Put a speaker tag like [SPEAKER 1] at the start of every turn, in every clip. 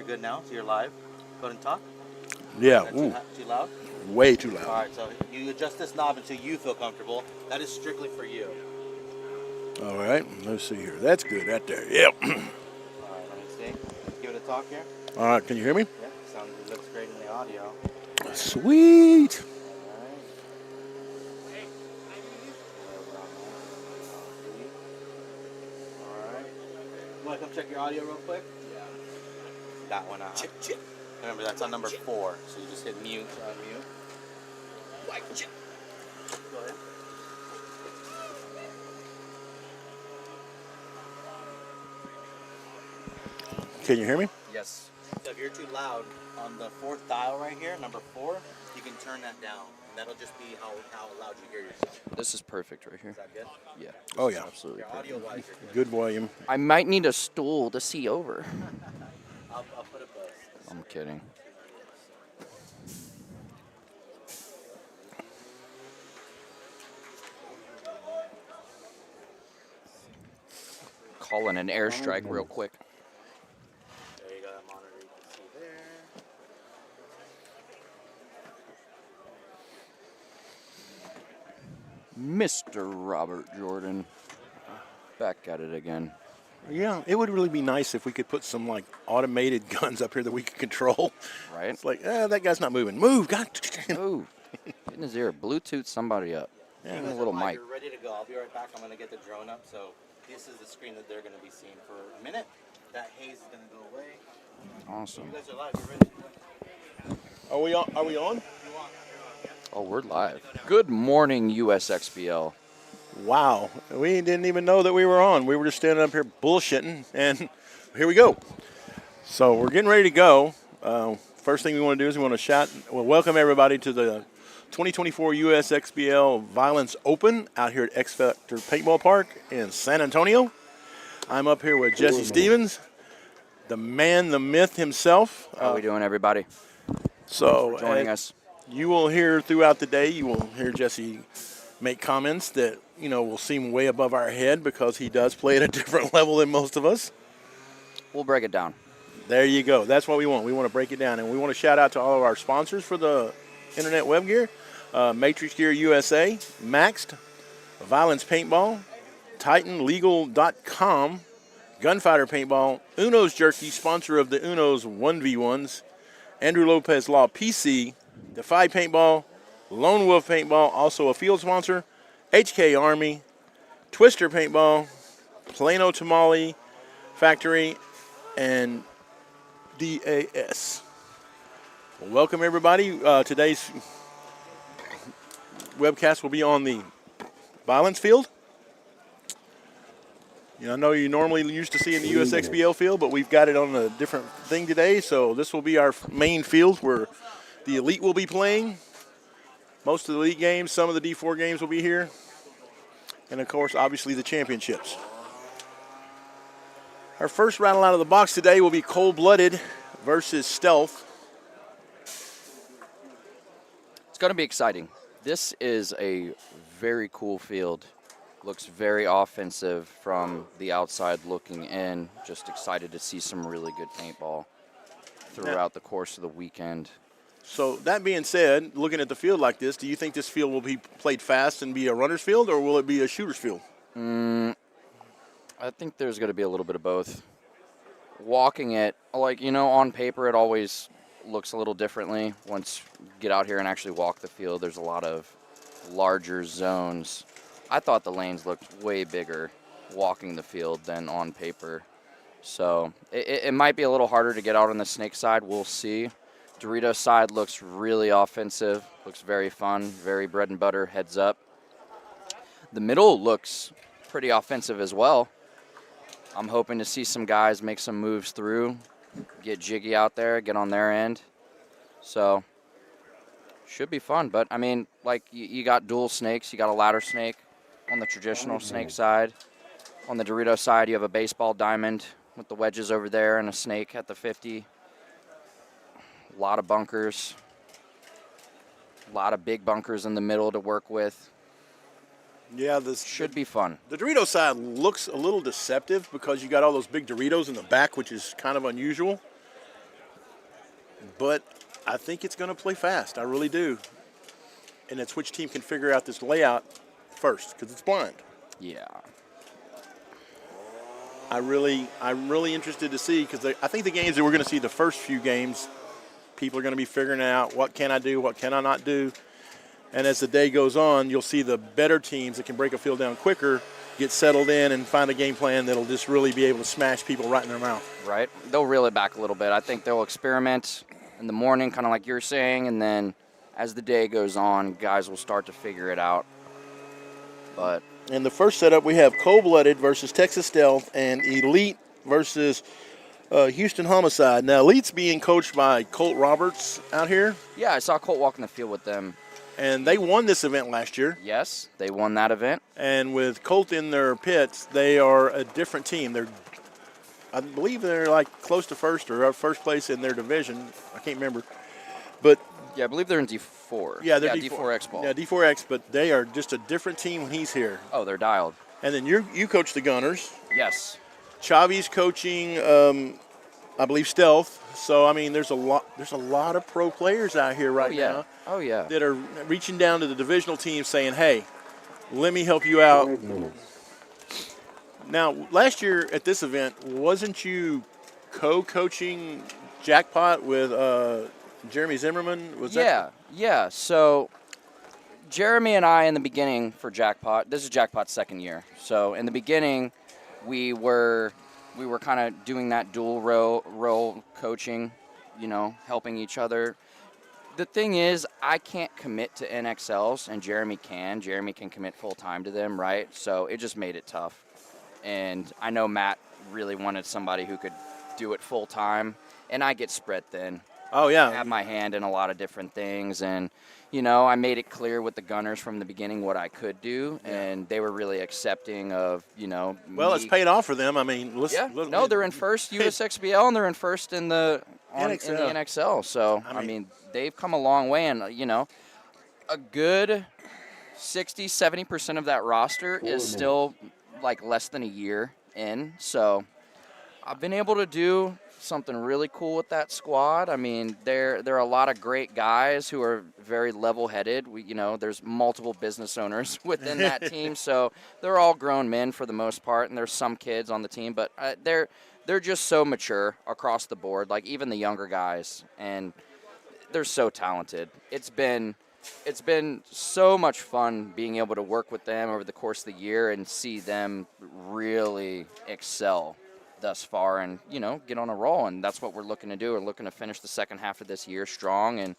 [SPEAKER 1] You're good now, so you're live. Go ahead and talk.
[SPEAKER 2] Yeah.
[SPEAKER 1] Too loud?
[SPEAKER 2] Way too loud.
[SPEAKER 1] All right, so you adjust this knob until you feel comfortable. That is strictly for you.
[SPEAKER 2] All right, let's see here. That's good right there. Yep.
[SPEAKER 1] All right, let me see. Give it a talk here.
[SPEAKER 2] All right, can you hear me?
[SPEAKER 1] Yeah, looks great in the audio.
[SPEAKER 2] Sweet.
[SPEAKER 1] You want to come check your audio real quick? Yeah. That one out. Chip. Remember, that's on number 4. So you just hit mute to unmute. Go ahead.
[SPEAKER 2] Can you hear me?
[SPEAKER 1] Yes. So if you're too loud, on the 4th dial right here, number 4, you can turn that down. And that'll just be how loud you hear yourself.
[SPEAKER 3] This is perfect right here.
[SPEAKER 1] Is that good?
[SPEAKER 3] Yeah.
[SPEAKER 2] Oh, yeah.
[SPEAKER 3] Absolutely
[SPEAKER 1] Your
[SPEAKER 3] perfect.
[SPEAKER 1] audio-wise, you're good.
[SPEAKER 2] Good volume.
[SPEAKER 3] I might need a stool to see over.
[SPEAKER 1] I'll put a buzz.
[SPEAKER 3] I'm kidding. Calling an airstrike real quick.
[SPEAKER 1] There you go, that monitor you can see there.
[SPEAKER 3] Mr. Robert Jordan. Back at it again.
[SPEAKER 2] Yeah, it would really be nice if we could put some like automated guns up here that we could control.
[SPEAKER 3] Right?
[SPEAKER 2] It's like, that guy's not moving. Move, God.
[SPEAKER 3] Ooh. Get in his ear. Bluetooth somebody up.
[SPEAKER 2] Yeah.
[SPEAKER 3] Give him a little mic.
[SPEAKER 1] You're ready to go. I'll be right back. I'm going to get the drone up. So this is the screen that they're going to be seeing for a minute. That haze is going to go away.
[SPEAKER 3] Awesome.
[SPEAKER 1] You guys are live. You're ready.
[SPEAKER 2] Are we on? Are we on?
[SPEAKER 3] Oh, we're live. Good morning, USXBL.
[SPEAKER 2] Wow, we didn't even know that we were on. We were just standing up here bullshitting, and here we go. So we're getting ready to go. First thing we want to do is we want to welcome everybody to the 2024 USXBL Violence Open out here at X Factor Paintball Park in San Antonio. I'm up here with Jesse Stevens, the man, the myth himself.
[SPEAKER 3] How are we doing, everybody?
[SPEAKER 2] So
[SPEAKER 3] Joining us.
[SPEAKER 2] You will hear throughout the day, you will hear Jesse make comments that, will seem way above our head because he does play at a different level than most of us.
[SPEAKER 3] We'll break it down.
[SPEAKER 2] There you go. That's what we want. We want to break it down. And we want to shout out to all of our sponsors for the internet web gear. Matrix Gear USA, Maxed, Violence Paintball, TitanLegal.com, Gunfighter Paintball, Uno's Jerky, sponsor of the Uno's 1v1s, Andrew Lopez Law PC, Defy Paintball, Lone Wolf Paintball, also a field sponsor, HK Army, Twister Paintball, Plano Tamale Factory, and DAS. Well, welcome, everybody. Today's webcast will be on the violence field. I know you normally used to see in the USXBL field, but we've got it on a different thing today. So this will be our main field where the elite will be playing. Most of the elite games, some of the D4 games will be here. And, of course, obviously the championships. Our first rattle out of the box today will be Cold-Blooded versus Stealth.
[SPEAKER 3] It's going to be exciting. This is a very cool field. Looks very offensive from the outside looking in. Just excited to see some really good paintball throughout the course of the weekend.
[SPEAKER 2] So that being said, looking at the field like this, do you think this field will be played fast and be a runner's field, or will it be a shooter's field?
[SPEAKER 3] I think there's going to be a little bit of both. Walking it, on paper it always looks a little differently. Once you get out here and actually walk the field, there's a lot of larger zones. I thought the lanes looked way bigger walking the field than on paper. So it might be a little harder to get out on the snake side. We'll see. Doritos side looks really offensive, looks very fun, very bread and butter, heads up. The middle looks pretty offensive as well. I'm hoping to see some guys make some moves through, get jiggy out there, get on their end. So, should be fun. But, you got dual snakes. You got a ladder snake on the traditional snake side. On the Dorito side, you have a baseball diamond with the wedges over there and a snake at the 50. A lot of bunkers. A lot of big bunkers in the middle to work with.
[SPEAKER 2] Yeah, this
[SPEAKER 3] should be fun.
[SPEAKER 2] The Dorito side looks a little deceptive because you got all those big Doritos in the back, which is kind of unusual. but I think it's going to play fast. I really do. And it's which team can figure out this layout first, because it's blind.
[SPEAKER 3] Yeah.
[SPEAKER 2] I'm really interested to see, because I think the games that we're going to see, the first few games, people are going to be figuring out what can I do, what can I not do. And as the day goes on, you'll see the better teams that can break a field down quicker get settled in and find a game plan that'll just really be able to smash people right in their mouth.
[SPEAKER 3] Right. They'll reel it back a little bit. I think they'll experiment in the morning, kind of like you're saying, and then as the day goes on, guys will start to figure it out. But
[SPEAKER 2] in the first setup, we have Cold-Blooded versus Texas Stealth and Elite versus Houston Homicide. Now, Elite's being coached by Colt Roberts out here.
[SPEAKER 3] Yeah, I saw Colt walking the field with them.
[SPEAKER 2] And they won this event last year.
[SPEAKER 3] Yes, they won that event.
[SPEAKER 2] And with Colt in their pits, they are a different team. I believe they're like close to first or first place in their division. I can't remember. But
[SPEAKER 3] yeah, I believe they're in D4.
[SPEAKER 2] Yeah, they're
[SPEAKER 3] D4X ball.
[SPEAKER 2] Yeah, D4X, but they are just a different team when he's here.
[SPEAKER 3] Oh, they're dialed.
[SPEAKER 2] And then you coach the Gunners.
[SPEAKER 3] Yes.
[SPEAKER 2] Chavi's coaching, I believe, Stealth. So I mean, there's a lot of pro players out here right now.
[SPEAKER 3] Oh yeah.
[SPEAKER 2] That are reaching down to the divisional team, saying, "Hey, let me help you out." Now, last year at this event, wasn't you co-coaching Jackpot with Jeremy Zimmerman? Was that?
[SPEAKER 3] Yeah. So Jeremy and I in the beginning for Jackpot, this is Jackpot's second year. So in the beginning, we were kind of doing that dual role coaching, helping each other. The thing is, I can't commit to NXLs, and Jeremy can. Jeremy can commit full-time to them, right? So it just made it tough. And I know Matt really wanted somebody who could do it full-time, and I get spread thin.
[SPEAKER 2] Oh, yeah.
[SPEAKER 3] I have my hand in a lot of different things, and, I made it clear with the Gunners from the beginning what I could do, and they were really accepting of,
[SPEAKER 2] Well, it's paid off for them. I mean,
[SPEAKER 3] no, they're in first USXBL, and they're in first in the NXL. So, I mean, they've come a long way, and, a good 60, 70% of that roster is still, like, less than a year in. So I've been able to do something really cool with that squad. I mean, there are a lot of great guys who are very level-headed. There's multiple business owners within that team, so they're all grown men for the most part, and there's some kids on the team, but they're just so mature across the board, like even the younger guys, and they're so talented. It's been so much fun being able to work with them over the course of the year and see them really excel thus far and, get on a roll. And that's what we're looking to do. We're looking to finish the second half of this year strong and,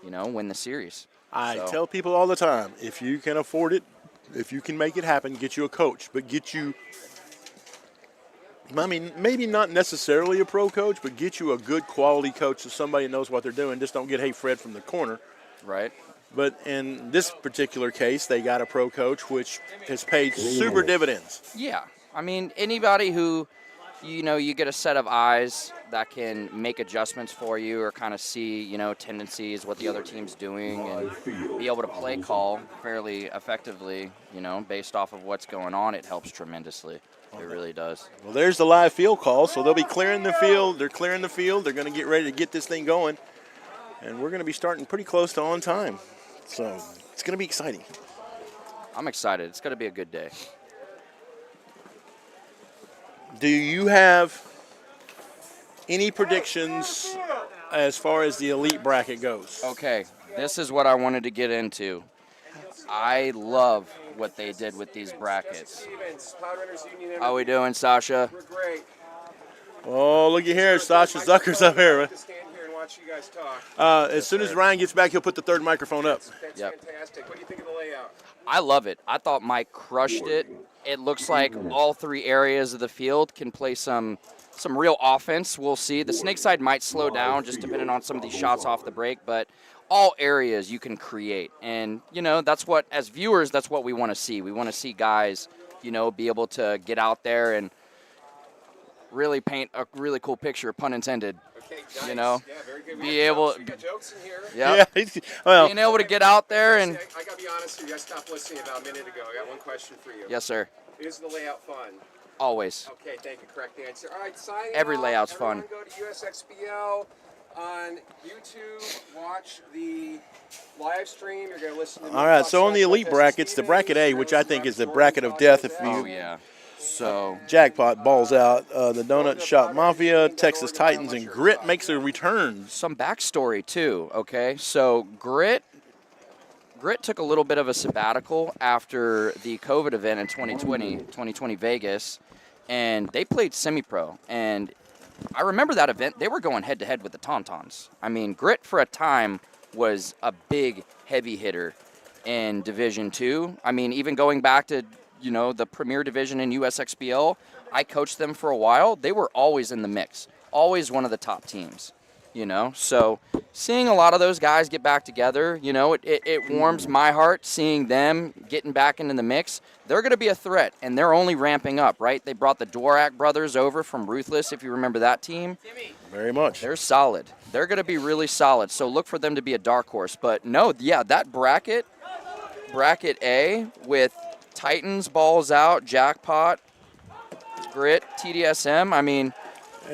[SPEAKER 3] win the series.
[SPEAKER 2] I tell people all the time, if you can afford it, if you can make it happen, get you a coach. But maybe not necessarily a pro coach, but get you a good quality coach so somebody knows what they're doing. Just don't get, hey, Fred from the corner.
[SPEAKER 3] Right.
[SPEAKER 2] But in this particular case, they got a pro coach, which has paid super dividends.
[SPEAKER 3] Yeah. I mean, anybody who, you get a set of eyes that can make adjustments for you or kind of see, tendencies, what the other team's doing, and be able to play call fairly effectively, based off of what's going on, it helps tremendously. It really does.
[SPEAKER 2] Well, there's the live field call, so they'll be clearing the field. They're clearing the field. They're going to get ready to get this thing going, and we're going to be starting pretty close to on time. So it's going to be exciting.
[SPEAKER 3] I'm excited. It's going to be a good day.
[SPEAKER 2] Do you have any predictions as far as the elite bracket goes?
[SPEAKER 3] Okay, this is what I wanted to get into. I love what they did with these brackets. How we doing, Sasha?
[SPEAKER 4] We're great.
[SPEAKER 2] Oh, looky here. Sasha Zucker's up here.
[SPEAKER 4] To stand here and watch you guys talk.
[SPEAKER 2] As soon as Ryan gets back, he'll put the third microphone up.
[SPEAKER 4] That's fantastic. What do you think of the layout?
[SPEAKER 3] I love it. I thought Mike crushed it. It looks like all three areas of the field can play some real offense. We'll see. The snake side might slow down just depending on some of these shots off the break, but all areas you can create. And, that's what, as viewers, that's what we want to see. We want to see guys, be able to get out there and really paint a really cool picture, pun intended.
[SPEAKER 4] Okay, nice.
[SPEAKER 3] Yeah,
[SPEAKER 4] very good.
[SPEAKER 3] Be able.
[SPEAKER 4] We got jokes in here.
[SPEAKER 3] Yeah.
[SPEAKER 2] Well,
[SPEAKER 3] Being able to get out there and.
[SPEAKER 4] I got to be honest with you. I stopped listening about a minute ago. I got one question for you.
[SPEAKER 3] Yes, sir.
[SPEAKER 4] Is the layout fun?
[SPEAKER 3] Always.
[SPEAKER 4] Okay, thank you. Correct answer. All right, signing
[SPEAKER 3] Every
[SPEAKER 4] off.
[SPEAKER 3] layout's fun.
[SPEAKER 4] Everyone go to USXBL. on YouTube, watch the live stream. You're going to listen to me
[SPEAKER 2] All right,
[SPEAKER 4] talk
[SPEAKER 2] so on the
[SPEAKER 4] stuff
[SPEAKER 2] elite
[SPEAKER 4] like
[SPEAKER 2] brackets, the
[SPEAKER 4] Stevens.
[SPEAKER 2] bracket A,
[SPEAKER 4] You're
[SPEAKER 2] which
[SPEAKER 4] gonna
[SPEAKER 2] I
[SPEAKER 4] listen to
[SPEAKER 2] think is the
[SPEAKER 4] stories
[SPEAKER 2] bracket of
[SPEAKER 4] about
[SPEAKER 2] death if
[SPEAKER 4] that.
[SPEAKER 2] you
[SPEAKER 3] Oh yeah. So
[SPEAKER 2] Jackpot balls out. The Donut Shop Mafia, Texas Titans, and Grit makes a return.
[SPEAKER 3] some backstory too. Okay, so Grit took a little bit of a sabbatical after the COVID event in 2020 Vegas, and they played semi-pro. And I remember that event. They were going head-to-head with the Tauntauns. I mean, Grit for a time was a big heavy hitter in Division II. I mean, even going back to, the premier division in USXBL, I coached them for a while. They were always in the mix, always one of the top teams. So seeing a lot of those guys get back together, it warms my heart seeing them getting back into the mix. They're going to be a threat, and they're only ramping up, right? They brought the Dworak brothers over from Ruthless, if you remember that team.
[SPEAKER 2] Very much.
[SPEAKER 3] They're solid. They're going to be really solid, so look for them to be a dark horse. But no, yeah, that bracket A with Titans, Balls Out, Jackpot, Grit, TDSM, I mean,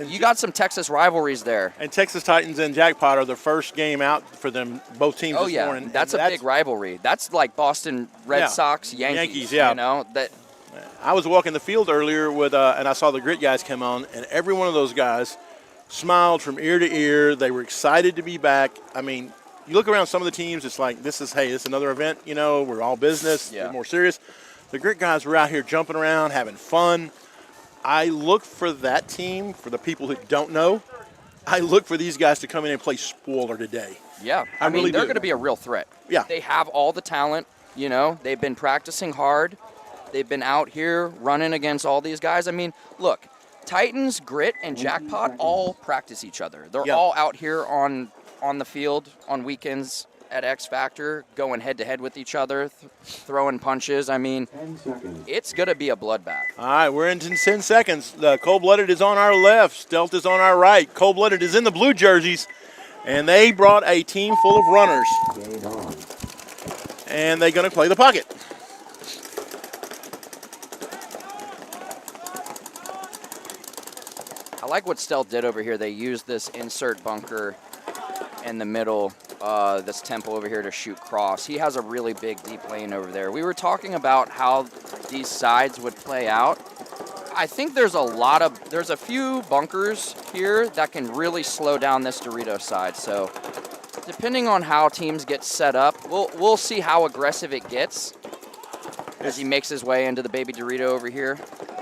[SPEAKER 3] you got some Texas rivalries there.
[SPEAKER 2] And Texas Titans and Jackpot are the first game out for them, both teams
[SPEAKER 3] Oh
[SPEAKER 2] this
[SPEAKER 3] yeah,
[SPEAKER 2] morning.
[SPEAKER 3] that's a big rivalry. That's like Boston Red
[SPEAKER 2] Yeah.
[SPEAKER 3] Sox, Yankees.
[SPEAKER 2] Yankees, yeah.
[SPEAKER 3] That
[SPEAKER 2] I was walking the field earlier with, and I saw the Grit guys come on, and every one of those guys smiled from ear to ear. They were excited to be back. I mean, you look around some of the teams, it's like, this is another event, we're all business,
[SPEAKER 3] Yeah.
[SPEAKER 2] we're more serious. The Grit guys were out here jumping around, having fun. I look for that team, for the people who don't know, I look for these guys to come in and play spoiler today.
[SPEAKER 3] yeah,
[SPEAKER 2] I
[SPEAKER 3] I mean
[SPEAKER 2] really
[SPEAKER 3] they're
[SPEAKER 2] do.
[SPEAKER 3] going to be a real threat.
[SPEAKER 2] Yeah.
[SPEAKER 3] They have all the talent. They've been practicing hard. They've been out here running against all these guys. I mean, look, Titans, Grit, and Jackpot all practice each other. They're
[SPEAKER 2] Yeah.
[SPEAKER 3] all out here on the field on weekends at X Factor, going head-to-head with each other, throwing punches. I mean, it's going to be a bloodbath.
[SPEAKER 2] All right, we're into 10 seconds. The Cold-Blooded is on our left. Stealth is on our right. Cold-Blooded is in the blue jerseys, and they brought a team full of runners. And they're going to play the pocket.
[SPEAKER 3] I like what Stealth did over here. They used this insert bunker in the middle, this temple over here to shoot cross. He has a really big deep lane over there. We were talking about how these sides would play out. I think there's a few bunkers here that can really slow down this Dorito side. So depending on how teams get set up, we'll see how aggressive it gets as he makes his way into the baby Dorito over here.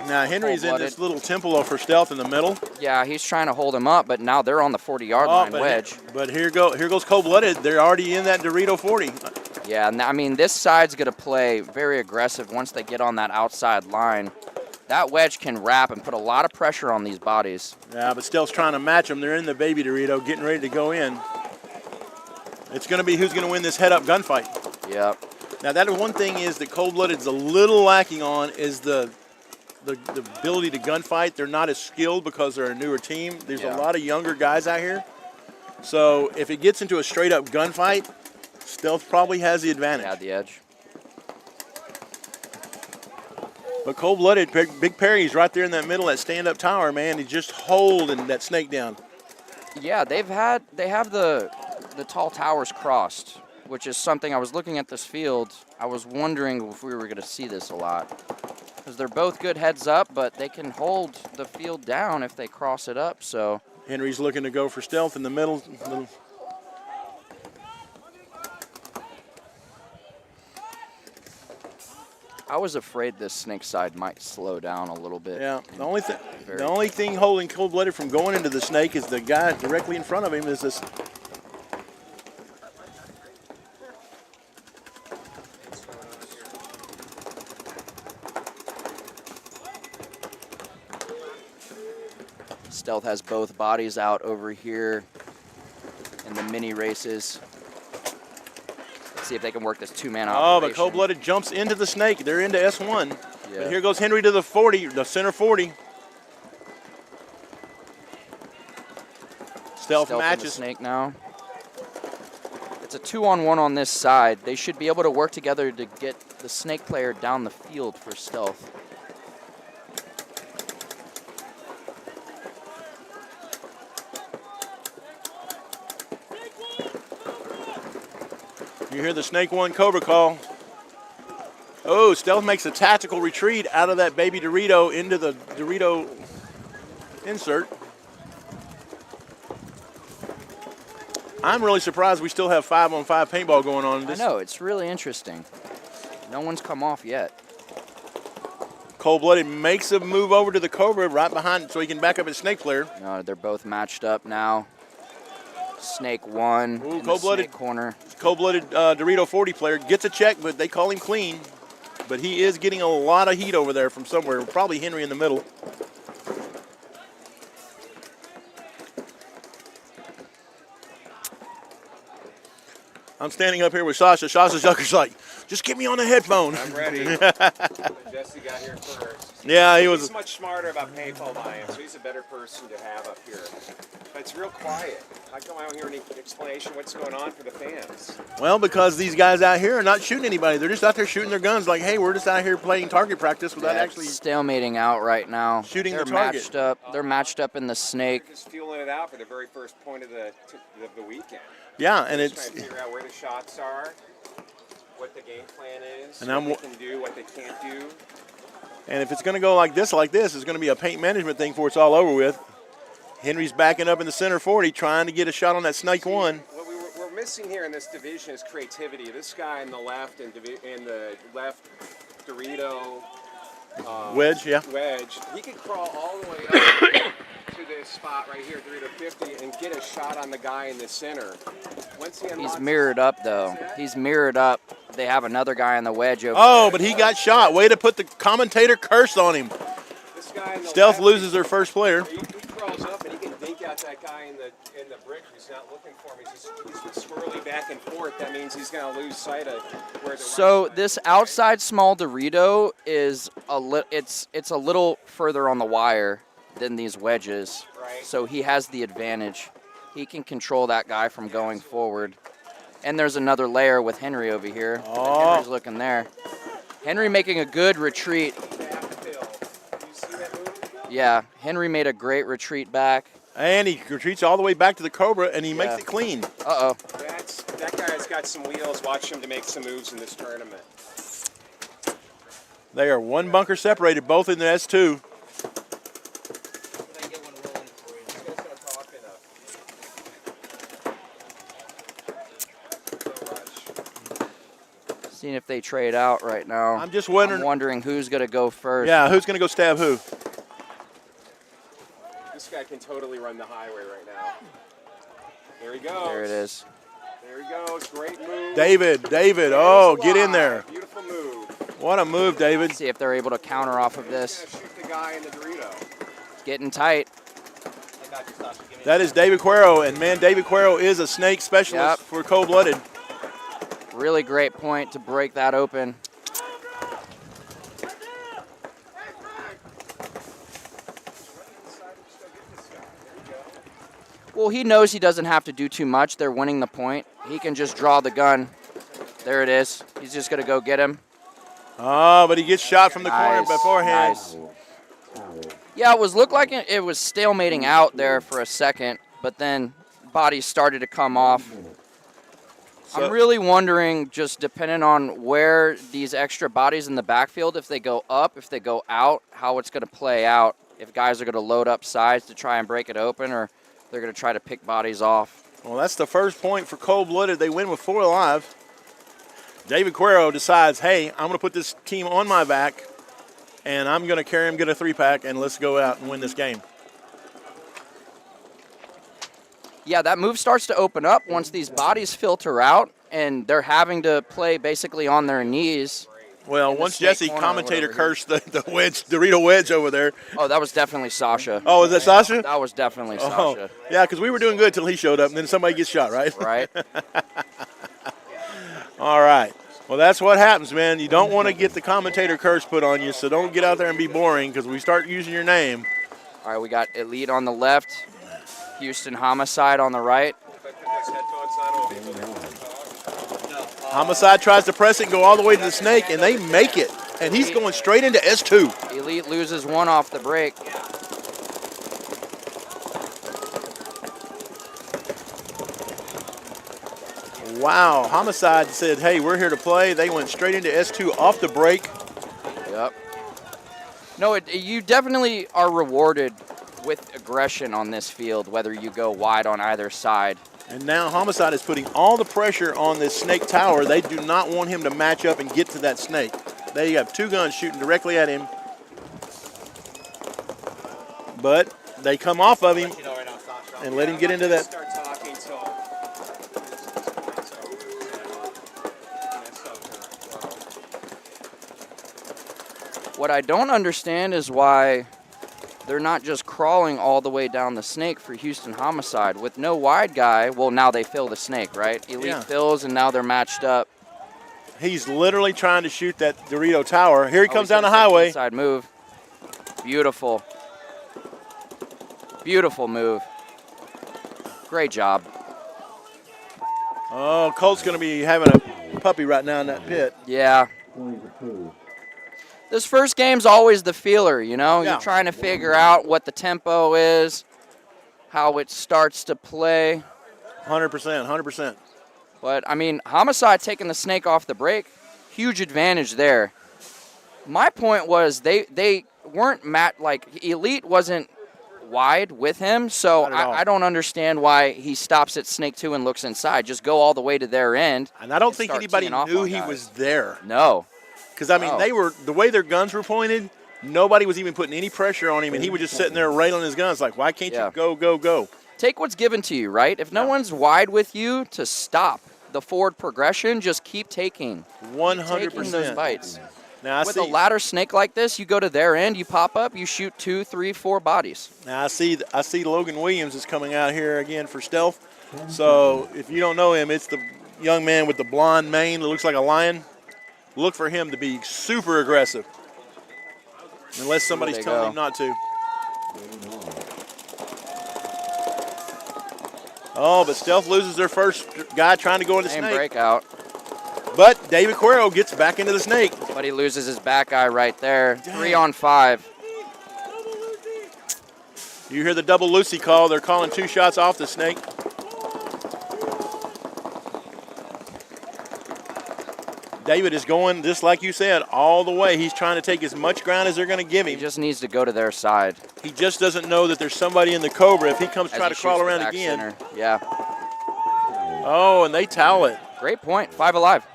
[SPEAKER 2] Now, Henry's in
[SPEAKER 3] Cold-Blooded.
[SPEAKER 2] this little temple for Stealth in the middle.
[SPEAKER 3] Yeah, he's trying to hold him up, but now they're on the 40-yard line wedge.
[SPEAKER 2] But here goes Cold-Blooded. They're already in that Dorito 40.
[SPEAKER 3] Yeah, and I mean, this side's going to play very aggressive once they get on that outside line. That wedge can wrap and put a lot of pressure on these bodies.
[SPEAKER 2] Yeah, but Stealth's trying to match them. They're in the baby Dorito, getting ready to go in. It's going to be who's going to win this head-up gunfight.
[SPEAKER 3] Yep.
[SPEAKER 2] Now, that one thing is that Cold-Blooded's a little lacking on is the ability to gunfight. They're not as skilled because they're a newer team. There's a lot of younger guys out here. So if it gets into a straight-up gunfight, Stealth probably has the advantage.
[SPEAKER 3] Had the edge.
[SPEAKER 2] But Cold-Blooded, Big Perry's right there in that middle, that stand-up tower, man. He's just holding that snake down.
[SPEAKER 3] Yeah, they have the tall towers crossed, which is something I was looking at this field. I was wondering if we were going to see this a lot. Because they're both good heads up, but they can hold the field down if they cross it up. So
[SPEAKER 2] Henry's looking to go for Stealth in the middle.
[SPEAKER 3] I was afraid this snake side might slow down a little bit.
[SPEAKER 2] Yeah, the only thing holding Cold-Blooded from going into the snake is the guy directly in front of him is this.
[SPEAKER 3] Stealth has both bodies out over here in the mini races. Let's see if they can work this two-man operation.
[SPEAKER 2] Oh, but Cold-Blooded jumps into the snake. They're into S1.
[SPEAKER 3] Yeah.
[SPEAKER 2] But here goes Henry to the 40, the center 40. Stealth
[SPEAKER 3] in the
[SPEAKER 2] matches.
[SPEAKER 3] snake now. It's a 2-on-1 on this side. They should be able to work together to get the snake player down the field for Stealth.
[SPEAKER 2] You hear the Snake 1 Cobra call. Oh, Stealth makes a tactical retreat out of that baby Dorito into the Dorito insert. I'm really surprised we still have 5-on-5 paintball going on.
[SPEAKER 3] I know, it's really interesting. No one's come off yet.
[SPEAKER 2] Cold-Blooded makes a move over to the Cobra right behind so he can back up his Snake player.
[SPEAKER 3] No, they're both matched up now. Snake 1
[SPEAKER 2] Ooh,
[SPEAKER 3] in the
[SPEAKER 2] cold-blooded.
[SPEAKER 3] Snake corner.
[SPEAKER 2] Cold-Blooded Dorito 40 player gets a check, but they call him clean. But he is getting a lot of heat over there from somewhere, probably Henry in the middle. I'm standing up here with Sasha. Sasha Zucker's like, just get me on the headphone.
[SPEAKER 4] I'm ready. Jesse got here first.
[SPEAKER 2] Yeah,
[SPEAKER 4] He's much smarter about paintball than I am, so he's a better person to have up here. But it's real quiet. How come I don't hear any explanation what's going on for the fans?
[SPEAKER 2] Well, because these guys out here are not shooting anybody. They're just out there shooting their guns like, hey, we're just out here playing target practice without
[SPEAKER 3] Yeah,
[SPEAKER 2] actually
[SPEAKER 3] stalemating out right now.
[SPEAKER 2] shooting
[SPEAKER 3] They're
[SPEAKER 2] the target.
[SPEAKER 3] matched up. They're matched up in the Snake.
[SPEAKER 4] They're just feeling it out for the very first point of the weekend.
[SPEAKER 2] Yeah, and
[SPEAKER 4] Just
[SPEAKER 2] it's
[SPEAKER 4] trying to figure out where the shots are, what the game plan is,
[SPEAKER 2] And
[SPEAKER 4] what they can do, what they can't do.
[SPEAKER 2] and if it's going to go like this, it's going to be a paint management thing before it's all over with. Henry's backing up in the center 40, trying to get a shot on that Snake 1.
[SPEAKER 4] What we're missing here in this division is creativity. This guy in the left in the left Dorito
[SPEAKER 2] Wedge, yeah.
[SPEAKER 4] wedge, he could crawl all the way up to this spot right here, Dorito 50, and get a shot on the guy in the center. Once he unlocks
[SPEAKER 3] He's mirrored up, though. He's mirrored up. They have another guy on the wedge over
[SPEAKER 2] Oh, but he got shot. Way to put the commentator curse on him.
[SPEAKER 4] this guy in the
[SPEAKER 2] Stealth
[SPEAKER 4] left,
[SPEAKER 2] loses their first player.
[SPEAKER 4] He crawls up and he can dink out that guy in the brick who's not looking for him. He's swirling back and forth. That means he's going to lose sight of where the
[SPEAKER 3] So
[SPEAKER 4] right
[SPEAKER 3] this outside small Dorito is it's a little further on the wire than these wedges.
[SPEAKER 4] Right.
[SPEAKER 3] So he has the advantage. He can control that guy from going forward. And there's another layer with Henry over here.
[SPEAKER 2] Oh.
[SPEAKER 3] Henry's looking there. Henry making a good retreat. Yeah, Henry made a great retreat back.
[SPEAKER 2] And he retreats all the way back to the Cobra, and he makes it clean.
[SPEAKER 3] Uh-oh.
[SPEAKER 4] That guy's got some wheels. Watch him to make some moves in this tournament.
[SPEAKER 2] They are one bunker separated, both in the S2.
[SPEAKER 3] Seeing if they trade out right now.
[SPEAKER 2] I'm just wondering.
[SPEAKER 3] I'm wondering who's going to go first.
[SPEAKER 2] Yeah, who's going to go stab who?
[SPEAKER 4] This guy can totally run the highway right now. There he goes.
[SPEAKER 3] There it is.
[SPEAKER 4] There he goes. Great move.
[SPEAKER 2] David. Oh, get in there.
[SPEAKER 4] Beautiful move.
[SPEAKER 2] What a move, David.
[SPEAKER 3] See if they're able to counter off of
[SPEAKER 4] He's
[SPEAKER 3] this.
[SPEAKER 4] gonna shoot the guy in the Dorito.
[SPEAKER 3] Getting tight.
[SPEAKER 2] That is David Cuero, and man, David Cuero is a snake specialist for cold-blooded.
[SPEAKER 3] Really great point to break that open. Well, he knows he doesn't have to do too much. They're winning the point. He can just draw the gun. There it is. He's just going to go get him.
[SPEAKER 2] Oh, but he gets shot from the corner beforehand.
[SPEAKER 3] Nice. Yeah, it looked like it was stalemating out there for a second, but then bodies started to come off.
[SPEAKER 2] So,
[SPEAKER 3] I'm really wondering, just depending on where these extra bodies in the backfield, if they go up, if they go out, how it's going to play out. If guys are going to load up sides to try and break it open, or they're going to try to pick bodies off.
[SPEAKER 2] well, that's the first point for cold-blooded. They win with 4 alive. David Cuero decides, hey, I'm going to put this team on my back, and I'm going to carry him, get a 3-pack, and let's go out and win this game.
[SPEAKER 3] Yeah, that move starts to open up once these bodies filter out, and they're having to play basically on their knees.
[SPEAKER 2] Well,
[SPEAKER 3] the
[SPEAKER 2] once
[SPEAKER 3] snake
[SPEAKER 2] Jesse
[SPEAKER 3] corner or
[SPEAKER 2] commentator
[SPEAKER 3] whatever
[SPEAKER 2] cursed the wedge, Dorito wedge over there.
[SPEAKER 3] Oh, that was definitely Sasha.
[SPEAKER 2] Oh, is that Sasha?
[SPEAKER 3] That was definitely
[SPEAKER 2] Oh,
[SPEAKER 3] Sasha.
[SPEAKER 2] yeah, because we were doing good until he showed up, and then somebody gets shot, right?
[SPEAKER 3] Right?
[SPEAKER 2] All right. Well, that's what happens, man. You don't want to get the commentator curse put on you, so don't get out there and be boring, because we start using your name.
[SPEAKER 3] All right, we got Elite on the left, Houston Homicide on the right.
[SPEAKER 4] If I put those headphones on, will be able to talk.
[SPEAKER 2] Homicide tries to press it and go all the way to the snake, and they make it. And he's going straight into S2.
[SPEAKER 3] Elite loses one off the break.
[SPEAKER 2] Wow, Homicide said, hey, we're here to play. They went straight into S2 off the break.
[SPEAKER 3] Yep. No, you definitely are rewarded with aggression on this field, whether you go wide on either side.
[SPEAKER 2] And now Homicide is putting all the pressure on this snake tower. They do not want him to match up and get to that snake. They have two guns shooting directly at him. But they come off of him and let him get into that.
[SPEAKER 4] Start talking till
[SPEAKER 3] What I don't understand is why they're not just crawling all the way down the snake for Houston Homicide. With no wide guy, well, now they fill the snake, right? Elite fills, and now they're matched up.
[SPEAKER 2] He's literally trying to shoot that Dorito tower. Here he comes down the highway.
[SPEAKER 3] Side move. Beautiful. Beautiful move. Great job.
[SPEAKER 2] Oh, Colt's going to be having a puppy right now in that pit.
[SPEAKER 3] Yeah. This first game's always the feeler, you know?
[SPEAKER 2] Yeah.
[SPEAKER 3] You're trying to figure out what the tempo is, how it starts to play.
[SPEAKER 2] 100%, 100%.
[SPEAKER 3] But, I mean, Homicide taking the snake off the break, huge advantage there. My point was they weren't like, Elite wasn't wide with him, so I don't understand why he stops at snake 2 and looks inside. Just go all the way to their end.
[SPEAKER 2] And I don't think anybody knew he was there.
[SPEAKER 3] No.
[SPEAKER 2] Because, I mean, they were, the way their guns were pointed, nobody was even putting any pressure on him, and he was just sitting there railing his guns like, why can't you go, go, go?
[SPEAKER 3] Take what's given to you, right? If no one's wide with you to stop the forward progression, just keep taking.
[SPEAKER 2] 100%.
[SPEAKER 3] Keep taking those bites.
[SPEAKER 2] Now,
[SPEAKER 3] with a ladder snake like this, you go to their end, you pop up, you shoot 2, 3, 4 bodies.
[SPEAKER 2] Now, I see Logan Williams is coming out here again for stealth. So, if you don't know him, it's the young man with the blonde mane that looks like a lion. Look for him to be super aggressive, unless somebody's telling him not to. Oh, but Stealth loses their first guy trying to go into snake.
[SPEAKER 3] Breakout.
[SPEAKER 2] But David Cuero gets back into the snake.
[SPEAKER 3] But he loses his back guy right there. 3 on 5.
[SPEAKER 2] You hear the double Lucy call. They're calling 2 shots off the snake. David is going, just like you said, all the way. He's trying to take as much ground as they're going to give him.
[SPEAKER 3] He just needs to go to their side.
[SPEAKER 2] He just doesn't know that there's somebody in the Cobra. If he comes try to crawl around again.
[SPEAKER 3] Center. Yeah.
[SPEAKER 2] Oh, and they towel it.
[SPEAKER 3] Great point. 5 alive.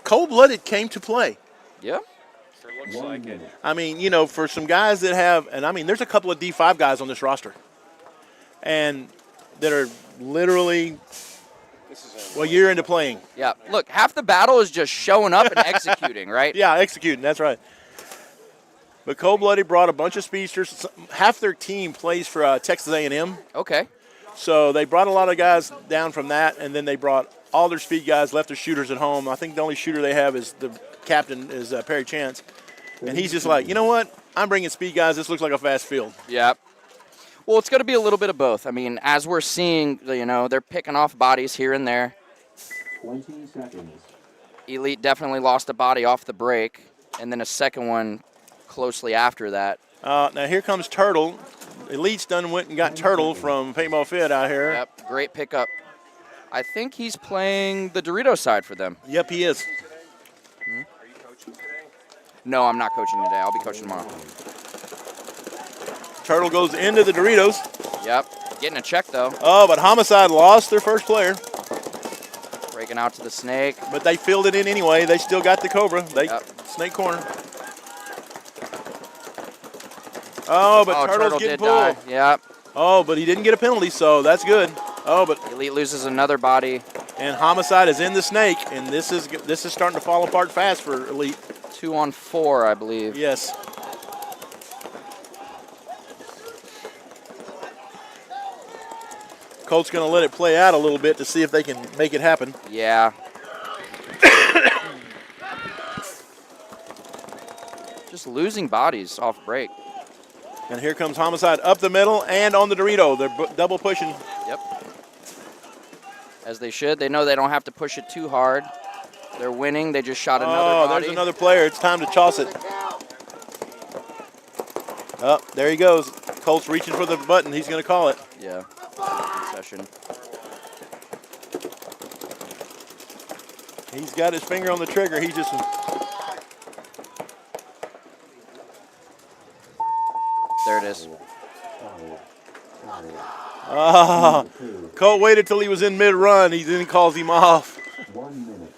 [SPEAKER 2] Cold-blooded came to play.
[SPEAKER 3] Yep.
[SPEAKER 4] sure looks like it.
[SPEAKER 2] I mean, you know, for some guys that have, and I mean, there's a couple of D5 guys on this roster. And that are literally, well, you're into playing.
[SPEAKER 3] Yeah, look, half the battle is just showing up and executing, right?
[SPEAKER 2] Yeah, executing, that's right. But Cold-Blooded brought a bunch of speedsters. Half their team plays for Texas A&M.
[SPEAKER 3] Okay.
[SPEAKER 2] So they brought a lot of guys down from that, and then they brought all their speed guys, left their shooters at home. I think the only shooter they have is the captain, is Perry Chance. And he's just like, you know what? I'm bringing speed guys. This looks like a fast field.
[SPEAKER 3] Yep. Well, it's going to be a little bit of both. I mean, as we're seeing, you know, they're picking off bodies here and there.
[SPEAKER 5] 20 seconds.
[SPEAKER 3] Elite definitely lost a body off the break, and then a second one closely after that.
[SPEAKER 2] Now here comes Turtle. Elite's done went and got Turtle from Paintball Fit out here.
[SPEAKER 3] Yep, great pickup. I think he's playing the Dorito side for them.
[SPEAKER 2] Yep, he is.
[SPEAKER 4] Are you coaching today?
[SPEAKER 3] No, I'm not coaching today. I'll be coaching tomorrow.
[SPEAKER 2] Turtle goes into the Doritos.
[SPEAKER 3] Yep, getting a check though.
[SPEAKER 2] Oh, but Homicide lost their first player.
[SPEAKER 3] Breaking out to the snake.
[SPEAKER 2] But they filled it in anyway. They still got the Cobra. They snake corner. Oh, but Turtle's getting pulled.
[SPEAKER 3] Yep.
[SPEAKER 2] Oh, but he didn't get a penalty, so that's good. Oh, but
[SPEAKER 3] Elite loses another body.
[SPEAKER 2] And Homicide is in the snake, and this is starting to fall apart fast for Elite.
[SPEAKER 3] 2 on 4, I believe.
[SPEAKER 2] Yes. Colt's going to let it play out a little bit to see if they can make it happen.
[SPEAKER 3] Yeah. Just losing bodies off break.
[SPEAKER 2] And here comes Homicide up the middle and on the Dorito. They're double pushing.
[SPEAKER 3] Yep. As they should. They know they don't have to push it too hard. They're winning. They just shot another body.
[SPEAKER 2] Oh, there's another player. It's time to toss it. Oh, there he goes. Colt's reaching for the button. He's going to call it.
[SPEAKER 3] Yeah. Session.
[SPEAKER 2] He's got his finger on the trigger. He just.
[SPEAKER 3] There it is.
[SPEAKER 2] Colt waited till he was in mid-run. He then calls him off.
[SPEAKER 5] 1 minute.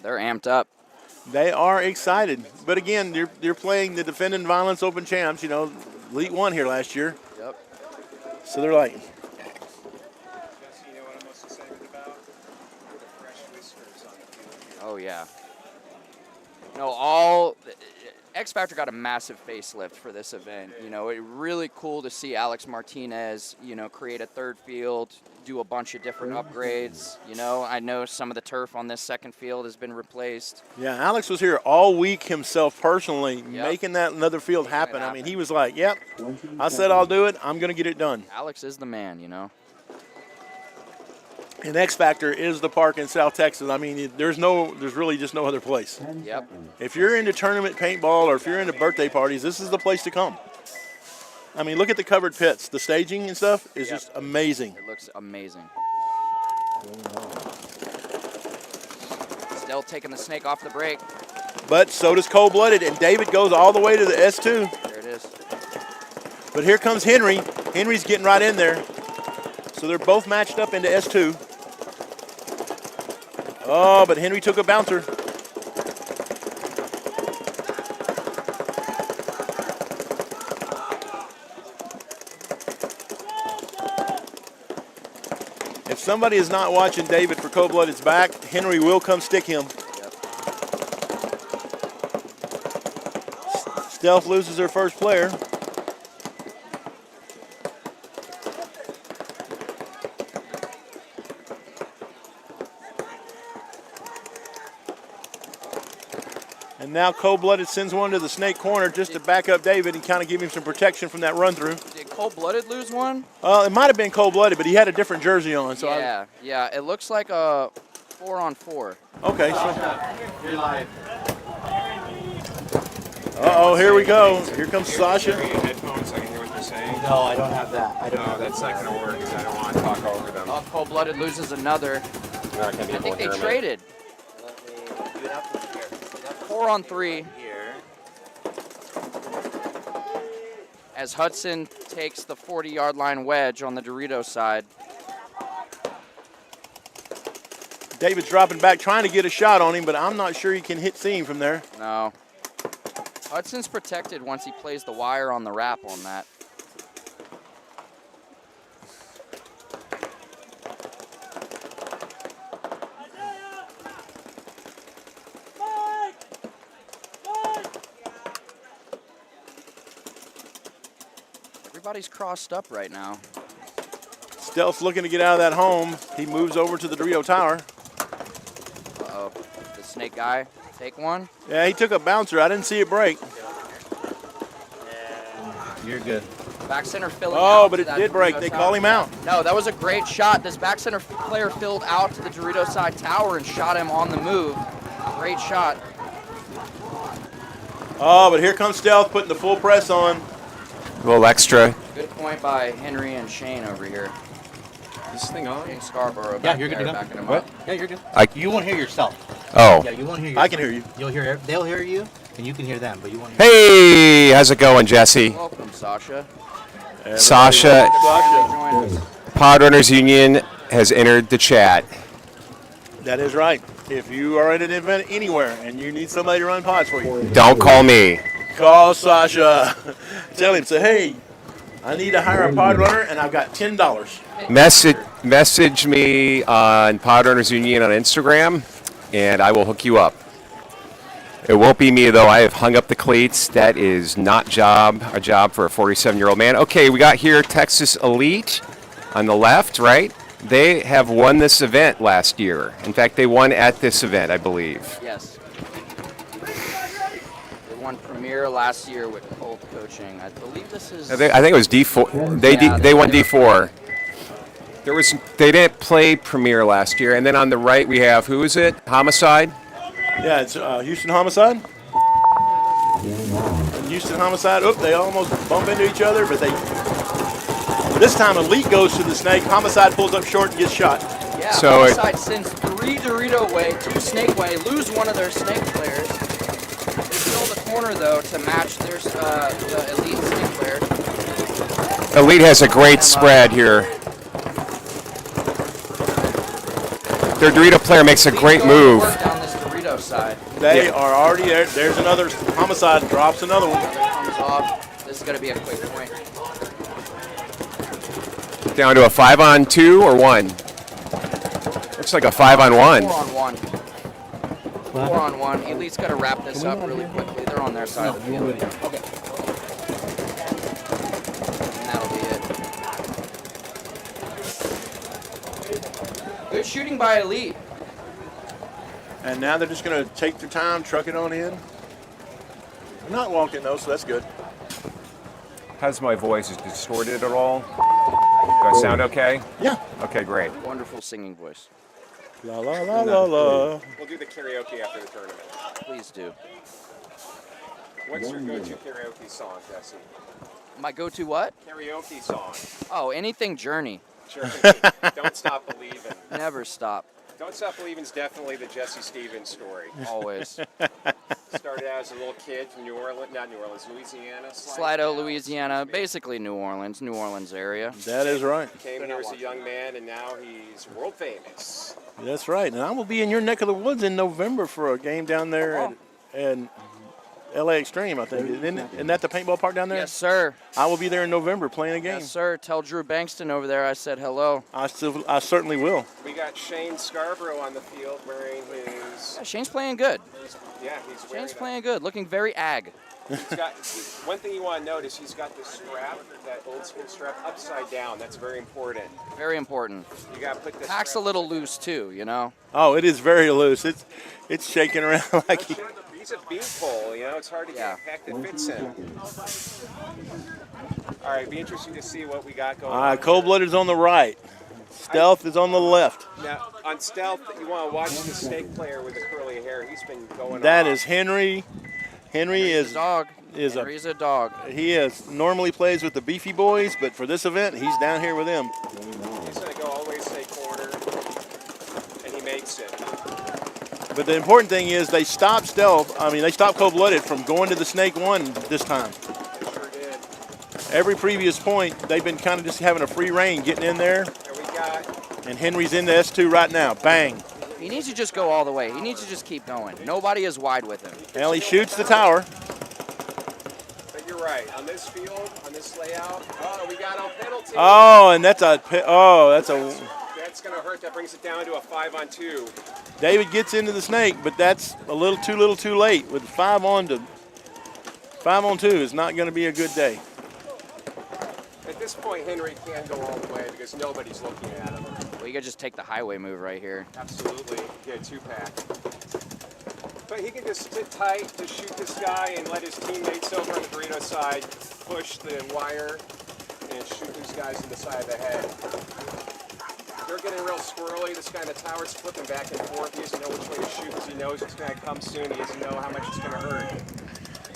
[SPEAKER 3] They're amped up.
[SPEAKER 2] They are excited. But again, they're playing the defending Violence Open champs, you know, Elite One here last year.
[SPEAKER 3] Yep.
[SPEAKER 2] So they're like,
[SPEAKER 4] Jesse, you know what I'm most excited about? The fresh whiskers on the field.
[SPEAKER 3] Oh, yeah. No, X Factor got a massive facelift for this event. You know, it really cool to see Alex Martinez, you know, create a third field, do a bunch of different upgrades. You know, I know some of the turf on this second field has been replaced.
[SPEAKER 2] yeah, Alex was here all week himself personally,
[SPEAKER 3] Yep.
[SPEAKER 2] making that another field happen. I mean, he was like, yep,
[SPEAKER 5] 20
[SPEAKER 2] I said I'll do it. I'm going to get it done.
[SPEAKER 3] Alex is the man, you know.
[SPEAKER 2] And X Factor is the park in South Texas. I mean, there's really just no other place.
[SPEAKER 5] 10
[SPEAKER 3] Yep.
[SPEAKER 5] seconds.
[SPEAKER 2] If you're into tournament paintball or if you're into birthday parties, this is the place to come. I mean, look at the covered pits. The staging and stuff is
[SPEAKER 3] Yep.
[SPEAKER 2] just amazing.
[SPEAKER 3] It looks amazing. Still taking the snake off the break.
[SPEAKER 2] But so does Cold Blooded, and David goes all the way to the S2.
[SPEAKER 3] There it is.
[SPEAKER 2] But here comes Henry. Henry's getting right in there. So they're both matched up into S2. Oh, but Henry took a bouncer. If somebody is not watching David for Cold Blooded's back, Henry will come stick him.
[SPEAKER 3] Yep.
[SPEAKER 2] Stealth loses her first player. And now Cold Blooded sends one to the snake corner just to back up David and kind of give him some protection from that run through.
[SPEAKER 3] Did Cold Blooded lose one?
[SPEAKER 2] It might have been Cold Blooded, but he had a different jersey on. So
[SPEAKER 3] Yeah. It looks like a 4-on-4.
[SPEAKER 2] Okay. So,
[SPEAKER 1] You're live.
[SPEAKER 2] uh-oh, here we go. Here comes
[SPEAKER 4] Carry
[SPEAKER 2] Sasha.
[SPEAKER 4] your headphones so I can hear what they're saying.
[SPEAKER 1] No, I don't have that. I don't
[SPEAKER 4] No,
[SPEAKER 1] have
[SPEAKER 4] that's not going to work because I don't want to talk over them.
[SPEAKER 3] Oh, Cold Blooded loses another.
[SPEAKER 4] No, it can't be
[SPEAKER 3] I think they
[SPEAKER 4] coherent.
[SPEAKER 3] traded.
[SPEAKER 1] Let me do it up here.
[SPEAKER 3] 4-on-3
[SPEAKER 1] Here.
[SPEAKER 3] as Hudson takes the 40-yard line wedge on the Dorito side.
[SPEAKER 2] David's dropping back, trying to get a shot on him, but I'm not sure he can hit seam from there.
[SPEAKER 3] No. Hudson's protected once he plays the wire on the wrap on that. Everybody's crossed up right now.
[SPEAKER 2] Stealth's looking to get out of that home. He moves over to the Dorito Tower.
[SPEAKER 3] Uh-oh. The snake guy take one.
[SPEAKER 2] Yeah, he took a bouncer. I didn't see it break.
[SPEAKER 1] You're good.
[SPEAKER 3] Back center filling
[SPEAKER 2] Oh,
[SPEAKER 3] out
[SPEAKER 2] but
[SPEAKER 3] to
[SPEAKER 2] it
[SPEAKER 3] that
[SPEAKER 2] did break.
[SPEAKER 3] Dorito
[SPEAKER 2] They
[SPEAKER 3] tower.
[SPEAKER 2] call him out.
[SPEAKER 3] No, that was a great shot. This back center player filled out to the Dorito side tower and shot him on the move. Great shot.
[SPEAKER 2] Oh, but here comes Stealth putting the full press on.
[SPEAKER 4] A little extra.
[SPEAKER 3] Good point by Henry and Shane over here.
[SPEAKER 4] Is this thing on?
[SPEAKER 3] Shane Scarborough
[SPEAKER 1] Yeah,
[SPEAKER 3] back
[SPEAKER 1] you're good
[SPEAKER 3] there
[SPEAKER 1] to go.
[SPEAKER 3] backing him
[SPEAKER 1] What?
[SPEAKER 3] up.
[SPEAKER 1] Yeah, you're good.
[SPEAKER 4] I-
[SPEAKER 1] You won't hear yourself.
[SPEAKER 4] Oh.
[SPEAKER 1] Yeah, you won't hear.
[SPEAKER 2] I can hear you.
[SPEAKER 1] You'll hear. They'll hear you, and you can hear them, but you won't.
[SPEAKER 4] Hey, how's it going, Jesse?
[SPEAKER 3] Welcome, Sasha.
[SPEAKER 4] Sasha,
[SPEAKER 2] Sasha.
[SPEAKER 3] Join us.
[SPEAKER 4] Pod Owners Union has entered the chat.
[SPEAKER 2] That is right. If you are at an event anywhere and you need somebody to run pods for you,
[SPEAKER 4] Don't call me.
[SPEAKER 2] call Sasha. Tell him, say, hey, I need to hire a pod runner, and I've got $10.
[SPEAKER 4] Message me on Pod Owners Union on Instagram, and I will hook you up. It won't be me, though. I have hung up the cleats. That is not a job for a 47-year-old man. Okay, we got here Texas Elite on the left, right? They have won this event last year. In fact, they won at this event, I believe.
[SPEAKER 3] Yes. They won Premier last year with Colt coaching. I believe this is.
[SPEAKER 4] I think it was D4.
[SPEAKER 3] Yeah,
[SPEAKER 4] They won D4. They didn't play Premier last year. And then on the right we have, who is it? Homicide.
[SPEAKER 2] Yeah, it's Houston Homicide. And Houston Homicide, they almost bump into each other, but this time Elite goes to the snake. Homicide pulls up short and gets shot.
[SPEAKER 3] Yeah, Yeah,
[SPEAKER 4] So it-
[SPEAKER 3] Homicide sends 3 Dorito way, 2 Snake way, lose one of their Snake players. They fill the corner though to match their the Elite Snake player.
[SPEAKER 4] Elite has a great spread here. Their Dorito player makes a great
[SPEAKER 3] Going to
[SPEAKER 4] move.
[SPEAKER 3] work down this Dorito side.
[SPEAKER 2] They are already there. There's another Homicide, drops another one.
[SPEAKER 3] Comes off. This is going to be a quick point.
[SPEAKER 4] Down to a 5-on-2 or 1. Looks like a 5-on-1.
[SPEAKER 3] 4-on-1. 4-on-1. Elite's got to wrap this up really quickly. They're on their side of the field. Okay. And that'll be it. Good shooting by Elite.
[SPEAKER 2] And now they're just going to take their time, truck it on in. They're not walking though, so that's good.
[SPEAKER 4] How's my voice? Is it distorted at all? Do I sound okay?
[SPEAKER 2] Yeah.
[SPEAKER 4] Okay, great.
[SPEAKER 3] Wonderful singing voice.
[SPEAKER 2] La la la la la.
[SPEAKER 4] We'll do the karaoke after the tournament.
[SPEAKER 3] Please do.
[SPEAKER 4] What's your go-to karaoke song, Jesse?
[SPEAKER 3] My go-to what?
[SPEAKER 4] Karaoke song.
[SPEAKER 3] Oh, anything Journey.
[SPEAKER 4] Sure. Don't Stop Believin'.
[SPEAKER 3] Never stop.
[SPEAKER 4] Don't Stop Believing's definitely the Jesse Stevens story.
[SPEAKER 3] Always.
[SPEAKER 4] Started out as a little kid from Louisiana.
[SPEAKER 3] Slido, Louisiana, basically New Orleans area.
[SPEAKER 2] That is right.
[SPEAKER 4] Came here as a young man, and now he's world famous.
[SPEAKER 2] That's right. And I will be in your neck of the woods in November for a game down there at LA Extreme, I think. Isn't that the paintball park down there?
[SPEAKER 3] Yes, sir.
[SPEAKER 2] I will be there in November playing a game.
[SPEAKER 3] Yes, sir. Tell Drew Bankston over there I said hello.
[SPEAKER 2] I certainly will.
[SPEAKER 4] We got Shane Scarborough on the field wearing his.
[SPEAKER 3] Yeah, Shane's playing good.
[SPEAKER 4] He's wearing.
[SPEAKER 3] Shane's playing good. Looking very ag.
[SPEAKER 4] One thing you want to notice, he's got the strap, that old school strap, upside down. That's very important.
[SPEAKER 3] Very important.
[SPEAKER 4] You got to put this.
[SPEAKER 3] Pack's a little loose too, you know.
[SPEAKER 2] Oh, it is very loose. It's shaking around like
[SPEAKER 4] He's a beanpole, you know. It's hard to get a pack that fits in. All right, be interesting to see what we got going.
[SPEAKER 2] All right, Cold-Blooded's on the right. Stealth is on the left.
[SPEAKER 4] Now, on Stealth, you want to watch the Snake player with the curly hair. He's been going.
[SPEAKER 2] That is Henry. Henry is
[SPEAKER 3] a dog. Henry's a dog.
[SPEAKER 2] He normally plays with the Beefy boys, but for this event, he's down here with them.
[SPEAKER 4] He's going to go all the way to Snake corner, and he makes it.
[SPEAKER 2] But the important thing is they stopped they stopped Cold-Blooded from going to the Snake 1 this time.
[SPEAKER 4] They sure did.
[SPEAKER 2] Every previous point, they've been kind of just having a free reign getting in there.
[SPEAKER 4] And we got.
[SPEAKER 2] And Henry's in the S2 right now. Bang.
[SPEAKER 3] He needs to just go all the way. He needs to just keep going. Nobody is wide with him.
[SPEAKER 2] Well, he shoots the tower.
[SPEAKER 4] But you're right. On this field, on this layout, we got a penalty.
[SPEAKER 2] Oh, and that's a.
[SPEAKER 4] That's going to hurt. That brings it down to a 5-on-2.
[SPEAKER 2] David gets into the Snake, but that's a little too late. With 5-on-2 is not going to be a good day.
[SPEAKER 4] At this point, Henry can go all the way because nobody's looking at him.
[SPEAKER 3] Well, you could just take the highway move right here.
[SPEAKER 4] Absolutely. Get a 2-pack. But he can just sit tight, just shoot this guy, and let his teammates over on the Dorito side push the wire and shoot these guys in the side of the head. They're getting real squirrely. This guy in the tower's flipping back and forth. He doesn't know which way to shoot because he knows it's going to come soon. He doesn't know how much it's going to hurt.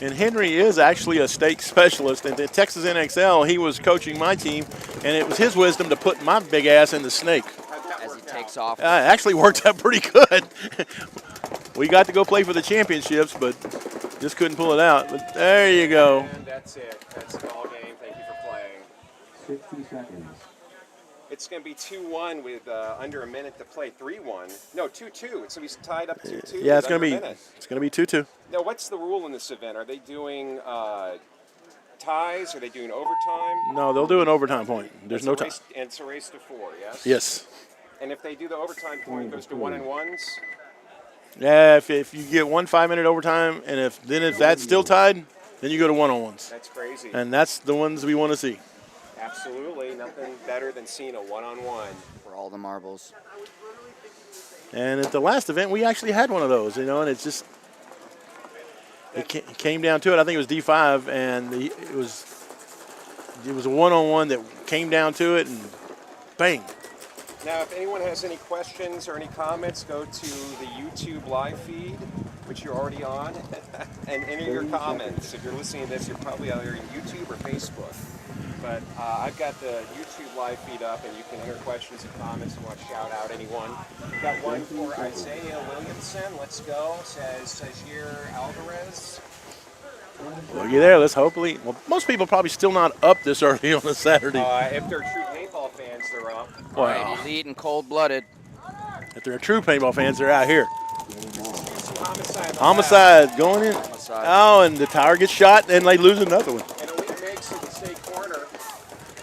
[SPEAKER 2] And Henry is actually a stake specialist. And at Texas NXL, he was coaching my team, and it was his wisdom to put my big ass in the Snake.
[SPEAKER 3] As he takes off.
[SPEAKER 2] It actually worked out pretty good. We got to go play for the championships, but just couldn't pull it out. But there you go.
[SPEAKER 4] And that's it. That's the ball game. Thank you for playing.
[SPEAKER 5] 60 seconds.
[SPEAKER 4] It's going to be 2-1 with under a minute to play. 3-1. No, 2-2. It's going to be tied up 2-2.
[SPEAKER 2] Yeah, it's going to be 2-2.
[SPEAKER 4] Now, what's the rule in this event? Are they doing ties? Are they doing overtime?
[SPEAKER 2] No, they'll do an overtime point. There's no time.
[SPEAKER 4] And it's a race to 4, yes?
[SPEAKER 2] Yes.
[SPEAKER 4] And if they do the overtime point, it goes to 1-1s?
[SPEAKER 2] Yeah, if you get 1 5-minute overtime, and if that's still tied, then you go to 1-on-1s.
[SPEAKER 4] That's crazy.
[SPEAKER 2] And that's the ones we want to see.
[SPEAKER 4] Absolutely. Nothing better than seeing a 1-on-1.
[SPEAKER 3] For all the marbles.
[SPEAKER 2] And at the last event, we actually had one of those, and it's just it came down to it. I think it was D5, and it was a 1-on-1 that came down to it, and bang.
[SPEAKER 4] Now, if anyone has any questions or any comments, go to the YouTube live feed which you're already on, and enter your comments. If you're listening to this, you're probably either in YouTube or Facebook. But I've got the YouTube live feed up, and you can enter questions and comments. You want to shout out anyone. We've got one for Isaiah Williamson. Let's go. Says Sajir Alvarez.
[SPEAKER 2] Looky there. Let's hopefully. Well, most people probably still not up this early on a Saturday.
[SPEAKER 4] If they're true paintball fans, they're up.
[SPEAKER 2] Wow.
[SPEAKER 3] Right, elite and cold-blooded.
[SPEAKER 2] If they're true paintball fans, they're out here.
[SPEAKER 4] Homicide.
[SPEAKER 2] Homicide going in.
[SPEAKER 3] Homicide.
[SPEAKER 2] Oh, and the tower gets shot, and they lose another one.
[SPEAKER 4] And Elite makes it the state corner.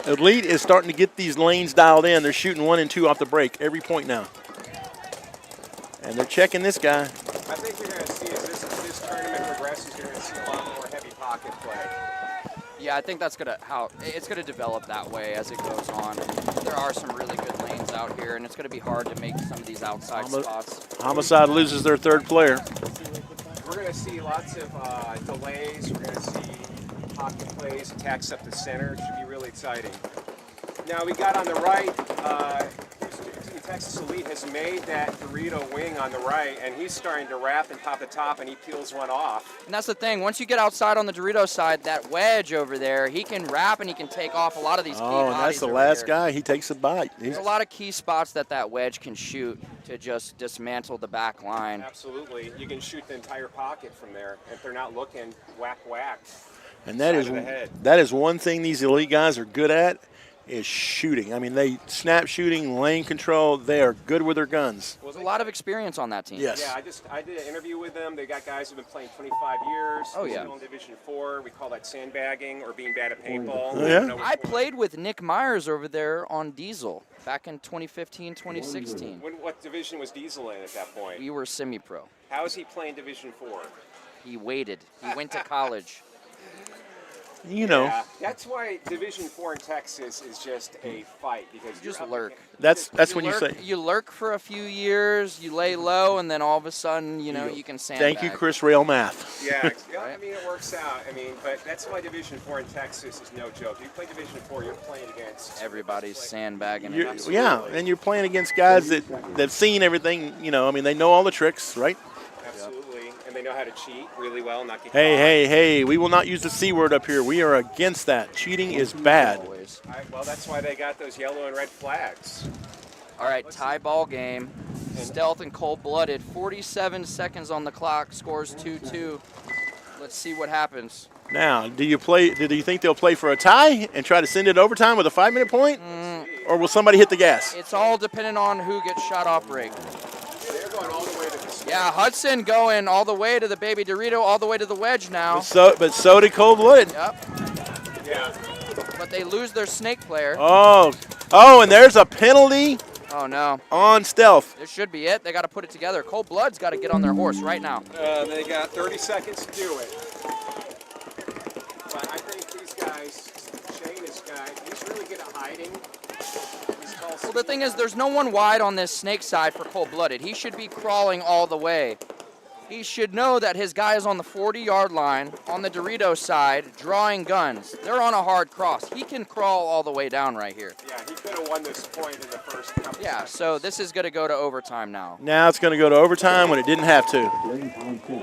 [SPEAKER 2] Elite is starting to get these lanes dialed in. They're shooting 1 and 2 off the break every point now. And they're checking this guy.
[SPEAKER 4] I think you're going to see, as this tournament progresses, you're going to see a lot more heavy pocket play.
[SPEAKER 3] Yeah, I think that's it's gonna develop that way as it goes on. There are some really good lanes out here, and it's gonna be hard to make some of these outside spots.
[SPEAKER 2] Homicide loses their third player.
[SPEAKER 4] We're going to see lots of delays. We're going to see pocket plays, attacks up the center. It should be really exciting. Now we got on the right, Texas Elite has made that Dorito wing on the right, and he's starting to wrap and pop the top, and he peels one off.
[SPEAKER 3] And that's the thing. Once you get outside on the Dorito side, that wedge over there, he can wrap and he can take off a lot of these key
[SPEAKER 2] Oh, and that's
[SPEAKER 3] bodies
[SPEAKER 2] the
[SPEAKER 3] over
[SPEAKER 2] last
[SPEAKER 3] here.
[SPEAKER 2] guy. He takes a bite.
[SPEAKER 3] There's a lot of key spots that wedge can shoot to just dismantle the back line.
[SPEAKER 4] Absolutely. You can shoot the entire pocket from there. If they're not looking, whack, whack.
[SPEAKER 2] And that is one thing these elite guys are good at, is shooting. I mean, they snap shooting, lane control. They are good with their guns.
[SPEAKER 3] There's a lot of experience on that team.
[SPEAKER 2] Yes.
[SPEAKER 4] Yeah, I did an interview with them. They got guys who've been playing 25 years.
[SPEAKER 3] Oh, yeah.
[SPEAKER 4] Still in Division 4. We call that sandbagging or being bad at paintball.
[SPEAKER 2] Oh, yeah?
[SPEAKER 3] I played with Nick Myers over there on Diesel back in 2015, 2016.
[SPEAKER 4] What division was Diesel in at that point?
[SPEAKER 3] We were semi-pro.
[SPEAKER 4] How is he playing Division 4?
[SPEAKER 3] He waited. He went to college.
[SPEAKER 2] You know,
[SPEAKER 4] Yeah, that's why Division 4 in Texas is just a fight because
[SPEAKER 3] You just
[SPEAKER 4] you're up
[SPEAKER 3] lurk.
[SPEAKER 4] against-
[SPEAKER 2] that's when you
[SPEAKER 3] lurk,
[SPEAKER 2] say,
[SPEAKER 3] you lurk for a few years, you lay low, and then all of a sudden, you can sandbag.
[SPEAKER 2] thank you, Chris Rail Math.
[SPEAKER 4] Yeah, I mean, it works out. I mean, but that's why Division 4 in Texas is no joke. You play Division 4, you're playing against
[SPEAKER 3] Everybody's sandbagging.
[SPEAKER 2] You're,
[SPEAKER 3] it.
[SPEAKER 2] yeah, and you're playing against guys that've seen everything. You know, I mean, they know all the tricks, right?
[SPEAKER 4] Absolutely, and they know how to cheat really well, not get
[SPEAKER 2] Hey,
[SPEAKER 4] caught.
[SPEAKER 2] hey, we will not use the C word up here. We are against that. Cheating is bad.
[SPEAKER 3] Always.
[SPEAKER 4] Well, that's why they got those yellow and red flags.
[SPEAKER 3] All right, tie ball game. Stealth and cold-blooded. 47 seconds on the clock. Scores 2-2. Let's see what happens.
[SPEAKER 2] Now, do you think they'll play for a tie and try to send it overtime with a 5-minute point? Or will somebody hit the gas?
[SPEAKER 3] It's all dependent on who gets shot off break.
[SPEAKER 4] They're going all the way to the snake.
[SPEAKER 3] Yeah, Hudson going all the way to the Baby Dorito, all the way to the wedge now.
[SPEAKER 2] But so did cold-blooded.
[SPEAKER 3] Yep.
[SPEAKER 4] Yeah.
[SPEAKER 3] But they lose their snake player.
[SPEAKER 2] Oh, and there's a penalty
[SPEAKER 3] Oh, no.
[SPEAKER 2] on Stealth.
[SPEAKER 3] This should be it. They got to put it together. Cold Blood's got to get on their horse right now.
[SPEAKER 4] They got 30 seconds to do it. But I think these guys, Shane, this guy, he's really good at hiding.
[SPEAKER 3] Well, the thing is, there's no one wide on this snake side for cold-blooded. He should be crawling all the way. He should know that his guy is on the 40-yard line on the Dorito side drawing guns. They're on a hard cross. He can crawl all the way down right here.
[SPEAKER 4] Yeah, he could have won this point in the first couple
[SPEAKER 3] Yeah,
[SPEAKER 4] seconds.
[SPEAKER 3] so this is going to go to overtime now.
[SPEAKER 2] Now it's going to go to overtime when it didn't have to.
[SPEAKER 5] Game time 10.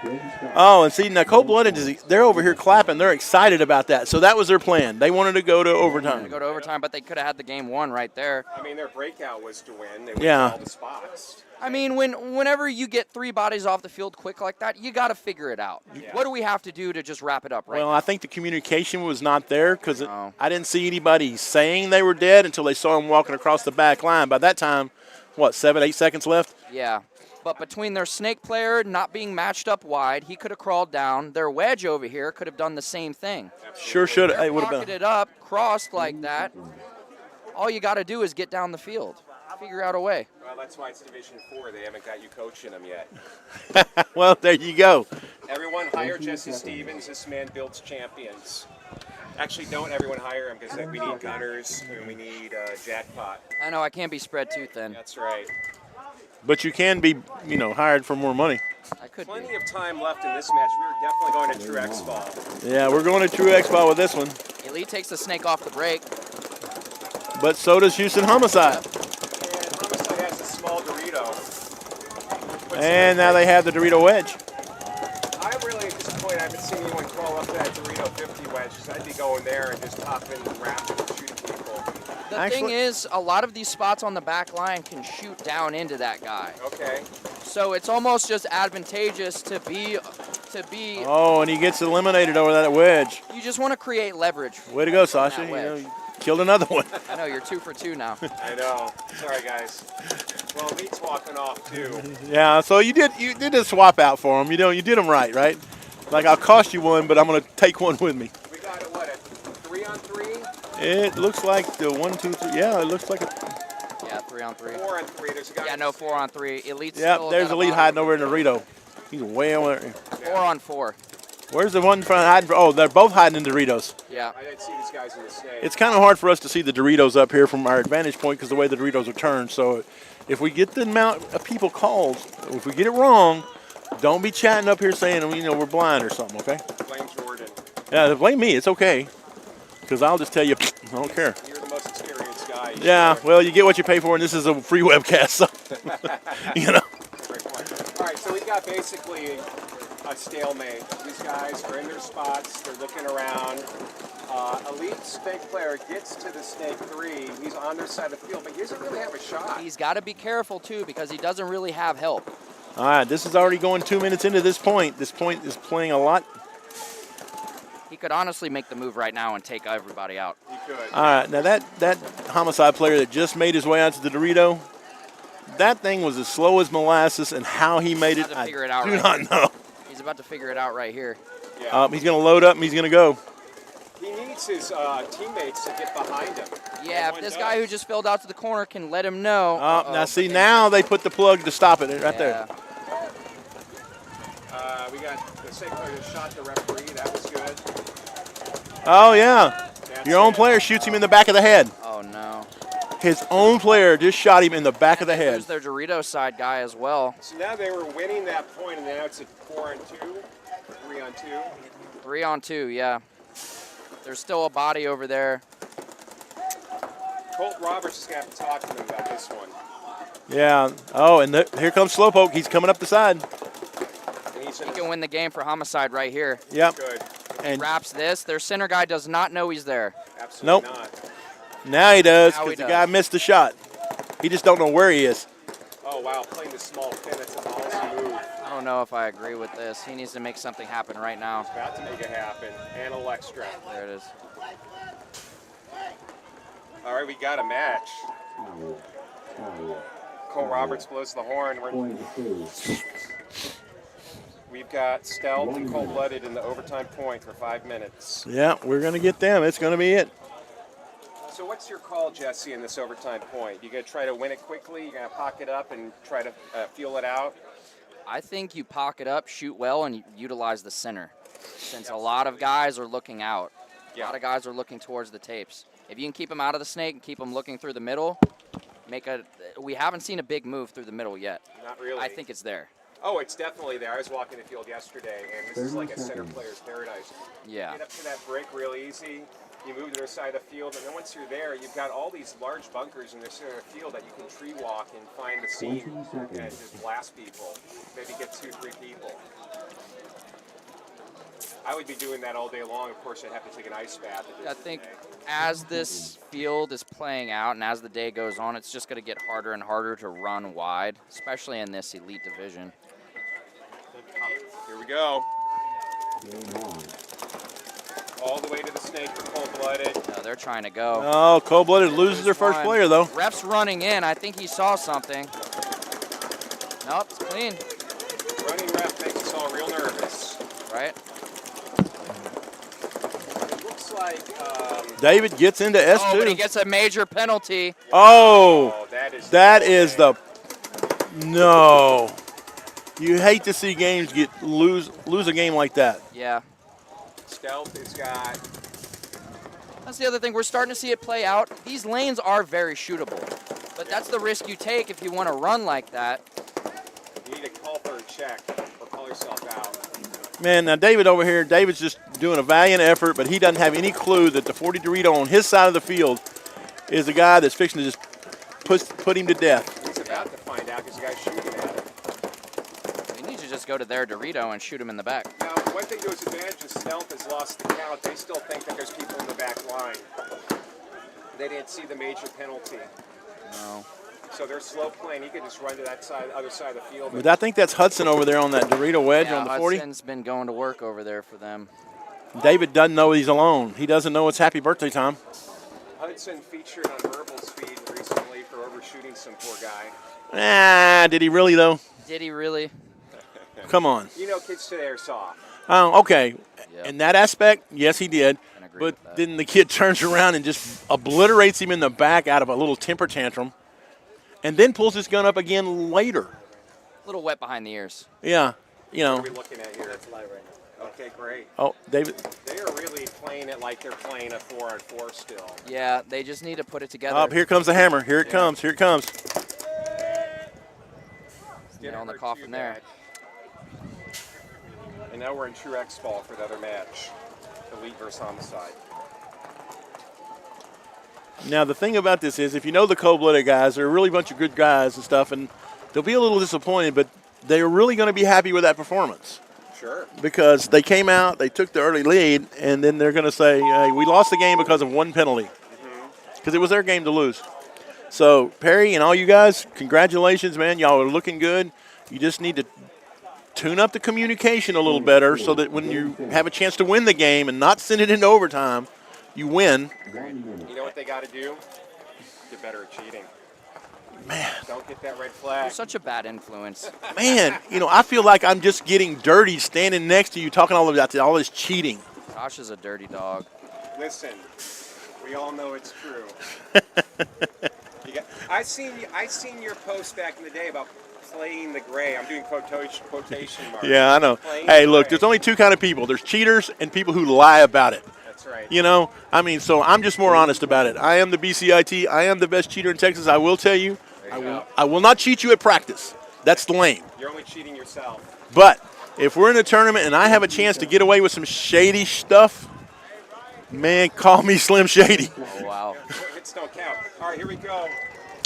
[SPEAKER 5] Game start.
[SPEAKER 2] Oh, and see, now cold-blooded, they're over here clapping. They're excited about that. So that was their plan. They wanted to go to overtime.
[SPEAKER 3] Go to overtime, but they could have had the game won right there.
[SPEAKER 4] I mean, their breakout was to win. They won
[SPEAKER 2] Yeah.
[SPEAKER 4] all the spots.
[SPEAKER 3] I mean, whenever you get three bodies off the field quick like that, you got to figure it out.
[SPEAKER 4] Yeah.
[SPEAKER 3] What do we have to do to just wrap it up right
[SPEAKER 2] Well,
[SPEAKER 3] now?
[SPEAKER 2] I think the communication was not there because
[SPEAKER 3] No.
[SPEAKER 2] I didn't see anybody saying they were dead until they saw him walking across the back line. By that time, 7, 8 seconds left?
[SPEAKER 3] Yeah. But between their snake player not being matched up wide, he could have crawled down. Their wedge over here could have done the same thing.
[SPEAKER 2] Sure should have.
[SPEAKER 3] They're
[SPEAKER 2] It would have been.
[SPEAKER 3] pocketed up, crossed like that. All you got to do is get down the field. Figure out a way.
[SPEAKER 4] Well, that's why it's Division 4. They haven't got you coaching them yet.
[SPEAKER 2] Well, there you go.
[SPEAKER 4] Everyone hire Jesse Stevens. This man builds champions. Actually, don't everyone hire him because we need gunners and we need Jackpot.
[SPEAKER 3] I know I can't be spread too thin.
[SPEAKER 4] That's right.
[SPEAKER 2] But you can be, hired for more money.
[SPEAKER 3] I could be.
[SPEAKER 4] Plenty of time left in this match. We were definitely going to True X Ball.
[SPEAKER 2] Yeah, we're going to True X Ball with this one.
[SPEAKER 3] Elite takes the snake off the break.
[SPEAKER 2] But so does Houston Homicide.
[SPEAKER 4] And Homicide has a small Dorito.
[SPEAKER 2] And now they have the Dorito wedge.
[SPEAKER 4] I'm really at this point, I haven't seen anyone crawl up that Dorito 50 wedge. So I'd be going there and just topping and wrapping and shooting people.
[SPEAKER 3] The thing is, a lot of these spots on the back line can shoot down into that guy.
[SPEAKER 4] Okay.
[SPEAKER 3] So it's almost just advantageous to be.
[SPEAKER 2] Oh, and he gets eliminated over that wedge.
[SPEAKER 3] You just want to create leverage.
[SPEAKER 2] Way to go, Sasha. You know, you killed another one.
[SPEAKER 3] I know, you're 2 for 2 now.
[SPEAKER 4] I know. Sorry, guys. Well, Meat's walking off, too.
[SPEAKER 2] Yeah, so you did a swap out for him. You did them right? Like, I'll cost you one, but I'm going to take one with me.
[SPEAKER 4] We got a, what, a 3-on-3?
[SPEAKER 2] It looks like the 1, 2, 3. Yeah, it looks like a.
[SPEAKER 3] Yeah, 3-on-3.
[SPEAKER 4] 4-on-3. There's a guy.
[SPEAKER 3] Yeah, no, 4-on-3. Elite's
[SPEAKER 2] Yeah,
[SPEAKER 3] still
[SPEAKER 2] there's
[SPEAKER 3] got a
[SPEAKER 2] Elite
[SPEAKER 3] body.
[SPEAKER 2] hiding over in Dorito. He's way over there.
[SPEAKER 3] 4-on-4.
[SPEAKER 2] Where's the one in front hiding? Oh, they're both hiding in Doritos.
[SPEAKER 3] Yeah.
[SPEAKER 4] I didn't see these guys in the snake.
[SPEAKER 2] It's kind of hard for us to see the Doritos up here from our advantage point because the way the Doritos are turned. So if we get the amount of people called, if we get it wrong, don't be chatting up here saying, we're blind or something, okay?
[SPEAKER 4] Blame Jordan.
[SPEAKER 2] Yeah, blame me. It's okay. Because I'll just tell you, I don't care.
[SPEAKER 4] You're the most experienced guy.
[SPEAKER 2] Yeah, well, you get what you pay for, and this is a free webcast, so,
[SPEAKER 4] All right, so we've got basically a stalemate. These guys are in their spots. They're looking around. Elite snake player gets to the snake 3. He's on their side of the field, but he doesn't really have a shot.
[SPEAKER 3] He's got to be careful, too, because he doesn't really have help.
[SPEAKER 2] All right, this is already going 2 minutes into this point. This point is playing a lot.
[SPEAKER 3] He could honestly make the move right now and take everybody out.
[SPEAKER 4] He could.
[SPEAKER 2] All right, now that Homicide player that just made his way out to the Dorito, that thing was as slow as molasses, and how he made it, I
[SPEAKER 3] figure it out
[SPEAKER 2] do
[SPEAKER 3] right
[SPEAKER 2] not
[SPEAKER 3] here.
[SPEAKER 2] know.
[SPEAKER 3] He's about to figure it out right here.
[SPEAKER 4] Yeah.
[SPEAKER 2] He's going to load up, and he's going to go.
[SPEAKER 4] He needs his teammates to get behind him.
[SPEAKER 3] Yeah, if this guy who just filled out to the corner can let him know.
[SPEAKER 2] Now, see, now they put the plug to stop it right there.
[SPEAKER 4] We got the snake player that shot the referee. That was good.
[SPEAKER 2] Oh, yeah. Your own player shoots him in the back of the head.
[SPEAKER 3] Oh, no.
[SPEAKER 2] His own player just shot him in the back of the head.
[SPEAKER 3] There's their Dorito side guy as well.
[SPEAKER 4] So now they were winning that point, and now it's a 4-on-2, 3-on-2.
[SPEAKER 3] 3-on-2, yeah. There's still a body over there.
[SPEAKER 4] Colt Roberts is going to have to talk to them about this one.
[SPEAKER 2] Yeah. Oh, and here comes Slowpoke. He's coming up the side.
[SPEAKER 3] He can win the game for Homicide right here.
[SPEAKER 2] Yep.
[SPEAKER 4] Good.
[SPEAKER 2] And
[SPEAKER 3] Wraps this. Their center guy does not know he's there.
[SPEAKER 4] Absolutely
[SPEAKER 2] Nope.
[SPEAKER 4] not.
[SPEAKER 2] now he does
[SPEAKER 3] Now he
[SPEAKER 2] because the
[SPEAKER 3] does.
[SPEAKER 2] guy missed the shot. He just don't know where he is.
[SPEAKER 4] Oh, wow. Playing the small pin. That's a ballsy move.
[SPEAKER 3] I don't know if I agree with this. He needs to make something happen right now.
[SPEAKER 4] About to make it happen. And Alexstra.
[SPEAKER 3] There it is.
[SPEAKER 4] All right, we got a match. Cole Roberts blows the horn. We've got Stealth and Cold-Blooded in the overtime point for 5 minutes.
[SPEAKER 2] Yeah, we're going to get them. It's going to be it.
[SPEAKER 4] So what's your call, Jesse, in this overtime point? You going to try to win it quickly? You're going to pocket up and try to feel it out?
[SPEAKER 3] I think you pocket up, shoot well, and utilize the center. Since a lot of guys are looking out. A lot of guys are looking towards the tapes. If you can keep them out of the snake and keep them looking through the middle, we haven't seen a big move through the middle yet.
[SPEAKER 4] Not really.
[SPEAKER 3] I think it's there.
[SPEAKER 4] Oh, it's definitely there. I was walking the field yesterday, and this is like a center player's paradise.
[SPEAKER 3] Yeah.
[SPEAKER 4] You get up to that break real easy. You move to their side of the field, and then once you're there, you've got all these large bunkers in the center of the field that you can tree walk and find the seam and just blast people. Maybe get 2-3 people. I would be doing that all day long. Of course, I'd have to take an ice bath.
[SPEAKER 3] I think as this field is playing out and as the day goes on, it's just going to get harder and harder to run wide, especially in this elite division.
[SPEAKER 4] Here we go. All the way to the snake for Cold-Blooded.
[SPEAKER 3] No, they're trying to go.
[SPEAKER 2] Oh, Cold-Blooded loses their first
[SPEAKER 3] One.
[SPEAKER 2] player, though.
[SPEAKER 3] Ref's running in. I think he saw something. Nope, it's clean.
[SPEAKER 4] Running ref makes us all real nervous.
[SPEAKER 3] Right?
[SPEAKER 4] It looks like...
[SPEAKER 2] David gets into S2.
[SPEAKER 3] Oh, but he gets a major penalty.
[SPEAKER 2] Oh,
[SPEAKER 4] that is
[SPEAKER 2] the... No. You hate to see games lose a game like that.
[SPEAKER 3] Yeah.
[SPEAKER 4] Stealth has got...
[SPEAKER 3] That's the other thing. We're starting to see it play out. These lanes are very shootable. But that's the risk you take if you want to run like that.
[SPEAKER 4] You need to call for a check or call yourself out.
[SPEAKER 2] Man, now David over here, David's just doing a valiant effort, but he doesn't have any clue that the 40 Dorito on his side of the field is the guy that's fixing to just put him to death.
[SPEAKER 4] He's about to find out because the guy's shooting at him.
[SPEAKER 3] just go to their Dorito and shoot him in the back.
[SPEAKER 4] Now, one thing to his advantage is Stealth has lost the count. They still think that there's people in the back line. They didn't see the major penalty.
[SPEAKER 3] No.
[SPEAKER 4] So they're slow playing. He could just run to that side, other side of the field.
[SPEAKER 2] But I think that's Hudson over there on that Dorito wedge
[SPEAKER 3] Yeah,
[SPEAKER 2] on the 40.
[SPEAKER 3] Hudson's been going to work over there for them.
[SPEAKER 2] David doesn't know he's alone. He doesn't know it's happy birthday time.
[SPEAKER 4] Hudson featured on Verbal's feed recently for overshooting some poor guy.
[SPEAKER 2] Ah, did he really, though?
[SPEAKER 3] Did he really?
[SPEAKER 2] Come on.
[SPEAKER 4] You know, kids today are soft.
[SPEAKER 2] Oh, okay.
[SPEAKER 3] Yep.
[SPEAKER 2] In that aspect, yes, he did.
[SPEAKER 3] Can agree
[SPEAKER 2] But
[SPEAKER 3] with that.
[SPEAKER 2] then the kid turns around and just obliterates him in the back out of a little temper tantrum and then pulls his gun up again later.
[SPEAKER 3] A little wet behind the ears.
[SPEAKER 2] Yeah, you know.
[SPEAKER 4] What are we looking at here? That's live right now. Okay, great.
[SPEAKER 2] Oh, David.
[SPEAKER 4] They are really playing it like they're playing a 4-on-4 still.
[SPEAKER 3] Yeah, they just need to put it together.
[SPEAKER 2] Oh, here comes the hammer. Here it comes. Here it comes.
[SPEAKER 3] Nail on the coffin there.
[SPEAKER 4] And now we're in true X ball for the other match. Elite versus Homicide.
[SPEAKER 2] Now, the thing about this is, if you know the cold-blooded guys, they're a really bunch of good guys and stuff, and they'll be a little disappointed, but they're really going to be happy with that performance.
[SPEAKER 4] Sure.
[SPEAKER 2] Because they came out, they took the early lead, and then they're going to say, hey, we lost the game because of one penalty. Because it was their game to lose. So, Perry and all you guys, congratulations, man. Y'all are looking good. You just need to tune up the communication a little better so that when you have a chance to win the game and not send it into overtime, you win.
[SPEAKER 4] You know what they got to do? Get better at cheating.
[SPEAKER 2] Man.
[SPEAKER 4] Don't get that red
[SPEAKER 3] You're
[SPEAKER 4] flag.
[SPEAKER 3] such a bad influence.
[SPEAKER 2] Man, you know, I feel like I'm just getting dirty standing next to you talking all about all this cheating.
[SPEAKER 3] Josh is a dirty dog.
[SPEAKER 4] Listen, we all know it's true. I seen your post back in the day about playing the gray. I'm doing quotation marks.
[SPEAKER 2] Yeah, I know.
[SPEAKER 4] Playing
[SPEAKER 2] Hey,
[SPEAKER 4] the
[SPEAKER 2] look,
[SPEAKER 4] gray.
[SPEAKER 2] there's only two kind of people. There's cheaters and people who lie about it.
[SPEAKER 4] That's right.
[SPEAKER 2] You know, I mean, so I'm just more honest about it. I am the BCIT. I am the best cheater in Texas. I will tell you, I will not cheat you at practice. That's lame.
[SPEAKER 4] You're only cheating yourself.
[SPEAKER 2] But if we're in a tournament and I have a chance to get away with some shady stuff, man, call me Slim Shady.
[SPEAKER 3] Oh, wow.
[SPEAKER 4] Hits don't count. All right, here we go.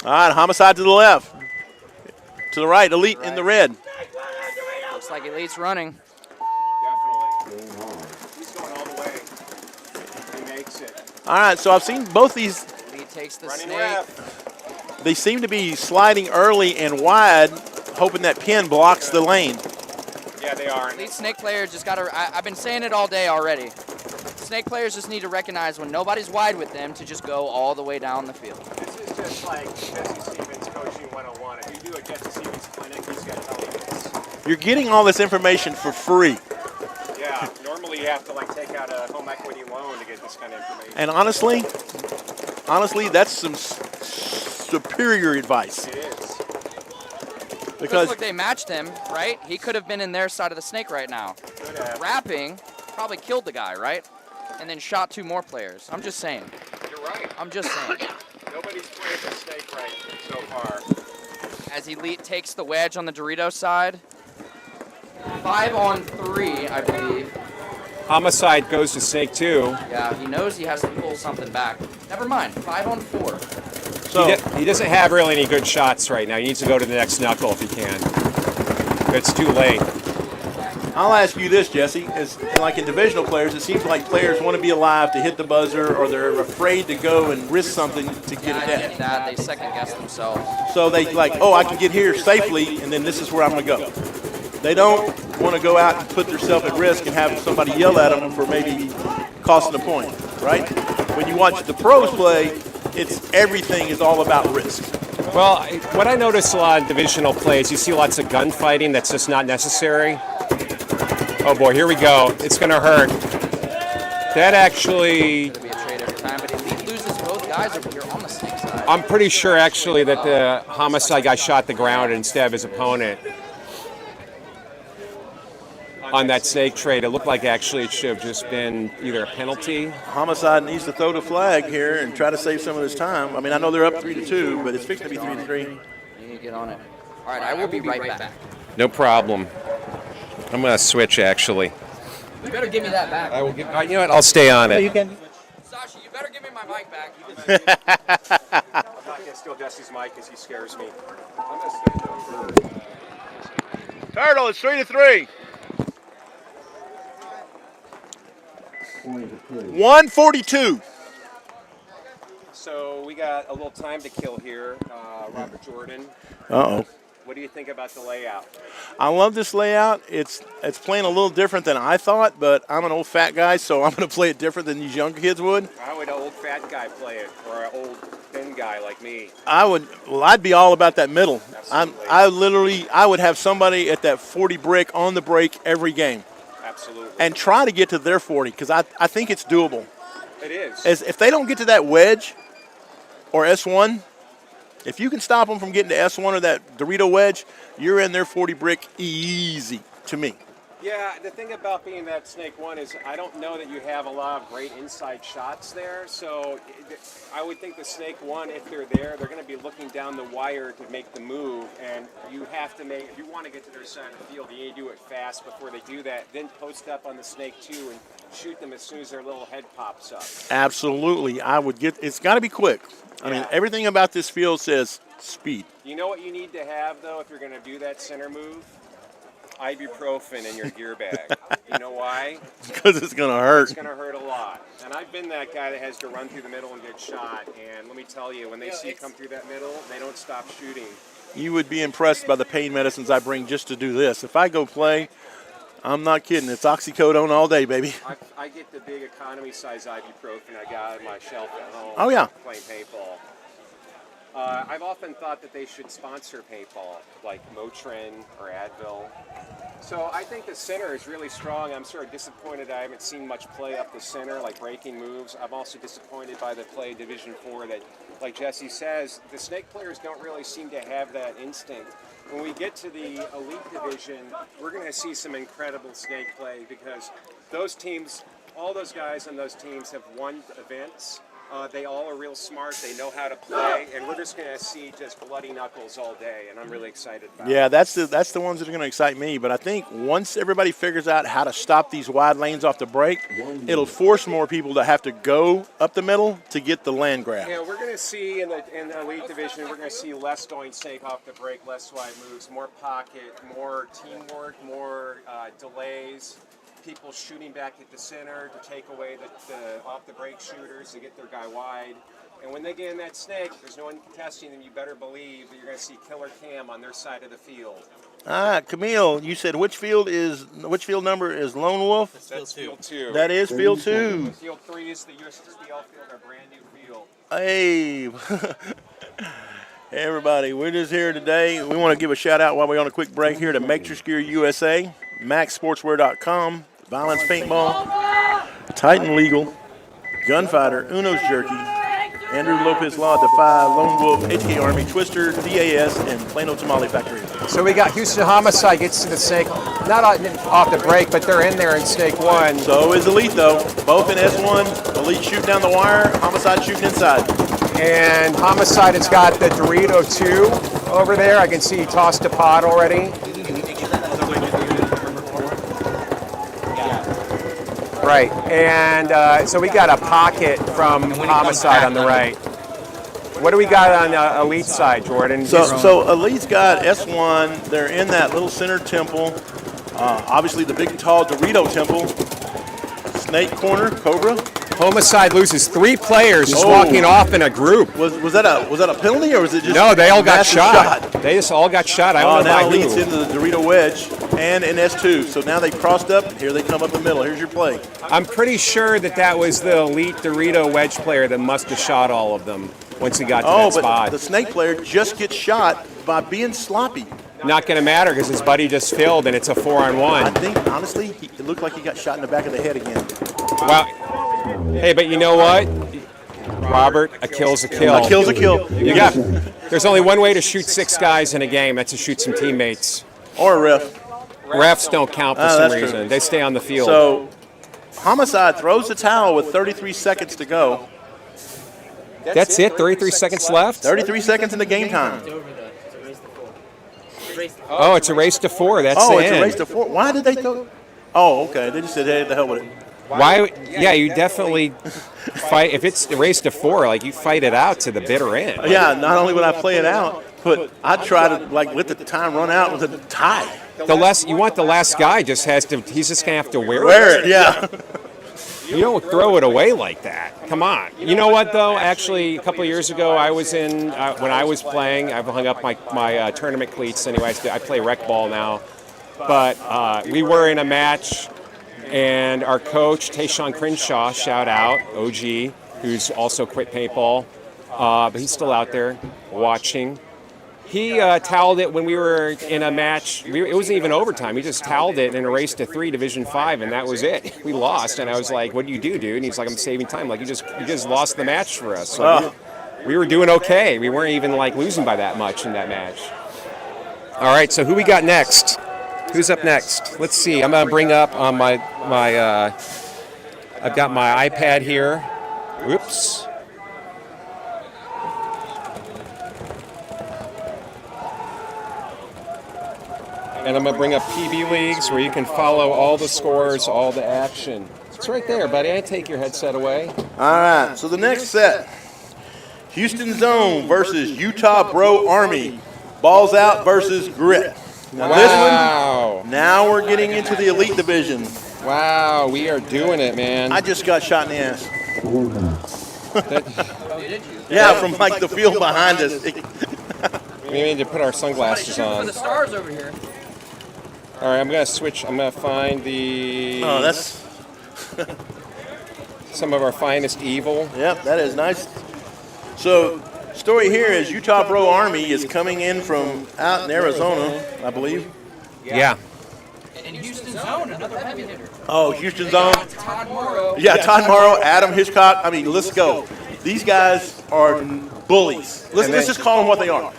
[SPEAKER 2] All right, Homicide to the left. To the right, Elite in the red.
[SPEAKER 3] Looks like Elite's running.
[SPEAKER 4] Definitely. He's going all the way. He makes it.
[SPEAKER 2] All right, so I've seen both these.
[SPEAKER 3] Elite takes the
[SPEAKER 4] Running
[SPEAKER 3] snake.
[SPEAKER 4] ref.
[SPEAKER 2] They seem to be sliding early and wide, hoping that pin blocks the lane.
[SPEAKER 4] Yeah, they are.
[SPEAKER 3] Elite snake players just got to, I've been saying it all day already. Snake players just need to recognize when nobody's wide with them to just go all the way down the field.
[SPEAKER 4] This is just like Jesse Stevens coaching 101. If you do a Jesse Stevens clinic, he's got to tell you this.
[SPEAKER 2] You're getting all this information for free.
[SPEAKER 4] Yeah, normally you have to like take out a home equity loan to get this kind of information.
[SPEAKER 2] And honestly, that's some superior advice.
[SPEAKER 4] It is.
[SPEAKER 2] Because
[SPEAKER 3] look, they matched him, right? He could have been in their side of the snake right now.
[SPEAKER 4] Good have.
[SPEAKER 3] Rapping probably killed the guy, right? And then shot two more players. I'm just saying.
[SPEAKER 4] You're right.
[SPEAKER 3] I'm just saying.
[SPEAKER 4] Nobody's played the snake right so far.
[SPEAKER 3] As Elite takes the wedge on the Dorito side. 5-on-3, I believe.
[SPEAKER 4] Homicide goes to snake 2.
[SPEAKER 3] Yeah, he knows he has to pull something back. Never mind, 5-on-4.
[SPEAKER 2] so
[SPEAKER 4] He doesn't have really any good shots right now. He needs to go to the next knuckle if he can. It's too late.
[SPEAKER 2] I'll ask you this, Jesse. Is like in divisional players, it seems like players want to be alive to hit the buzzer, or they're afraid to go and risk something to get
[SPEAKER 3] I
[SPEAKER 2] it
[SPEAKER 3] get
[SPEAKER 2] dead.
[SPEAKER 3] that. They second guess themselves.
[SPEAKER 2] So they like, oh, I can get here safely, and then this is where I'm going to go. They don't want to go out and put themselves at risk and have somebody yell at them for maybe costing a point, right? When you watch the pros play, it's everything is all about risk.
[SPEAKER 4] Well, what I notice a lot in divisional plays, you see lots of gunfighting that's just not necessary. Oh boy, here we go. It's going to hurt. That actually,
[SPEAKER 3] It's going to be a trade every time, but Elite loses both guys over here on the snake side.
[SPEAKER 4] I'm pretty sure actually that the Homicide guy shot the ground instead of his opponent. On that snake trade, it looked like actually it should have just been either a penalty.
[SPEAKER 2] Homicide needs to throw the flag here and try to save some of his time. I mean, I know they're up 3-2, but it's fixing to be 3-3.
[SPEAKER 3] You need to get on it. All right, I will be right back.
[SPEAKER 4] No problem. I'm going to switch actually.
[SPEAKER 3] You better give me that back.
[SPEAKER 4] I will give. You know what? I'll stay on it.
[SPEAKER 3] Sasha, you better give me my mic back.
[SPEAKER 4] I'm not going to steal Jesse's mic because he scares me. I'm going to stand over.
[SPEAKER 2] Turtle, it's 3-3.
[SPEAKER 5] Point approved.
[SPEAKER 2] 142.
[SPEAKER 4] So we got a little time to kill here. Robert Jordan,
[SPEAKER 2] Uh-oh.
[SPEAKER 4] what do you think about the layout?
[SPEAKER 2] I love this layout. It's playing a little different than I thought, but I'm an old fat guy, so I'm going to play it different than these young kids would.
[SPEAKER 4] How would an old fat guy play it, or an old thin guy like me?
[SPEAKER 2] I'd be all about that middle.
[SPEAKER 4] Absolutely.
[SPEAKER 2] I would have somebody at that 40 brick on the break every game.
[SPEAKER 4] Absolutely.
[SPEAKER 2] And try to get to their 40, because I think it's doable.
[SPEAKER 4] It is.
[SPEAKER 2] If they don't get to that wedge or S1, if you can stop them from getting to S1 or that Dorito wedge, you're in their 40 brick easy to me.
[SPEAKER 4] Yeah, the thing about being that Snake 1 is I don't know that you have a lot of great inside shots there. So I would think the Snake 1, if they're there, they're going to be looking down the wire to make the move. And you have to make, if you want to get to their side of the field, you need to do it fast before they do that. Then post up on the Snake 2 and shoot them as soon as their little head pops up.
[SPEAKER 2] Absolutely. It's got to be quick. I mean, everything about this field says speed.
[SPEAKER 4] You know what you need to have, though, if you're going to do that center move? Ibuprofen in your gear bag. You know why?
[SPEAKER 2] Because it's going to hurt.
[SPEAKER 4] It's going to hurt a lot. And I've been that guy that has to run through the middle and get shot. And let me tell you, when they see you come through that middle, they don't stop shooting.
[SPEAKER 2] You would be impressed by the pain medicines I bring just to do this. If I go play, I'm not kidding. It's oxycodone all day, baby.
[SPEAKER 4] I get the big economy size ibuprofen I got on my shelf at home.
[SPEAKER 2] Oh, yeah.
[SPEAKER 4] Playing paintball. I've often thought that they should sponsor paintball, like Motrin or Advil. So I think the center is really strong. I'm sort of disappointed I haven't seen much play up the center, like breaking moves. I'm also disappointed by the play in Division 4 that, like Jesse says, the Snake players don't really seem to have that instinct. When we get to the Elite Division, we're going to see some incredible Snake play because those teams, all those guys on those teams have won events. They all are real smart. They know how to play, and we're just going to see just bloody knuckles all day, and I'm really excited about it.
[SPEAKER 2] Yeah, that's the ones that are going to excite me. But I think once everybody figures out how to stop these wide lanes off the break, it'll force more people to have to go up the middle to get the land grab.
[SPEAKER 4] Yeah, we're going to see in the Elite Division, we're going to see less going Snake off the break, less wide moves, more pocket, more teamwork, more delays. People shooting back at the center to take away the off-the-break shooters to get their guy wide. And when they get in that Snake, there's no one contesting them. You better believe that you're going to see Killer Cam on their side of the field.
[SPEAKER 2] Camille, you said which field number is Lone Wolf?
[SPEAKER 4] That's field 2.
[SPEAKER 2] That is field 2.
[SPEAKER 4] Field 3 is the USXBL field, our brand new field.
[SPEAKER 2] Hey. Hey, everybody, we're just here today. We want to give a shout-out while we're on a quick break here to Make Your Gear USA, MaxSportswear.com, Violence Paintball, Titan Legal, Gunfighter, Uno's Jerky, Andrew Lopez Law, Defy, Lone Wolf, HK Army, Twister, DAS, and Plano Tamale Factory.
[SPEAKER 6] So we got Houston Homicide gets to the Snake, not off the break, but they're in there in Snake 1.
[SPEAKER 2] So is Elite, though. Both in S1. Elite shooting down the wire, Homicide shooting inside.
[SPEAKER 6] And Homicide has got the Dorito 2 over there. I can see he tossed a pot already. Right, and so we got a pocket from Homicide on the right. What do we got on Elite side, Jordan?
[SPEAKER 2] So Elite's got S1. They're in that little center temple. Obviously the big, tall Dorito temple. Snake corner, Cobra.
[SPEAKER 6] Homicide loses 3 players just walking off in a group.
[SPEAKER 2] Was that a penalty or was it just?
[SPEAKER 6] No, they all got shot. They just all got shot. I don't know
[SPEAKER 2] now
[SPEAKER 6] by
[SPEAKER 2] Elite's
[SPEAKER 6] who.
[SPEAKER 2] into the Dorito wedge and in S2. So now they crossed up. Here they come up the middle. Here's your play.
[SPEAKER 6] I'm pretty sure that was the Elite Dorito wedge player that must have shot all of them once he got to that spot.
[SPEAKER 2] But the Snake player just gets shot by being sloppy.
[SPEAKER 6] Not going to matter because his buddy just filled and it's a 4-on-1.
[SPEAKER 2] I think, honestly, it looked like he got shot in the back of the head again.
[SPEAKER 6] Well, hey, but you know what? Robert, a kill's a kill.
[SPEAKER 2] A kill's a kill.
[SPEAKER 6] There's only one way to shoot 6 guys in a game. That's to shoot some teammates.
[SPEAKER 2] Or a ref.
[SPEAKER 6] Refs don't count for some reason.
[SPEAKER 2] True.
[SPEAKER 6] They stay on the field.
[SPEAKER 2] So, Homicide throws the towel with 33 seconds to go.
[SPEAKER 6] That's it? 33 seconds left?
[SPEAKER 2] 33 seconds in the game time.
[SPEAKER 6] Oh, it's a race to 4. That's
[SPEAKER 2] the
[SPEAKER 6] end.
[SPEAKER 2] It's a race to 4. Why did they throw? Oh, okay. They just said, hey, the hell with it.
[SPEAKER 6] Why? Yeah, you definitely fight. If it's a race to 4, like you fight it out to the bitter end.
[SPEAKER 2] Yeah, not only would I play it out, but I'd try to let the time run out with a tie.
[SPEAKER 6] You want the last guy he's just gonna have to wear
[SPEAKER 2] Wear it, yeah.
[SPEAKER 6] You don't throw it away like that. Come on. You know what though? Actually, a couple of years ago, I was when I was playing. I've hung up my tournament cleats. Anyways, I play rec ball now, but we were in a match, and our coach Tayshawn Crenshaw, shout out OG, who's also quit paintball, but he's still out there watching. He toweled it when we were in a match. It wasn't even overtime. He just toweled it in a race to 3 Division 5, and that was it. We lost, and I was like, "What do you do, dude?" And he's like, "I'm saving time. Like you just lost the match for us." So we were doing okay. We weren't even like losing by that much in that match. All right, so who we got next? Who's up next? Let's see. I'm gonna bring up on my I've got my iPad here. Whoops. And I'm going to bring up PB Leagues where you can follow all the scores, all the action. It's right there, buddy. I take your headset away.
[SPEAKER 2] All right, so the next set, Houston Zone versus Utah Bro Army. Balls Out versus Grit. Now this one, now we're getting into the Elite Division.
[SPEAKER 6] Wow, we are doing it, man.
[SPEAKER 2] I just got shot in the ass. Yeah, from like the field behind us.
[SPEAKER 6] We need to put our sunglasses on.
[SPEAKER 3] The stars over here.
[SPEAKER 6] All right, I'm going to switch. I'm going to find the...
[SPEAKER 2] Oh, that's...
[SPEAKER 6] some of our finest evil.
[SPEAKER 2] Yep, that is nice. So, story here is Utah Bro Army is coming in from out in Arizona, I believe.
[SPEAKER 6] Yeah.
[SPEAKER 3] And Houston Zone, another heavy hitter.
[SPEAKER 2] Oh, Houston Zone.
[SPEAKER 3] Todd Morrow.
[SPEAKER 2] Yeah, Todd Morrow, Adam Hitchcock. I mean, let's go. These guys are bullies. Let's just call them what they are.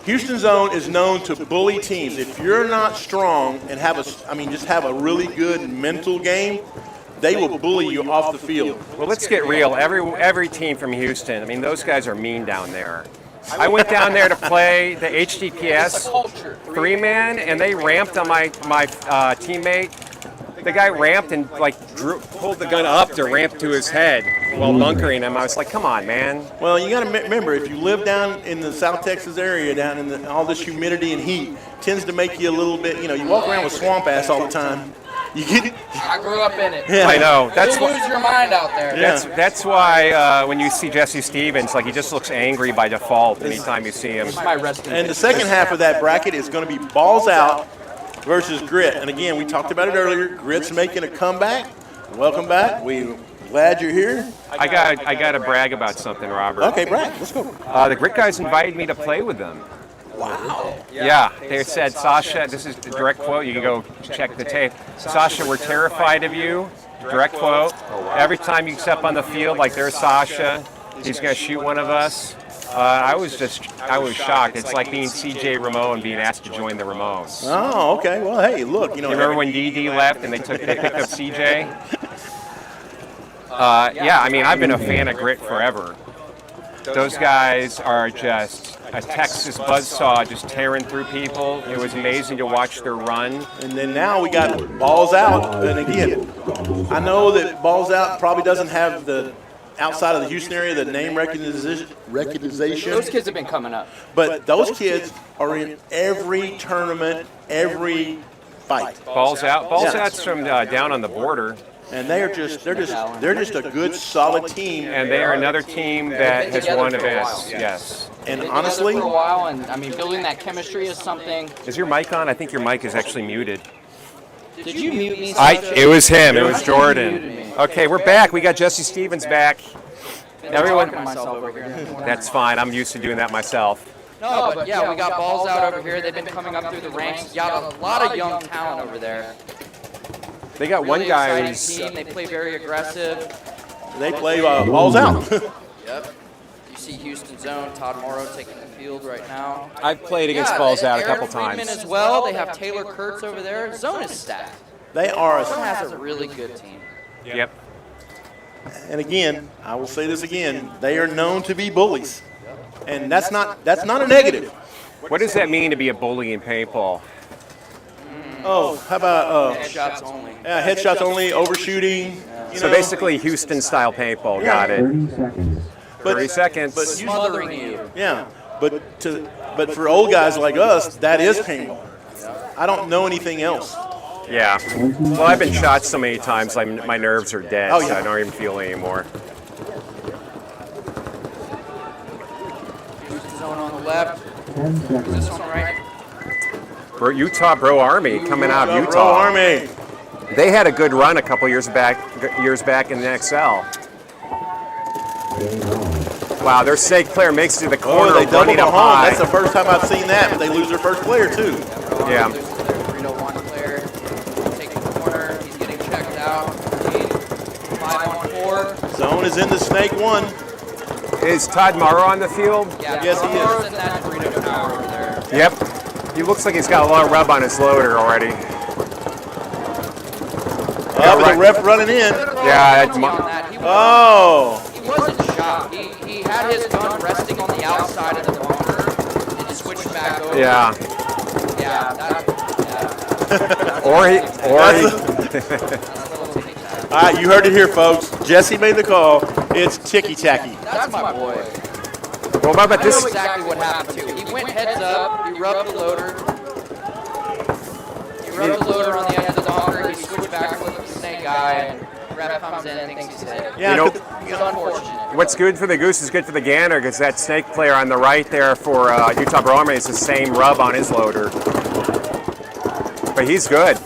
[SPEAKER 2] Houston Zone is known to bully teams. If you're not strong and have a really good mental game, they will bully you off the field.
[SPEAKER 6] Well, let's get real. Every team from Houston, I mean, those guys are mean down there. I went down there to play the HDPS 3-man, and they ramped on my teammate. The guy ramped and pulled the gun up to ramp to his head while bunkering him. I was like, come on, man.
[SPEAKER 2] Well, you got to remember, if you live down in the South Texas area, down in all this humidity and heat, tends to make you a little bit, you walk around with swamp ass all the time.
[SPEAKER 3] I grew up in it.
[SPEAKER 2] Yeah.
[SPEAKER 6] I know.
[SPEAKER 3] You'll lose your mind out there.
[SPEAKER 2] Yeah.
[SPEAKER 6] That's why when you see Jesse Stevens, he just looks angry by default anytime you see him.
[SPEAKER 2] And the second half of that bracket is going to be Balls Out versus Grit. And again, we talked about it earlier. Grit's making a comeback. Welcome back. We're glad you're here.
[SPEAKER 6] I got to brag about something, Robert.
[SPEAKER 2] Okay, brag. Let's go.
[SPEAKER 6] The Grit guys invited me to play with them.
[SPEAKER 2] Wow.
[SPEAKER 6] Yeah, they said, Sasha, this is the direct quote. You can go check the tape. Sasha, we're terrified of you. Direct quote. Every time you step on the field, there's Sasha, he's going to shoot one of us. I was shocked. It's like being CJ Ramon being asked to join the Ramones.
[SPEAKER 2] Oh, okay. Well, hey, look,
[SPEAKER 6] You remember when DD left and they picked up CJ? Yeah, I mean, I've been a fan of Grit forever. Those guys are just a Texas buzzsaw, just tearing through people. It was amazing to watch their run.
[SPEAKER 2] And then now we got Balls Out. And again, I know that Balls Out probably doesn't have the outside of the Houston area, the name recognition.
[SPEAKER 3] Those kids have been coming up.
[SPEAKER 2] But those kids are in every tournament, every fight.
[SPEAKER 6] Balls Out's from down on the border.
[SPEAKER 2] And they're just a good, solid team.
[SPEAKER 6] And they are another team that has won events. Yes.
[SPEAKER 2] And
[SPEAKER 3] They've
[SPEAKER 2] honestly,
[SPEAKER 3] been together for a while, and I mean, building that chemistry is something.
[SPEAKER 6] Is your mic on? I think your mic is actually muted.
[SPEAKER 3] Did you mute me?
[SPEAKER 6] It was him. It was Jordan. Okay, we're back. We got Jesse Stevens back. Everyone,
[SPEAKER 3] myself over here.
[SPEAKER 6] that's fine. I'm used to doing that myself.
[SPEAKER 3] No, but yeah, we got Balls Out over here. They've been coming up through the ranks. You got a lot of young talent over there.
[SPEAKER 6] They got
[SPEAKER 3] Really
[SPEAKER 6] one guy
[SPEAKER 3] exciting team. They play very aggressive.
[SPEAKER 2] they play Balls Out.
[SPEAKER 3] Yep. You see Houston Zone, Todd Morrow taking the field right now.
[SPEAKER 6] I've played against Balls Out a couple
[SPEAKER 3] Friedman
[SPEAKER 6] times.
[SPEAKER 3] as well. They have Taylor Kurtz over there. Zone is stacked.
[SPEAKER 2] They are.
[SPEAKER 3] Zone has a really good team.
[SPEAKER 6] Yep.
[SPEAKER 2] And again, I will say this again: they are known to be bullies, and that's not a negative.
[SPEAKER 6] What does that mean to be a bully in paintball?
[SPEAKER 2] Oh, how about
[SPEAKER 3] Headshots only.
[SPEAKER 2] headshots only, overshooting?
[SPEAKER 6] So basically Houston-style paintball. Got it.
[SPEAKER 5] 30 seconds.
[SPEAKER 6] 30 seconds.
[SPEAKER 2] But
[SPEAKER 3] Smothering you.
[SPEAKER 2] yeah, but for old guys like us, that is paintball. I don't know anything else.
[SPEAKER 6] Yeah. Well, I've been shot so many times, like my nerves are dead,
[SPEAKER 2] Oh,
[SPEAKER 6] so
[SPEAKER 2] yeah.
[SPEAKER 6] I don't even feel it anymore.
[SPEAKER 3] Zone on the left.
[SPEAKER 5] 10 seconds.
[SPEAKER 3] This one right.
[SPEAKER 6] Utah Bro Army coming out of
[SPEAKER 2] Bro
[SPEAKER 6] Utah.
[SPEAKER 2] Army.
[SPEAKER 6] They had a good run a couple years back in the XL.
[SPEAKER 5] Game on.
[SPEAKER 6] Wow, their Snake player makes it to the
[SPEAKER 2] Oh,
[SPEAKER 6] corner,
[SPEAKER 2] they doubled
[SPEAKER 6] running
[SPEAKER 2] the
[SPEAKER 6] up
[SPEAKER 2] home.
[SPEAKER 6] high.
[SPEAKER 2] That's the first time I've seen that, but they lose their first player, too.
[SPEAKER 6] Yeah.
[SPEAKER 3] Loses to their Dorito 1 player. Taking the corner. He's getting checked out. 5-on-4.
[SPEAKER 2] Zone is in the Snake 1.
[SPEAKER 6] Is Todd Morrow on the field?
[SPEAKER 3] Yeah,
[SPEAKER 2] Yes, he is.
[SPEAKER 3] Morrow's in that Dorito tower over there.
[SPEAKER 6] Yep. He looks like he's got a lot of rub on his loader already.
[SPEAKER 2] Oh, but the ref running in.
[SPEAKER 6] Yeah,
[SPEAKER 3] Penalty on that.
[SPEAKER 2] Oh.
[SPEAKER 3] He wasn't shot. He had his gun resting on the outside of the bunker and switched back over.
[SPEAKER 6] Yeah.
[SPEAKER 3] Yeah.
[SPEAKER 6] Or he.
[SPEAKER 2] All right, you heard it here, folks. Jesse made the call. It's ticky-tacky.
[SPEAKER 3] That's my boy.
[SPEAKER 6] Well, what about
[SPEAKER 3] I
[SPEAKER 6] this?
[SPEAKER 3] know exactly what happened too. He went heads up. He rubbed the loader. He rubbed the loader on the edge of the bunker. He switched back to the Snake guy, and ref comes in and thinks he's hit.
[SPEAKER 2] Yeah,
[SPEAKER 6] You know-
[SPEAKER 3] It's unfortunate.
[SPEAKER 6] What's good for the goose is good for the gander, because that Snake player on the right there for Utah Bro Army is the same rub on his loader. But he's good.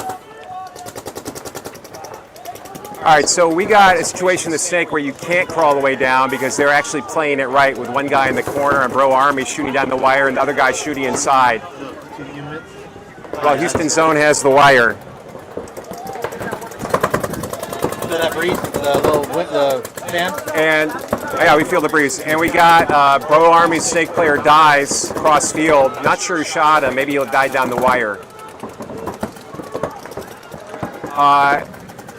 [SPEAKER 6] All right, so we got a situation in the Snake where you can't crawl the way down because they're actually playing it right with one guy in the corner and Bro Army shooting down the wire and the other guy shooting inside. Well, Houston Zone has the wire.
[SPEAKER 1] That breeze, the fan.
[SPEAKER 6] And yeah, we feel the breeze. And we got Bro Army's Snake player dies cross field. Not sure who shot him. Maybe he'll die down the wire.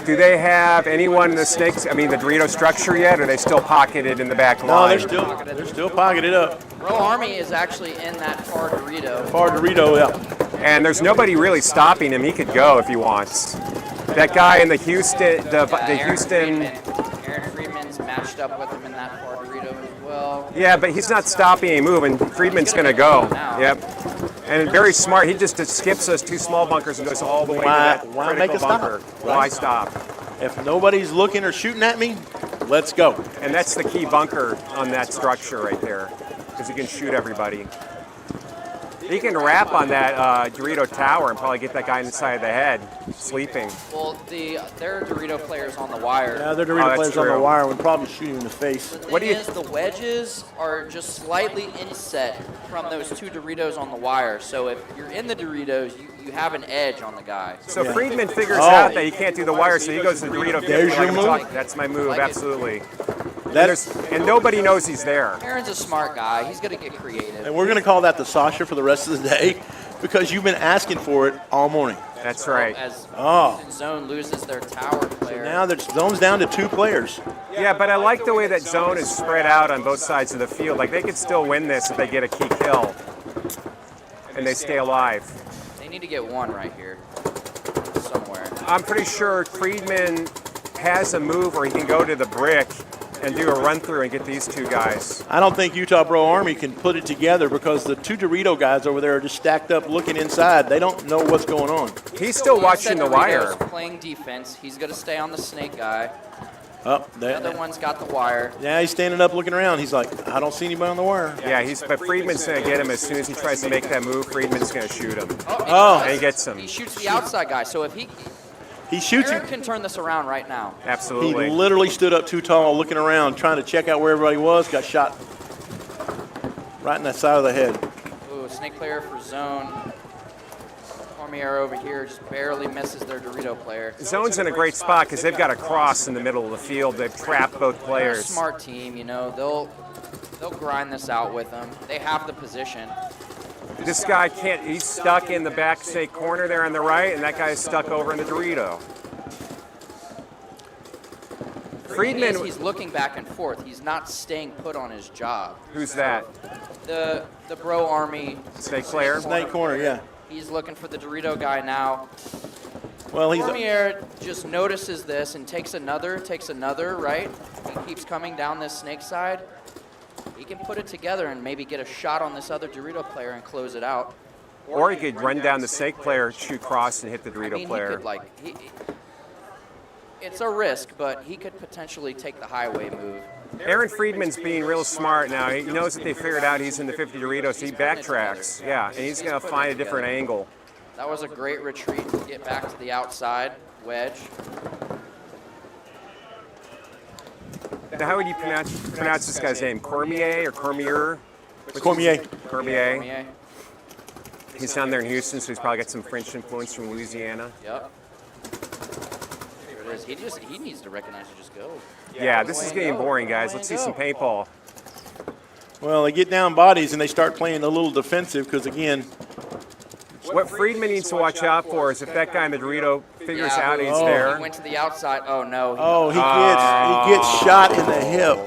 [SPEAKER 6] Do they have anyone in the Snakes? I mean, the Dorito structure yet? Or are they still pocketed in the back
[SPEAKER 2] No,
[SPEAKER 6] line?
[SPEAKER 2] they're still pocketed up.
[SPEAKER 3] Bro Army is actually in that far Dorito.
[SPEAKER 2] Far Dorito, yeah.
[SPEAKER 6] And there's nobody really stopping him. He could go if he wants. That guy in the Houston, the Houston.
[SPEAKER 3] Aaron Friedman's matched up with him in that far Dorito as well.
[SPEAKER 6] Yeah, but he's not stopping any move, and Friedman's going to go.
[SPEAKER 3] Now.
[SPEAKER 6] Yep. And very smart. He just skips those two small bunkers and goes all the way to that
[SPEAKER 2] Why
[SPEAKER 6] critical
[SPEAKER 2] make a stop?
[SPEAKER 6] bunker.
[SPEAKER 2] Right.
[SPEAKER 6] Why stop?
[SPEAKER 2] If nobody's looking or shooting at me, let's go.
[SPEAKER 6] And that's the key bunker on that structure right there, because he can shoot everybody. He can wrap on that Dorito tower and probably get that guy inside the head, sleeping.
[SPEAKER 3] Well, there are Dorito players on the wire.
[SPEAKER 2] Yeah, they're
[SPEAKER 6] Oh,
[SPEAKER 2] Dorito
[SPEAKER 6] that's
[SPEAKER 2] players on the
[SPEAKER 6] true.
[SPEAKER 2] wire and probably shooting in the face.
[SPEAKER 3] The
[SPEAKER 6] What
[SPEAKER 3] thing
[SPEAKER 6] do you-
[SPEAKER 3] is, the wedges are just slightly inset from those two Doritos on the wire. So if you're in the Doritos, you have an edge on the guy.
[SPEAKER 6] So
[SPEAKER 2] Yeah.
[SPEAKER 6] Friedman figures
[SPEAKER 2] Oh.
[SPEAKER 6] out that he can't do the wire, so he goes to the Dorito.
[SPEAKER 2] There's
[SPEAKER 6] like
[SPEAKER 2] your
[SPEAKER 6] I'm
[SPEAKER 2] move.
[SPEAKER 6] talking- That's my move,
[SPEAKER 3] Like it.
[SPEAKER 6] absolutely.
[SPEAKER 2] That's,
[SPEAKER 6] And nobody knows he's there.
[SPEAKER 3] Aaron's a smart guy. He's going to get creative.
[SPEAKER 2] and we're going to call that the Sasha for the rest of the day because you've been asking for it all morning.
[SPEAKER 6] That's right.
[SPEAKER 3] As
[SPEAKER 2] Oh.
[SPEAKER 3] Houston Zone loses their tower player.
[SPEAKER 2] Now the zone's down to 2 players.
[SPEAKER 6] Yeah, but I like the way that zone is spread out on both sides of the field. Like, they could still win this if they get a key kill and they stay alive.
[SPEAKER 3] They need to get one right here somewhere.
[SPEAKER 6] I'm pretty sure Friedman has a move where he can go to the brick and do a run through and get these two guys.
[SPEAKER 2] I don't think Utah Bro Army can put it together because the 2 Dorito guys over there are just stacked up looking inside. They don't know what's going on.
[SPEAKER 6] He's still watching the wire.
[SPEAKER 3] Doritos playing defense. He's going to stay on the Snake guy.
[SPEAKER 2] Oh,
[SPEAKER 3] The other one's got the wire.
[SPEAKER 2] yeah, he's standing up looking around. He's like, I don't see anybody on the wire.
[SPEAKER 6] Yeah, but Friedman's going to get him as soon as he tries to make that move. Friedman's going to shoot him.
[SPEAKER 2] Oh.
[SPEAKER 6] And he gets him.
[SPEAKER 3] He shoots the outside guy. So if
[SPEAKER 2] He shoots
[SPEAKER 3] Aaron
[SPEAKER 2] him.
[SPEAKER 3] can turn this around right now.
[SPEAKER 2] He
[SPEAKER 6] Absolutely.
[SPEAKER 2] literally stood up too tall looking around trying to check out where everybody was, got shot right in that side of the head.
[SPEAKER 3] Ooh, Snake player for zone. Cormier over here just barely misses their Dorito player.
[SPEAKER 6] Zone's in a great spot because they've got a cross in the middle of the field. They've trapped both
[SPEAKER 3] They're a
[SPEAKER 6] players.
[SPEAKER 3] smart team, you know. They'll grind this out with them. They have the position.
[SPEAKER 6] This guy can't, he's stuck in the back Snake corner there on the right, and that guy's stuck over in the Dorito. Friedman,
[SPEAKER 3] He's looking back and forth. He's not staying put on his job.
[SPEAKER 6] who's that?
[SPEAKER 3] The Bro Army.
[SPEAKER 6] Snake player?
[SPEAKER 2] Snake corner, yeah.
[SPEAKER 3] He's looking for the Dorito guy now.
[SPEAKER 2] Well, he's
[SPEAKER 3] Cormier just notices this and takes another, right? He keeps coming down this Snake side. He can put it together and maybe get a shot on this other Dorito player and close it out.
[SPEAKER 6] Or he could run down the snake player, shoot cross, and hit the Dorito
[SPEAKER 3] I mean,
[SPEAKER 6] player.
[SPEAKER 3] he could, like, it's a risk, but he could potentially take the highway move.
[SPEAKER 6] Aaron Friedman's being real smart now. He knows that they figured out he's in the 50 Doritos, so he backtracks. Yeah, and he's going to find a different angle.
[SPEAKER 3] That was a great retreat to get back to the outside wedge.
[SPEAKER 6] Now, how would you pronounce this guy's name? Cormier or Cormier?
[SPEAKER 2] Cormier.
[SPEAKER 6] Cormier.
[SPEAKER 3] Cormier.
[SPEAKER 6] He's down there in Houston, so he's probably got some French influence from Louisiana.
[SPEAKER 3] Yep. There it is. He needs to recognize and just go.
[SPEAKER 6] Yeah, this is getting boring, guys. Let's see some paintball.
[SPEAKER 2] Well, they get down bodies and they start playing a little defensive because, again,
[SPEAKER 6] What Friedman needs to watch out for is if that guy in the Dorito figures out he's
[SPEAKER 3] He
[SPEAKER 6] there.
[SPEAKER 3] went to the outside. Oh, no.
[SPEAKER 2] he gets shot in the hip.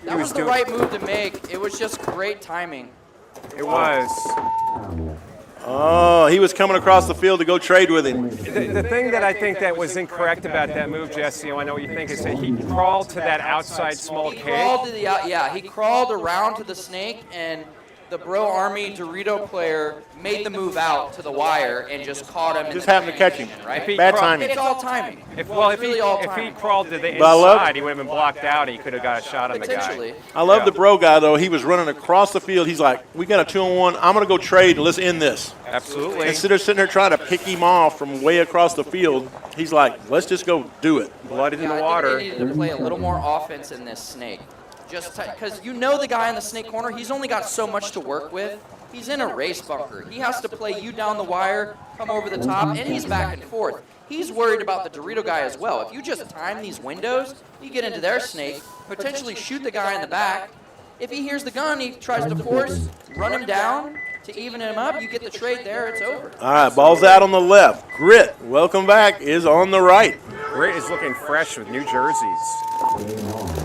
[SPEAKER 3] That was the right move to make. It was just great timing.
[SPEAKER 6] It was.
[SPEAKER 2] Oh, he was coming across the field to go trade with him.
[SPEAKER 6] The thing that I think that was incorrect about that move, Jesse, I know what you think, is that he crawled to that outside small
[SPEAKER 3] He
[SPEAKER 6] cave.
[SPEAKER 3] crawled to the he crawled around to the snake, and the Bro Army Dorito player made the move out to the wire and just caught him.
[SPEAKER 2] Just happened to catch him.
[SPEAKER 3] Right?
[SPEAKER 2] Bad timing.
[SPEAKER 3] It's all timing.
[SPEAKER 6] If
[SPEAKER 3] timing.
[SPEAKER 6] he crawled to the
[SPEAKER 2] But I love-
[SPEAKER 6] inside, he would have been blocked out. And he could have got a shot on the guy.
[SPEAKER 3] Potentially.
[SPEAKER 2] I love
[SPEAKER 6] Yeah.
[SPEAKER 2] the Bro guy, though. He was running across the field. He's like, we got a 2-on-1. I'm going to go trade and let's end this.
[SPEAKER 6] Absolutely.
[SPEAKER 2] Instead of sitting there trying to pick him off from way across the field, he's like, let's just go do it.
[SPEAKER 6] Blood in
[SPEAKER 3] Yeah,
[SPEAKER 6] the
[SPEAKER 3] I
[SPEAKER 6] water.
[SPEAKER 3] think they needed to play a little more offense in this snake. Just because you know the guy in the snake corner, he's only got so much to work with. He's in a race bunker. He has to play you down the wire, come over the top, and he's back and forth. He's worried about the Dorito guy as well. If you just time these windows, you get into their snake, potentially shoot the guy in the back. If he hears the gun, he tries to force, run him down to even him up. You get the trade there, it's over.
[SPEAKER 2] All right, ball's out on the left. Grit, welcome back, is on the right.
[SPEAKER 6] Grit is looking fresh with new jerseys.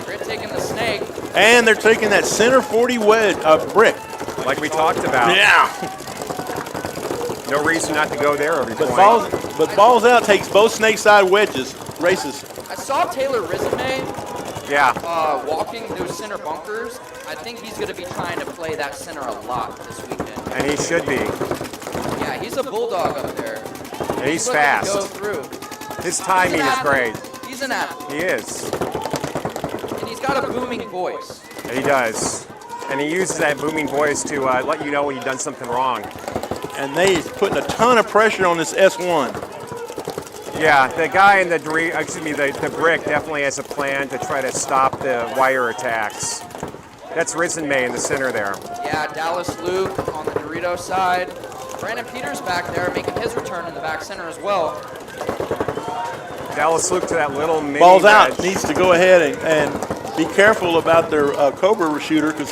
[SPEAKER 3] Grit taking the snake.
[SPEAKER 2] And they're taking that center 40 wedge brick.
[SPEAKER 6] Like we talked about.
[SPEAKER 2] Yeah.
[SPEAKER 6] No reason not to go there every
[SPEAKER 2] But
[SPEAKER 6] point.
[SPEAKER 2] balls out takes both snake side wedges, races.
[SPEAKER 3] I saw Taylor Resume
[SPEAKER 6] Yeah.
[SPEAKER 3] walking those center bunkers. I think he's going to be trying to play that center a lot this weekend.
[SPEAKER 6] And he should be.
[SPEAKER 3] Yeah, he's a bulldog up there.
[SPEAKER 6] And he's
[SPEAKER 3] looking to go
[SPEAKER 6] fast.
[SPEAKER 3] through.
[SPEAKER 6] His timing
[SPEAKER 3] He's an
[SPEAKER 6] is
[SPEAKER 3] athlete.
[SPEAKER 6] great.
[SPEAKER 3] He's an athlete,
[SPEAKER 6] He is.
[SPEAKER 3] and he's got a booming voice.
[SPEAKER 6] And he does. And he uses that booming voice to let you know when you've done something wrong.
[SPEAKER 2] And they putting a ton of pressure on this S1.
[SPEAKER 6] Yeah, the guy in the the brick definitely has a plan to try to stop the wire attacks. That's Risen May in the center there.
[SPEAKER 3] Yeah, Dallas Luke on the Dorito side. Brandon Peters back there making his return in the back center as well.
[SPEAKER 6] Dallas Luke to that little mini
[SPEAKER 2] Balls out,
[SPEAKER 6] wedge.
[SPEAKER 2] needs to go ahead and be careful about their Cobra shooter because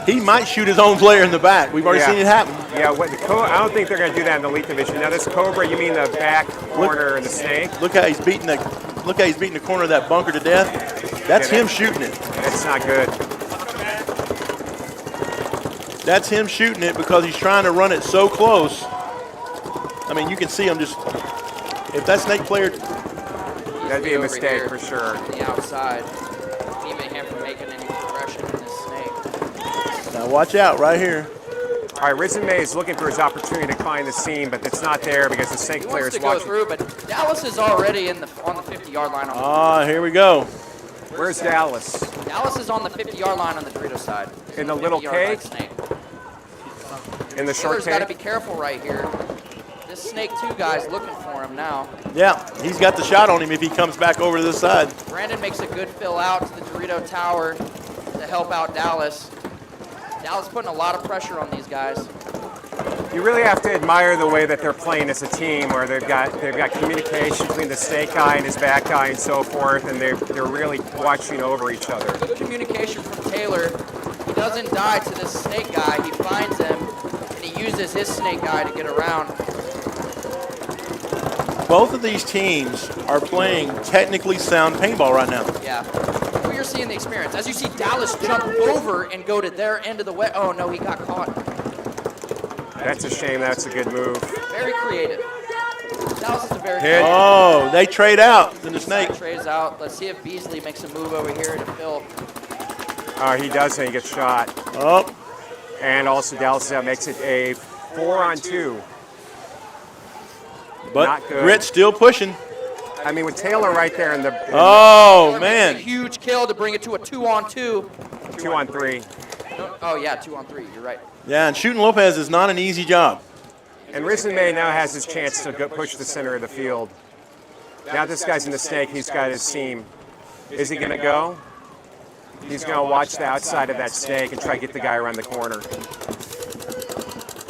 [SPEAKER 2] he might shoot his own player in the back. We've already seen it happen.
[SPEAKER 6] Yeah, I don't think they're going to do that in the Elite Division. Now this Cobra, you mean the back corner in the snake?
[SPEAKER 2] Look how he's beating the corner of that bunker to death. That's him shooting it.
[SPEAKER 6] That's not good.
[SPEAKER 2] That's him shooting it because he's trying to run it so close. I mean, you can see him just. If that snake player.
[SPEAKER 6] That'd be a mistake for sure.
[SPEAKER 3] On the outside, keeping him from making any progression in this snake.
[SPEAKER 2] Now watch out right here.
[SPEAKER 6] All right, Risen May is looking for his opportunity to climb the seam, but it's not there because the snake
[SPEAKER 3] He
[SPEAKER 6] player
[SPEAKER 3] wants
[SPEAKER 6] is
[SPEAKER 3] to go
[SPEAKER 6] watching.
[SPEAKER 3] through, but Dallas is already on the 50-yard line.
[SPEAKER 2] Ah, here we go.
[SPEAKER 6] Where's Dallas?
[SPEAKER 3] Dallas is on the 50-yard line on the Dorito side. He's
[SPEAKER 6] In
[SPEAKER 3] on
[SPEAKER 6] the little
[SPEAKER 3] 50-yard line
[SPEAKER 6] cave?
[SPEAKER 3] snake.
[SPEAKER 6] In the short
[SPEAKER 3] Taylor's got to
[SPEAKER 6] cave?
[SPEAKER 3] be careful right here. This snake 2 guy's looking for him now.
[SPEAKER 2] Yeah, he's got the shot on him if he comes back over to this side.
[SPEAKER 3] Brandon makes a good fill out to the Dorito Tower to help out Dallas. Dallas putting a lot of pressure on these guys.
[SPEAKER 6] You really have to admire the way that they're playing as a team, where they've got communication between the snake guy and his back guy and so forth, and they're really watching over each other.
[SPEAKER 3] Good communication from Taylor. He doesn't die to this snake guy. He finds him, and he uses his snake guy to get around.
[SPEAKER 2] Both of these teams are playing technically sound paintball right now.
[SPEAKER 3] Yeah. Well, you're seeing the experience. As you see Dallas jump over and go to their end of the way. Oh, no, he got caught.
[SPEAKER 6] That's a shame. That's a good move.
[SPEAKER 3] Very creative. Dallas is a very
[SPEAKER 6] Hit.
[SPEAKER 2] Oh, they trade out in the snake.
[SPEAKER 3] Trays out. Let's see if Beasley makes a move over here to Phil.
[SPEAKER 6] He does, and he gets shot.
[SPEAKER 2] Oh,
[SPEAKER 6] And also Dallas makes it a 4-on-2.
[SPEAKER 2] But
[SPEAKER 6] Not good.
[SPEAKER 2] Grit still pushing.
[SPEAKER 6] I mean, with Taylor right there in the
[SPEAKER 2] Oh,
[SPEAKER 3] Taylor
[SPEAKER 2] man.
[SPEAKER 3] makes a huge kill to bring it to a 2-on-2.
[SPEAKER 6] 2-on-3.
[SPEAKER 3] Oh yeah, 2-on-3. You're right.
[SPEAKER 2] Yeah, and shooting Lopez is not an easy job.
[SPEAKER 6] And Risen May now has his chance to go push the center of the field. Now this guy's in the snake, he's got his seam. Is he going to go? He's going to watch the outside of that snake and try to get the guy around the corner.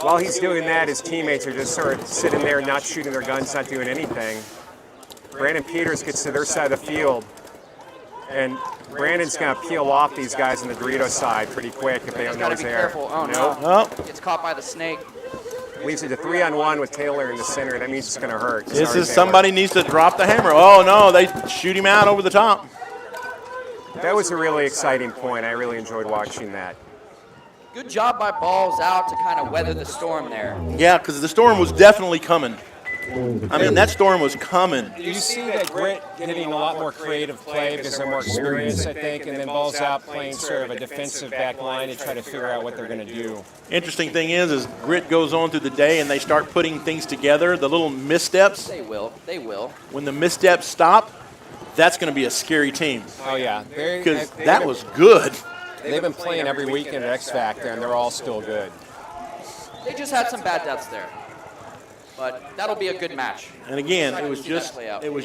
[SPEAKER 6] While he's doing that, his teammates are just sort of sitting there, not shooting their guns, not doing anything. Brandon Peters gets to their side of the field, and Brandon's going to peel off these guys on the Dorito side pretty quick if they don't know
[SPEAKER 3] Gotta
[SPEAKER 6] he's
[SPEAKER 3] be
[SPEAKER 6] there.
[SPEAKER 3] careful. Oh
[SPEAKER 6] Nope.
[SPEAKER 3] no.
[SPEAKER 2] Well,
[SPEAKER 3] Gets caught by the snake.
[SPEAKER 6] Leaves it to 3-on-1 with Taylor in the center. That means it's going to hurt.
[SPEAKER 2] this
[SPEAKER 6] Sorry,
[SPEAKER 2] is
[SPEAKER 6] Taylor.
[SPEAKER 2] somebody needs to drop the hammer. Oh, no, they shoot him out over the top.
[SPEAKER 6] That was a really exciting point. I really enjoyed watching that.
[SPEAKER 3] Good job by Balls Out to kind of weather the storm there.
[SPEAKER 2] Yeah, because the storm was definitely coming. I mean, that storm was coming.
[SPEAKER 6] You see that Grit getting a lot more creative play because they're more experienced, I think, and then Balls Out playing sort of a defensive back line to try to figure out what they're going to do.
[SPEAKER 2] Interesting thing is Grit goes on through the day and they start putting things together, the little missteps.
[SPEAKER 3] They will. They will.
[SPEAKER 2] When the missteps stop, that's going to be a scary team
[SPEAKER 6] Oh, yeah.
[SPEAKER 2] because that was good.
[SPEAKER 6] They've been playing every weekend at X Factor, and they're all still good.
[SPEAKER 3] They just had some bad deaths there. But that'll be a good match.
[SPEAKER 2] And again,
[SPEAKER 3] Excited
[SPEAKER 2] it was
[SPEAKER 3] to see that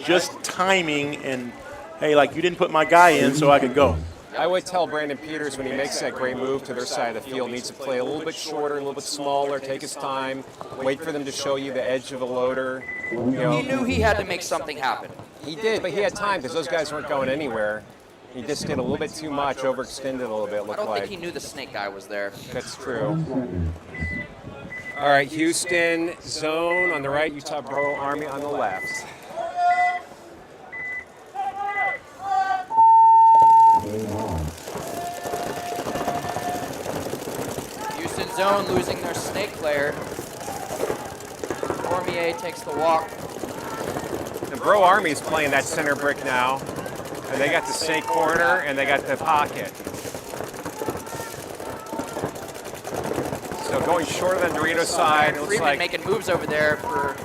[SPEAKER 2] just
[SPEAKER 3] play out.
[SPEAKER 2] timing and, hey, like you didn't put my guy in so I could go.
[SPEAKER 6] I would tell Brandon Peters when he makes that great move to their side of the field, needs to play a little bit shorter, a little bit smaller, take his time, wait for them to show you the edge of the loader. You know,
[SPEAKER 3] He knew he had to make something happen.
[SPEAKER 6] he did, but he had time because those guys weren't going anywhere. He just did a little bit too much, overextended a little bit,
[SPEAKER 3] I
[SPEAKER 6] looked
[SPEAKER 3] don't
[SPEAKER 6] like.
[SPEAKER 3] think he knew the snake guy was there.
[SPEAKER 6] That's true. All right, Houston zone on the right, Utah Bro Army on the left.
[SPEAKER 3] Houston zone losing their snake player. Cormier takes the walk.
[SPEAKER 6] The Bro Army's playing that center brick now. And they got the snake corner and they got the pocket. So going shorter than Dorito side, it looks
[SPEAKER 3] Freeman
[SPEAKER 6] like
[SPEAKER 3] making moves over there for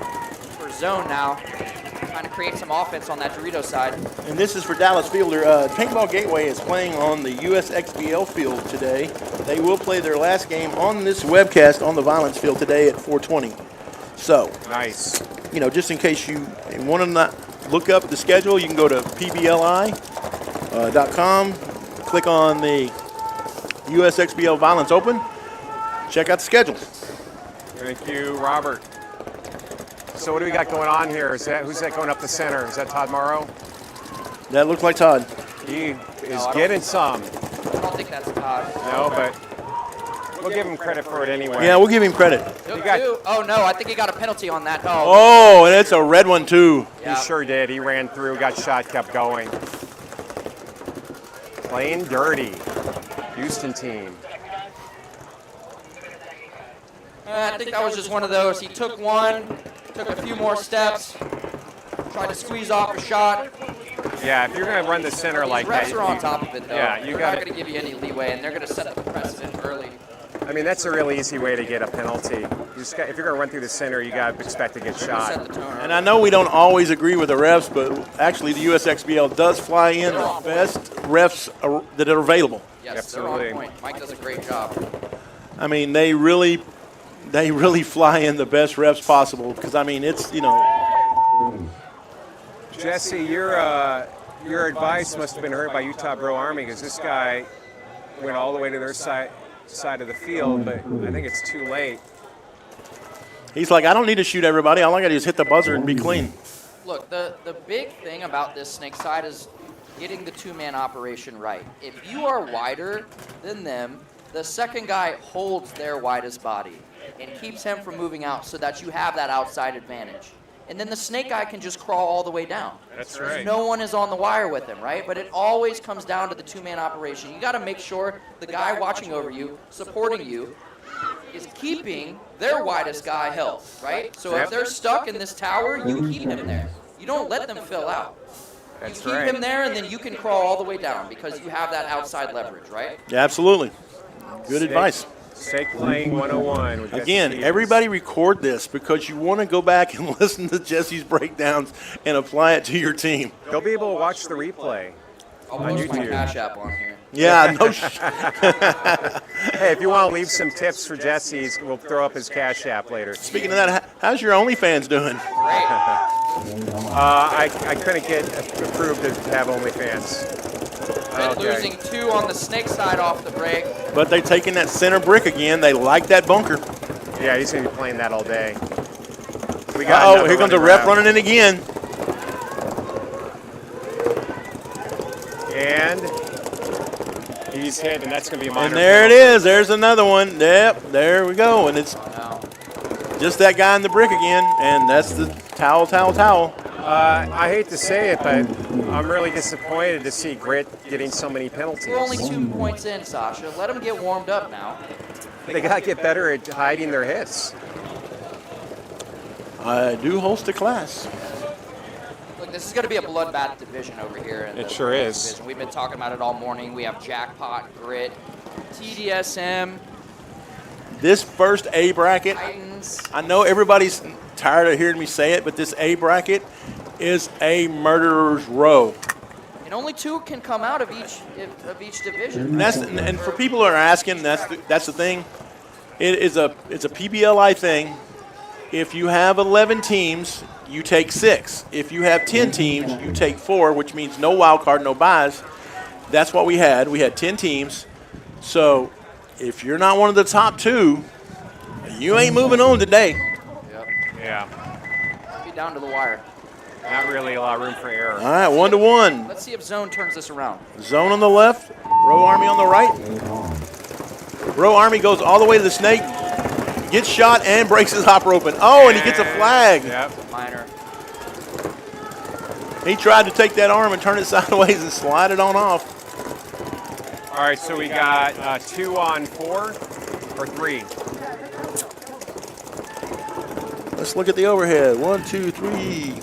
[SPEAKER 3] zone now. Trying to create some offense on that Dorito side.
[SPEAKER 2] And this is for Dallas Fielder. Paintball Gateway is playing on the USXBL field today. They will play their last game on this webcast on the Violence field today at 4:20. So,
[SPEAKER 6] nice.
[SPEAKER 2] you know, just in case you want to not look up the schedule, you can go to pbli.com, click on the USXBL Violence Open, check out the schedule.
[SPEAKER 6] Thank you, Robert. So what do we got going on here? Who's that going up the center? Is that Todd Morrow?
[SPEAKER 2] That looks like Todd.
[SPEAKER 6] He is
[SPEAKER 3] I
[SPEAKER 6] getting some.
[SPEAKER 3] I don't think that's Todd.
[SPEAKER 6] No, but we'll give him credit for it anyway.
[SPEAKER 2] Yeah, we'll give him credit.
[SPEAKER 3] Took
[SPEAKER 6] got-
[SPEAKER 3] two. Oh no, I think he got a penalty on that.
[SPEAKER 2] Oh, and it's a red one too.
[SPEAKER 3] yeah.
[SPEAKER 6] He sure did. He ran through, got shot, kept going. Playing dirty. Houston team.
[SPEAKER 3] I think that was just one of those. He took one, took a few more steps, tried to squeeze off a shot.
[SPEAKER 6] Yeah, if you're going to run the center like
[SPEAKER 3] Refs
[SPEAKER 6] that,
[SPEAKER 3] are on top of it though.
[SPEAKER 6] Yeah, you
[SPEAKER 3] They're
[SPEAKER 6] got
[SPEAKER 3] not
[SPEAKER 6] it.
[SPEAKER 3] going to give you any leeway, and they're going to set the precedent early.
[SPEAKER 6] I mean, that's a really easy way to get a penalty. If you're going to run through the center, you got to expect to get
[SPEAKER 3] Set
[SPEAKER 6] shot.
[SPEAKER 3] the tone
[SPEAKER 2] And
[SPEAKER 3] early.
[SPEAKER 2] I know we don't always agree with the refs, but actually the USXBL does fly in the best refs that are available.
[SPEAKER 3] Yes, they're on
[SPEAKER 6] Absolutely.
[SPEAKER 3] point. Mike does a great job.
[SPEAKER 2] I mean, they really fly in the best refs possible because, I mean, it's, you know,
[SPEAKER 6] Jesse, your advice must have been heard by Utah Bro Army because this guy went all the way to their side of the field, but I think it's too late.
[SPEAKER 2] he's like, I don't need to shoot everybody. All I got to do is hit the buzzer and be clean.
[SPEAKER 3] Look, the big thing about this snake side is getting the two-man operation right. If you are wider than them, the second guy holds their widest body and keeps him from moving out so that you have that outside advantage. And then the snake guy can just crawl all the way down.
[SPEAKER 6] That's right.
[SPEAKER 3] No one is on the wire with him, right? But it always comes down to the two-man operation. You got to make sure the guy watching over you, supporting you, is keeping their widest guy held, right? So if they're stuck in this tower, you keep him there. You don't let them fill out.
[SPEAKER 6] That's
[SPEAKER 3] You keep
[SPEAKER 6] right.
[SPEAKER 3] him there, and then you can crawl all the way down because you have that outside leverage, right?
[SPEAKER 2] Yeah, absolutely. Good advice.
[SPEAKER 6] Steak Playing 101. With Jesse
[SPEAKER 2] Again,
[SPEAKER 6] Stevens.
[SPEAKER 2] everybody record this because you want to go back and listen to Jesse's breakdowns and apply it to your team.
[SPEAKER 6] They'll be able to watch the replay.
[SPEAKER 3] I'll post my
[SPEAKER 6] YouTube.
[SPEAKER 3] Cash App on here.
[SPEAKER 2] Yeah, no
[SPEAKER 6] Hey, if you want to leave some tips for Jesse, we'll throw up his Cash App later.
[SPEAKER 2] Speaking of that, how's your OnlyFans doing?
[SPEAKER 3] Great.
[SPEAKER 6] I couldn't get approved to have OnlyFans.
[SPEAKER 3] Been losing 2 on the snake side off the break.
[SPEAKER 2] But they're taking that center brick again. They like that bunker.
[SPEAKER 6] Yeah, he's going to be playing that all day.
[SPEAKER 2] Oh, here comes a ref running in again.
[SPEAKER 6] And he's hit, and that's going to be a minor.
[SPEAKER 2] And there it is. There's another one. Yep, there we go. And it's just that guy in the brick again. And that's the towel.
[SPEAKER 6] I hate to say it, but I'm really disappointed to see Grit getting so many penalties.
[SPEAKER 3] We're only 2 points in, Sasha. Let them get warmed up now.
[SPEAKER 6] They got to get better at hiding their hits.
[SPEAKER 2] I do host a class.
[SPEAKER 3] Look, this is going to be a bloodbath division over here. In
[SPEAKER 6] It
[SPEAKER 3] the
[SPEAKER 6] sure is.
[SPEAKER 3] division. We've been talking about it all morning. We have Jackpot, Grit, TDSM,
[SPEAKER 2] This first A bracket,
[SPEAKER 3] Titans.
[SPEAKER 2] I know everybody's tired of hearing me say it, but this A bracket is a murderer's row.
[SPEAKER 3] And only 2 can come out of each division.
[SPEAKER 2] And for people who are asking, that's the thing. It's a PBLI thing. If you have 11 teams, you take 6. If you have 10 teams, you take 4, which means no wild card, no buys. That's what we had. We had 10 teams. So if you're not one of the top 2, you ain't moving on today.
[SPEAKER 3] Yep.
[SPEAKER 6] Yeah,
[SPEAKER 3] Be down to the wire.
[SPEAKER 6] not really a lot of room for error.
[SPEAKER 2] All right, 1-1.
[SPEAKER 3] Let's see if Zone turns this around.
[SPEAKER 2] Zone on the left, Row Army on the right. Row Army goes all the way to the snake, gets shot and breaks his hopper open. Oh, and he gets a flag.
[SPEAKER 6] Yep.
[SPEAKER 3] Minor.
[SPEAKER 2] He tried to take that arm and turn it sideways and slide it on off.
[SPEAKER 6] All right, so we got 2 on 4 or 3.
[SPEAKER 2] Let's look at the overhead. 1, 2, 3.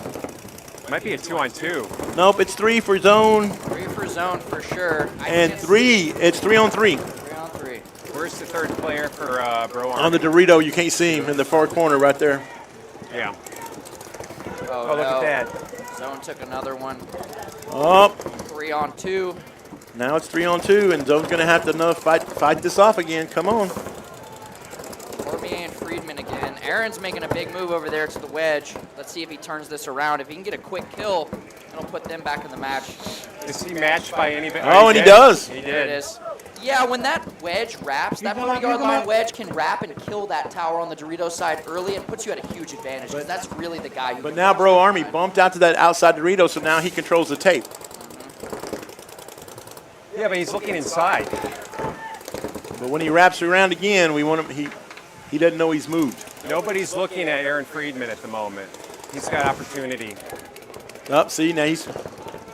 [SPEAKER 6] Might be a 2 on 2.
[SPEAKER 2] Nope, it's 3 for zone.
[SPEAKER 3] 3 for Zone for sure.
[SPEAKER 2] And 3, it's 3 on 3.
[SPEAKER 3] 3 on 3.
[SPEAKER 6] Where's the third player for Bro Army?
[SPEAKER 2] On the Dorito, you can't see him in the far corner right there.
[SPEAKER 6] Yeah.
[SPEAKER 3] Oh,
[SPEAKER 6] Oh, look
[SPEAKER 3] no.
[SPEAKER 6] at that.
[SPEAKER 3] Zone took another one.
[SPEAKER 2] Up.
[SPEAKER 3] 3 on 2.
[SPEAKER 2] Now it's 3 on 2, and zone's going to have to fight this off again. Come on.
[SPEAKER 3] Cormier and Friedman again. Aaron's making a big move over there to the wedge. Let's see if he turns this around. If he can get a quick kill, it'll put them back in the match.
[SPEAKER 6] Is he matched by anybody?
[SPEAKER 2] Oh, and he does.
[SPEAKER 6] He
[SPEAKER 3] There it
[SPEAKER 6] did.
[SPEAKER 3] is. Yeah, when that wedge wraps, that 40-yard line wedge can wrap and kill that tower on the Dorito side early and puts you at a huge advantage because that's really the guy who
[SPEAKER 2] But
[SPEAKER 3] can
[SPEAKER 2] now
[SPEAKER 3] push
[SPEAKER 2] Bro
[SPEAKER 3] it.
[SPEAKER 2] Army bumped out to that outside Dorito, so now he controls the tape.
[SPEAKER 6] Yeah, but he's looking inside.
[SPEAKER 2] But when he wraps around again, we want him. He doesn't know he's moved.
[SPEAKER 6] Nobody's looking at Aaron Friedman at the moment. He's got opportunity.
[SPEAKER 2] Up, see now he's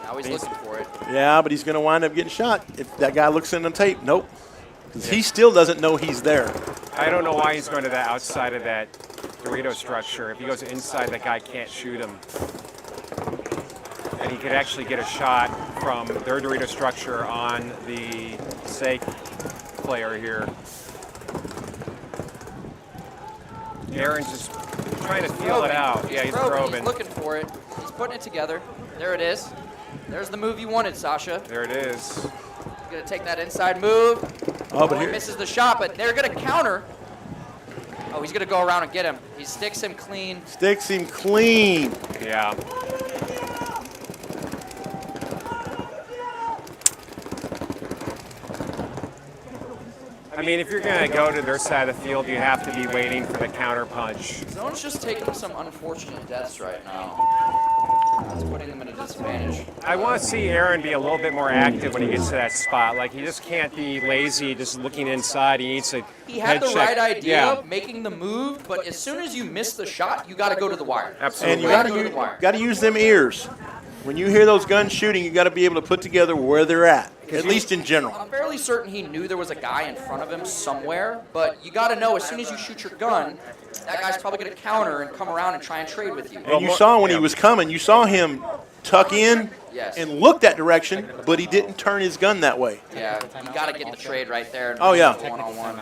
[SPEAKER 3] Now he's looking for it.
[SPEAKER 2] yeah, but he's going to wind up getting shot if that guy looks in the tape. Nope, 'cause he still doesn't know he's there.
[SPEAKER 6] I don't know why he's going to the outside of that Dorito structure. If he goes inside, that guy can't shoot him. And he could actually get a shot from their Dorito structure on the Sake player here. Aaron's just trying to feel it out. Yeah, he's probing.
[SPEAKER 3] He's looking for it. He's putting it together. There it is. There's the move you wanted, Sasha.
[SPEAKER 6] There it is.
[SPEAKER 3] He's going to take that inside move.
[SPEAKER 2] Oh, but
[SPEAKER 3] He
[SPEAKER 2] here,
[SPEAKER 3] misses the shot, but they're going to counter. Oh, he's going to go around and get him. He sticks him clean.
[SPEAKER 2] sticks him clean.
[SPEAKER 6] Yeah. I mean, if you're going to go to their side of the field, you have to be waiting for the counter punch.
[SPEAKER 3] Zone's just taking some unfortunate deaths right now. It's putting them at a disadvantage.
[SPEAKER 6] I want to see Aaron be a little bit more active when he gets to that spot. Like, he just can't be lazy, just looking inside. He needs to
[SPEAKER 3] He had the
[SPEAKER 6] head check.
[SPEAKER 3] right idea,
[SPEAKER 6] Yeah,
[SPEAKER 3] making the move, but as soon as you miss the shot, you got to go to the wire.
[SPEAKER 2] And
[SPEAKER 6] absolutely.
[SPEAKER 2] you
[SPEAKER 3] Gotta go to the wire.
[SPEAKER 2] got to use them ears. When you hear those guns shooting, you got to be able to put together where they're at least in general.
[SPEAKER 3] I'm fairly certain he knew there was a guy in front of him somewhere, but you got to know as soon as you shoot your gun, that guy's probably going to counter and come around and try and trade with you.
[SPEAKER 2] And you saw when he was coming, you saw him tuck in
[SPEAKER 3] Yes.
[SPEAKER 2] and look that direction, but he didn't turn his gun that way.
[SPEAKER 3] Yeah, you got to get the trade right there.
[SPEAKER 2] Oh, yeah.
[SPEAKER 3] One-on-one.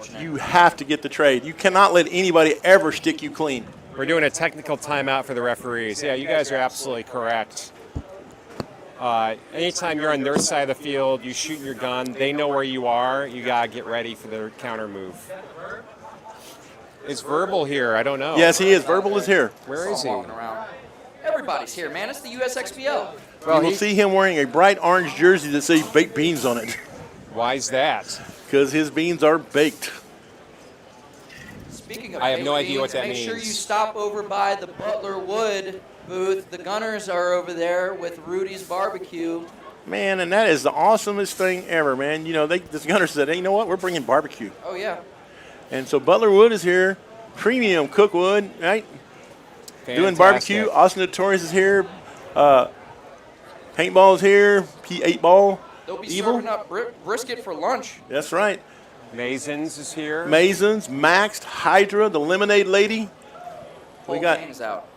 [SPEAKER 3] unfortunate.
[SPEAKER 2] You have to get the trade. You cannot let anybody ever stick you clean.
[SPEAKER 6] We're doing a technical timeout for the referees. Yeah, you guys are absolutely correct. Anytime you're on their side of the field, you shoot your gun, they know where you are, you got to get ready for their counter move. Is Verbal here? I don't know.
[SPEAKER 2] Yes, he is. Verbal is here.
[SPEAKER 6] Where is he?
[SPEAKER 3] Walking around. Everybody's here, man. It's the USXBL.
[SPEAKER 2] You will see him wearing a bright orange jersey that says baked beans on it.
[SPEAKER 6] Why is that?
[SPEAKER 2] Because his beans are baked.
[SPEAKER 3] Speaking of
[SPEAKER 6] I have no idea what that
[SPEAKER 3] make sure you
[SPEAKER 6] means.
[SPEAKER 3] stop over by the Butler Wood booth. The Gunners are over there with Rudy's Barbecue.
[SPEAKER 2] Man, and that is the awesomest thing ever, man. You know, the Gunners said, hey, you know what? We're bringing barbecue.
[SPEAKER 3] Oh, yeah.
[SPEAKER 2] And so Butler Wood is here. Premium cook wood, right?
[SPEAKER 6] Fantastic.
[SPEAKER 2] Doing barbecue. Austin Notorious is here. Paintball is here. P8 ball.
[SPEAKER 3] They'll be
[SPEAKER 2] Evil.
[SPEAKER 3] serving up brisket for lunch.
[SPEAKER 2] That's right.
[SPEAKER 6] Masons is here.
[SPEAKER 2] Masons, Maxed, Hydra, the Lemonade Lady.
[SPEAKER 3] Whole
[SPEAKER 2] got-
[SPEAKER 3] gang's out.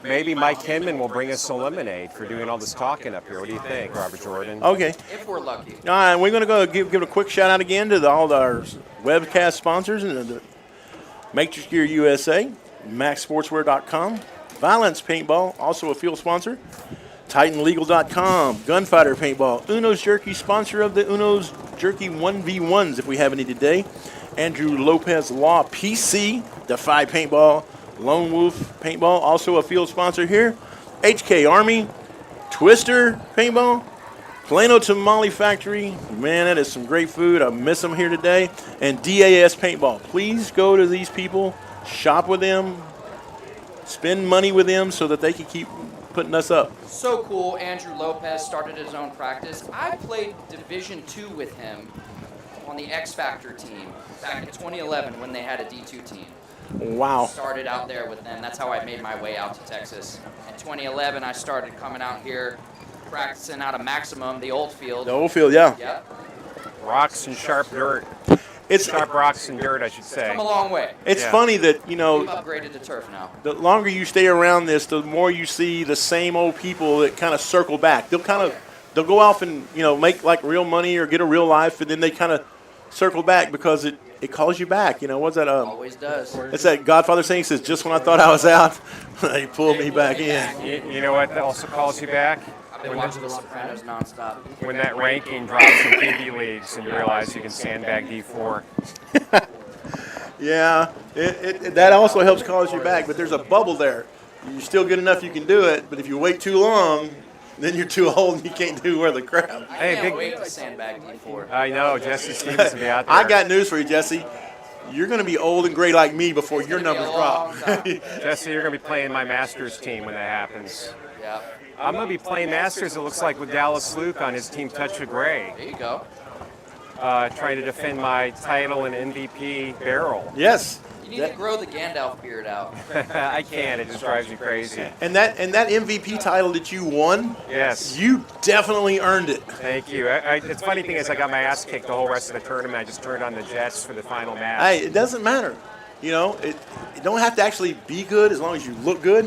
[SPEAKER 6] Maybe Mike Hinman will bring us some lemonade for doing all this talking up here. What do you think, Robert Jordan?
[SPEAKER 2] Okay.
[SPEAKER 3] If we're lucky.
[SPEAKER 2] All right, we're going to go give a quick shout out again to all our webcast sponsors and the Matrix Gear USA, MaxSportswear.com, Violence Paintball, also a field sponsor, TitanLegal.com, Gunfighter Paintball, Uno's Jerky, sponsor of the Uno's Jerky 1v1s if we have any today, Andrew Lopez Law PC, Defy Paintball, Lone Wolf Paintball, also a field sponsor here, HK Army, Twister Paintball, Plano Tamale Factory. Man, that is some great food. I miss them here today. And DAS Paintball. Please go to these people, shop with them, spend money with them so that they can keep putting us up.
[SPEAKER 3] So cool. Andrew Lopez started his own practice. I played Division II with him on the X Factor team back in 2011 when they had a D2 team.
[SPEAKER 2] Wow.
[SPEAKER 3] Started out there with them. That's how I made my way out to Texas. In 2011, I started coming out here, practicing out of Maximum, the old field.
[SPEAKER 2] The old field, yeah.
[SPEAKER 3] Yeah,
[SPEAKER 6] Rocks and sharp dirt.
[SPEAKER 2] It's
[SPEAKER 6] Sharp rocks and dirt, I should say.
[SPEAKER 3] come a long way.
[SPEAKER 2] it's
[SPEAKER 6] Yeah.
[SPEAKER 2] funny that,
[SPEAKER 3] We've upgraded to turf now.
[SPEAKER 2] the longer you stay around this, the more you see the same old people that kind of circle back. They'll go off and, make like real money or get a real life, and then they kind of circle back because it calls you back. What's that?
[SPEAKER 3] Always does.
[SPEAKER 2] It's that Godfather saying, says, just when I thought I was out, they pulled me back in.
[SPEAKER 6] You know what also calls you back?
[SPEAKER 3] I've been watching The Sopranos nonstop.
[SPEAKER 6] When that ranking drops in PB leagues and you realize you can sandbag D4.
[SPEAKER 2] Yeah, that also helps cause you back, but there's a bubble there. You're still good enough you can do it, but if you wait too long, then you're too old and you can't do worth a crap.
[SPEAKER 3] I
[SPEAKER 6] Hey,
[SPEAKER 3] can't
[SPEAKER 6] big-
[SPEAKER 3] wait to sandbag D4.
[SPEAKER 6] I know, Jesse Stevens will be out there.
[SPEAKER 2] I got news for you, Jesse. You're going to be old and gray like me before your
[SPEAKER 3] It's gonna be
[SPEAKER 2] numbers
[SPEAKER 3] a long
[SPEAKER 2] drop.
[SPEAKER 3] time.
[SPEAKER 6] Jesse, you're going to be playing my Masters team when that happens.
[SPEAKER 3] Yeah,
[SPEAKER 6] I'm going to be playing Masters, it looks like, with Dallas Luke on his team Touch of Gray,
[SPEAKER 3] there you go.
[SPEAKER 6] trying to defend my title and MVP barrel.
[SPEAKER 2] Yes.
[SPEAKER 3] You need to grow the Gandalf beard out.
[SPEAKER 6] I can't, it just drives me crazy.
[SPEAKER 2] And that MVP title that you won,
[SPEAKER 6] Yes,
[SPEAKER 2] you definitely earned it.
[SPEAKER 6] thank you. It's funny thing is I got my ass kicked the whole rest of the tournament. I just turned on the Jets for the final match.
[SPEAKER 2] Hey, it doesn't matter. You don't have to actually be good as long as you look good.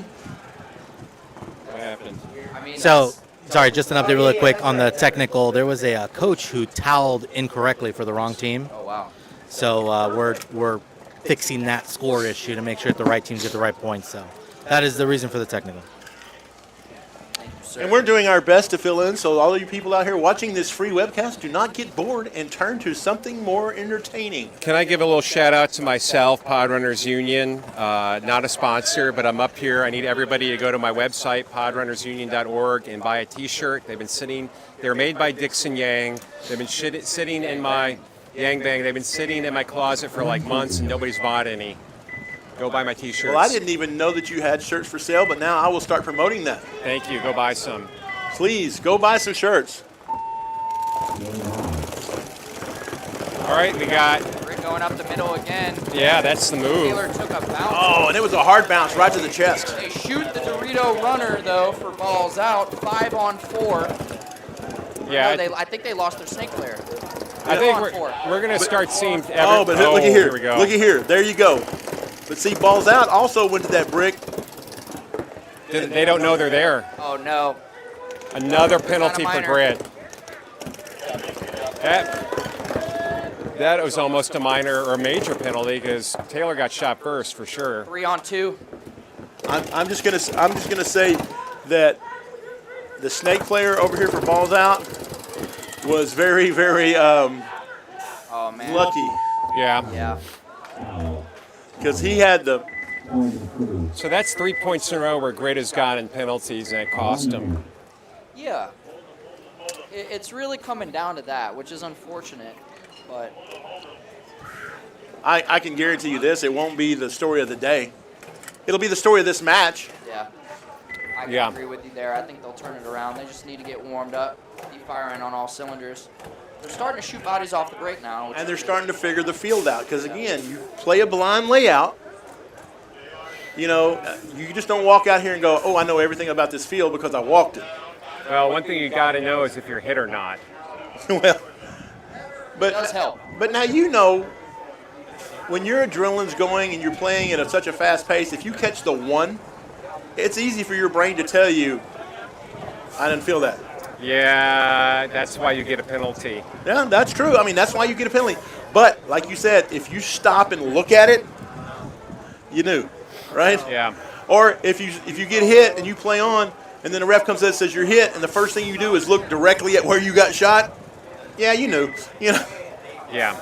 [SPEAKER 6] What happened?
[SPEAKER 3] I mean,
[SPEAKER 7] So,
[SPEAKER 3] that's-
[SPEAKER 7] sorry, just an update really quick on the technical. There was a coach who toweled incorrectly for the wrong team.
[SPEAKER 3] oh wow.
[SPEAKER 7] So we're fixing that score issue to make sure that the right teams get the right points. So that is the reason for the technical.
[SPEAKER 2] And we're doing our best to fill in, so all of you people out here watching this free webcast, do not get bored and turn to something more entertaining.
[SPEAKER 6] Can I give a little shout out to myself, Podrunners Union? Not a sponsor, but I'm up here. I need everybody to go to my website, podrunnersunion.org, and buy a T-shirt. They're made by Dixon Yang. They've been sitting in my Yang Bang. They've been sitting in my closet for like months, and nobody's bought any. Go buy my T-shirts.
[SPEAKER 2] Well, I didn't even know that you had shirts for sale, but now I will start promoting that.
[SPEAKER 6] Thank you. Go buy some.
[SPEAKER 2] Please, go buy some shirts.
[SPEAKER 6] All right, we got.
[SPEAKER 3] We're going up the middle again.
[SPEAKER 6] Yeah, that's the move.
[SPEAKER 3] Taylor took a bounce.
[SPEAKER 2] Oh, and it was a hard bounce right to the chest.
[SPEAKER 3] They shoot the Dorito runner though for balls out. 5-on-4.
[SPEAKER 6] Yeah,
[SPEAKER 3] No, I think they lost their snake player.
[SPEAKER 6] I think
[SPEAKER 3] 5-on-4.
[SPEAKER 6] we're going to start seeing.
[SPEAKER 2] Oh, but look at here.
[SPEAKER 6] Here we go.
[SPEAKER 2] Look at here. There you go. But see, balls out also went to that brick.
[SPEAKER 6] They don't know they're there.
[SPEAKER 3] Oh no.
[SPEAKER 6] Another penalty
[SPEAKER 3] Not a
[SPEAKER 6] for
[SPEAKER 3] minor.
[SPEAKER 6] Grit. That was almost a minor or a major penalty because Taylor got shot first for sure.
[SPEAKER 3] 3-on-2.
[SPEAKER 2] I'm just gonna say that the snake player over here for balls out was very, very
[SPEAKER 3] Oh man.
[SPEAKER 2] lucky
[SPEAKER 6] Yeah.
[SPEAKER 3] Yeah.
[SPEAKER 2] because he had the.
[SPEAKER 6] So that's 3 points in a row where Grit has gotten penalties and it cost him.
[SPEAKER 3] Yeah. It's really coming down to that, which is unfortunate, but
[SPEAKER 2] I can guarantee you this: it won't be the story of the day. It'll be the story of this match.
[SPEAKER 3] yeah. I can
[SPEAKER 6] Yeah.
[SPEAKER 3] agree with you there. I think they'll turn it around. They just need to get warmed up, be firing on all cylinders. They're starting to shoot bodies off the break now. which
[SPEAKER 2] And
[SPEAKER 3] is
[SPEAKER 2] they're
[SPEAKER 3] good.
[SPEAKER 2] starting to figure the field out because, again, you play a blind layout. You know, you just don't walk out here and go, oh, I know everything about this field because I walked it.
[SPEAKER 6] Well, one thing you got to know is if you're hit or not.
[SPEAKER 2] Well, but
[SPEAKER 3] It does help.
[SPEAKER 2] But now you know, when your adrenaline's going and you're playing at such a fast pace, if you catch the one, it's easy for your brain to tell you, I didn't feel that.
[SPEAKER 6] Yeah, that's why you get a penalty.
[SPEAKER 2] Yeah, that's true. I mean, that's why you get a penalty. But like you said, if you stop and look at it, you knew, right?
[SPEAKER 6] Yeah.
[SPEAKER 2] Or if you get hit and you play on, and then the ref comes in and says you're hit, and the first thing you do is look directly at where you got shot. Yeah, you knew. You know.
[SPEAKER 6] Yeah.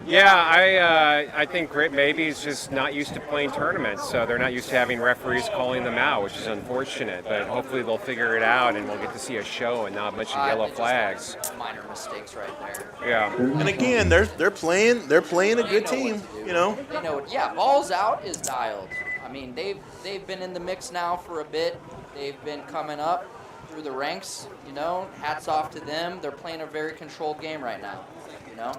[SPEAKER 6] Yeah, I think Grit maybe is just not used to playing tournaments, so they're not used to having referees calling them out, which is unfortunate. But hopefully they'll figure it out, and we'll get to see a show and not a bunch of yellow
[SPEAKER 3] They just
[SPEAKER 6] flags.
[SPEAKER 3] make minor mistakes right there.
[SPEAKER 6] Yeah.
[SPEAKER 2] And again, they're playing a good team. You know.
[SPEAKER 3] They know it. Yeah, balls out is dialed. I mean, they've been in the mix now for a bit. They've been coming up through the ranks. You know, hats off to them. They're playing a very controlled game right now. You know.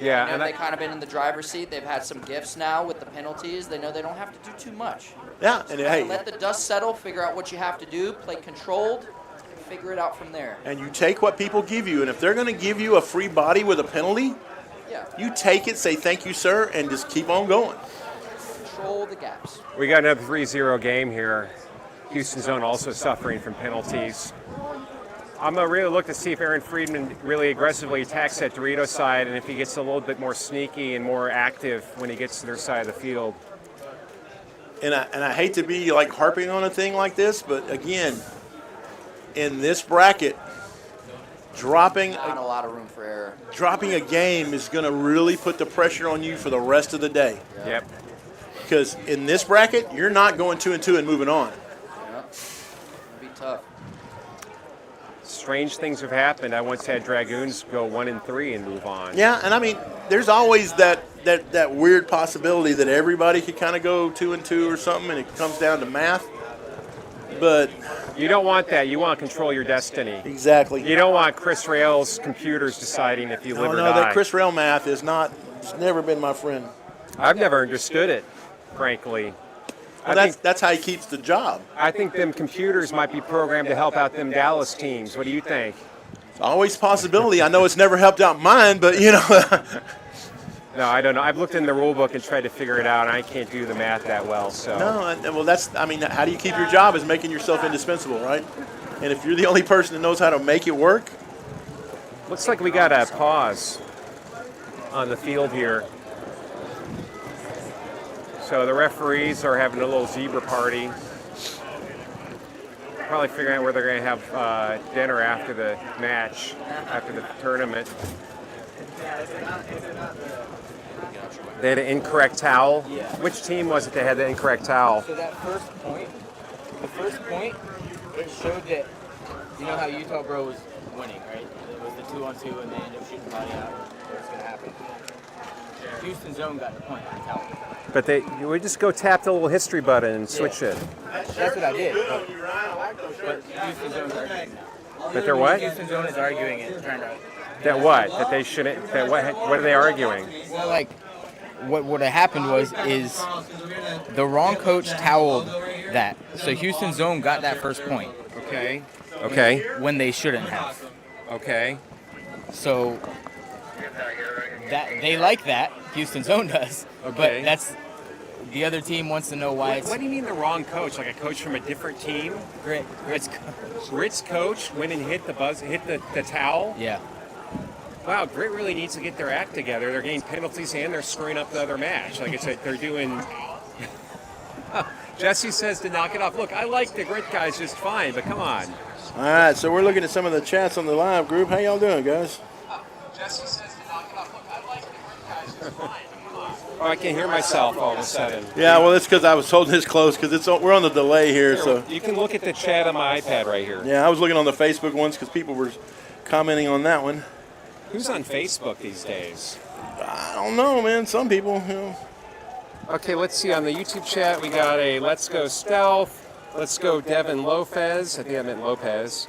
[SPEAKER 6] Yeah,
[SPEAKER 3] They know
[SPEAKER 6] and
[SPEAKER 3] they kind of been in the driver's seat. They've had some gifts now with the penalties. They know they don't have to do too much.
[SPEAKER 2] Yeah, and hey,
[SPEAKER 3] Let the dust settle. Figure out what you have to do. Play controlled. Figure it out from there.
[SPEAKER 2] and you take what people give you, and if they're going to give you a free body with a penalty,
[SPEAKER 3] Yeah.
[SPEAKER 2] you take it, say thank you, sir, and just keep on going.
[SPEAKER 3] Control the gaps.
[SPEAKER 6] we got another 3-0 game here. Houston Zone also suffering from penalties. I'm going to really look to see if Aaron Friedman really aggressively attacks that Dorito side and if he gets a little bit more sneaky and more active when he gets to their side of the field.
[SPEAKER 2] And I hate to be like harping on a thing like this, but again, in this bracket, dropping
[SPEAKER 3] Not a lot of room for error.
[SPEAKER 2] a game is going to really put the pressure on you for the rest of the day.
[SPEAKER 6] Yep.
[SPEAKER 2] Because in this bracket, you're not going 2-2 and moving on.
[SPEAKER 3] Yeah. It'll be tough.
[SPEAKER 6] Strange things have happened. I once had Dragoons go 1-3 and move on.
[SPEAKER 2] Yeah, and I mean, there's always that weird possibility that everybody could kind of go 2-2 or something, and it comes down to math. But
[SPEAKER 6] You don't want that. You want to control your destiny.
[SPEAKER 2] exactly.
[SPEAKER 6] You don't want Chris Rail's computers deciding if you live
[SPEAKER 2] Oh
[SPEAKER 6] or
[SPEAKER 2] no,
[SPEAKER 6] die.
[SPEAKER 2] that Chris Rail math is not. It's never been my friend.
[SPEAKER 6] I've never understood it, frankly.
[SPEAKER 2] Well, that's how he keeps the job.
[SPEAKER 6] I think them computers might be programmed to help out them Dallas teams. What do you think?
[SPEAKER 2] It's always a possibility. I know it's never helped out mine, but you know.
[SPEAKER 6] No, I don't know. I've looked in the rule book and tried to figure it out, and I can't do the math that well. So
[SPEAKER 2] No, well, I mean, how do you keep your job is making yourself indispensable, right? And if you're the only person that knows how to make it work,
[SPEAKER 6] looks like we got a pause on the field here. So the referees are having a little zebra party. Probably figuring out where they're going to have dinner after the match, after the tournament. They had an incorrect towel.
[SPEAKER 8] Yeah.
[SPEAKER 6] Which team was it that had the incorrect towel?
[SPEAKER 8] So that first point, it showed that, you know how Utah Bro was winning, right? It was the 2-on-2 and they ended up shooting the body out. What's going to happen? Houston Zone got the point on the towel.
[SPEAKER 6] But we just go tap the little history button and switch it.
[SPEAKER 8] That's what I did. But Houston Zone's arguing now.
[SPEAKER 6] But they're what?
[SPEAKER 8] Houston Zone is arguing it, trying to.
[SPEAKER 6] That what? That they shouldn't. That what are they arguing?
[SPEAKER 8] Well, like, what had happened is the wrong coach toweled that. So Houston Zone got that first point.
[SPEAKER 6] Okay. Okay.
[SPEAKER 8] When they shouldn't have.
[SPEAKER 6] Okay.
[SPEAKER 8] So that they like that. Houston Zone does.
[SPEAKER 6] Okay.
[SPEAKER 8] But that's the other team wants to know why it's
[SPEAKER 6] What do you mean the wrong coach? Like a coach from a different team?
[SPEAKER 8] Grit's coach.
[SPEAKER 6] Grit's coach went and hit the towel.
[SPEAKER 8] Yeah.
[SPEAKER 6] wow, Grit really needs to get their act together. They're getting penalties and they're screwing up the other match. Like I said, they're doing. Jesse says to knock it off. Look, I like the Grit guys just fine, but come on.
[SPEAKER 2] All right, so we're looking at some of the chats on the live group. How y'all doing, guys?
[SPEAKER 6] Jesse says to knock it off. Look, I like the Grit guys just fine, but come on. Oh, I can hear myself all of a sudden.
[SPEAKER 2] Yeah, well, it's because I was holding this close because we're on the delay here. So
[SPEAKER 6] You can look at the chat on my iPad right here.
[SPEAKER 2] yeah, I was looking on the Facebook ones because people were commenting on that one.
[SPEAKER 6] Who's on Facebook these days?
[SPEAKER 2] I don't know, man. Some people, you know.
[SPEAKER 6] Okay, let's see. On the YouTube chat, we got a Let's Go Stealth. Let's Go Devin Lopez. I think I meant Lopez.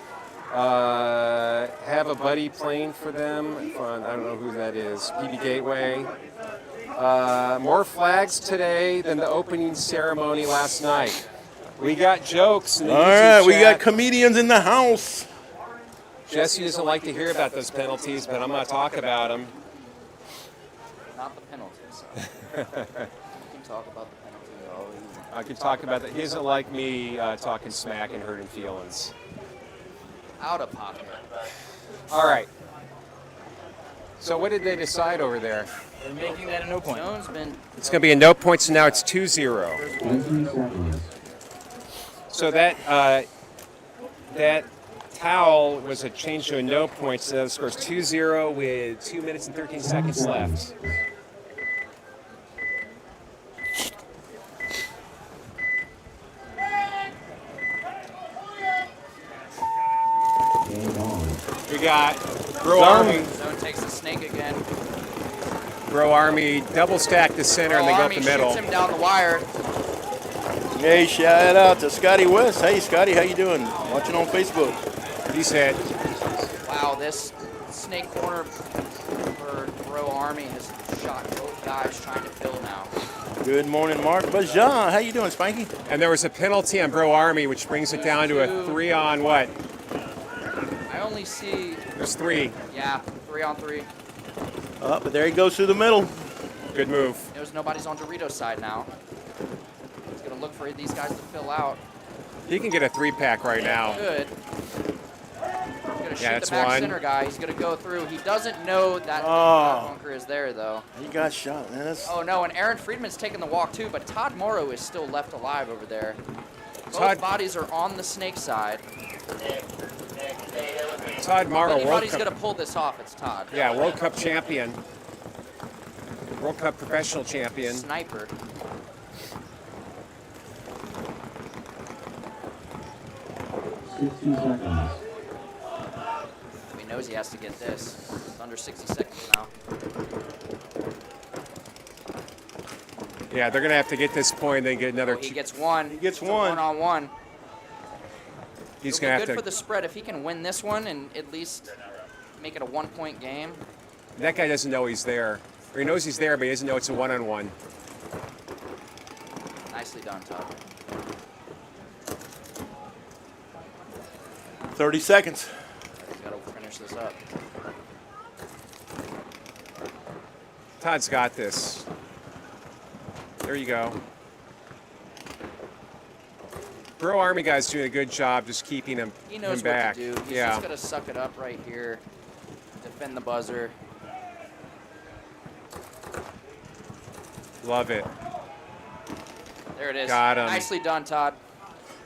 [SPEAKER 6] Have a buddy playing for them. I don't know who that is. PB Gateway. More flags today than the opening ceremony last night. We got jokes in the
[SPEAKER 2] All
[SPEAKER 6] YouTube
[SPEAKER 2] right, we got
[SPEAKER 6] chat.
[SPEAKER 2] comedians in the house.
[SPEAKER 6] Jesse doesn't like to hear about those penalties, but I'm going to talk about them.
[SPEAKER 3] Not the penalties. You can talk about the penalties all you want.
[SPEAKER 6] I can talk about that. He doesn't like me talking smack and hurting feelings.
[SPEAKER 3] Out of pocket.
[SPEAKER 6] All right. So what did they decide over there?
[SPEAKER 8] They're making that a no point.
[SPEAKER 3] Jones been
[SPEAKER 6] It's going to be a no point, so now it's 2-0.
[SPEAKER 5] 20 seconds.
[SPEAKER 6] So that towel was a change to a no point, so that scores 2-0 with 2 minutes and 13 seconds left.
[SPEAKER 5] Game on.
[SPEAKER 6] We got Bro Army.
[SPEAKER 3] Zone takes the snake again.
[SPEAKER 6] Bro Army double stack the center and they go up
[SPEAKER 3] Army
[SPEAKER 6] the middle.
[SPEAKER 3] shoots him down the wire.
[SPEAKER 2] Hey, shout out to Scotty West. Hey, Scotty, how you doing? Watching on Facebook.
[SPEAKER 6] He said,
[SPEAKER 3] Wow, this snake corner for Bro Army has shot both guys trying to fill now.
[SPEAKER 2] Good morning, Mark. Bajan, how you doing, Spanky?
[SPEAKER 6] and there was a penalty on Bro Army, which brings it down to a 3-on what?
[SPEAKER 3] I only see,
[SPEAKER 6] There's 3.
[SPEAKER 3] yeah, 3-on-3.
[SPEAKER 2] Oh, but there he goes through the middle.
[SPEAKER 6] Good move.
[SPEAKER 3] There's nobody's on Dorito's side now. He's gonna look for these guys to fill out.
[SPEAKER 6] He can get a 3-pack right now.
[SPEAKER 3] Good. He's gonna shoot
[SPEAKER 6] that's
[SPEAKER 3] the back
[SPEAKER 6] one.
[SPEAKER 3] center guy. He's gonna go through. He doesn't know that
[SPEAKER 2] Oh.
[SPEAKER 3] bunker is there though.
[SPEAKER 2] He got shot, man. That's,
[SPEAKER 3] Oh no, and Aaron Friedman's taking the walk too, but Todd Morrow is still left alive over there. Both
[SPEAKER 6] Todd-
[SPEAKER 3] bodies are on the snake side.
[SPEAKER 6] Todd
[SPEAKER 3] If
[SPEAKER 6] Morrow, World
[SPEAKER 3] anybody's
[SPEAKER 6] Cup.
[SPEAKER 3] gonna pull this off, it's Todd.
[SPEAKER 6] Yeah, World Cup champion. World Cup professional champion.
[SPEAKER 3] Sniper.
[SPEAKER 5] 60 seconds.
[SPEAKER 3] He knows he has to get this. It's under 60 seconds now.
[SPEAKER 6] Yeah, they're going to have to get this point and then get another
[SPEAKER 3] Oh, he
[SPEAKER 6] two.
[SPEAKER 3] gets one.
[SPEAKER 2] He gets
[SPEAKER 3] It's a
[SPEAKER 2] one.
[SPEAKER 3] one-on-one.
[SPEAKER 6] He's
[SPEAKER 3] It'll
[SPEAKER 6] going
[SPEAKER 3] be
[SPEAKER 6] to
[SPEAKER 3] good for
[SPEAKER 6] have
[SPEAKER 3] the spread if he can win this one and at least make it a 1-point game.
[SPEAKER 6] to. That guy doesn't know he's there. Or he knows he's there, but he doesn't know it's a one-on-one.
[SPEAKER 3] Nicely done, Todd.
[SPEAKER 2] 30 seconds.
[SPEAKER 3] He's got to finish this up.
[SPEAKER 6] Todd's got this. There you go. Bro Army guy's doing a good job just keeping him,
[SPEAKER 3] He knows
[SPEAKER 6] him back.
[SPEAKER 3] what to do. He's
[SPEAKER 6] yeah.
[SPEAKER 3] just got to suck it up right here. Defend the buzzer.
[SPEAKER 6] Love it.
[SPEAKER 3] There it is.
[SPEAKER 6] Got him.
[SPEAKER 3] Nicely done, Todd.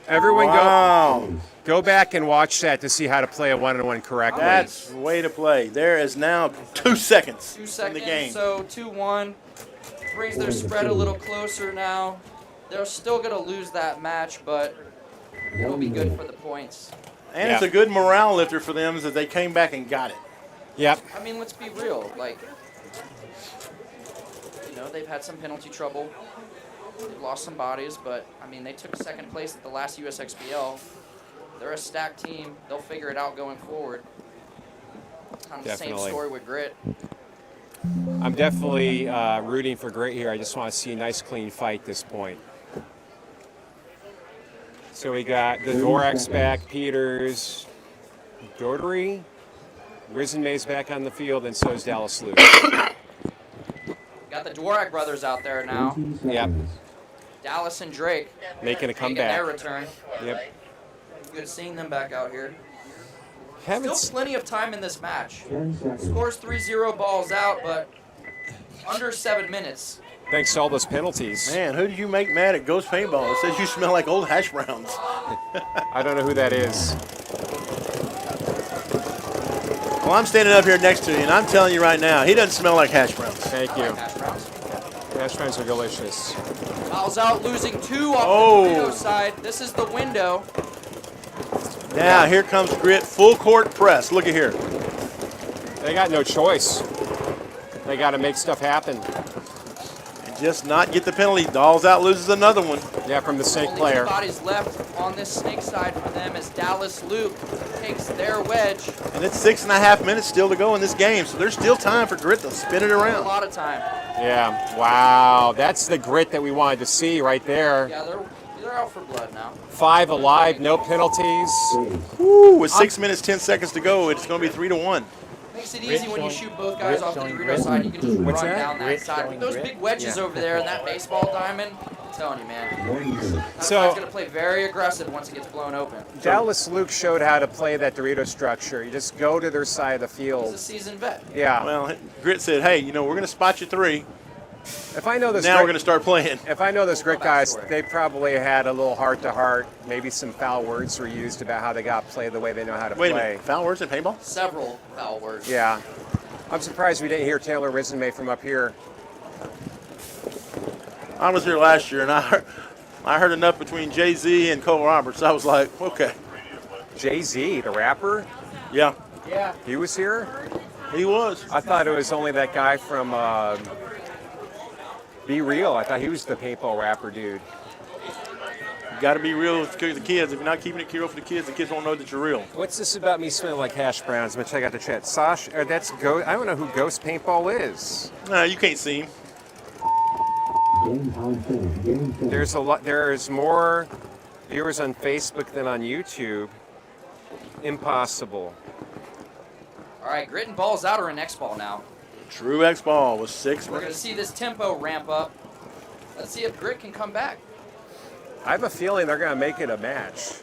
[SPEAKER 6] Everyone
[SPEAKER 2] Wow.
[SPEAKER 6] go back and watch that to see how to play a one-on-one correctly.
[SPEAKER 2] That's the way to play. There is now 2 seconds
[SPEAKER 3] 2
[SPEAKER 2] in
[SPEAKER 3] seconds,
[SPEAKER 2] the game.
[SPEAKER 3] so 2-1. Brings their spread a little closer now. They're still going to lose that match, but it'll be good for the points.
[SPEAKER 2] And it's
[SPEAKER 6] Yeah.
[SPEAKER 2] a good morale lifter for them is that they came back and got it.
[SPEAKER 6] Yep.
[SPEAKER 3] I mean, let's be real. Like, you know, they've had some penalty trouble. They've lost some bodies, but, I mean, they took second place at the last USXBL. They're a stacked team. They'll figure it out going forward. Kind of the same
[SPEAKER 6] Definitely.
[SPEAKER 3] story with Grit.
[SPEAKER 6] I'm definitely rooting for Grit here. I just want to see a nice, clean fight at this point. So we got the Dvorak's back, Peters, Dodery, Risen May's back on the field, and so is Dallas Luke.
[SPEAKER 3] Got the Dvorak brothers out there now.
[SPEAKER 5] 20 seconds.
[SPEAKER 6] Yep.
[SPEAKER 3] Dallas and Drake
[SPEAKER 6] Making a
[SPEAKER 3] making their
[SPEAKER 6] comeback.
[SPEAKER 3] return.
[SPEAKER 6] Yep.
[SPEAKER 3] Good seeing them back out here. Still plenty of time in this match.
[SPEAKER 5] 10 seconds.
[SPEAKER 3] Scores 3-0, balls out, but under 7 minutes.
[SPEAKER 6] Thanks to all those penalties.
[SPEAKER 2] Man, who did you make mad at Ghost Paintball? It says you smell like old hash browns.
[SPEAKER 6] I don't know who that is.
[SPEAKER 2] Well, I'm standing up here next to you, and I'm telling you right now, he doesn't smell like hash browns.
[SPEAKER 6] Thank you.
[SPEAKER 3] Hash browns.
[SPEAKER 6] Hash browns are delicious.
[SPEAKER 3] Fouls out, losing 2 off
[SPEAKER 2] Oh.
[SPEAKER 3] the Dorito side. This is the window.
[SPEAKER 2] Now, here comes Grit, full court press. Look at here.
[SPEAKER 6] They got no choice. They got to make stuff happen.
[SPEAKER 2] And just not get the penalty. Dolls out, loses another one.
[SPEAKER 6] Yeah, from the snake
[SPEAKER 3] Only
[SPEAKER 6] player.
[SPEAKER 3] 2 bodies left on this snake side for them as Dallas Luke takes their wedge.
[SPEAKER 2] And it's 6.5 minutes still to go in this game, so there's still time for Grit to spin it
[SPEAKER 3] A
[SPEAKER 2] around.
[SPEAKER 3] lot of time.
[SPEAKER 6] Yeah. Wow. That's the grit that we wanted to see right there.
[SPEAKER 3] Yeah, they're out for blood now.
[SPEAKER 6] 5 alive, no penalties.
[SPEAKER 2] Woo, with 6 minutes, 10 seconds to go, it's going to be 3-1.
[SPEAKER 3] Makes it easy when you shoot both guys off the Dorito side. You can just
[SPEAKER 6] What's
[SPEAKER 3] run
[SPEAKER 6] that?
[SPEAKER 3] down that side. With those big wedges over there and that baseball diamond, I'm telling you, man.
[SPEAKER 5] 1 minute.
[SPEAKER 3] That
[SPEAKER 6] So-
[SPEAKER 3] side's going to play very aggressive once it gets blown open.
[SPEAKER 6] Dallas Luke showed how to play that Dorito structure. You just go to their side of the
[SPEAKER 3] He's a
[SPEAKER 6] field.
[SPEAKER 3] seasoned vet.
[SPEAKER 6] Yeah.
[SPEAKER 2] Well, Grit said, hey, we're going to spot you 3.
[SPEAKER 6] If I know this
[SPEAKER 2] Now we're going to start playing.
[SPEAKER 6] If I know those grit guys, they probably had a little heart-to-heart. Maybe some foul words were used about how they got played the way they know how to
[SPEAKER 2] Wait a
[SPEAKER 6] play.
[SPEAKER 2] minute, foul words in paintball?
[SPEAKER 3] Several foul words.
[SPEAKER 6] Yeah. I'm surprised we didn't hear Taylor Risenmay from up here.
[SPEAKER 2] I was here last year, and I heard enough between Jay-Z and Cole Roberts. I was like, okay.
[SPEAKER 6] Jay-Z, the rapper,
[SPEAKER 2] Yeah,
[SPEAKER 3] Yeah.
[SPEAKER 6] he was here?
[SPEAKER 2] he was.
[SPEAKER 6] I thought it was only that guy from Be Real. I thought he was the paintball rapper dude.
[SPEAKER 2] You got to be real with the kids. If you're not keeping it real for the kids won't know that you're real.
[SPEAKER 6] What's this about me smelling like hash browns? I'm gonna check out the chat. Sash, that's Ghost. I don't know who Ghost Paintball is.
[SPEAKER 2] No, you can't see him.
[SPEAKER 5] Game time finished. Game finished.
[SPEAKER 6] There's a lot. There's more viewers on Facebook than on YouTube. Impossible.
[SPEAKER 3] All right, Grit and balls out are in X ball now.
[SPEAKER 2] True X ball was 6
[SPEAKER 3] We're going to
[SPEAKER 2] minutes.
[SPEAKER 3] see this tempo ramp up. Let's see if Grit can come back.
[SPEAKER 6] I have a feeling they're gonna make it a match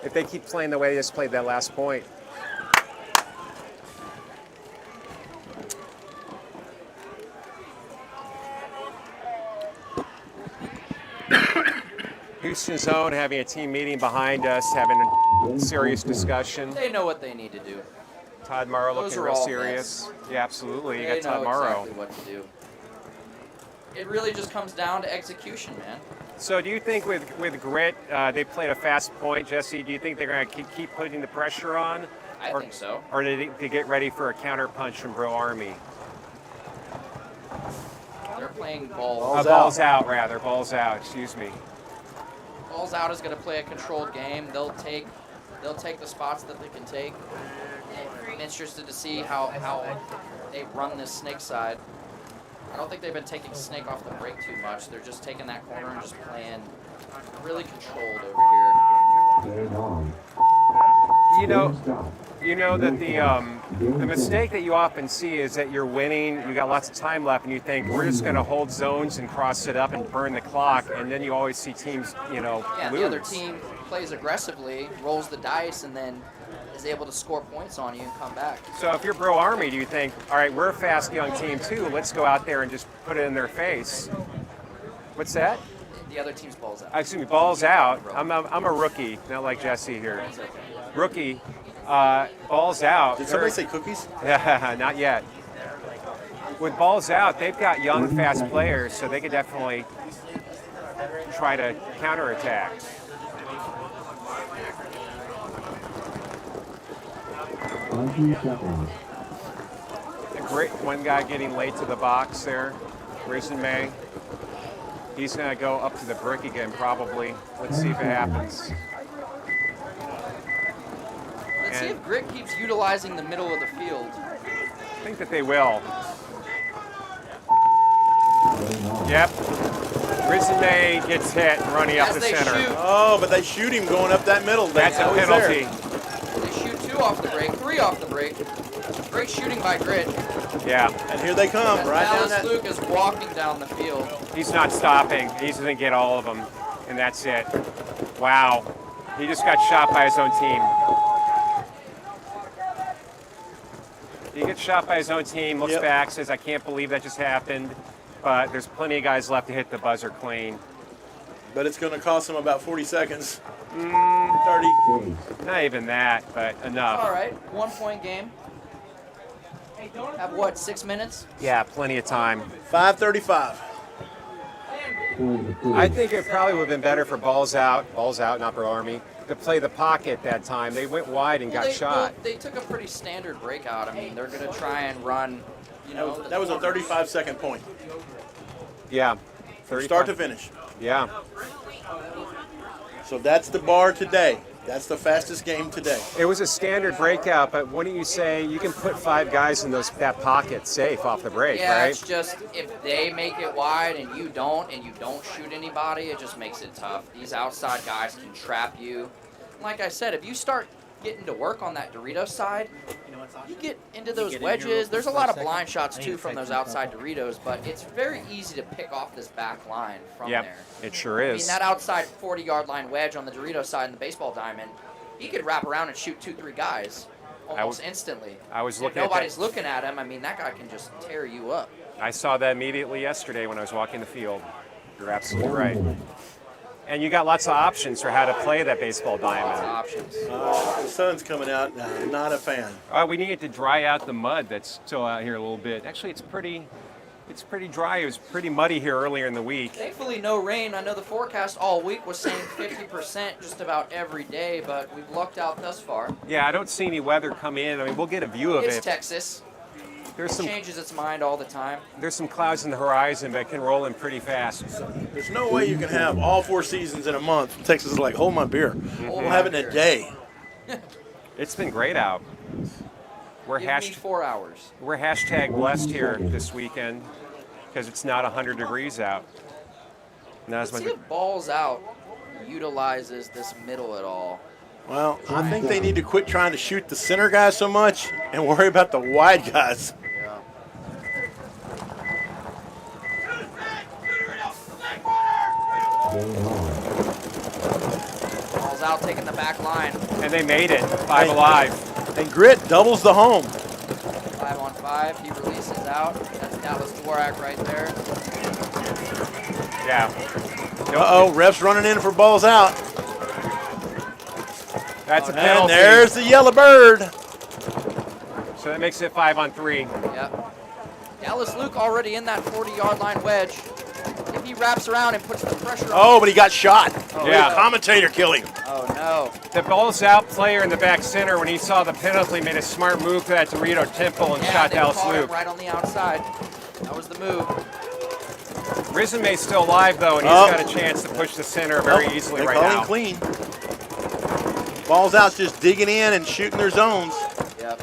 [SPEAKER 6] if they keep playing the way they just played that last point. Houston Zone having a team meeting behind us, having a serious discussion.
[SPEAKER 3] They know what they need to do.
[SPEAKER 6] Todd Morrow
[SPEAKER 3] Those
[SPEAKER 6] looking
[SPEAKER 3] are
[SPEAKER 6] real
[SPEAKER 3] all
[SPEAKER 6] serious. Yeah, absolutely. You
[SPEAKER 3] They
[SPEAKER 6] got Todd
[SPEAKER 3] know
[SPEAKER 6] Morrow.
[SPEAKER 3] exactly what to do. It really just comes down to execution, man.
[SPEAKER 6] So do you think with Grit, they played a fast point, Jesse? Do you think they're going to keep putting the pressure on?
[SPEAKER 3] I think so.
[SPEAKER 6] Or did they get ready for a counter punch from Bro Army?
[SPEAKER 3] They're playing balls.
[SPEAKER 6] Balls out, rather. Balls out, excuse me.
[SPEAKER 3] Balls out is going to play a controlled game. They'll take the spots that they can take. I'm interested to see how they run this snake side. I don't think they've been taking snake off the break too much. They're just taking that corner and just playing really controlled over here.
[SPEAKER 5] Game on.
[SPEAKER 6] You know,
[SPEAKER 5] Game stop.
[SPEAKER 6] you know that the mistake that you often see is that you're winning, you got lots of time left, and you think we're just going to hold zones and cross it up and burn the clock, and then you always see teams,
[SPEAKER 3] Yeah,
[SPEAKER 6] lose.
[SPEAKER 3] the other team plays aggressively, rolls the dice, and then is able to score points on you and come back.
[SPEAKER 6] So if you're Bro Army, do you think, all right, we're a fast young team too, let's go out there and just put it in their face? What's that?
[SPEAKER 3] The other team's balls out.
[SPEAKER 6] Excuse me, balls out. I'm a rookie, not like Jesse here.
[SPEAKER 3] It's okay.
[SPEAKER 6] Rookie, balls out.
[SPEAKER 2] Did somebody say cookies?
[SPEAKER 6] Not yet. With balls out, they've got young, fast players, so they could definitely try to counterattack.
[SPEAKER 5] 20 seconds.
[SPEAKER 6] A great one guy getting late to the box there, May. He's going to go up to the brick again, probably. Let's see if it happens.
[SPEAKER 3] Let's see if Grit keeps utilizing the middle of the field.
[SPEAKER 6] I think that they will.
[SPEAKER 5] Game on.
[SPEAKER 6] Yep. May gets hit running up
[SPEAKER 3] As
[SPEAKER 6] the
[SPEAKER 3] they
[SPEAKER 6] center.
[SPEAKER 3] shoot,
[SPEAKER 2] Oh, but they shoot him going up that middle.
[SPEAKER 6] That's a
[SPEAKER 2] Always
[SPEAKER 6] penalty.
[SPEAKER 2] there.
[SPEAKER 3] they shoot 2 off the break, 3 off the break. Great shooting by Grit.
[SPEAKER 6] Yeah.
[SPEAKER 2] And here they come,
[SPEAKER 3] As
[SPEAKER 2] right down
[SPEAKER 3] Dallas
[SPEAKER 2] that.
[SPEAKER 3] Luke is walking down the field.
[SPEAKER 6] He's not stopping. He's going to get all of them, and that's it. Wow. He just got shot by his own team. gets shot by his own team, looks
[SPEAKER 2] Yep.
[SPEAKER 6] back, says, I can't believe that just happened. But there's plenty of guys left to hit the buzzer clean.
[SPEAKER 2] But it's going to cost him about 40 seconds. 30.
[SPEAKER 6] Not even that, but enough.
[SPEAKER 3] All right, 1 point game. Have what, 6 minutes?
[SPEAKER 6] Yeah, plenty of time.
[SPEAKER 2] 5:35.
[SPEAKER 6] I think it probably would have been better for balls out, not Army, to play the pocket that time. They went wide and got shot.
[SPEAKER 3] They took a pretty standard breakout. I mean, they're going to try and run, you know.
[SPEAKER 2] That was a 35-second point.
[SPEAKER 6] Yeah.
[SPEAKER 2] From start to finish.
[SPEAKER 6] Yeah.
[SPEAKER 2] So that's the bar today. That's the fastest game today.
[SPEAKER 6] It was a standard breakout, but wouldn't you say you can put 5 guys in that pocket safe off the break,
[SPEAKER 3] Yeah,
[SPEAKER 6] right?
[SPEAKER 3] it's just if they make it wide and you don't shoot anybody, it just makes it tough. These outside guys can trap you. Like I said, if you start getting to work on that Doritos side, you get into those wedges. There's a lot of blind shots too from those outside Doritos, but it's very easy to pick off this back line from there.
[SPEAKER 6] It sure
[SPEAKER 3] I
[SPEAKER 6] is.
[SPEAKER 3] mean, that outside 40-yard line wedge on the Doritos side in the baseball diamond, he could wrap around and shoot 2-3 guys almost instantly.
[SPEAKER 6] I was
[SPEAKER 3] If
[SPEAKER 6] looking at
[SPEAKER 3] nobody's
[SPEAKER 6] that.
[SPEAKER 3] looking at him, I mean, that guy can just tear you up.
[SPEAKER 6] I saw that immediately yesterday when I was walking the field. You're absolutely right. And you got lots of options for how to play that baseball diamond.
[SPEAKER 3] Options.
[SPEAKER 2] The sun's coming out. Not a fan.
[SPEAKER 6] We need to dry out the mud that's still out here a little bit. Actually, it's pretty dry. It was pretty muddy here earlier in the week.
[SPEAKER 3] Thankfully, no rain. I know the forecast all week was saying 50% just about every day, but we've lucked out thus far.
[SPEAKER 6] Yeah, I don't see any weather come in. I mean, we'll get a view of
[SPEAKER 3] It's
[SPEAKER 6] it.
[SPEAKER 3] Texas.
[SPEAKER 6] There's
[SPEAKER 3] It changes its mind all the time.
[SPEAKER 6] There's some clouds in the horizon, but it can roll in pretty fast.
[SPEAKER 2] There's no way you can have all 4 seasons in a month. Texas is like, hold my beer. We'll have it in a day.
[SPEAKER 6] It's been great out. We're
[SPEAKER 3] Give me 4 hours.
[SPEAKER 6] We're hashtag blessed here this weekend because it's not 100 degrees out. Not as
[SPEAKER 3] Let's
[SPEAKER 6] much.
[SPEAKER 3] see if Balls Out utilizes this middle at all.
[SPEAKER 2] Well, I think they need to quit trying to shoot the center guys so much and worry about the wide guys.
[SPEAKER 3] Yeah. Balls Out taking the back line.
[SPEAKER 6] And they made it. 5 alive.
[SPEAKER 2] And Grit doubles the home.
[SPEAKER 3] 5 on 5. He releases out. That's Dallas Dvorak right there.
[SPEAKER 6] Yeah.
[SPEAKER 2] Uh-oh, ref's running in for balls out.
[SPEAKER 6] That's a
[SPEAKER 2] And
[SPEAKER 6] penalty.
[SPEAKER 2] there's the yellow bird.
[SPEAKER 6] So that makes it 5 on 3.
[SPEAKER 3] Yep. Dallas Luke already in that 40-yard line wedge. If he wraps around and puts the pressure on.
[SPEAKER 2] Oh, but he got shot.
[SPEAKER 6] Yeah.
[SPEAKER 2] The commentator killed him.
[SPEAKER 3] Oh, no.
[SPEAKER 6] The balls out player in the back center, when he saw the penalty, made a smart move to that Dorito temple and shot
[SPEAKER 3] they
[SPEAKER 6] Dallas
[SPEAKER 3] caught him
[SPEAKER 6] Luke.
[SPEAKER 3] right on the outside. That was the move.
[SPEAKER 6] Rizume's still alive, though, and he's got a chance to push the center very easily
[SPEAKER 2] They
[SPEAKER 6] right
[SPEAKER 2] call
[SPEAKER 6] now.
[SPEAKER 2] him clean. Balls out's just digging in and shooting their zones.
[SPEAKER 3] Yep.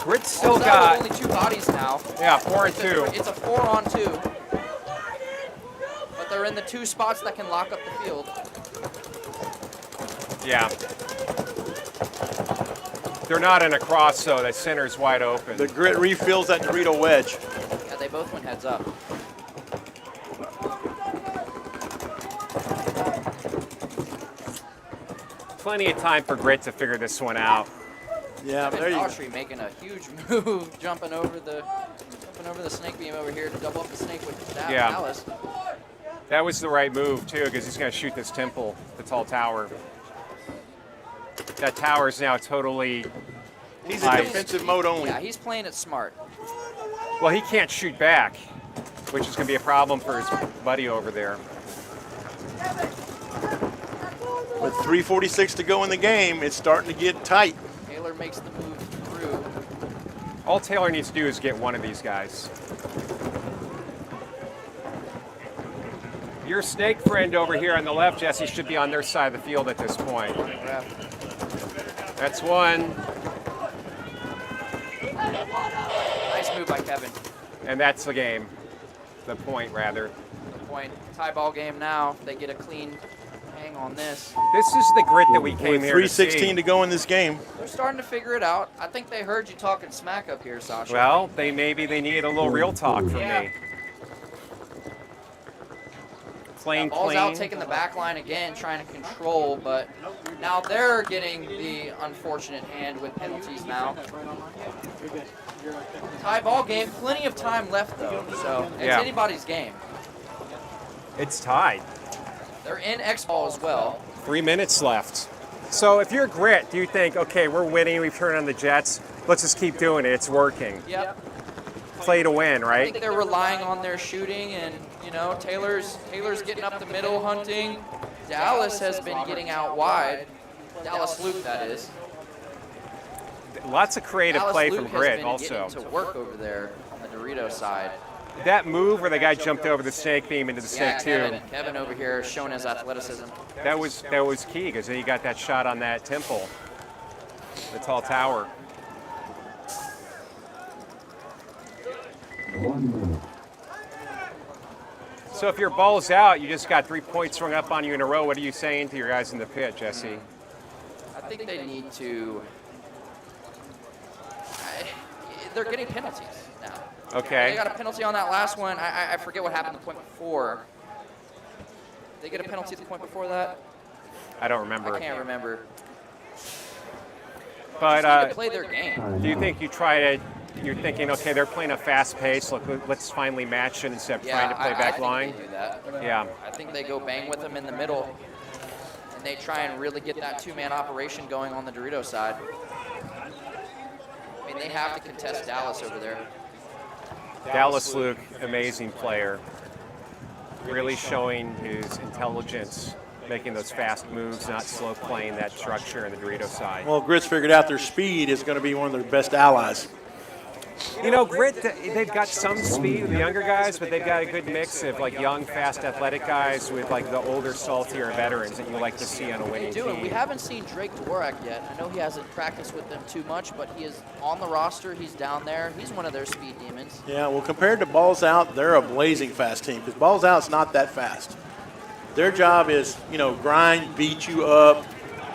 [SPEAKER 6] Grit's still
[SPEAKER 3] Balls Out
[SPEAKER 6] got.
[SPEAKER 3] with only 2 bodies now.
[SPEAKER 6] Yeah, 4 and 2.
[SPEAKER 3] It's a 4 on 2. But they're in the 2 spots that can lock up the field.
[SPEAKER 6] Yeah. They're not in a cross, though. The center's wide open.
[SPEAKER 2] The Grit refills that Dorito wedge.
[SPEAKER 3] Yeah, they both went heads up.
[SPEAKER 6] Plenty of time for Grit to figure this one out.
[SPEAKER 2] Yeah,
[SPEAKER 3] Evan
[SPEAKER 2] there you go.
[SPEAKER 3] Autry making a huge move, jumping over the snake beam over here to double up the snake with Dallas.
[SPEAKER 6] That was the right move, too, because he's going to shoot this temple, the tall tower. That tower is now totally.
[SPEAKER 2] He's in defensive mode only.
[SPEAKER 3] Yeah, he's playing it smart.
[SPEAKER 6] Well, he can't shoot back, which is going to be a problem for his buddy over there.
[SPEAKER 2] With 3:46 to go in the game, it's starting to get tight.
[SPEAKER 3] Taylor makes the move through.
[SPEAKER 6] All Taylor needs to do is get one of these guys. Your snake friend over here on the left, Jesse, should be on their side of the field at this point.
[SPEAKER 3] Yeah.
[SPEAKER 6] That's one,
[SPEAKER 3] Nice move by Kevin.
[SPEAKER 6] and that's the game. The point, rather.
[SPEAKER 3] The point. Tie ball game now. They get a clean hang on this.
[SPEAKER 6] This is the Grit that we came
[SPEAKER 2] With
[SPEAKER 6] here to see.
[SPEAKER 2] 3:16 to go in this game.
[SPEAKER 3] They're starting to figure it out. I think they heard you talking smack up here, Sasha.
[SPEAKER 6] Well, maybe they need a little real talk from
[SPEAKER 3] Yeah.
[SPEAKER 6] me. playing
[SPEAKER 3] Ball's
[SPEAKER 6] clean.
[SPEAKER 3] out, taking the back line again, trying to control, but now they're getting the unfortunate hand with penalties now. Tie ball game, plenty of time left though, so it's
[SPEAKER 6] Yeah.
[SPEAKER 3] anybody's game.
[SPEAKER 6] It's tied.
[SPEAKER 3] They're in X ball as well.
[SPEAKER 6] 3 minutes left. So if you're Grit, do you think, okay, we're winning, we've turned on the Jets, let's just keep doing it, it's working.
[SPEAKER 3] Yep.
[SPEAKER 6] Play to win,
[SPEAKER 3] I
[SPEAKER 6] right?
[SPEAKER 3] think they're relying on their shooting, and you know Taylor's getting up the middle, hunting. Dallas has been getting out wide. Dallas Luke, that is.
[SPEAKER 6] Lots of creative
[SPEAKER 3] Dallas
[SPEAKER 6] play
[SPEAKER 3] Luke
[SPEAKER 6] from
[SPEAKER 3] has
[SPEAKER 6] Grit
[SPEAKER 3] been
[SPEAKER 6] also.
[SPEAKER 3] getting to work over there on the Dorito side.
[SPEAKER 6] That move where the guy jumped over the snake beam into the
[SPEAKER 3] Yeah,
[SPEAKER 6] snake too.
[SPEAKER 3] Kevin over here showing his athleticism.
[SPEAKER 6] That was key because then he got that shot on that temple, the tall tower.
[SPEAKER 5] 1 minute.
[SPEAKER 6] So if your ball's out, you just got 3 points thrown up on you in a row. What are you saying to your guys in the pit, Jesse?
[SPEAKER 3] I think they need to. They're getting penalties now.
[SPEAKER 6] Okay.
[SPEAKER 3] They got a penalty on that last one. I forget what happened the point before. They get a penalty the point before that?
[SPEAKER 6] I don't remember.
[SPEAKER 3] I can't remember.
[SPEAKER 6] But
[SPEAKER 3] Just need to play their game.
[SPEAKER 6] do you think you're thinking, okay, they're playing a fast pace. Look, let's finally match it instead of trying to play back line?
[SPEAKER 3] I think they do that.
[SPEAKER 6] Yeah.
[SPEAKER 3] I think they go bang with them in the middle, and they try and really get that two-man operation going on the Dorito side. I mean, they have to contest Dallas over there.
[SPEAKER 6] Dallas Luke, amazing player. Really showing his intelligence, making those fast moves, not slow playing that structure in the Dorito side.
[SPEAKER 2] Well, Grit's figured out their speed is going to be one of their best allies.
[SPEAKER 6] You know, Grit, they've got some speed with the younger guys, but they've got a good mix of like young, fast, athletic guys with like the older, saltier veterans that you like to see on a winning
[SPEAKER 3] They do, and we
[SPEAKER 6] team.
[SPEAKER 3] haven't seen Drake Dvorak yet. I know he hasn't practiced with them too much, but he is on the roster. He's down there. He's one of their speed demons.
[SPEAKER 2] Yeah, well, compared to Balls Out, they're a blazing fast team because Balls Out's not that fast. Their job is, you know, grind, beat you up,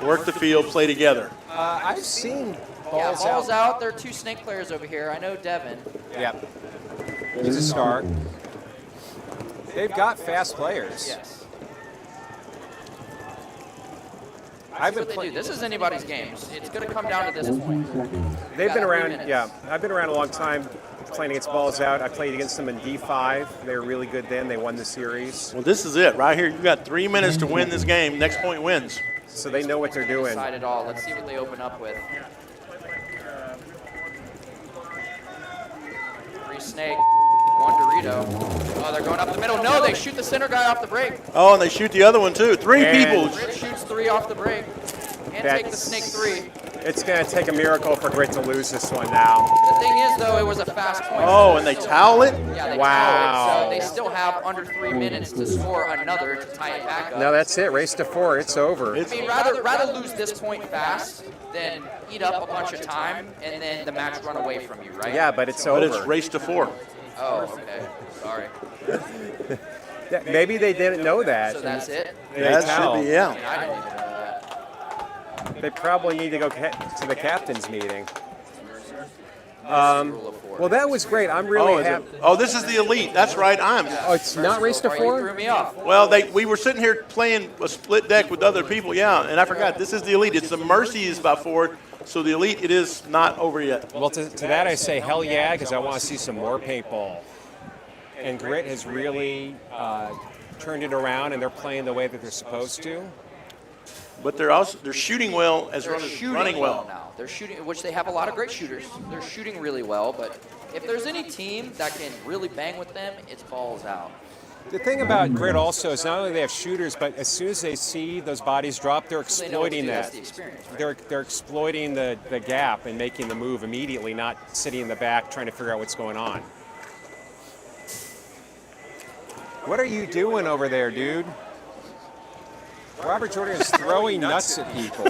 [SPEAKER 2] work the field, play together.
[SPEAKER 6] I've seen
[SPEAKER 3] Balls out. There are two snake players over here. I know Devin.
[SPEAKER 6] Yep. He's a star. They've got fast players.
[SPEAKER 3] Yes.
[SPEAKER 6] I've
[SPEAKER 3] That's
[SPEAKER 6] been
[SPEAKER 3] what they do. This is anybody's game. It's going to come down to this point.
[SPEAKER 5] 20 seconds.
[SPEAKER 6] They've been
[SPEAKER 3] Got 3
[SPEAKER 6] around,
[SPEAKER 3] minutes.
[SPEAKER 6] yeah. I've been around a long time playing against Balls Out. I played against them in D5. They were really good then. They won the series.
[SPEAKER 2] Well, this is it right here. You got 3 minutes to win this game. Next point wins.
[SPEAKER 6] So they know what they're doing.
[SPEAKER 3] Decide it all. Let's see what they open up with. Three snake, one Dorito. Oh, they're going up the middle. No, they shoot the center guy off the break.
[SPEAKER 2] Oh, and they shoot the other one too. Three
[SPEAKER 6] And-
[SPEAKER 2] people.
[SPEAKER 3] Grit shoots three off the break. And take the snake three.
[SPEAKER 6] It's going to take a miracle for Grit to lose this one now.
[SPEAKER 3] The thing is, though, it was a fast point.
[SPEAKER 2] Oh, and they towel it?
[SPEAKER 3] Yeah, they
[SPEAKER 6] Wow.
[SPEAKER 3] towel it, so they still have under 3 minutes to score another to tie it back up.
[SPEAKER 6] No, that's it. Race to 4. It's over.
[SPEAKER 3] I mean, rather lose this point fast than eat up a bunch of time and then the match run away from you, right?
[SPEAKER 6] Yeah, but it's
[SPEAKER 2] But
[SPEAKER 6] over.
[SPEAKER 2] it's race to 4.
[SPEAKER 3] Oh, okay. Sorry.
[SPEAKER 6] Yeah, maybe they didn't know that.
[SPEAKER 3] So that's it?
[SPEAKER 6] They
[SPEAKER 2] That
[SPEAKER 6] tell.
[SPEAKER 2] should be, yeah.
[SPEAKER 3] I didn't even know that.
[SPEAKER 6] They probably need to go to the captain's meeting.
[SPEAKER 3] Rule of four.
[SPEAKER 6] Well, that was great. I'm
[SPEAKER 2] Oh,
[SPEAKER 6] really
[SPEAKER 2] is
[SPEAKER 6] happy.
[SPEAKER 2] it? Oh, this is the elite. That's right.
[SPEAKER 6] Oh, it's not race to
[SPEAKER 3] Sorry, you
[SPEAKER 6] 4?
[SPEAKER 3] threw me off.
[SPEAKER 2] Well, we were sitting here playing a split deck with other people, yeah, and I forgot. This is the elite. It's the Mercy is about 4, so the elite, it is not over yet.
[SPEAKER 6] Well, to that I say hell yeah, because I want to see some more paintball. And Grit has really turned it around, and they're playing the way that they're supposed to.
[SPEAKER 2] But they're shooting well as well as
[SPEAKER 3] Shooting
[SPEAKER 2] running well.
[SPEAKER 3] now. They're shooting, which they have a lot of great shooters. They're shooting really well, but if there's any team that can really bang with them, it's Balls Out.
[SPEAKER 6] The thing about Grit also is not only they have shooters, but as soon as they see those bodies drop, they're
[SPEAKER 3] So they know what to
[SPEAKER 6] exploiting
[SPEAKER 3] do. That's
[SPEAKER 6] that.
[SPEAKER 3] the experience, right?
[SPEAKER 6] They're exploiting the gap and making the move immediately, not sitting in the back trying to figure out what's going on. What are you doing over there, dude? Robert Jordan is throwing nuts at people.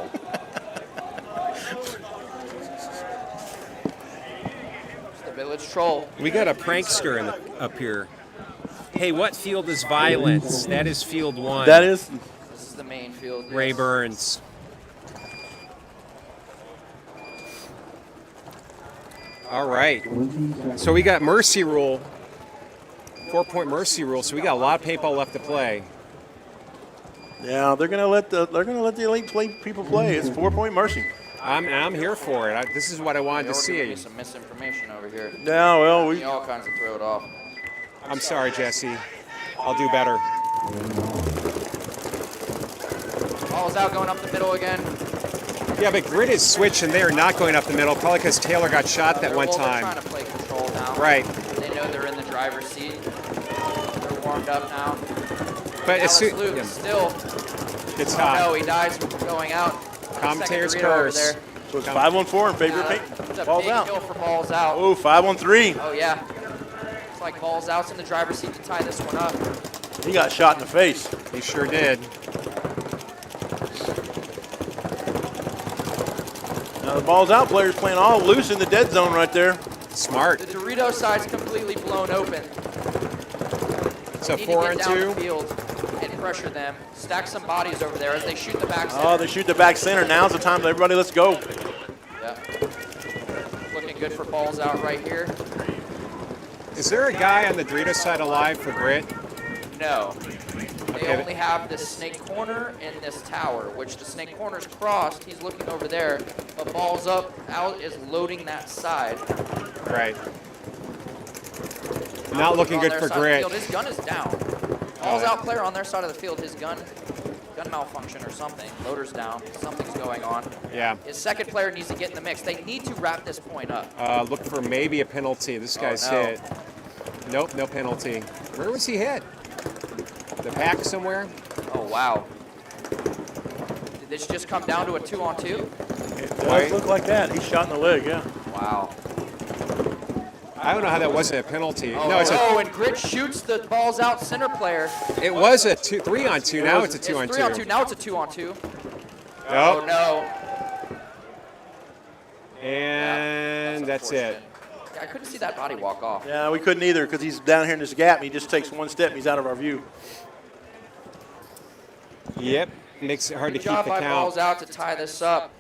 [SPEAKER 3] It's the village troll.
[SPEAKER 6] We got a prankster up here. Hey, what field is violence? That is field 1.
[SPEAKER 2] That is,
[SPEAKER 3] This is the main field.
[SPEAKER 6] Ray
[SPEAKER 3] yes.
[SPEAKER 6] Burns. All right.
[SPEAKER 5] 20 seconds.
[SPEAKER 6] So we got mercy rule, 4-point mercy rule. So we got a lot of paintball left to play.
[SPEAKER 2] Yeah, they're gonna let the elite people play. It's 4-point mercy.
[SPEAKER 6] I'm here for it. This is what I wanted to
[SPEAKER 3] You're giving
[SPEAKER 6] see.
[SPEAKER 3] me some misinformation over here.
[SPEAKER 2] Yeah, well,
[SPEAKER 3] You all kinds of throw it off.
[SPEAKER 6] I'm sorry, Jesse. I'll do better.
[SPEAKER 3] Ball's out, going up the middle again.
[SPEAKER 6] Yeah, but Grit is switching. They are not going up the middle, probably because Taylor got shot that one
[SPEAKER 3] They're
[SPEAKER 6] time.
[SPEAKER 3] trying to play control now.
[SPEAKER 6] Right.
[SPEAKER 3] They know they're in the driver's seat. They're warmed up now.
[SPEAKER 6] But
[SPEAKER 3] Alice
[SPEAKER 6] as
[SPEAKER 3] Luke still.
[SPEAKER 6] It's
[SPEAKER 3] Oh
[SPEAKER 6] hot.
[SPEAKER 3] no, he dies going out.
[SPEAKER 6] Commentator's
[SPEAKER 3] Second Dorito over
[SPEAKER 6] curse.
[SPEAKER 3] there.
[SPEAKER 2] So it's 5-on-4 in favor of
[SPEAKER 3] It's a
[SPEAKER 2] Balls
[SPEAKER 3] big
[SPEAKER 2] out.
[SPEAKER 3] kill for balls out.
[SPEAKER 2] Oh, 5-on-3.
[SPEAKER 3] Oh yeah. It's like balls out's in the driver's seat to tie this one up.
[SPEAKER 2] He got shot in the face.
[SPEAKER 6] He sure did.
[SPEAKER 2] Now the Balls Out player's playing all loose in the dead zone right there.
[SPEAKER 6] Smart.
[SPEAKER 3] The Dorito side's completely blown open.
[SPEAKER 6] So
[SPEAKER 3] Need
[SPEAKER 6] 4
[SPEAKER 3] to get
[SPEAKER 6] and
[SPEAKER 3] down
[SPEAKER 6] 2.
[SPEAKER 3] the field and pressure them. Stack some bodies over there as they shoot the back center.
[SPEAKER 2] Oh, they shoot the back center. Now's the time. Everybody, let's go.
[SPEAKER 3] Yeah. Looking good for balls out right here.
[SPEAKER 6] Is there a guy on the Dorito side alive for Grit?
[SPEAKER 3] No. They
[SPEAKER 6] Okay.
[SPEAKER 3] only have this snake corner and this tower, which the snake corner's crossed. He's looking over there, but balls up out is loading that side.
[SPEAKER 6] Right. Not looking
[SPEAKER 3] On
[SPEAKER 6] good
[SPEAKER 3] their
[SPEAKER 6] for
[SPEAKER 3] side of the
[SPEAKER 6] Grit.
[SPEAKER 3] field. His gun is down. Balls out player on their side of the field. His gun malfunction or something. Loader's down. Something's going on.
[SPEAKER 6] Yeah.
[SPEAKER 3] His second player needs to get in the mix. They need to wrap this point up.
[SPEAKER 6] Look for maybe a penalty. This guy's
[SPEAKER 3] no.
[SPEAKER 6] hit. Nope, no penalty. Where was he hit? The pack somewhere?
[SPEAKER 3] Oh, wow. Did this just come down to a 2-on-2?
[SPEAKER 2] It does look like that. He's shot in the leg, yeah.
[SPEAKER 3] Wow.
[SPEAKER 6] I don't know how that wasn't a penalty.
[SPEAKER 3] Oh,
[SPEAKER 6] No, it's
[SPEAKER 3] oh, and Grit shoots the balls out center player.
[SPEAKER 6] it was a 3-on-2. Now it's a
[SPEAKER 3] It's
[SPEAKER 6] 2-on-2.
[SPEAKER 3] 3-on-2. Now it's a 2-on-2.
[SPEAKER 6] Oh,
[SPEAKER 3] Oh, no.
[SPEAKER 6] and that's it.
[SPEAKER 3] Yeah, I couldn't see that body walk off.
[SPEAKER 2] Yeah, we couldn't either because he's down here in this gap. And he just takes one step and he's out of our view.
[SPEAKER 6] Yep, makes it hard
[SPEAKER 3] Good
[SPEAKER 6] to keep
[SPEAKER 3] job
[SPEAKER 6] the
[SPEAKER 3] by
[SPEAKER 6] count.
[SPEAKER 3] balls out to tie this up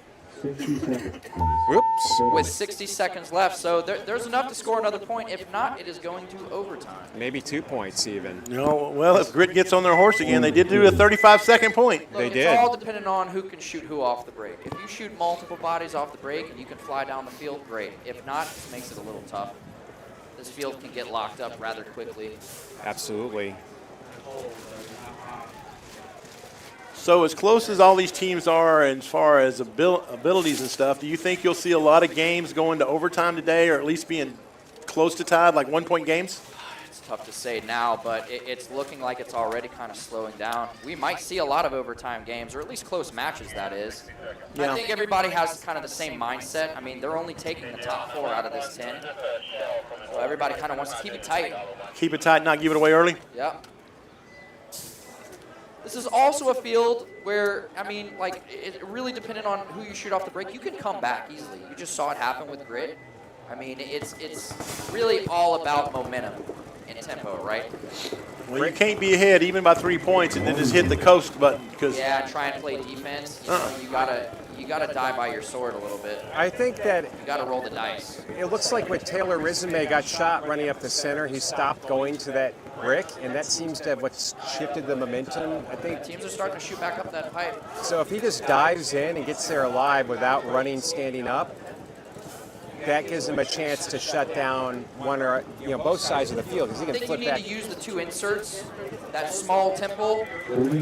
[SPEAKER 5] 60 seconds.
[SPEAKER 6] Whoops.
[SPEAKER 3] with 60 seconds left. So there's enough to score another point. If not, it is going to overtime.
[SPEAKER 6] Maybe 2 points even.
[SPEAKER 2] No, well, if Grit gets on their horse again, they did do a 35-second point.
[SPEAKER 3] Look,
[SPEAKER 6] They
[SPEAKER 3] it's
[SPEAKER 6] did.
[SPEAKER 3] all dependent on who can shoot who off the break. If you shoot multiple bodies off the break and you can fly down the field, great. If not, it makes it a little tough. This field can get locked up rather quickly.
[SPEAKER 6] Absolutely.
[SPEAKER 2] So as close as all these teams are as far as abilities and stuff, do you think you'll see a lot of games going to overtime today or at least being close to tied, like 1-point games?
[SPEAKER 3] It's tough to say now, but it's looking like it's already kind of slowing down. We might see a lot of overtime games, or at least close matches, that is.
[SPEAKER 2] Yeah.
[SPEAKER 3] I think everybody has kind of the same mindset. I mean, they're only taking the top 4 out of this 10. So everybody kind of wants to keep it tight.
[SPEAKER 2] Keep it tight, not give it away early?
[SPEAKER 3] Yep. This is also a field where, I mean, like, it really dependent on who you shoot off the break. You can come back easily. You just saw it happen with Grit. I mean, it's really all about momentum and tempo, right?
[SPEAKER 2] Well, you can't be ahead even by 3 points and then just hit the coast button because
[SPEAKER 3] Yeah, try and play defense. You know, you gotta die by your sword a little bit.
[SPEAKER 6] I think that
[SPEAKER 3] You gotta roll the dice.
[SPEAKER 6] it looks like when Taylor Rizame got shot running up the center, he stopped going to that brick, and that seems to have what's shifted the momentum. I think
[SPEAKER 3] Teams are starting to shoot back up that pipe.
[SPEAKER 6] so. If he just dives in and gets there alive without running, standing up, that gives him a chance to shut down one or both sides of the field because he
[SPEAKER 3] I
[SPEAKER 6] can
[SPEAKER 3] think you
[SPEAKER 6] flip
[SPEAKER 3] need
[SPEAKER 6] back.
[SPEAKER 3] to use the 2 inserts, that small temple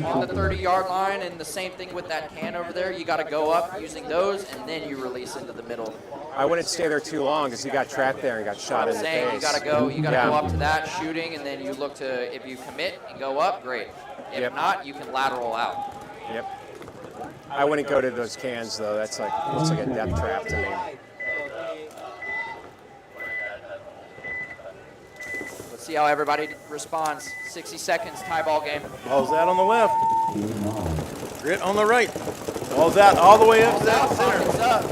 [SPEAKER 3] on the 30-yard line, and the same thing with that can over there. You got to go up using those, and then you release into the middle.
[SPEAKER 6] I wouldn't stay there too long because he got trapped there and got shot in
[SPEAKER 3] I'm
[SPEAKER 6] the
[SPEAKER 3] saying
[SPEAKER 6] face.
[SPEAKER 3] you got to go. You got to
[SPEAKER 6] Yeah.
[SPEAKER 3] go up to that shooting, and then you look to if you commit and go up, great. If
[SPEAKER 6] Yep.
[SPEAKER 3] not, you can lateral out.
[SPEAKER 6] Yep. I wouldn't go to those cans though. That's like looks like a death trap to me.
[SPEAKER 3] Let's see how everybody responds. 60 seconds, tie ball game.
[SPEAKER 2] Ball's out on the left. Grit on the right. Ball's out all the way up to that center.
[SPEAKER 3] Pockets up.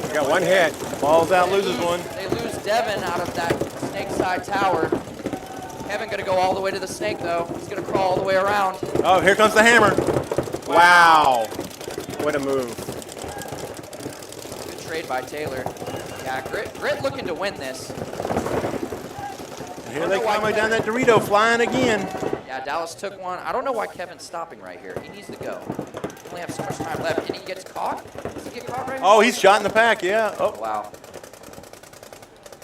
[SPEAKER 6] We got one hit.
[SPEAKER 2] Ball's out, loses one.
[SPEAKER 3] They lose Devin out of that snake side tower. Kevin gonna go all the way to the snake though. He's gonna crawl all the way around.
[SPEAKER 2] Oh, here comes the hammer.
[SPEAKER 6] Wow. What a move.
[SPEAKER 3] Good trade by Taylor. Yeah, Grit looking to win this.
[SPEAKER 2] Here they come right down that Dorito flying again.
[SPEAKER 3] Yeah, Dallas took one. I don't know why Kevin's stopping right here. He needs to go. We only have so much time left, and he gets caught. Does he get caught right
[SPEAKER 2] Oh,
[SPEAKER 3] now?
[SPEAKER 2] he's shot in the pack, yeah. Oh,
[SPEAKER 3] Wow.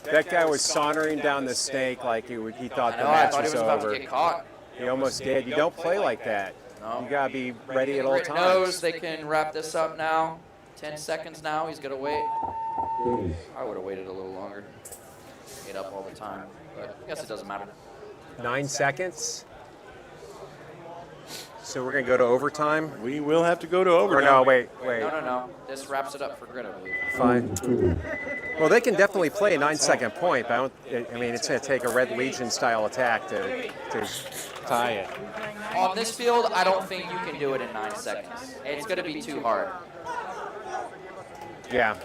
[SPEAKER 6] That guy was sauntering down the snake like he thought the
[SPEAKER 3] I
[SPEAKER 6] match
[SPEAKER 3] thought he
[SPEAKER 6] was
[SPEAKER 3] was about
[SPEAKER 6] over.
[SPEAKER 3] to get caught.
[SPEAKER 6] He almost did. You don't play like that.
[SPEAKER 3] No.
[SPEAKER 6] You gotta be ready at all
[SPEAKER 3] Rick
[SPEAKER 6] times.
[SPEAKER 3] knows they can wrap this up now. 10 seconds now. He's going to wait. I would have waited a little longer. Stayed up all the time. But I guess it doesn't matter.
[SPEAKER 6] 9 seconds. So we're gonna go to overtime.
[SPEAKER 2] we will have to go to
[SPEAKER 6] Or
[SPEAKER 2] overtime.
[SPEAKER 6] no, wait.
[SPEAKER 3] No. This wraps it up for Grit, I believe.
[SPEAKER 6] Fine. Well, they can definitely play a 9-second point, but I mean, it's going to take a Red Legion style attack to tie it.
[SPEAKER 3] On this field, I don't think you can do it in 9 seconds. It's going to be too hard.
[SPEAKER 6] Yeah.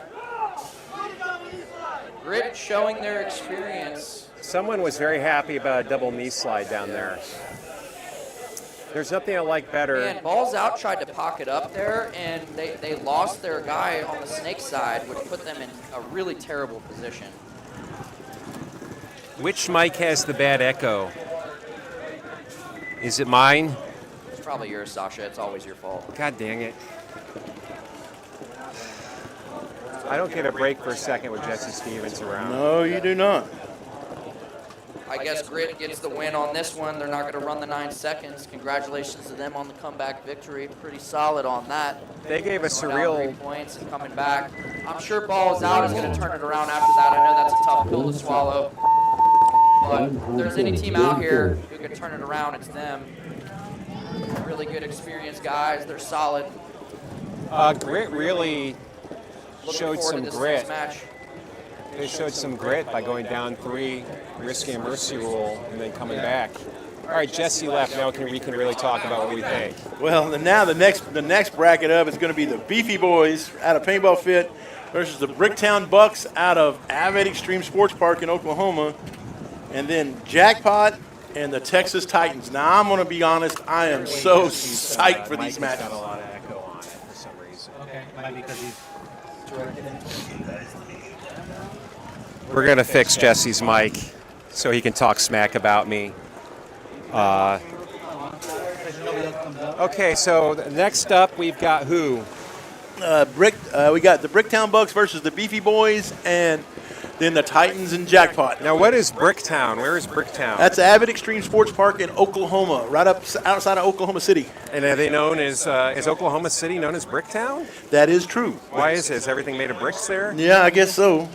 [SPEAKER 3] Grit showing their experience.
[SPEAKER 6] Someone was very happy about a double knee slide down there. There's nothing I like better.
[SPEAKER 3] And Balls Out tried to pocket up there, and they lost their guy on the snake side, which put them in a really terrible position.
[SPEAKER 6] Which mic has the bad echo? Is it mine?
[SPEAKER 3] It's probably yours, Sasha. It's always your fault.
[SPEAKER 6] God dang it. I don't get a break for a second with Jesse Stevens around.
[SPEAKER 2] No, you do not.
[SPEAKER 3] I guess Grit gets the win on this one. They're not going to run the 9 seconds. Congratulations to them on the comeback victory. Pretty solid on that.
[SPEAKER 6] They gave us a
[SPEAKER 3] Going down
[SPEAKER 6] real
[SPEAKER 3] 3 points and coming back. I'm sure Balls Out is going to turn it around after that. I know that's a tough pill to swallow. But if there's any team out here who can turn it around, it's them. Really good experienced guys. They're solid.
[SPEAKER 6] Grit really
[SPEAKER 3] Looking
[SPEAKER 6] showed
[SPEAKER 3] forward to
[SPEAKER 6] some
[SPEAKER 3] this
[SPEAKER 6] grit.
[SPEAKER 3] next match.
[SPEAKER 6] They showed some grit by going down 3, risking a mercy rule, and then coming back. All right, Jesse left. Now we can really talk about what we think.
[SPEAKER 2] Well, and now the next bracket up is going to be the Beefy Boys out of Paintball Fit versus the Bricktown Bucks out of Avid Extreme Sports Park in Oklahoma, and then Jackpot and the Texas Titans. Now, I'm going to be honest, I am so psyched for these matches.
[SPEAKER 6] Got a lot of echo on it for some reason.
[SPEAKER 7] Okay, might be because he's directed it.
[SPEAKER 6] We're going to fix Jesse's mic so he can talk smack about me. Okay, so next up we've got who?
[SPEAKER 2] We got the Bricktown Bucks versus the Beefy Boys, and then the Titans and Jackpot.
[SPEAKER 6] Now, what is Bricktown? Where is Bricktown?
[SPEAKER 2] That's Avid Extreme Sports Park in Oklahoma, right up outside of Oklahoma City.
[SPEAKER 6] And are they known as, is Oklahoma City known as Bricktown?
[SPEAKER 2] That is true.
[SPEAKER 6] Why is it? Is everything made of bricks there?
[SPEAKER 2] Yeah, I guess so.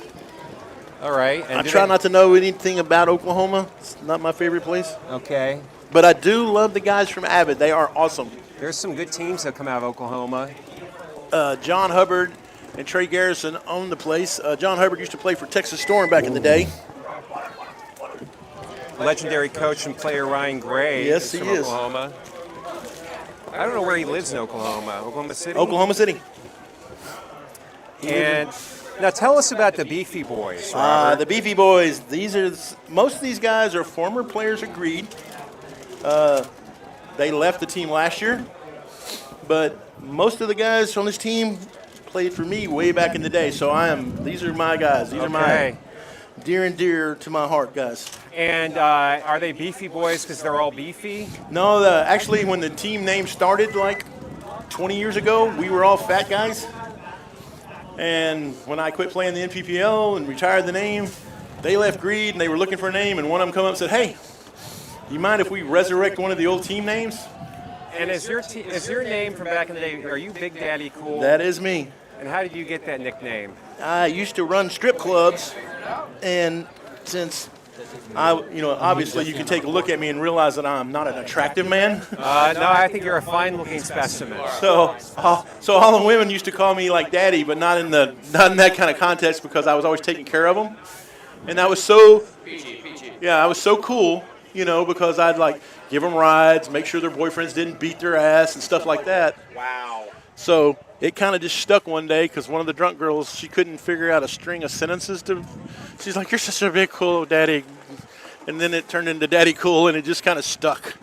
[SPEAKER 6] All right. And
[SPEAKER 2] I try not to know anything about Oklahoma. It's not my favorite place.
[SPEAKER 6] Okay.
[SPEAKER 2] But I do love the guys from Avid. They are awesome.
[SPEAKER 6] There's some good teams that come out of Oklahoma.
[SPEAKER 2] John Hubbard and Trey Garrison own the place. John Hubbard used to play for Texas Storm back in the day.
[SPEAKER 6] Legendary coach and player Ryan Gray
[SPEAKER 2] Yes,
[SPEAKER 6] is
[SPEAKER 2] he
[SPEAKER 6] from
[SPEAKER 2] is.
[SPEAKER 6] Oklahoma. I don't know where he lives in Oklahoma. Oklahoma City?
[SPEAKER 2] Oklahoma City.
[SPEAKER 6] And now tell us about the Beefy Boys, Robert.
[SPEAKER 2] The Beefy Boys. Most of these guys are former players of Greed. They left the team last year, but most of the guys on this team played for me way back in the day. So these are my guys. These are my dear and dear to my heart guys.
[SPEAKER 6] And are they Beefy Boys because they're all beefy?
[SPEAKER 2] No, actually, when the team name started like 20 years ago, we were all fat guys. And when I quit playing the NPPL and retired the name, they left Greed and they were looking for a name. And one of them come up and said, "Hey, you mind if we resurrect one of the old team names?"
[SPEAKER 6] And is your name from back in the day, are you Big Daddy Cool?
[SPEAKER 2] That is me.
[SPEAKER 6] And how did you get that nickname?
[SPEAKER 2] I used to run strip clubs, and since obviously you can take a look at me and realize that I'm not an attractive man.
[SPEAKER 6] No, I think you're a fine-looking specimen.
[SPEAKER 2] So all the women used to call me like daddy, but not in that kind of context because I was always taking care of them, and I was so I was so cool, because I'd like give them rides, make sure their boyfriends didn't beat their ass and stuff like that.
[SPEAKER 6] Wow.
[SPEAKER 2] So it kind of just stuck one day because one of the drunk girls, she couldn't figure out a string of sentences she's like, "You're such a big cool daddy." And then it turned into Daddy Cool, and it just kind of stuck.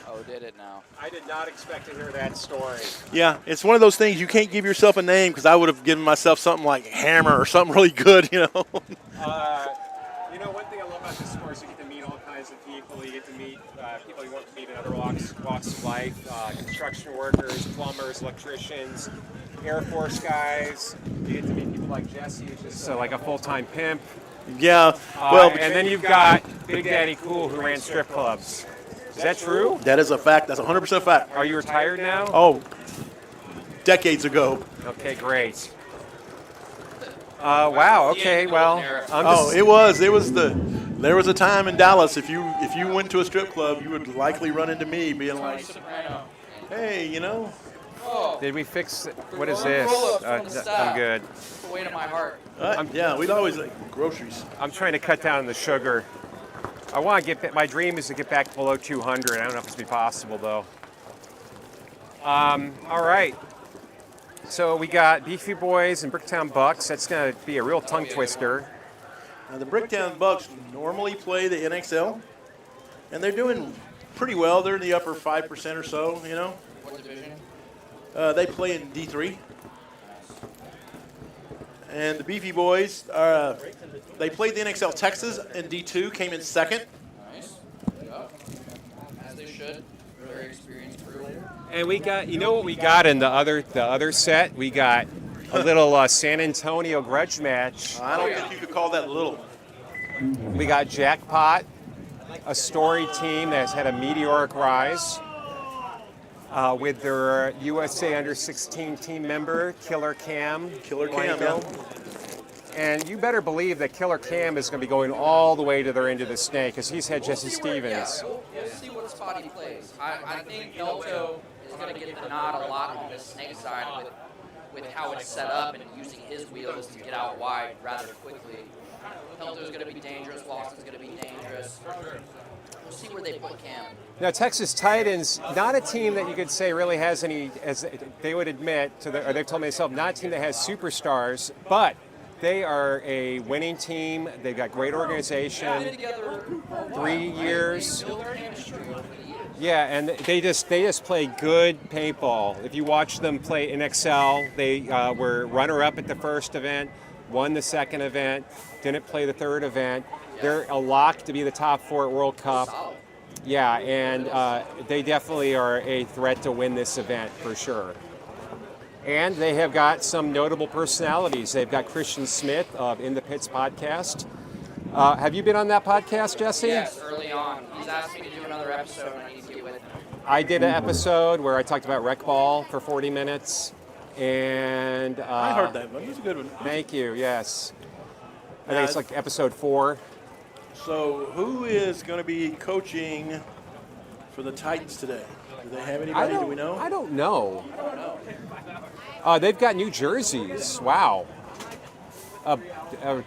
[SPEAKER 3] Oh, did it now?
[SPEAKER 6] I did not expect to hear that story.
[SPEAKER 2] Yeah, it's one of those things you can't give yourself a name because I would have given myself something like Hammer or something really good,
[SPEAKER 6] One thing I love about this sport is you get to meet all kinds of people. You get to meet people we want to meet in other walks of life. Construction workers, plumbers, electricians, Air Force guys. You get to meet people like Jesse, who's just like a full-time pimp.
[SPEAKER 2] Yeah. Well,
[SPEAKER 6] And then you've got Big Daddy Cool, who ran strip clubs. Is that true?
[SPEAKER 2] that is a fact. That's 100% fact.
[SPEAKER 6] Are you retired now?
[SPEAKER 2] Oh, decades ago.
[SPEAKER 6] Okay, great. Wow. Okay. Well,
[SPEAKER 2] There was a time in Dallas. If you went to a strip club, you would likely run into me, being like, "Hey, you know."
[SPEAKER 6] Did we fix it? What is this? I'm good.
[SPEAKER 3] The weight of my heart.
[SPEAKER 2] Yeah, we'd always like groceries.
[SPEAKER 6] I'm trying to cut down the sugar. I want to get. My dream is to get back below 200. I don't know if it's be possible though. All right. So we got Beefy Boys and Bricktown Bucks. That's going to be a real tongue twister.
[SPEAKER 2] Now, the Bricktown Bucks normally play the NXL, and they're doing pretty well. They're in the upper 5% or so, you know.
[SPEAKER 3] What division?
[SPEAKER 2] They play in D3. And the Beefy Boys, they played the NXL Texas in D2, came in second.
[SPEAKER 3] Nice. Yeah. As they should. Very experienced crew.
[SPEAKER 6] And we got, you know what we got in the other set? We got a little San Antonio grudge match.
[SPEAKER 2] I don't think you could call that little.
[SPEAKER 6] We got Jackpot, a story team that's had a meteoric rise with their USA Under 16 team member, Killer Cam.
[SPEAKER 2] Killer Cam,
[SPEAKER 6] Blanco. And you better believe that Killer Cam is going to be going all the way to their end of the snake because he's had Jesse Stevens.
[SPEAKER 3] We'll see what spot he plays. I think Elto is going to get the nod a lot on the snake side with how it's set up and using his wheels to get out wide rather quickly. Elto's going to be dangerous. Lawson's going to be dangerous. We'll see where they put Cam.
[SPEAKER 6] Now, Texas Titans, not a team that you could say really has any, as they would admit, or they've told me themselves, not a team that has superstars, but they are a winning team. They've got great organization. 3 years. Yeah, and they just play good paintball. If you watch them play in XL, they were runner-up at the first event, won the second event, didn't play the third event. They're a lock to be the top 4 at World Cup. Yeah, and they definitely are a threat to win this event for sure. And they have got some notable personalities. They've got Christian Smith of In the Pits podcast. Have you been on that podcast, Jesse?
[SPEAKER 3] Yes, early on. He's asked me to do another episode and I need to get with him.
[SPEAKER 6] I did an episode where I talked about rec ball for 40 minutes. And
[SPEAKER 2] I heard that one. It was a good one.
[SPEAKER 6] Thank you, yes. I think it's like episode 4.
[SPEAKER 2] So who is going to be coaching for the Titans today? Do they have anybody? Do we know?
[SPEAKER 6] I don't know. They've got new jerseys. Wow.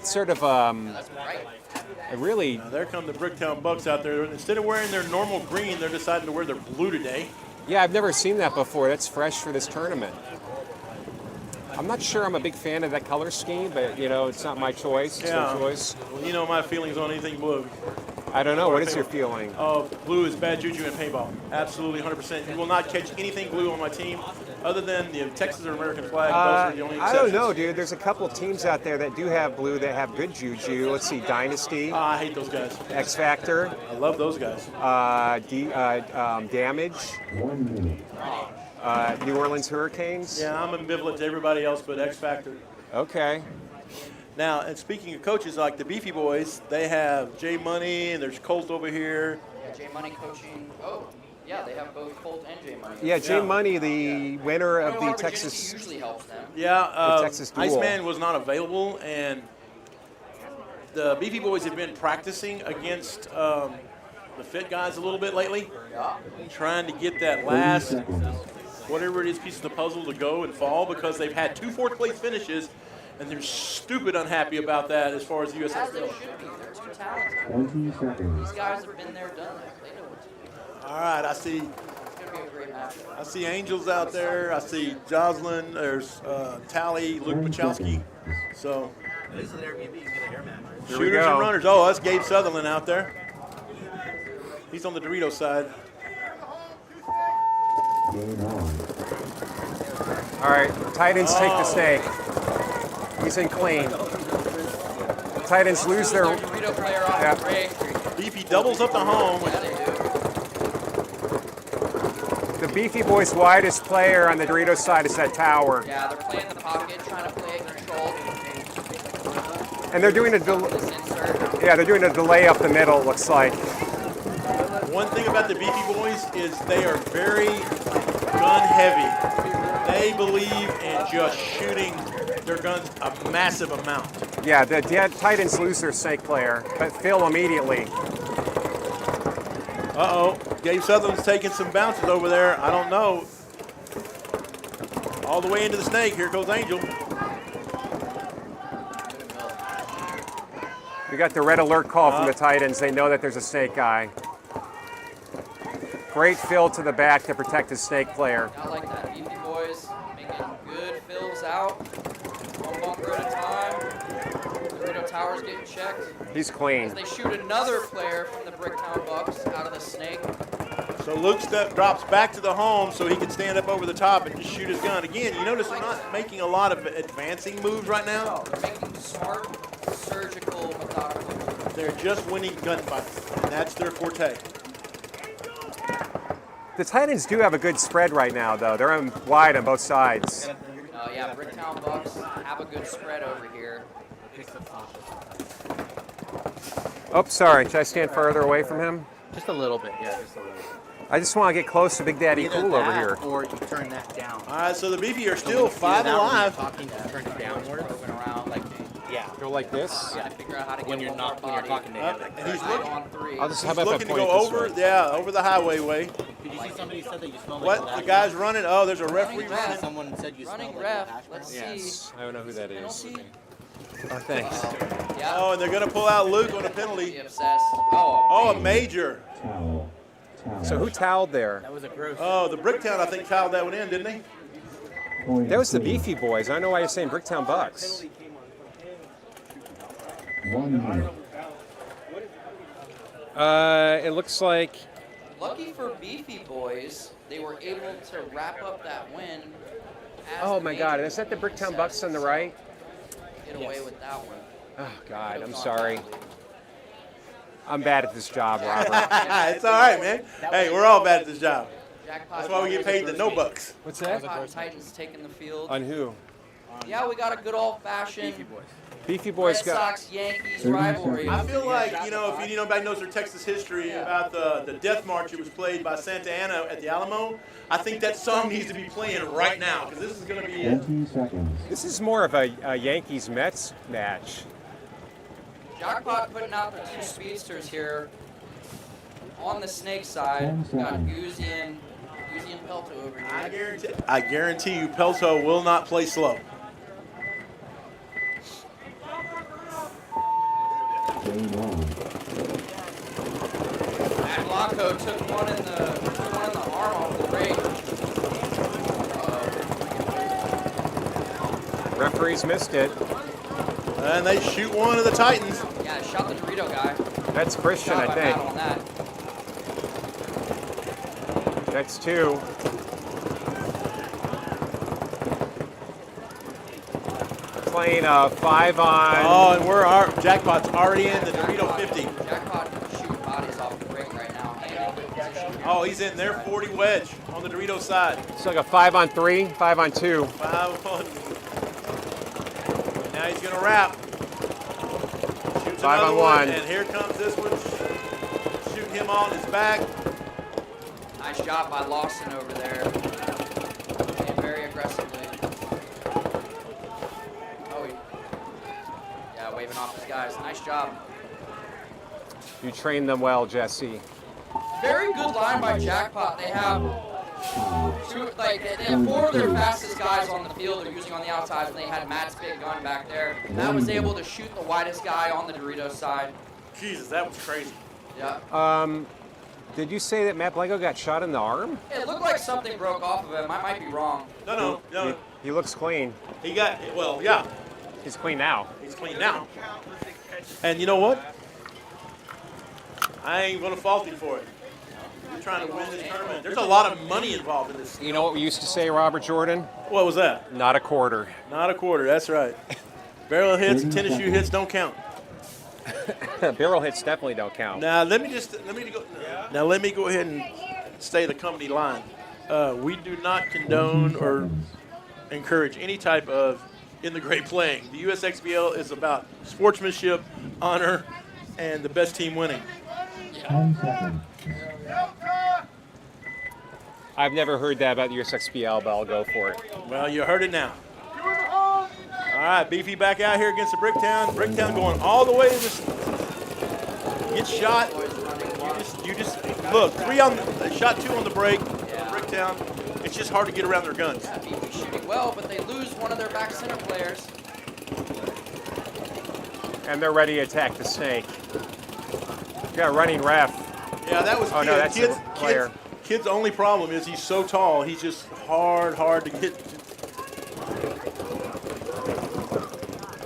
[SPEAKER 6] Sort of a really.
[SPEAKER 2] Now there come the Bricktown Bucks out there. Instead of wearing their normal green, they're deciding to wear their blue today.
[SPEAKER 6] Yeah, I've never seen that before. That's fresh for this tournament. I'm not sure I'm a big fan of that color scheme, but you know, it's not my choice. It's their choice.
[SPEAKER 2] Well, you know my feelings on anything blue.
[SPEAKER 6] I don't know. What is your feeling?
[SPEAKER 2] Oh, blue is bad juju in paintball. Absolutely, 100%. You will not catch anything blue on my team other than the Texas or American flag. Those are the only exceptions.
[SPEAKER 6] I don't know, dude. There's a couple teams out there that do have blue that have good juju. Let's see, Dynasty.
[SPEAKER 2] I hate those guys.
[SPEAKER 6] X Factor.
[SPEAKER 2] I love those guys.
[SPEAKER 6] Damage.
[SPEAKER 5] 1 minute.
[SPEAKER 6] New Orleans Hurricanes.
[SPEAKER 2] Yeah, I'm ambivalent to everybody else but X Factor.
[SPEAKER 6] Okay.
[SPEAKER 2] Now, and speaking of coaches, like the Beefy Boys, they have Jay Money and there's Colt over here.
[SPEAKER 3] Yeah, Jay Money coaching. Oh, yeah, they have both Colt and Jay Money.
[SPEAKER 6] Yeah, Jay Money, the winner of the Texas.
[SPEAKER 3] Usually helps them.
[SPEAKER 2] Yeah,
[SPEAKER 6] the Texas Duel.
[SPEAKER 2] Iceman was not available, and the Beefy Boys have been practicing against the fit guys a little bit lately, trying to get that last, whatever it is, piece of the puzzle to go and fall, because they've had 2 fourth-place finishes, and they're stupid unhappy about that as far as the
[SPEAKER 3] As they
[SPEAKER 2] USXBL.
[SPEAKER 3] should be. They're too talented.
[SPEAKER 5] 20 seconds.
[SPEAKER 3] These guys have been there, done that. They know what to do.
[SPEAKER 2] All right, I see.
[SPEAKER 3] It's going to be a great match.
[SPEAKER 2] I see Angels out there. I see Jocelyn. There's Tally, Luke Pachowski. So
[SPEAKER 8] This is an Airbnb. You can get a hair match.
[SPEAKER 6] Here we
[SPEAKER 2] shooters
[SPEAKER 6] go.
[SPEAKER 2] and runners. Oh, that's Gabe Sutherland out there. He's on the Dorito side.
[SPEAKER 5] Game on.
[SPEAKER 6] All right, Titans take the snake. He's in clean. Titans lose their.
[SPEAKER 3] Dorito player off
[SPEAKER 6] Yeah.
[SPEAKER 3] the break.
[SPEAKER 2] Beefy doubles up the home.
[SPEAKER 3] Yeah, they do.
[SPEAKER 6] Beefy Boys' widest player on the Doritos side is that tower.
[SPEAKER 3] Yeah, they're playing the pocket, trying to play it controlled.
[SPEAKER 6] And they're doing a
[SPEAKER 3] This insert.
[SPEAKER 6] they're doing a delay up the middle, it looks like.
[SPEAKER 2] One thing about the Beefy Boys is they are very gun heavy. They believe in just shooting their guns a massive amount.
[SPEAKER 6] Yeah, the Titans lose their snake player, but Phil immediately.
[SPEAKER 2] Uh-oh. Gabe Sutherland's taking some bounces over there. I don't know. All the way into the snake. Here goes Angel.
[SPEAKER 6] We got the red alert call from the Titans. They know that there's a snake guy. Great fill to the back to protect his snake player.
[SPEAKER 3] I like that. Beefy Boys making good fills out. One bunker at a time. Dorito Tower's getting checked.
[SPEAKER 6] He's clean.
[SPEAKER 3] As they shoot another player from the Bricktown Bucks out of the snake.
[SPEAKER 2] So Luke drops back to the home so he can stand up over the top and just shoot his gun. Again, you notice they're not making a lot of advancing moves right now.
[SPEAKER 3] They're making smart, surgical, methodical moves.
[SPEAKER 2] They're just winning gunfights, and that's their forte.
[SPEAKER 6] The Titans do have a good spread right now, though. They're wide on both sides.
[SPEAKER 3] Yeah, Bricktown Bucks have a good spread over here.
[SPEAKER 6] Oh, sorry. Should I stand further away from him?
[SPEAKER 8] Just a little bit, yeah, just a little bit.
[SPEAKER 6] I just want to get close to Big Daddy
[SPEAKER 8] Either
[SPEAKER 6] Cool over
[SPEAKER 8] that
[SPEAKER 6] here.
[SPEAKER 8] or you turn that down.
[SPEAKER 2] All right, so the Beefy are
[SPEAKER 8] So
[SPEAKER 2] still
[SPEAKER 8] when you do
[SPEAKER 2] 5
[SPEAKER 8] that, when you're
[SPEAKER 2] alive.
[SPEAKER 8] talking, you turn it downward.
[SPEAKER 3] Moving around like
[SPEAKER 8] Yeah.
[SPEAKER 6] Go like this?
[SPEAKER 3] yeah, figure out how to get
[SPEAKER 8] When you're
[SPEAKER 3] one
[SPEAKER 8] not,
[SPEAKER 3] more
[SPEAKER 8] when you're
[SPEAKER 3] body.
[SPEAKER 8] talking to him. Like
[SPEAKER 2] And
[SPEAKER 8] that.
[SPEAKER 2] he's
[SPEAKER 3] Right
[SPEAKER 2] looking,
[SPEAKER 3] on three.
[SPEAKER 6] I'll just
[SPEAKER 2] he's looking to go over, over the highway way.
[SPEAKER 8] Did you see somebody said that you smell like
[SPEAKER 2] What?
[SPEAKER 8] molasses?
[SPEAKER 2] The guy's running. Oh, there's a referee
[SPEAKER 3] Running
[SPEAKER 2] running.
[SPEAKER 8] Someone said you
[SPEAKER 3] Running
[SPEAKER 8] smell
[SPEAKER 3] ref.
[SPEAKER 8] like hash
[SPEAKER 3] Let's
[SPEAKER 8] browns.
[SPEAKER 3] see.
[SPEAKER 6] I don't know who that is.
[SPEAKER 3] Penalty?
[SPEAKER 6] Oh, thanks.
[SPEAKER 3] Yeah.
[SPEAKER 2] Oh, and they're going to pull out Luke on a
[SPEAKER 3] Be
[SPEAKER 2] penalty.
[SPEAKER 3] obsessed. Oh.
[SPEAKER 2] Oh, a major.
[SPEAKER 5] Towel.
[SPEAKER 6] So who toweled there?
[SPEAKER 8] That was a gross.
[SPEAKER 2] Oh, the Bricktown, I think, fouled that one in, didn't he?
[SPEAKER 5] Point
[SPEAKER 6] That was the
[SPEAKER 5] two.
[SPEAKER 6] Beefy Boys. I don't know why you're saying Bricktown Bucks.
[SPEAKER 5] 1 minute.
[SPEAKER 6] It looks like
[SPEAKER 3] Lucky for Beefy Boys, they were able to wrap up that win. as
[SPEAKER 6] oh
[SPEAKER 3] the
[SPEAKER 6] my
[SPEAKER 3] major
[SPEAKER 6] God, is that the Bricktown Bucks on the right?
[SPEAKER 3] Get away with that one.
[SPEAKER 6] Oh God, I'm sorry. I'm bad at this job, Robert.
[SPEAKER 2] It's all right, man. Hey, we're all bad at this job.
[SPEAKER 3] Jackpot.
[SPEAKER 2] That's why we get paid the no bucks.
[SPEAKER 6] What's
[SPEAKER 3] Jackpot and Titans taking the field.
[SPEAKER 6] On who?
[SPEAKER 3] Yeah, we got a good old-fashioned
[SPEAKER 6] Beefy
[SPEAKER 3] Red
[SPEAKER 6] Boys got.
[SPEAKER 3] Sox Yankees rivalry.
[SPEAKER 2] I feel like, you know, if nobody knows their Texas history about the Death March, it was played by Santa Ana at the Alamo. I think that song needs to be playing right now, because this is going to be it.
[SPEAKER 5] 20 seconds.
[SPEAKER 6] This is more of a Yankees Mets match.
[SPEAKER 3] Jackpot putting out the two speedsters here on the snake side. We got Goozy and Pelto over here.
[SPEAKER 2] I guarantee you Pelto will not play slow.
[SPEAKER 5] Game on.
[SPEAKER 3] Matt Blanco took one in the arm off the ring.
[SPEAKER 6] Referees missed it.
[SPEAKER 2] And they shoot one of the Titans.
[SPEAKER 3] Yeah, shot the Dorito guy.
[SPEAKER 6] That's Christian,
[SPEAKER 3] Shot
[SPEAKER 6] I
[SPEAKER 3] by
[SPEAKER 6] think.
[SPEAKER 3] Matt on that.
[SPEAKER 6] That's 2. Playing a 5 on.
[SPEAKER 2] Oh, and Jackpot's already in the Dorito 50.
[SPEAKER 3] Jackpot shooting bodies off the ring right now. And in good position.
[SPEAKER 2] Oh, he's in there 40 wedge on the Dorito side.
[SPEAKER 6] It's like a 5 on 3, 5 on 2.
[SPEAKER 2] 5-1. Now he's going to wrap. Shoots
[SPEAKER 6] 5
[SPEAKER 2] another
[SPEAKER 6] on 1.
[SPEAKER 2] And here comes this one. Shooting him on his back.
[SPEAKER 3] Nice shot by Lawson over there. Playing very aggressively. Oh, yeah, waving off his guys. Nice job.
[SPEAKER 6] You trained them well, Jesse.
[SPEAKER 3] Very good line by Jackpot. They have they have 4 of their fastest guys on the field. They're using on the outside. And they had Matt's big gun back there. Matt was able to shoot the widest guy on the Doritos side.
[SPEAKER 2] Jesus, that was crazy.
[SPEAKER 3] Yeah.
[SPEAKER 6] Did you say that Matt Blanco got shot in the arm?
[SPEAKER 3] It looked like something broke off of him. I might be wrong.
[SPEAKER 2] No.
[SPEAKER 6] He looks clean.
[SPEAKER 2] He got, well, yeah,
[SPEAKER 6] He's clean now.
[SPEAKER 2] he's clean now. And you know what? I ain't going to fault him for it. You're trying to win this tournament. There's a lot of money involved in this.
[SPEAKER 6] You know what we used to say, Robert Jordan?
[SPEAKER 2] What was that?
[SPEAKER 6] Not a quarter.
[SPEAKER 2] Not a quarter, that's right. Barrel hits, tennis shoe hits don't count.
[SPEAKER 6] Barrel hits definitely don't count.
[SPEAKER 2] Now let me go ahead and stay the company line. we do not condone or encourage any type of in the gray playing. The USXBL is about sportsmanship, honor, and the best team winning.
[SPEAKER 5] 10 seconds.
[SPEAKER 6] I've never heard that about the USXBL, but I'll go for it.
[SPEAKER 2] Well, you heard it now. All right, Beefy back out here against the Bricktown. Bricktown going all the way to this. Gets shot. You just look. Shot 2 on the break. Bricktown. It's just hard to get around their guns.
[SPEAKER 3] Yeah, Beefy's shooting well, but they lose one of their back center players.
[SPEAKER 6] And they're ready to attack the snake. Got a running ref.
[SPEAKER 2] Yeah, that was.
[SPEAKER 6] Oh no, that's the player.
[SPEAKER 2] Kid's only problem is he's so tall. He's just hard to get.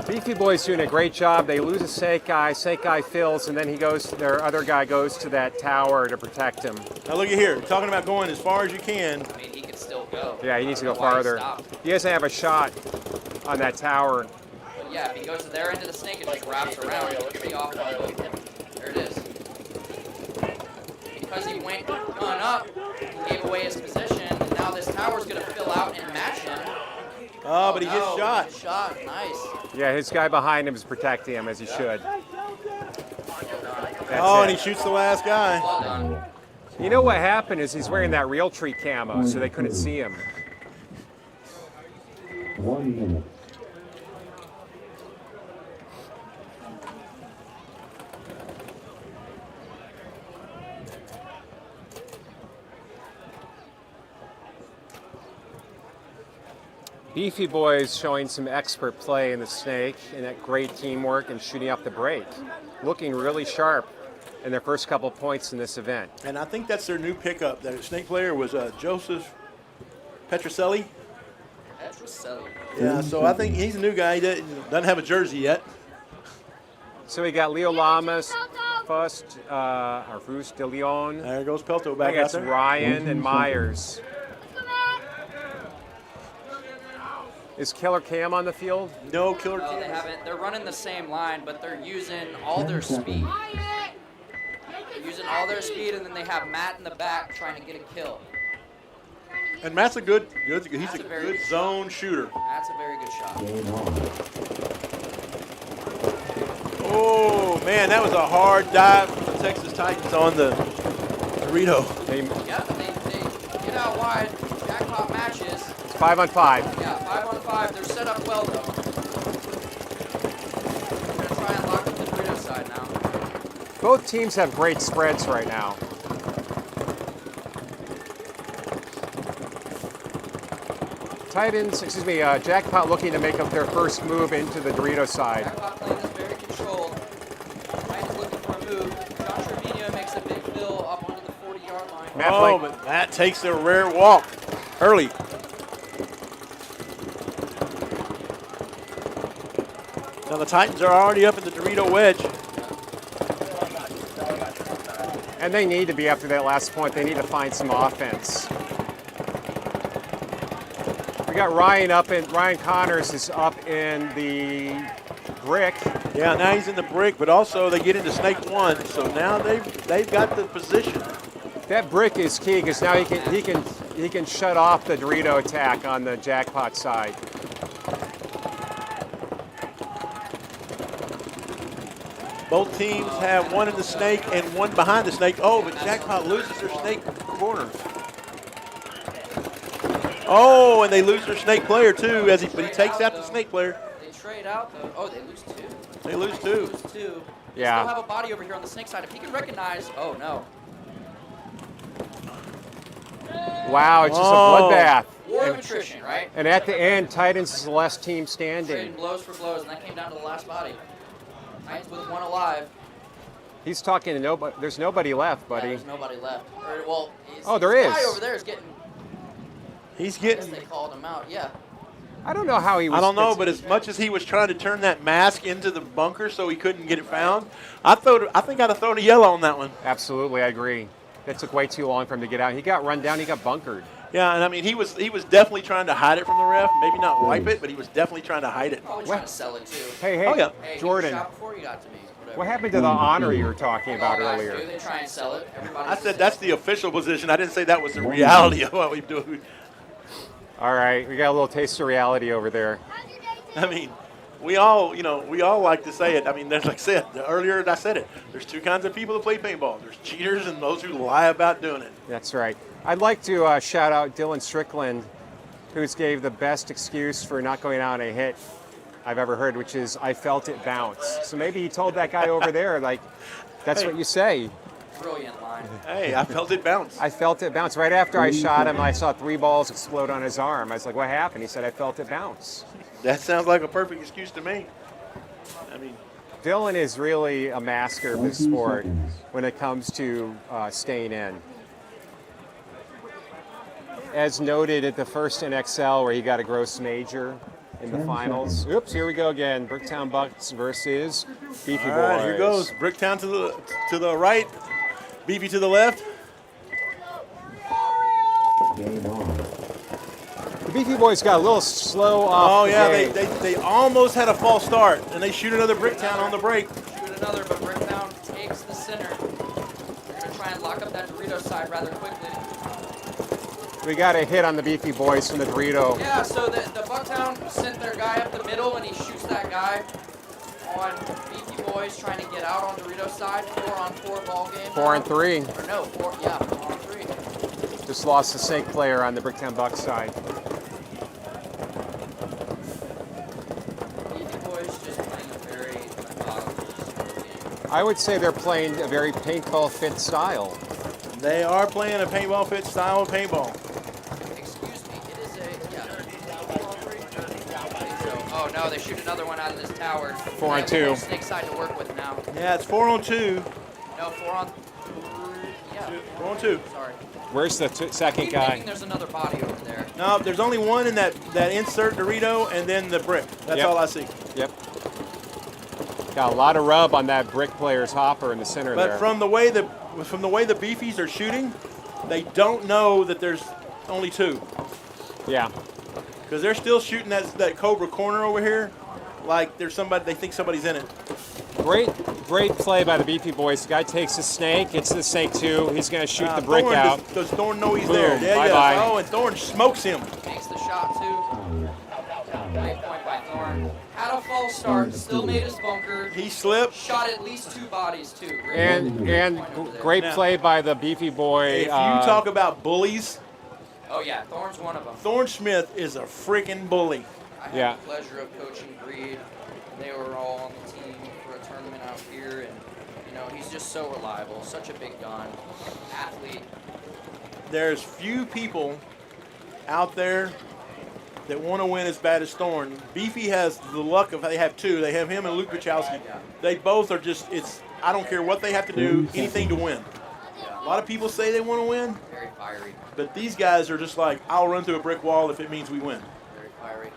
[SPEAKER 6] Beefy Boy's doing a great job. They lose a snake guy. Snake guy fills, and then their other guy goes to that tower to protect him.
[SPEAKER 2] Now look at here. Talking about going as far as you can.
[SPEAKER 3] I mean, he can still go.
[SPEAKER 6] Yeah, he needs to go
[SPEAKER 3] Why he
[SPEAKER 6] farther.
[SPEAKER 3] stopped.
[SPEAKER 6] He doesn't have a shot on that tower.
[SPEAKER 3] But yeah, if he goes to their end of the snake, it just wraps around. It would be off on both. There it is. Because he went on up, he gave away his position, and now this tower's going to fill out and match him.
[SPEAKER 2] Oh, but he gets shot.
[SPEAKER 3] He gets shot. Nice.
[SPEAKER 6] Yeah, his guy behind him is protecting him as he should. That's
[SPEAKER 2] And
[SPEAKER 6] it.
[SPEAKER 2] he shoots the last guy.
[SPEAKER 3] Well done.
[SPEAKER 6] You know what happened is he's wearing that real tree camo, so they couldn't see him.
[SPEAKER 5] 1 minute.
[SPEAKER 6] Beefy Boys showing some expert play in the snake and that great teamwork and shooting up the break. Looking really sharp in their first couple points in this event.
[SPEAKER 2] And I think that's their new pickup. That snake player was Joseph Petroselli.
[SPEAKER 3] Petroselli.
[SPEAKER 2] Yeah, so I think he's a new guy. He doesn't have a jersey yet.
[SPEAKER 6] So we got Leo Lamas, Fust, Arfus de Leon.
[SPEAKER 2] There goes Pelto
[SPEAKER 6] I
[SPEAKER 2] back
[SPEAKER 6] think
[SPEAKER 2] out
[SPEAKER 6] it's
[SPEAKER 2] there.
[SPEAKER 6] Ryan and Myers. Is Killer Cam on the field?
[SPEAKER 2] No, Killer
[SPEAKER 3] No, they
[SPEAKER 2] Cam.
[SPEAKER 3] haven't. They're running the same line, but they're using all their speed. They're using all their speed, and then they have Matt in the back trying to get a kill.
[SPEAKER 2] And Matt's he's
[SPEAKER 3] That's
[SPEAKER 2] a
[SPEAKER 3] a very
[SPEAKER 2] good
[SPEAKER 3] good
[SPEAKER 2] zone shooter.
[SPEAKER 3] That's a very good shot.
[SPEAKER 5] Game on.
[SPEAKER 2] Oh, man, that was a hard dive from the Texas Titans on the Dorito.
[SPEAKER 3] Yeah, they get out wide. Jackpot matches.
[SPEAKER 6] It's 5-on-5.
[SPEAKER 3] Yeah, 5-on-5. They're set up well, though. They're going to try and lock up the Dorito side now.
[SPEAKER 6] Both teams have great spreads right now. Jackpot looking to make up their first move into the Dorito side.
[SPEAKER 3] Jackpot playing this very controlled. Titans looking for a move. John Trevino makes a big fill up onto the 40-yard line.
[SPEAKER 2] But Matt takes a rare walk early. Now the Titans are already up in the Dorito wedge.
[SPEAKER 6] And they need to be after that last point. They need to find some offense. We got Ryan Connors is up in the brick.
[SPEAKER 2] Yeah, now he's in the brick, but also they get into snake one, so now they've got the position.
[SPEAKER 6] That brick is key because now he can shut off the Dorito attack on the Jackpot side.
[SPEAKER 2] Both teams have one in the snake and one behind the snake. Oh, but Jackpot loses their snake corner. Oh, and they lose their snake player too, but he takes out the snake player.
[SPEAKER 3] They trade out, though. Oh, they lose two.
[SPEAKER 2] They lose
[SPEAKER 3] They
[SPEAKER 2] two.
[SPEAKER 3] lose two. They
[SPEAKER 6] Yeah.
[SPEAKER 3] still have a body over here on the snake side. If he can recognize, oh no.
[SPEAKER 6] Wow, it's just a
[SPEAKER 2] Oh.
[SPEAKER 6] bloodbath.
[SPEAKER 3] War of attrition, right?
[SPEAKER 6] And at the end, Titans is the last team standing.
[SPEAKER 3] Trading blows for blows, and that came down to the last body. Titans with one alive.
[SPEAKER 6] He's talking to nobody. There's nobody left,
[SPEAKER 3] Yeah,
[SPEAKER 6] buddy.
[SPEAKER 3] there's nobody left. Well,
[SPEAKER 6] Oh, there
[SPEAKER 3] this
[SPEAKER 6] is.
[SPEAKER 3] guy over there is getting.
[SPEAKER 2] He's
[SPEAKER 3] I guess
[SPEAKER 2] getting.
[SPEAKER 3] they called him out. Yeah.
[SPEAKER 6] I don't know how he was.
[SPEAKER 2] I don't know, but as much as he was trying to turn that mask into the bunker so he couldn't get it found, I think I'd have thrown a yellow on that one.
[SPEAKER 6] Absolutely, I agree. That took way too long for him to get out. He got run down. He got bunkered.
[SPEAKER 2] Yeah, and I mean he was definitely trying to hide it from the ref. Maybe not wipe it, but he was definitely trying to hide it.
[SPEAKER 3] Probably trying to sell it too.
[SPEAKER 6] Hey,
[SPEAKER 2] Oh yeah.
[SPEAKER 3] Hey,
[SPEAKER 6] Jordan.
[SPEAKER 3] you shot before you got to me. Whatever.
[SPEAKER 6] What happened to the honor you were talking about
[SPEAKER 3] All guys
[SPEAKER 6] earlier?
[SPEAKER 3] do, they try and sell it.
[SPEAKER 2] I said that's the official position. I didn't say that was the reality of what we do.
[SPEAKER 6] All right, we got a little taste of reality over there.
[SPEAKER 2] I mean, we all like to say it. I mean, there's like I said earlier, I said it. There's two kinds of people that play paintball. There's cheaters and those who lie about doing it.
[SPEAKER 6] That's right. I'd like to shout out Dylan Strickland, who's gave the best excuse for not going out on a hit I've ever heard, which is I felt it bounce. So maybe he told that guy over there, like, that's what you say.
[SPEAKER 3] Brilliant line.
[SPEAKER 2] Hey, I felt it bounce.
[SPEAKER 6] I felt it bounce. Right after I shot him, I saw 3 balls explode on his arm. I was like, what happened? He said, I felt it bounce.
[SPEAKER 2] That sounds like a perfect excuse to me. I mean,
[SPEAKER 6] Dylan is really a master of this sport when it comes to staying in. As noted at the first NXL where he got a gross major in the finals. Oops, here we go again. Bricktown Bucks versus Beefy
[SPEAKER 2] all
[SPEAKER 6] Boys.
[SPEAKER 2] right, here goes. Bricktown to the right, Beefy to the left.
[SPEAKER 5] Game on.
[SPEAKER 6] The Beefy Boys got a little slow off
[SPEAKER 2] Oh
[SPEAKER 6] the
[SPEAKER 2] yeah,
[SPEAKER 6] gate.
[SPEAKER 2] they almost had a false start, and they shoot another Bricktown on the break.
[SPEAKER 3] Shoot another, but Bricktown takes the center. They're going to try and lock up that Dorito side rather quickly.
[SPEAKER 6] We got a hit on the Beefy Boys from the Dorito.
[SPEAKER 3] Yeah, so the Bucktown sent their guy up the middle, and he shoots that guy on Beefy Boys trying to get out on Dorito side. 4-on-4 ball game.
[SPEAKER 6] 4 and 3.
[SPEAKER 3] Or no, 4-on-3.
[SPEAKER 6] Just lost the snake player on the Bricktown Bucks side.
[SPEAKER 3] Beefy Boys just playing a very methodical game.
[SPEAKER 6] I would say they're playing a very paintball fit style.
[SPEAKER 2] They are playing a paintball fit style of paintball.
[SPEAKER 3] Excuse me, it is a, yeah. Oh no, they shoot another one out of this tower.
[SPEAKER 6] 4 on 2.
[SPEAKER 3] Snake side to work with now.
[SPEAKER 2] Yeah, it's 4-on-2.
[SPEAKER 3] No, 4-on-3. Yeah.
[SPEAKER 2] 4-on-2.
[SPEAKER 3] Sorry.
[SPEAKER 6] Where's the second
[SPEAKER 3] Keep
[SPEAKER 6] guy?
[SPEAKER 3] thinking there's another body over there.
[SPEAKER 2] No, there's only one in that insert Dorito, and then the brick. That's
[SPEAKER 6] Yep.
[SPEAKER 2] all I see.
[SPEAKER 6] Yep. Got a lot of rub on that brick player's hopper in the center
[SPEAKER 2] But
[SPEAKER 6] there.
[SPEAKER 2] from the way the Beefies are shooting, they don't know that there's only 2.
[SPEAKER 6] Yeah.
[SPEAKER 2] Because they're still shooting that Cobra corner over here, like there's somebody. They think somebody's in it.
[SPEAKER 6] Great play by the Beefy Boys. The guy takes the snake. It's the snake too. He's going to shoot the brick
[SPEAKER 2] Thorne,
[SPEAKER 6] out.
[SPEAKER 2] Does Thorne know he's
[SPEAKER 6] Boom.
[SPEAKER 2] there? Yeah,
[SPEAKER 6] Bye-bye.
[SPEAKER 2] Oh, and Thorne smokes him.
[SPEAKER 3] Makes the shot too. Great point by Thorne. Had a false start, still made his bunker.
[SPEAKER 2] He slipped.
[SPEAKER 3] Shot at least 2 bodies too. Great
[SPEAKER 6] And
[SPEAKER 3] point over there.
[SPEAKER 6] great
[SPEAKER 2] Now,
[SPEAKER 6] play by the Beefy Boy.
[SPEAKER 2] If you talk about bullies,
[SPEAKER 3] Oh yeah, Thorne's one of them.
[SPEAKER 2] Thorne Smith is a freaking bully.
[SPEAKER 3] I had
[SPEAKER 6] Yeah.
[SPEAKER 3] the pleasure of coaching Breed. They were all on the team for a tournament out here, and you know he's just so reliable, such a big gun, athlete.
[SPEAKER 2] There's few people out there that want to win as bad as Thorne. Beefy has the luck of they have 2. They have him and Luke Wachowski. They both are just I don't care what they have to do, anything to win. A lot of people say they want to win,
[SPEAKER 3] Very fiery,
[SPEAKER 2] but these guys are just like, I'll run through a brick wall if it means we win.
[SPEAKER 3] very fiery.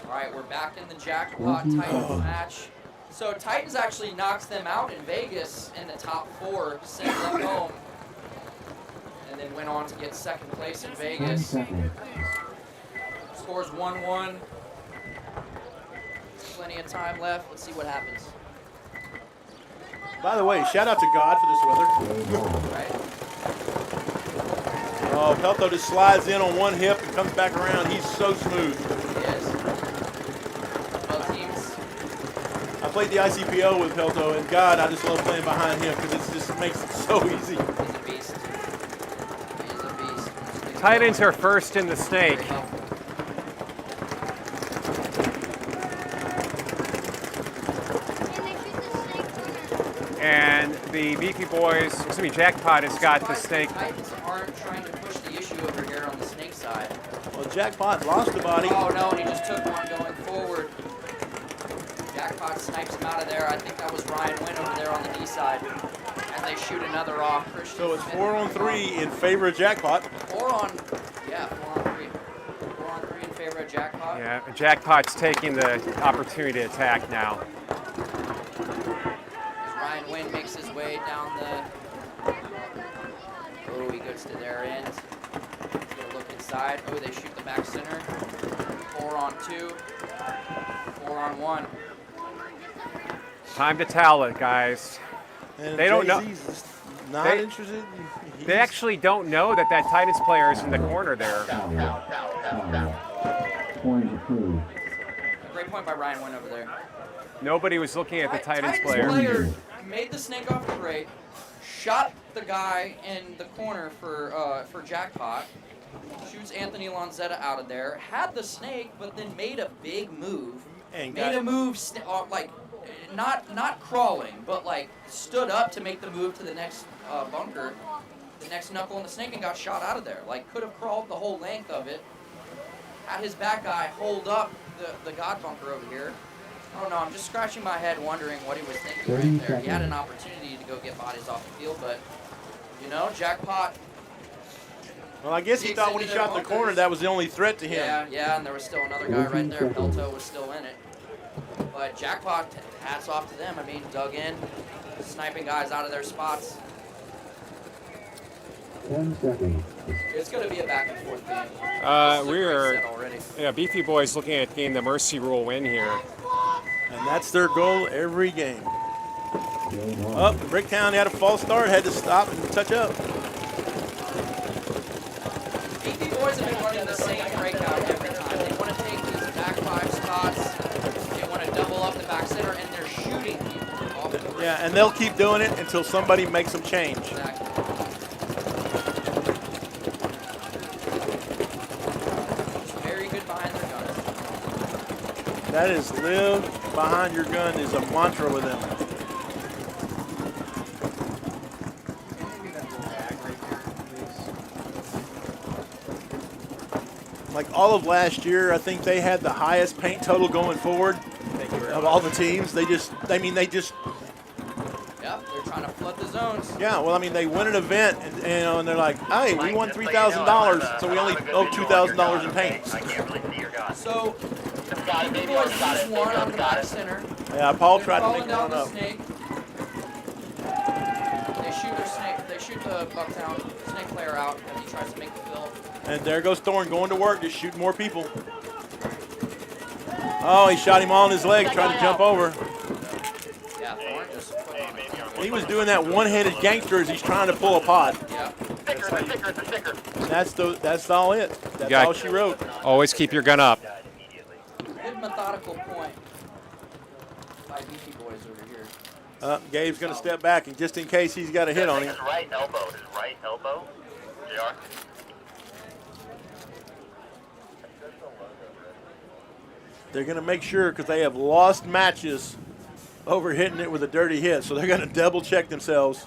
[SPEAKER 3] All right, we're back in the Jackpot Titans match. So Titans actually knocks them out in Vegas in the top 4, sent them home, and then went on to get second place in
[SPEAKER 5] 10
[SPEAKER 3] Vegas.
[SPEAKER 5] seconds.
[SPEAKER 3] Scores 1-1. Plenty of time left. Let's see what happens.
[SPEAKER 2] By the way, shout out to God for this weather.
[SPEAKER 5] Game on.
[SPEAKER 3] Right?
[SPEAKER 2] Oh, Pelto just slides in on one hip and comes back around. He's so smooth.
[SPEAKER 3] Yes. Both teams.
[SPEAKER 2] I played the ICPO with Pelto, and God, I just love playing behind him because it just makes it so easy.
[SPEAKER 3] He's a beast. He is a beast.
[SPEAKER 6] Titans are first in the snake.
[SPEAKER 3] Very helpful.
[SPEAKER 6] And the Beefy Boys, Jackpot has got the snake.
[SPEAKER 3] Titans aren't trying to push the issue over here on the snake side.
[SPEAKER 2] Well, Jackpot lost the body.
[SPEAKER 3] Oh no, and he just took one going forward. Jackpot snipes him out of there. I think that was Ryan Wynn over there on the D side. And they shoot another off. Christian
[SPEAKER 2] So it's
[SPEAKER 3] Smith
[SPEAKER 2] 4-on-3 in favor of Jackpot.
[SPEAKER 3] 4-on-3. 4-on-3 in favor of Jackpot.
[SPEAKER 6] Yeah, Jackpot's taking the opportunity to attack now.
[SPEAKER 3] As Ryan Wynn makes his way down the... Oh, he goes to their end. Get a look inside. side. Oh, they shoot the back center. 4 on 2. 4 on 1.
[SPEAKER 6] Time to tell it, guys.
[SPEAKER 2] And
[SPEAKER 6] They don't know.
[SPEAKER 2] Jay-Z's not
[SPEAKER 6] They-
[SPEAKER 2] interested.
[SPEAKER 6] They actually don't know that Titans player is in the corner there.
[SPEAKER 5] Point approved.
[SPEAKER 3] Great point by Ryan Wynn over there.
[SPEAKER 6] Nobody was looking at the Titans
[SPEAKER 3] Titans
[SPEAKER 6] player.
[SPEAKER 3] made the snake off the crate, shot the guy in the corner for Jackpot, shoots Anthony Lanzetta out of there, had the snake, but then made a big move.
[SPEAKER 2] And
[SPEAKER 3] Made a move, like, not crawling, but like stood up to make the move to the next bunker, the next knuckle in the snake, and got shot out of there. Like, could have crawled the whole length of it. Had his back guy hold up the God bunker over here. I don't know, I'm just scratching my head wondering what he was thinking right there. He had an opportunity to go get bodies off the field, but, you know, Jackpot.
[SPEAKER 2] Well, I guess he thought when he shot the corner that was the only threat to him.
[SPEAKER 3] Yeah, and there was still another guy right there. Pelto was still in it. But Jackpot, hats off to them. I mean, dug in, sniping guys out of their spots.
[SPEAKER 5] 10 seconds.
[SPEAKER 3] It's going to be a back and forth game.
[SPEAKER 6] Yeah, Beefy Boys looking at getting the mercy rule win here.
[SPEAKER 2] And that's their goal every game.
[SPEAKER 5] Game on.
[SPEAKER 2] Up, Bricktown had a false start, had to stop and touch up.
[SPEAKER 3] Beefy Boys have been running the same breakout every time. They want to take these back 5 spots. They want to double up the back center, and they're shooting people off the break.
[SPEAKER 2] Yeah, and they'll keep doing it until somebody makes them change.
[SPEAKER 3] Exactly. Very good behind their guns.
[SPEAKER 2] That is live behind your gun is a mantra with them. Like all of last year, I think they had the highest paint total going forward of all the teams. They just
[SPEAKER 3] Yep, they're trying to flood the zones.
[SPEAKER 2] yeah, well, I mean, they win an event, and they're like, hey, we won $3,000, so we only owe $2,000 in paint.
[SPEAKER 3] So, Beefy Boys lose 1 on the back center.
[SPEAKER 2] Yeah, Paul
[SPEAKER 3] They're
[SPEAKER 2] tried to
[SPEAKER 3] falling
[SPEAKER 2] make
[SPEAKER 3] down
[SPEAKER 2] one
[SPEAKER 3] the
[SPEAKER 2] up.
[SPEAKER 3] snake. They shoot their snake. They shoot the Bucktown snake player out as he tries to make the fill.
[SPEAKER 2] And there goes Thorne going to work, just shooting more people. Oh, he shot him all in his leg, trying to jump over.
[SPEAKER 3] Yeah, Thorne just put on it.
[SPEAKER 2] He was doing that one-handed gangster as he's trying to pull a pod.
[SPEAKER 3] Yeah.
[SPEAKER 2] That's all it. That's
[SPEAKER 6] got-
[SPEAKER 2] all she wrote.
[SPEAKER 6] Always keep your gun up.
[SPEAKER 3] Good methodical point by Beefy Boys over here.
[SPEAKER 2] Gabe's going to step back, and just in case he's got a hit on him.
[SPEAKER 9] His right elbow, JR.
[SPEAKER 2] They're going to make sure because they have lost matches over hitting it with a dirty hit. So they're going to double check themselves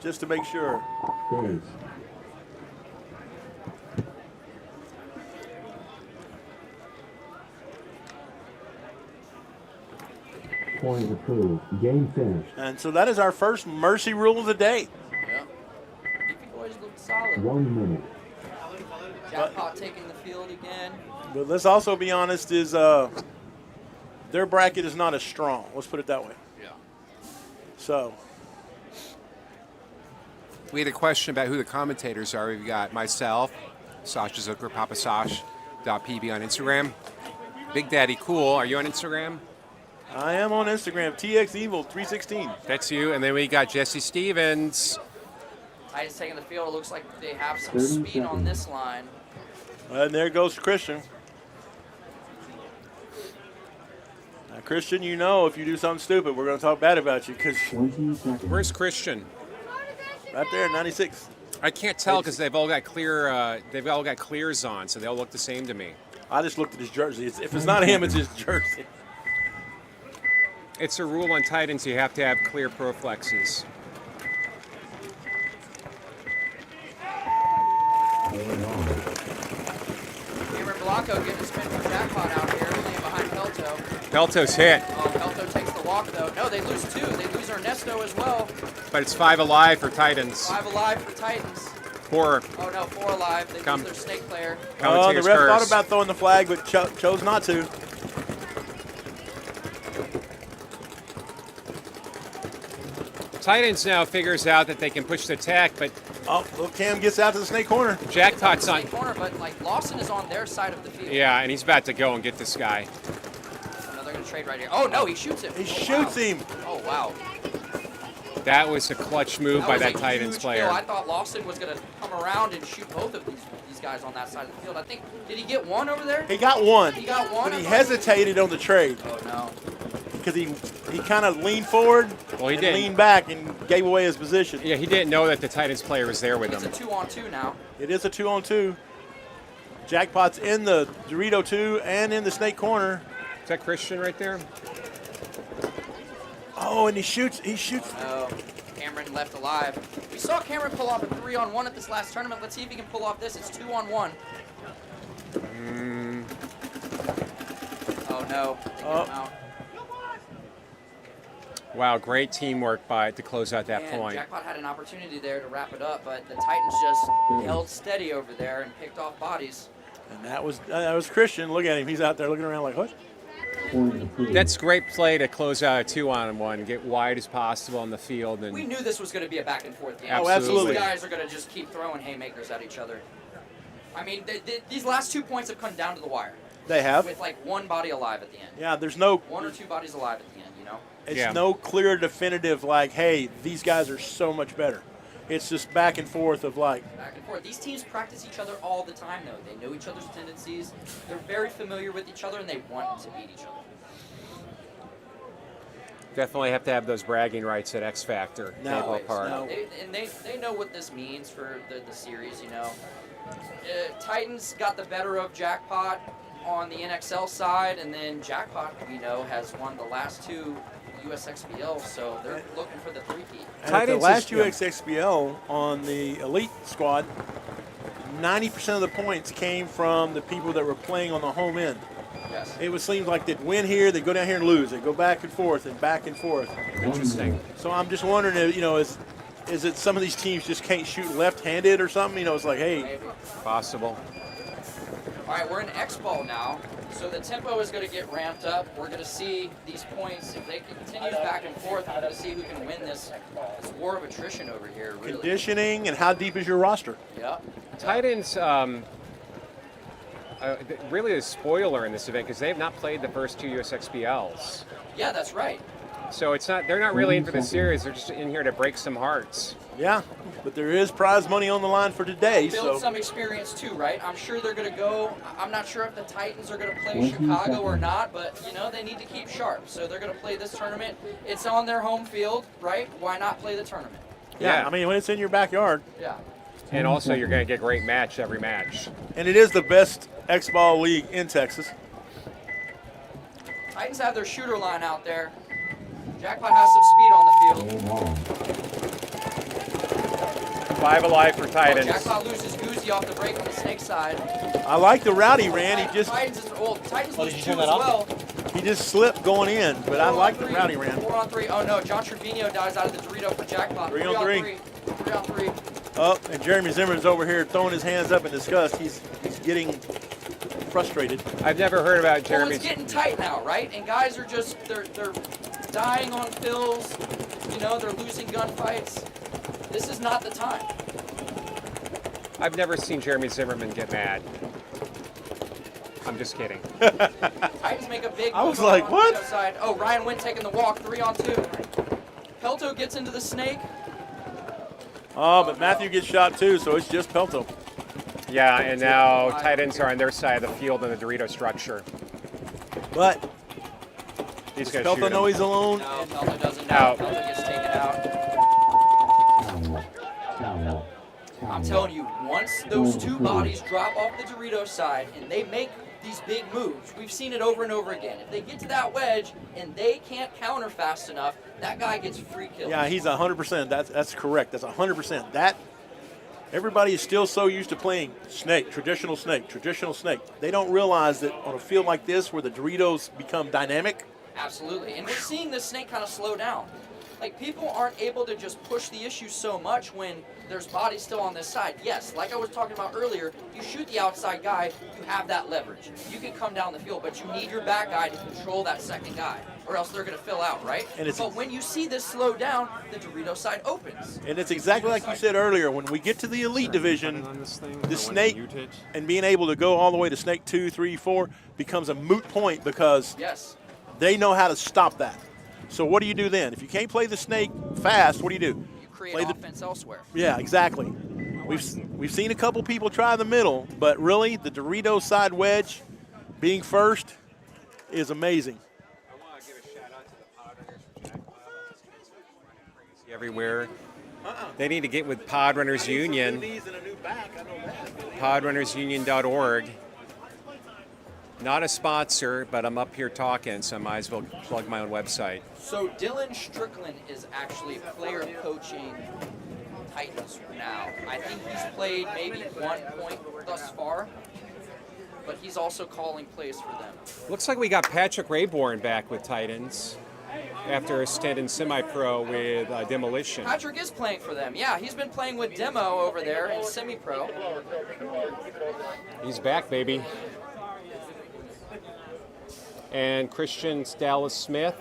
[SPEAKER 2] just to make sure.
[SPEAKER 5] Great. Point approved. Game finished.
[SPEAKER 2] And so that is our first mercy rule of the day.
[SPEAKER 3] Yeah. Beefy Boys looked solid.
[SPEAKER 5] 1 minute.
[SPEAKER 3] Jackpot taking the field again.
[SPEAKER 2] But let's also be honest, is their bracket is not as strong. Let's put it that way.
[SPEAKER 3] Yeah.
[SPEAKER 2] So
[SPEAKER 4] We had a question about who the commentators are. We've got myself, Sasha Zucker, papasash.pb on Instagram. Big Daddy Cool, are you on Instagram?
[SPEAKER 2] I am on Instagram, TXEvil316.
[SPEAKER 4] That's you. And then we got Jesse Stevens.
[SPEAKER 3] Titans taking the field. It looks like they have some
[SPEAKER 5] 30
[SPEAKER 3] speed on
[SPEAKER 5] seconds.
[SPEAKER 3] this line.
[SPEAKER 2] And there goes Christian. Now, Christian, you know if you do something stupid, we're going to talk bad about you because
[SPEAKER 5] 20 seconds.
[SPEAKER 6] Where's Christian?
[SPEAKER 2] right there, 96.
[SPEAKER 6] I can't tell because they've all got clears on, so they all look the same to me.
[SPEAKER 2] I just looked at his jersey. If it's not him, it's his jersey.
[SPEAKER 6] It's a rule on Titans, you have to have clear Proflexes.
[SPEAKER 5] Going on.
[SPEAKER 3] Cameron Blanco getting a spin for Jackpot out here, playing behind Pelto.
[SPEAKER 6] Pelto's hit,
[SPEAKER 3] Oh, Pelto takes the walk though. No, they lose 2. They lose Ernesto as well.
[SPEAKER 6] but it's 5 alive for Titans.
[SPEAKER 3] 5 alive for Titans.
[SPEAKER 6] 4
[SPEAKER 3] Oh no, 4 alive. They
[SPEAKER 6] Come.
[SPEAKER 3] lose their snake player.
[SPEAKER 2] Oh, the
[SPEAKER 6] commentators
[SPEAKER 2] ref thought
[SPEAKER 6] curse.
[SPEAKER 2] about throwing the flag, but chose not to.
[SPEAKER 6] Titans now figures out that they can push the attack, but
[SPEAKER 2] Oh, look, Cam gets out to the snake corner.
[SPEAKER 6] Jackpot's on.
[SPEAKER 3] Snake corner, but like Lawson is on their side of the field.
[SPEAKER 6] Yeah, and he's about to go and get this guy.
[SPEAKER 3] No, they're gonna trade right here. Oh no, he shoots him.
[SPEAKER 2] He shoots him.
[SPEAKER 3] Oh wow.
[SPEAKER 6] That was a clutch move by
[SPEAKER 3] was
[SPEAKER 6] that
[SPEAKER 3] a
[SPEAKER 6] Titans
[SPEAKER 3] huge
[SPEAKER 6] player.
[SPEAKER 3] kill. I thought Lawson was gonna come around and shoot both of these guys on that side of the field. I think, did he get one over there?
[SPEAKER 2] He got one.
[SPEAKER 3] He got one.
[SPEAKER 2] But he hesitated on the trade
[SPEAKER 3] Oh no.
[SPEAKER 2] because he kind of leaned forward
[SPEAKER 6] Well, he
[SPEAKER 2] and
[SPEAKER 6] did.
[SPEAKER 2] leaned back and gave away his position.
[SPEAKER 6] Yeah, he didn't know that the Titans player was there with
[SPEAKER 3] It's
[SPEAKER 6] him.
[SPEAKER 3] a 2-on-2 now.
[SPEAKER 2] It is a 2-on-2. Jackpot's in the Dorito 2 and in the snake corner.
[SPEAKER 6] Is that Christian right there?
[SPEAKER 2] Oh, and he shoots.
[SPEAKER 3] Oh, Cameron left alive. We saw Cameron pull off a 3-on-1 at this last tournament. Let's see if he can pull off this. It's 2-on-1. Oh no. They get him out.
[SPEAKER 6] Wow, great teamwork to close out that
[SPEAKER 3] Man,
[SPEAKER 6] point.
[SPEAKER 3] Jackpot had an opportunity there to wrap it up, but the Titans just held steady over there and picked off bodies.
[SPEAKER 2] And that was Christian. Look at him. He's out there looking around like, what?
[SPEAKER 6] That's great play to close out a 2-on-1, get wide as possible on the field. And
[SPEAKER 3] We knew this was going to be a back and forth game.
[SPEAKER 2] Oh, absolutely.
[SPEAKER 3] These guys are going to just keep throwing haymakers at each other. I mean, these last 2 points have come down to the wire.
[SPEAKER 2] They have.
[SPEAKER 3] With like one body alive at the end.
[SPEAKER 2] Yeah, there's no.
[SPEAKER 3] 1 or 2 bodies alive at the end, you know?
[SPEAKER 2] It's no clear definitive like, hey, these guys are so much better. It's just back and forth of like.
[SPEAKER 3] Back and forth. These teams practice each other all the time, though. They know each other's tendencies. They're very familiar with each other, and they want to beat each other.
[SPEAKER 6] definitely have to have those bragging rights at X Factor.
[SPEAKER 3] Always.
[SPEAKER 6] Park.
[SPEAKER 3] No. They know what this means for the series, you know. Titans got the better of Jackpot on the NXL side, and then Jackpot, we know, has won the last 2 USXBL, so they're looking for the three-peat.
[SPEAKER 2] And at the last USXBL on the elite squad, 90% of the points came from the people that were playing on the home end.
[SPEAKER 3] Yes.
[SPEAKER 2] It seems like they'd win here, they'd go down here and lose. They'd go back and forth and back and forth.
[SPEAKER 6] Interesting.
[SPEAKER 2] So I'm just wondering, is it some of these teams just can't shoot left-handed or something? You know, it's like, hey.
[SPEAKER 3] Maybe.
[SPEAKER 6] Possible.
[SPEAKER 3] All right, we're in X-Ball now, so the tempo is going to get ramped up. We're going to see these points, if they continue back and forth, we're going to see who can win this war of attrition over here, really.
[SPEAKER 2] Conditioning and how deep is your roster?
[SPEAKER 3] Yeah.
[SPEAKER 6] Titans, really a spoiler in this event because they've not played the first 2 USXBLs.
[SPEAKER 3] Yeah, that's right.
[SPEAKER 6] So they're not really in for the series. They're just in here to break some hearts.
[SPEAKER 2] Yeah, but there is prize money on the line for today.
[SPEAKER 3] Build some experience too, right? I'm sure they're going to go. I'm not sure if the Titans are going to play Chicago or not, but they need to keep sharp. So they're going to play this tournament. It's on their home field, right? Why not play the tournament?
[SPEAKER 2] Yeah, I mean, when it's in your backyard.
[SPEAKER 3] Yeah.
[SPEAKER 6] And also, you're going to get a great match every match.
[SPEAKER 2] And it is the best X-Ball league in Texas.
[SPEAKER 3] Titans have their shooter line out there. Jackpot has some speed on the field.
[SPEAKER 6] 5 alive for Titans.
[SPEAKER 3] Jackpot loses Goozy off the break on the snake side.
[SPEAKER 2] I like the route he ran.
[SPEAKER 3] Titans lose 2 as well.
[SPEAKER 2] He just slipped going in, but I like the route he ran.
[SPEAKER 3] 4 on 3. Oh no, John Trevino dies out of the Dorito for Jackpot.
[SPEAKER 2] 3 on 3.
[SPEAKER 3] 3 on 3.
[SPEAKER 2] Oh, and Jeremy Zimmerman's over here throwing his hands up in disgust. He's getting frustrated.
[SPEAKER 6] I've never heard about Jeremy.
[SPEAKER 3] Well, it's getting tight now, right? And guys are just they're dying on fills. They're losing gunfights. This is not the time.
[SPEAKER 6] I've never seen Jeremy Zimmerman get mad. I'm just kidding.
[SPEAKER 3] Titans make a big move.
[SPEAKER 2] I was like,
[SPEAKER 3] on
[SPEAKER 2] what?
[SPEAKER 3] The side. Oh, Ryan Wynn taking the walk, 3 on 2. Pelto gets into the snake.
[SPEAKER 2] Oh, but Matthew gets shot too, so it's just Pelto.
[SPEAKER 6] Yeah, and now Titans are on their side of the field in the Dorito structure.
[SPEAKER 2] But
[SPEAKER 6] he's
[SPEAKER 2] does
[SPEAKER 6] going to shoot
[SPEAKER 2] Pelto
[SPEAKER 6] him.
[SPEAKER 2] know he's alone?
[SPEAKER 3] No, Pelto doesn't know.
[SPEAKER 6] Out.
[SPEAKER 3] Pelto gets taken out. I'm telling you, once those 2 bodies drop off the Dorito side and they make these big moves, we've seen it over and over again. If they get to that wedge and they can't counter fast enough, that guy gets free kills.
[SPEAKER 2] Yeah, he's 100%. That's correct. That's 100%. That everybody is still so used to playing snake, traditional snake, traditional snake. They don't realize that on a field like this where the Doritos become dynamic.
[SPEAKER 3] Absolutely, and we're seeing this snake kind of slow down. Like, people aren't able to just push the issue so much when there's bodies still on this side. Yes, like I was talking about earlier, you shoot the outside guy, you have that leverage. You can come down the field, but you need your back guy to control that second guy, or else they're going to fill out, right? But when you see this slow down, the Dorito side opens.
[SPEAKER 2] And it's exactly like you said earlier. When we get to the elite division, the snake and being able to go all the way to snake 2, 3, 4 becomes a moot point because they know how to stop that. So what do you do then? If you can't play the snake fast, what do?
[SPEAKER 3] You create offense elsewhere.
[SPEAKER 2] Yeah, exactly. We've seen a couple people try the middle, but really the Dorito side wedge being first is amazing.
[SPEAKER 6] I want to give a shout out to the pod runners from Jackpot. Crazy everywhere. They need to get with Pod Runners Union. Podrunnersunion.org. Not a sponsor, but I'm up here talking, so I might as well plug my own website.
[SPEAKER 3] So Dylan Strickland is actually player coaching Titans now. I think he's played maybe 1 point thus far, but he's also calling plays for them.
[SPEAKER 6] Looks like we got Patrick Rayborn back with Titans after a stint in semi-pro with Demolition.
[SPEAKER 3] Patrick is playing for them. Yeah, he's been playing with Demo over there in semi-pro.
[SPEAKER 6] He's back, baby. And Christian Dallas Smith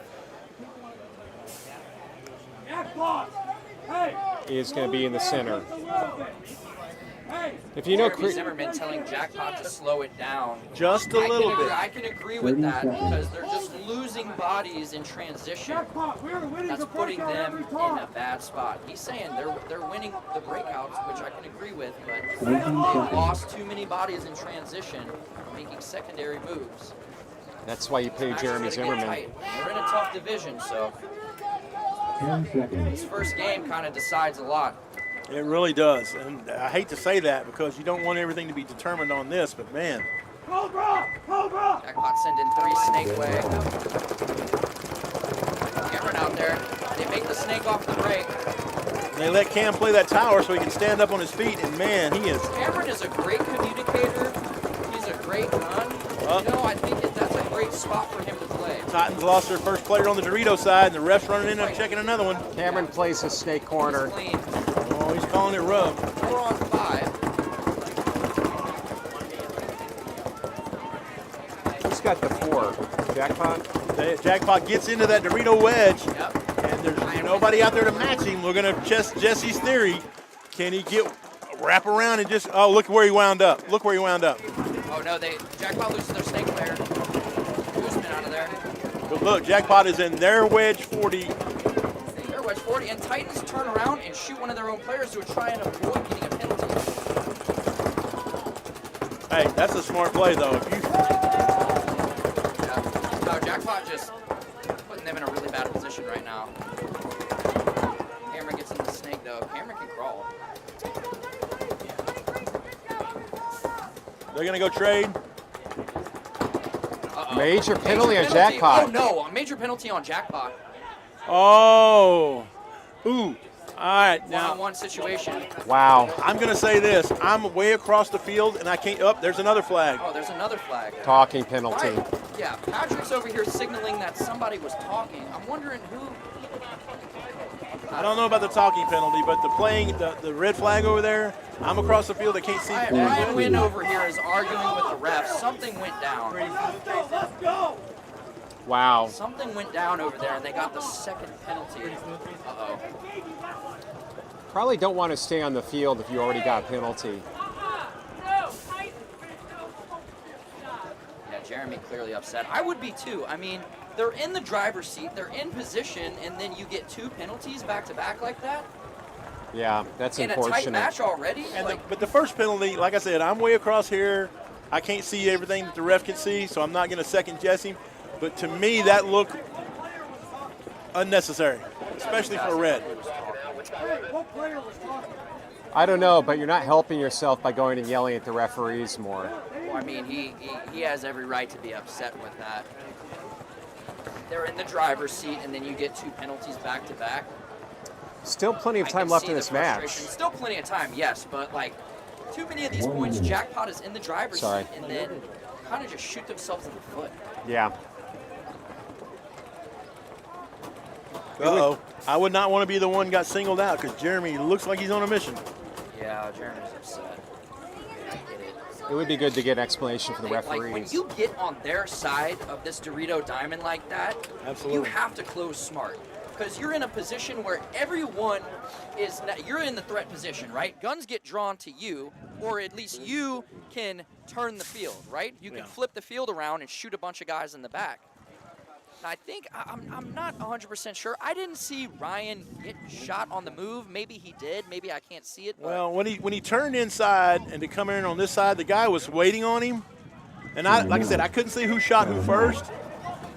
[SPEAKER 6] is going to be in the center. If you know
[SPEAKER 3] Jeremy Zimmerman telling Jackpot to slow it down.
[SPEAKER 2] Just a little bit.
[SPEAKER 3] I can agree with that because they're just losing bodies in transition. That's putting them in a bad spot. He's saying they're winning the breakouts, which I can agree with, but they lost too many bodies in transition, making secondary moves.
[SPEAKER 6] That's why you pay Jeremy Zimmerman.
[SPEAKER 3] They're in a tough division, so this first game kind of decides a lot.
[SPEAKER 2] It really does. And I hate to say that because you don't want everything to be determined on this, but man.
[SPEAKER 3] Jackpot sending 3 snake way. Cameron out there. They make the snake off the break.
[SPEAKER 2] They let Cam play that tower so he can stand up on his feet, and man, he is.
[SPEAKER 3] Cameron is a great communicator. He's a great gun. I think that's a great spot for him to play.
[SPEAKER 2] Titans lost their first player on the Dorito side, and the ref's running in and checking another one.
[SPEAKER 6] Cameron plays a snake corner.
[SPEAKER 2] Oh, he's calling it rub.
[SPEAKER 3] 4 on 5.
[SPEAKER 6] Who's got the 4? Jackpot?
[SPEAKER 2] Jackpot gets into that Dorito wedge, and there's nobody out there to match him. We're going to test Jesse's theory. Can he wrap around and just, oh, look where he wound up. Look where he wound up.
[SPEAKER 3] Oh, no, Jackpot loses their snake player. Guzman out of there.
[SPEAKER 2] But look, Jackpot is in their wedge 40.
[SPEAKER 3] Their wedge 40, and Titans turn around and shoot one of their own players to try and avoid getting a penalty.
[SPEAKER 2] Hey, that's a smart play, though.
[SPEAKER 3] No, Jackpot just putting them in a really bad position right now. Cameron gets in the snake, though. Cameron can crawl.
[SPEAKER 2] They're going to go trade.
[SPEAKER 6] Major penalty on Jackpot.
[SPEAKER 3] Oh, no, a major penalty on Jackpot.
[SPEAKER 2] Oh. Ooh. All right, now.
[SPEAKER 3] One-on-one situation.
[SPEAKER 6] Wow.
[SPEAKER 2] I'm going to say this. I'm way across the field, and I can't. Oh, there's another flag.
[SPEAKER 3] Oh, there's another flag.
[SPEAKER 6] Talking penalty.
[SPEAKER 3] Right. Yeah, Patrick's over here signaling that somebody was talking. I'm wondering who.
[SPEAKER 2] I don't know about the talking penalty, but the red flag over there, I'm across the field. I can't see.
[SPEAKER 3] Ryan Wynn over here is arguing with the ref. Something went down.
[SPEAKER 5] Let's go!
[SPEAKER 6] Wow.
[SPEAKER 3] Something went down over there, and they got the second penalty. Uh-oh.
[SPEAKER 6] Probably don't want to stay on the field if you already got a penalty.
[SPEAKER 3] Yeah, Jeremy clearly upset. I would be too. I mean, they're in the driver's seat, they're in position, and then you get 2 penalties back-to-back like that?
[SPEAKER 6] Yeah, that's
[SPEAKER 3] in
[SPEAKER 6] unfortunate.
[SPEAKER 3] In a tight match already?
[SPEAKER 2] But the first penalty, like I said, I'm way across here. I can't see everything that the ref can see, so I'm not going to second-guess him. But to me, that looked unnecessary, especially for a red.
[SPEAKER 6] I don't know, but you're not helping yourself by going and yelling at the referees more.
[SPEAKER 3] Well, I mean, he has every right to be upset with that. They're in the driver's seat, and then you get 2 penalties back-to-back.
[SPEAKER 6] Still plenty of time left in this match.
[SPEAKER 3] Still plenty of time, yes, but like too many of these points, Jackpot is in the driver's seat, and then kind of just shoot themselves in the foot.
[SPEAKER 6] Yeah.
[SPEAKER 2] Uh-oh. I would not want to be the one got singled out because Jeremy looks like he's on a mission.
[SPEAKER 3] Yeah, Jeremy's upset. I get it.
[SPEAKER 6] It would be good to get an explanation from the
[SPEAKER 3] Like
[SPEAKER 6] referees.
[SPEAKER 3] when you get on their side of this Dorito diamond like that,
[SPEAKER 2] Absolutely.
[SPEAKER 3] you have to close smart because you're in a position where everyone is. You're in the threat position, right? Guns get drawn to you, or at least you can turn the field, right? You can flip the field around and shoot a bunch of guys in the back. And I think I'm not 100% sure. I didn't see Ryan get shot on the move. Maybe he did. Maybe I can't see it. But
[SPEAKER 2] Well, when he turned inside and to come in on this side, the guy was waiting on him. And like I said, I couldn't see who shot who first.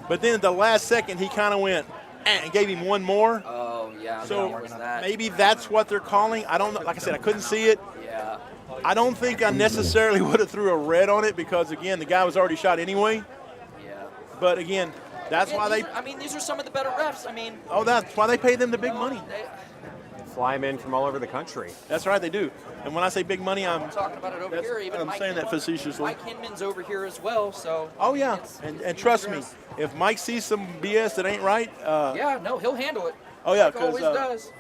[SPEAKER 2] But then at the last second, he kind of went and gave him one more.
[SPEAKER 3] Oh yeah.
[SPEAKER 2] So
[SPEAKER 3] there was that.
[SPEAKER 2] maybe that's what they're calling. I don't know. Like I said, I couldn't see it.
[SPEAKER 3] Yeah.
[SPEAKER 2] I don't think I necessarily would have threw a red on it because, again, the guy was already shot anyway.
[SPEAKER 3] Yeah.
[SPEAKER 2] But, again, that's why they
[SPEAKER 3] I mean, these are some of the better refs. I mean.
[SPEAKER 2] – oh, that's why they pay them the big money.
[SPEAKER 6] Fly them in from all over the country.
[SPEAKER 2] That's right, they do. And when I say big money, I'm
[SPEAKER 3] talking about it over here. Even
[SPEAKER 2] I'm
[SPEAKER 3] Mike
[SPEAKER 2] saying that facetiously.
[SPEAKER 3] Mike Hinman's over here as well, so.
[SPEAKER 2] Oh, yeah. And trust me, if Mike sees some BS that ain't right –
[SPEAKER 3] yeah, no, he'll handle it.
[SPEAKER 2] oh, yeah,
[SPEAKER 3] Like always
[SPEAKER 2] because
[SPEAKER 3] does.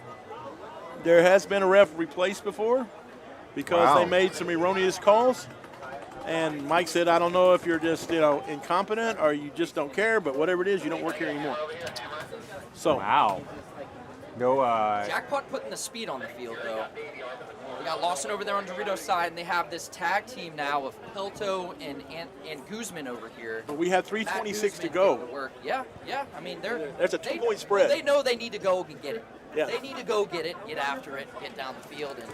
[SPEAKER 2] there has been a ref replaced before because
[SPEAKER 6] Wow.
[SPEAKER 2] they made some erroneous calls. And Mike said, I don't know if you're just, incompetent or you just don't care, but whatever it is, you don't work here anymore. So,
[SPEAKER 6] Wow. No,
[SPEAKER 3] Jackpot putting the speed on the field, though. We got Lawson over there on Dorito's side, and they have this tag team now of Pelto and Guzman over here.
[SPEAKER 2] but we have
[SPEAKER 3] Matt
[SPEAKER 2] 3:26 to
[SPEAKER 3] Guzman
[SPEAKER 2] go.
[SPEAKER 3] getting to work. Yeah. I mean,
[SPEAKER 2] There's a 2-point spread.
[SPEAKER 3] They know they need to go and get it.
[SPEAKER 2] Yeah.
[SPEAKER 3] They need to go get it, get after it, get down the field, and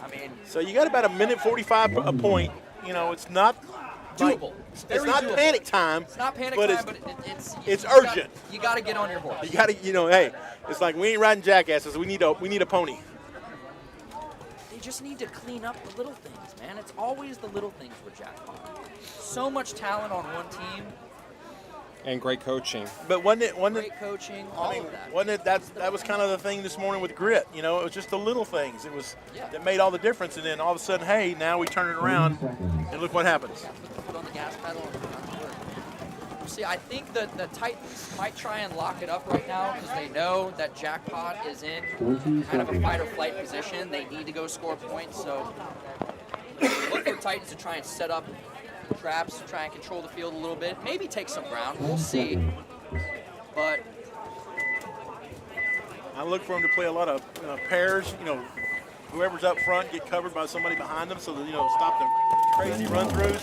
[SPEAKER 3] I mean,
[SPEAKER 2] So you got about a minute 45 a point. It's not like-
[SPEAKER 3] doable.
[SPEAKER 2] it's
[SPEAKER 3] very
[SPEAKER 2] not
[SPEAKER 3] doable.
[SPEAKER 2] panic time.
[SPEAKER 3] It's not panic
[SPEAKER 2] but
[SPEAKER 3] time,
[SPEAKER 2] it's,
[SPEAKER 3] but
[SPEAKER 2] it's
[SPEAKER 3] you
[SPEAKER 2] urgent.
[SPEAKER 3] You got to get on your horse.
[SPEAKER 2] You got to, hey, it's like we ain't riding jackasses. We need a pony.
[SPEAKER 3] They just need to clean up the little things, man. It's always the little things with Jackpot. So much talent on one team,
[SPEAKER 6] and great coaching.
[SPEAKER 2] But wasn't it?
[SPEAKER 3] great coaching, all of that.
[SPEAKER 2] Wasn't it? That was kind of the thing this morning with grit. It was just the little things. It was
[SPEAKER 3] Yeah.
[SPEAKER 2] that made all the difference. And then all of a sudden, hey, now we turn it around, and look what happens.
[SPEAKER 3] Put the foot on the gas pedal and get on the work. See, I think that the Titans might try and lock it up right now because they know that Jackpot is in kind of a fight or flight position. They need to go score points, so look for Titans to try and set up traps, try and control the field a little bit, maybe take some ground. We'll see. But
[SPEAKER 2] I look for them to play a lot of pairs. Whoever's up front get covered by somebody behind them, so that stop the crazy run throughs.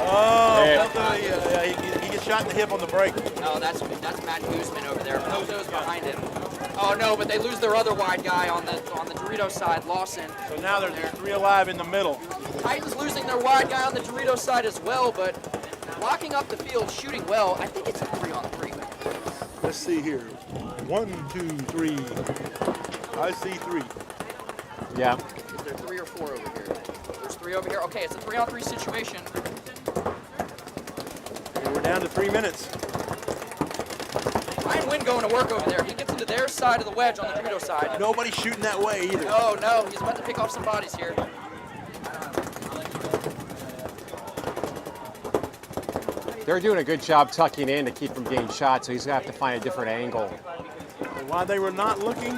[SPEAKER 2] Oh, he gets shot in the hip on the break.
[SPEAKER 3] no, that's Matt Guzman over there. Pozo's behind him. Oh no, but they lose their other wide guy on the Dorito side, Lawson.
[SPEAKER 2] So now there's 3 alive in the middle.
[SPEAKER 3] Titans losing their wide guy on the Dorito side as well, but locking up the field, shooting well. I think it's a 3-on-3.
[SPEAKER 2] Let's see here. 1, 2, 3. I see 3.
[SPEAKER 6] Yeah.
[SPEAKER 3] Is there 3 or 4 over here? There's 3 over here. Okay, it's a 3-on-3 situation.
[SPEAKER 2] And we're down to 3 minutes.
[SPEAKER 3] Ryan Wynn going to work over there. He gets into their side of the wedge on the Dorito side.
[SPEAKER 2] Nobody's shooting that way either.
[SPEAKER 3] No, he's about to pick off some bodies here.
[SPEAKER 6] They're doing a good job tucking in to keep from getting shot, so he's going to have to find a different angle.
[SPEAKER 2] And while they were not looking,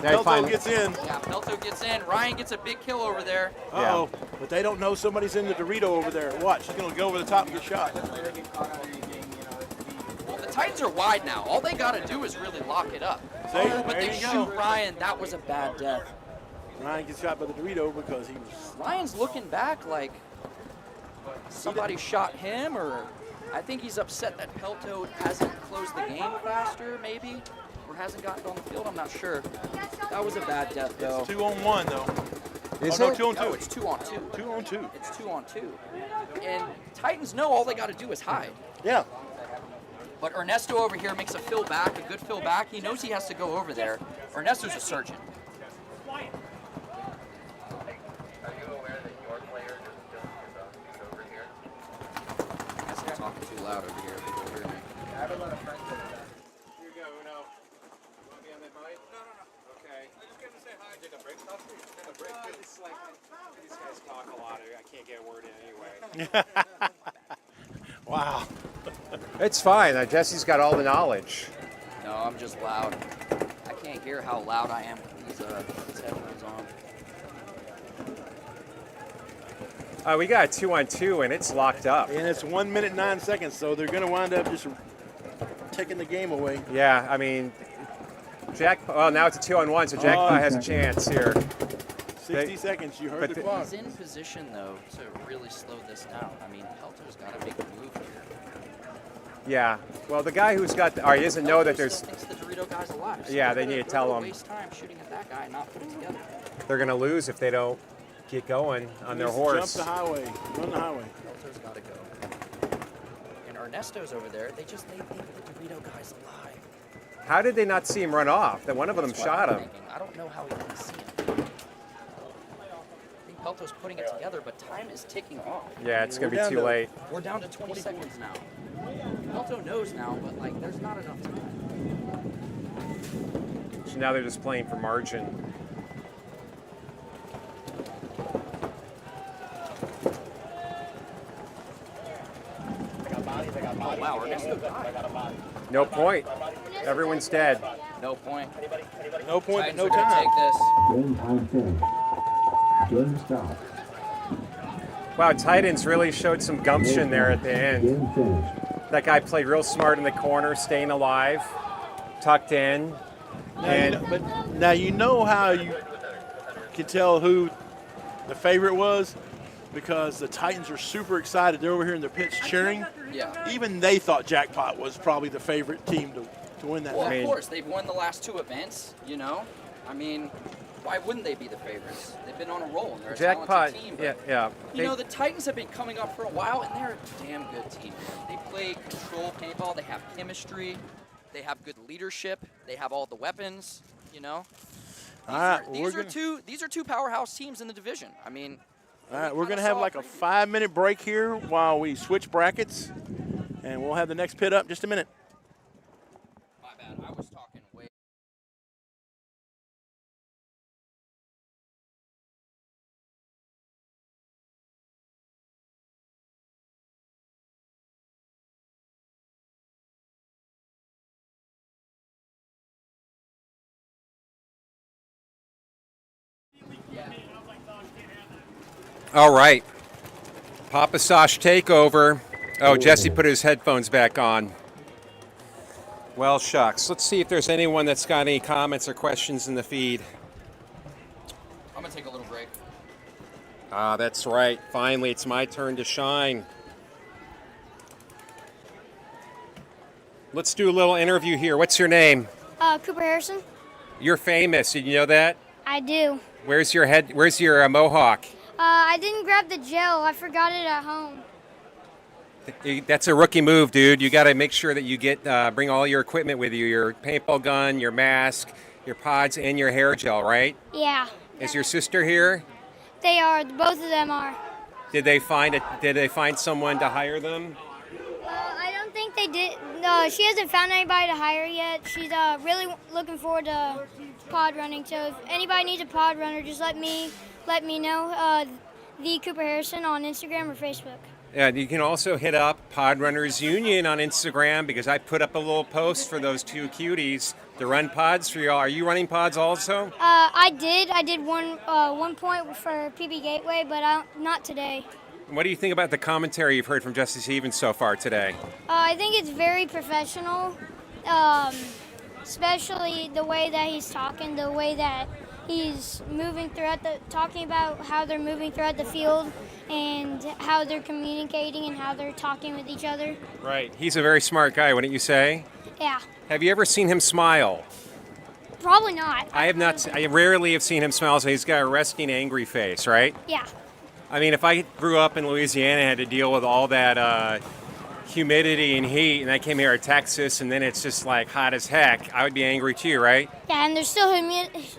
[SPEAKER 6] They
[SPEAKER 2] Pelto
[SPEAKER 6] find-
[SPEAKER 2] gets in.
[SPEAKER 3] Yeah, Pelto gets in. Ryan gets a big kill over there.
[SPEAKER 2] Uh-oh. But they don't know somebody's in the Dorito over there. Watch, he's going to go over the top and get shot.
[SPEAKER 3] Well, the Titans are wide now. All they got to do is really lock it up.
[SPEAKER 2] See,
[SPEAKER 3] But
[SPEAKER 2] there
[SPEAKER 3] they
[SPEAKER 2] you
[SPEAKER 3] shoot
[SPEAKER 2] go.
[SPEAKER 3] Ryan. That was a bad death.
[SPEAKER 2] Ryan gets shot by the Dorito because he was...
[SPEAKER 3] Ryan's looking back like somebody shot him, or I think he's upset that Pelto hasn't closed the game faster, maybe, or hasn't gotten on the field. I'm not sure. That was a bad death, though.
[SPEAKER 2] 2-on-1, though.
[SPEAKER 6] Is
[SPEAKER 2] no,
[SPEAKER 6] it?
[SPEAKER 2] 2-on-2.
[SPEAKER 3] No, it's 2-on-2.
[SPEAKER 2] 2-on-2.
[SPEAKER 3] It's 2-on-2. And Titans know all they got to do is hide.
[SPEAKER 2] Yeah.
[SPEAKER 3] But Ernesto over here makes a fill back, a good fill back. He knows he has to go over there. Ernesto's a surgeon.
[SPEAKER 9] Are you aware that your player just filmed over here?
[SPEAKER 3] I guess I'm talking too loud over here. People hear me.
[SPEAKER 9] I have a lot of friends that do that.
[SPEAKER 6] Here you go, Uno. You want to be on that mic? No. Okay. I just came to say hi. Take a break. Take a break. It's like these guys talk a lot. I can't get a word in anyway.
[SPEAKER 2] Wow.
[SPEAKER 6] It's fine. Jesse's got all the knowledge.
[SPEAKER 3] No, I'm just loud. I can't hear how loud I am with these headphones on.
[SPEAKER 6] We got a 2-on-2, and it's locked up.
[SPEAKER 2] And it's 1 minute 9 seconds, so they're going to wind up just taking the game away.
[SPEAKER 6] Yeah, I mean, well, now it's a 2-on-1, so Jackpot has a chance here.
[SPEAKER 2] 60 seconds, you heard the clock.
[SPEAKER 3] He's in position, though, to really slow this down. I mean, Pelto's got to make a move here.
[SPEAKER 6] Yeah, well, the guy who's got, he doesn't know that there's.
[SPEAKER 3] Thinks the Dorito guy's alive. So
[SPEAKER 6] Yeah, they need to tell him.
[SPEAKER 3] Waste time shooting at that guy and not put it together.
[SPEAKER 6] They're going to lose if they don't get going on their horse.
[SPEAKER 2] Jump the highway, run the highway.
[SPEAKER 3] Pelto's got to go. And Ernesto's over there. They think the Dorito guy's alive.
[SPEAKER 6] How did they not see him run off? That one of them
[SPEAKER 3] That's what
[SPEAKER 6] shot
[SPEAKER 3] I'm
[SPEAKER 6] him.
[SPEAKER 3] thinking. I don't know how he didn't see him. I think Pelto's putting it together, but time is ticking off.
[SPEAKER 6] Yeah, it's going to be too late.
[SPEAKER 3] We're down to 20 seconds now. Pelto knows now, but like, there's not enough time.
[SPEAKER 6] So now they're just playing for margin.
[SPEAKER 3] Oh wow, Ernesto died.
[SPEAKER 6] No point. Everyone's dead.
[SPEAKER 3] No point.
[SPEAKER 2] No point,
[SPEAKER 3] Titans
[SPEAKER 2] no
[SPEAKER 3] are gonna
[SPEAKER 2] time.
[SPEAKER 3] take this.
[SPEAKER 5] Game time finished. Game stopped.
[SPEAKER 6] Wow, Titans really showed some gumption there at the end.
[SPEAKER 5] Game finished.
[SPEAKER 6] That guy played real smart in the corner, staying alive, tucked in.
[SPEAKER 2] Now you know how you can tell who the favorite was, because the Titans are super excited. They're over here in their pits cheering.
[SPEAKER 3] Yeah.
[SPEAKER 2] Even they thought Jackpot was probably the favorite team to win that
[SPEAKER 3] Well,
[SPEAKER 2] match.
[SPEAKER 3] of course, they've won the last two events, you know? I mean, why wouldn't they be the favorites? They've been on a roll, and they're a
[SPEAKER 6] Jackpot,
[SPEAKER 3] talented team. But,
[SPEAKER 6] yeah.
[SPEAKER 3] You know, the Titans have been coming up for a while, and they're a damn good team. They play control paintball. They have chemistry. They have good leadership. They have all the weapons, you know? These are two powerhouse teams in the division. I mean,
[SPEAKER 2] all right, we're going to have like a 5-minute break here while we switch brackets, and we'll have the next pit up in just a minute.
[SPEAKER 3] my bad. I was talking way.
[SPEAKER 6] All right. Papa Sosh takeover. Oh, Jesse put his headphones back on. Well, shucks. Let's see if there's anyone that's got any comments or questions in the feed.
[SPEAKER 3] I'm going to take a little break.
[SPEAKER 6] Ah, that's right. Finally, it's my turn to shine. Let's do a little interview here. What's your name?
[SPEAKER 10] Cooper Harrison.
[SPEAKER 6] You're famous. Did you know that?
[SPEAKER 10] I do.
[SPEAKER 6] Where's your mohawk?
[SPEAKER 10] I didn't grab the gel. I forgot it at home.
[SPEAKER 6] That's a rookie move, dude. You got to make sure that you bring all your equipment with you, your paintball gun, your mask, your pods, and your hair gel, right?
[SPEAKER 10] Yeah.
[SPEAKER 6] Is your sister here?
[SPEAKER 10] They are. Both of them are.
[SPEAKER 6] Did they find someone to hire them?
[SPEAKER 10] I don't think they did. She hasn't found anybody to hire yet. She's really looking forward to pod running. So if anybody needs a pod runner, just let me know. The Cooper Harrison on Instagram or Facebook.
[SPEAKER 6] Yeah, you can also hit up Pod Runners Union on Instagram, because I put up a little post for those two cuties to run pods for y'all. Are you running pods also?
[SPEAKER 10] I did. I did one point for PB Gateway, but not today.
[SPEAKER 6] What do you think about the commentary you've heard from Justice Evans so far today?
[SPEAKER 10] I think it's very professional, especially the way that he's talking, the way that he's moving talking about how they're moving throughout the field and how they're communicating and how they're talking with each other.
[SPEAKER 6] Right. He's a very smart guy, wouldn't you say?
[SPEAKER 10] Yeah.
[SPEAKER 6] Have you ever seen him smile?
[SPEAKER 10] Probably not.
[SPEAKER 6] I have not. I rarely have seen him smile, so he's got a resting, angry face, right?
[SPEAKER 10] Yeah.
[SPEAKER 6] I mean, if I grew up in Louisiana and had to deal with all that humidity and heat, and I came here to Texas, and then it's just like hot as heck, I would be angry too, right?
[SPEAKER 10] Yeah, and there's still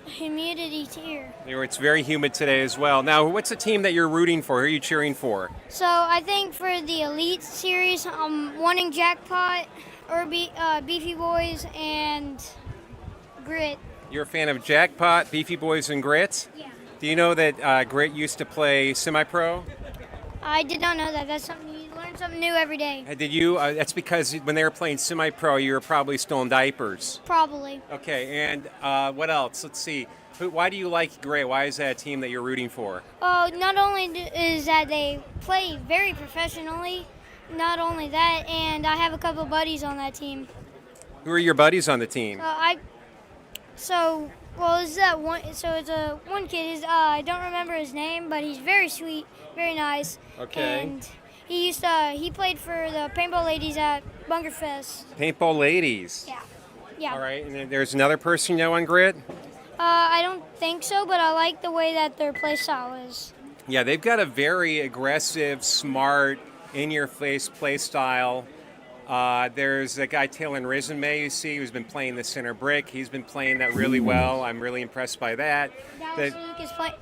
[SPEAKER 10] humidity here.
[SPEAKER 6] It's very humid today as well. Now, what's the team that you're rooting for? Who are you cheering for?
[SPEAKER 10] So I think for the Elite Series, I'm wanting Jackpot, or Beefy Boys, and Grit.
[SPEAKER 6] You're a fan of Jackpot, Beefy Boys, and Grit?
[SPEAKER 10] Yeah.
[SPEAKER 6] Do you know that Grit used to play semi-pro?
[SPEAKER 10] I did not know that. That's something you learned something new every day.
[SPEAKER 6] Did you? That's because when they were playing semi-pro, you were probably still in diapers.
[SPEAKER 10] Probably.
[SPEAKER 6] Okay, and what else? Let's see. Why do you like Gray? Why is that a team that you're rooting for?
[SPEAKER 10] Not only is that they play very professionally, not only that, and I have a couple of buddies on that team.
[SPEAKER 6] Who are your buddies on the team?
[SPEAKER 10] It's that one. So it's a one kid. I don't remember his name, but he's very sweet, very nice.
[SPEAKER 6] Okay.
[SPEAKER 10] And he played for the paintball ladies at Bunkerfest.
[SPEAKER 6] Paintball ladies.
[SPEAKER 10] Yeah. Yeah.
[SPEAKER 6] All right, and then there's another person you know on Grit?
[SPEAKER 10] I don't think so, but I like the way that their play style is.
[SPEAKER 6] Yeah, they've got a very aggressive, smart, in-your-face play style. There's a guy, Taylor Risenmay, you see, who's been playing the center brick. He's been playing that really well. I'm really impressed by that.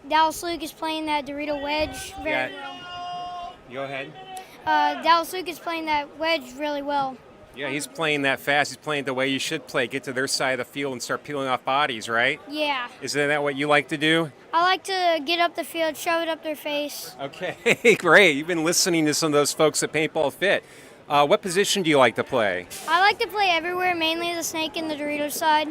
[SPEAKER 10] Dallas Luke is playing that Dorito wedge very well.
[SPEAKER 6] Go ahead.
[SPEAKER 10] Dallas Luke is playing that wedge really well.
[SPEAKER 6] Yeah, he's playing that fast. He's playing the way you should play. Get to their side of the field and start peeling off bodies, right?
[SPEAKER 10] Yeah.
[SPEAKER 6] Isn't that what you like to do?
[SPEAKER 10] I like to get up the field, shove it up their face.
[SPEAKER 6] Okay, great. You've been listening to some of those folks at Paintball Fit. What position do you like to play?
[SPEAKER 10] I like to play everywhere, mainly the snake and the Dorito side.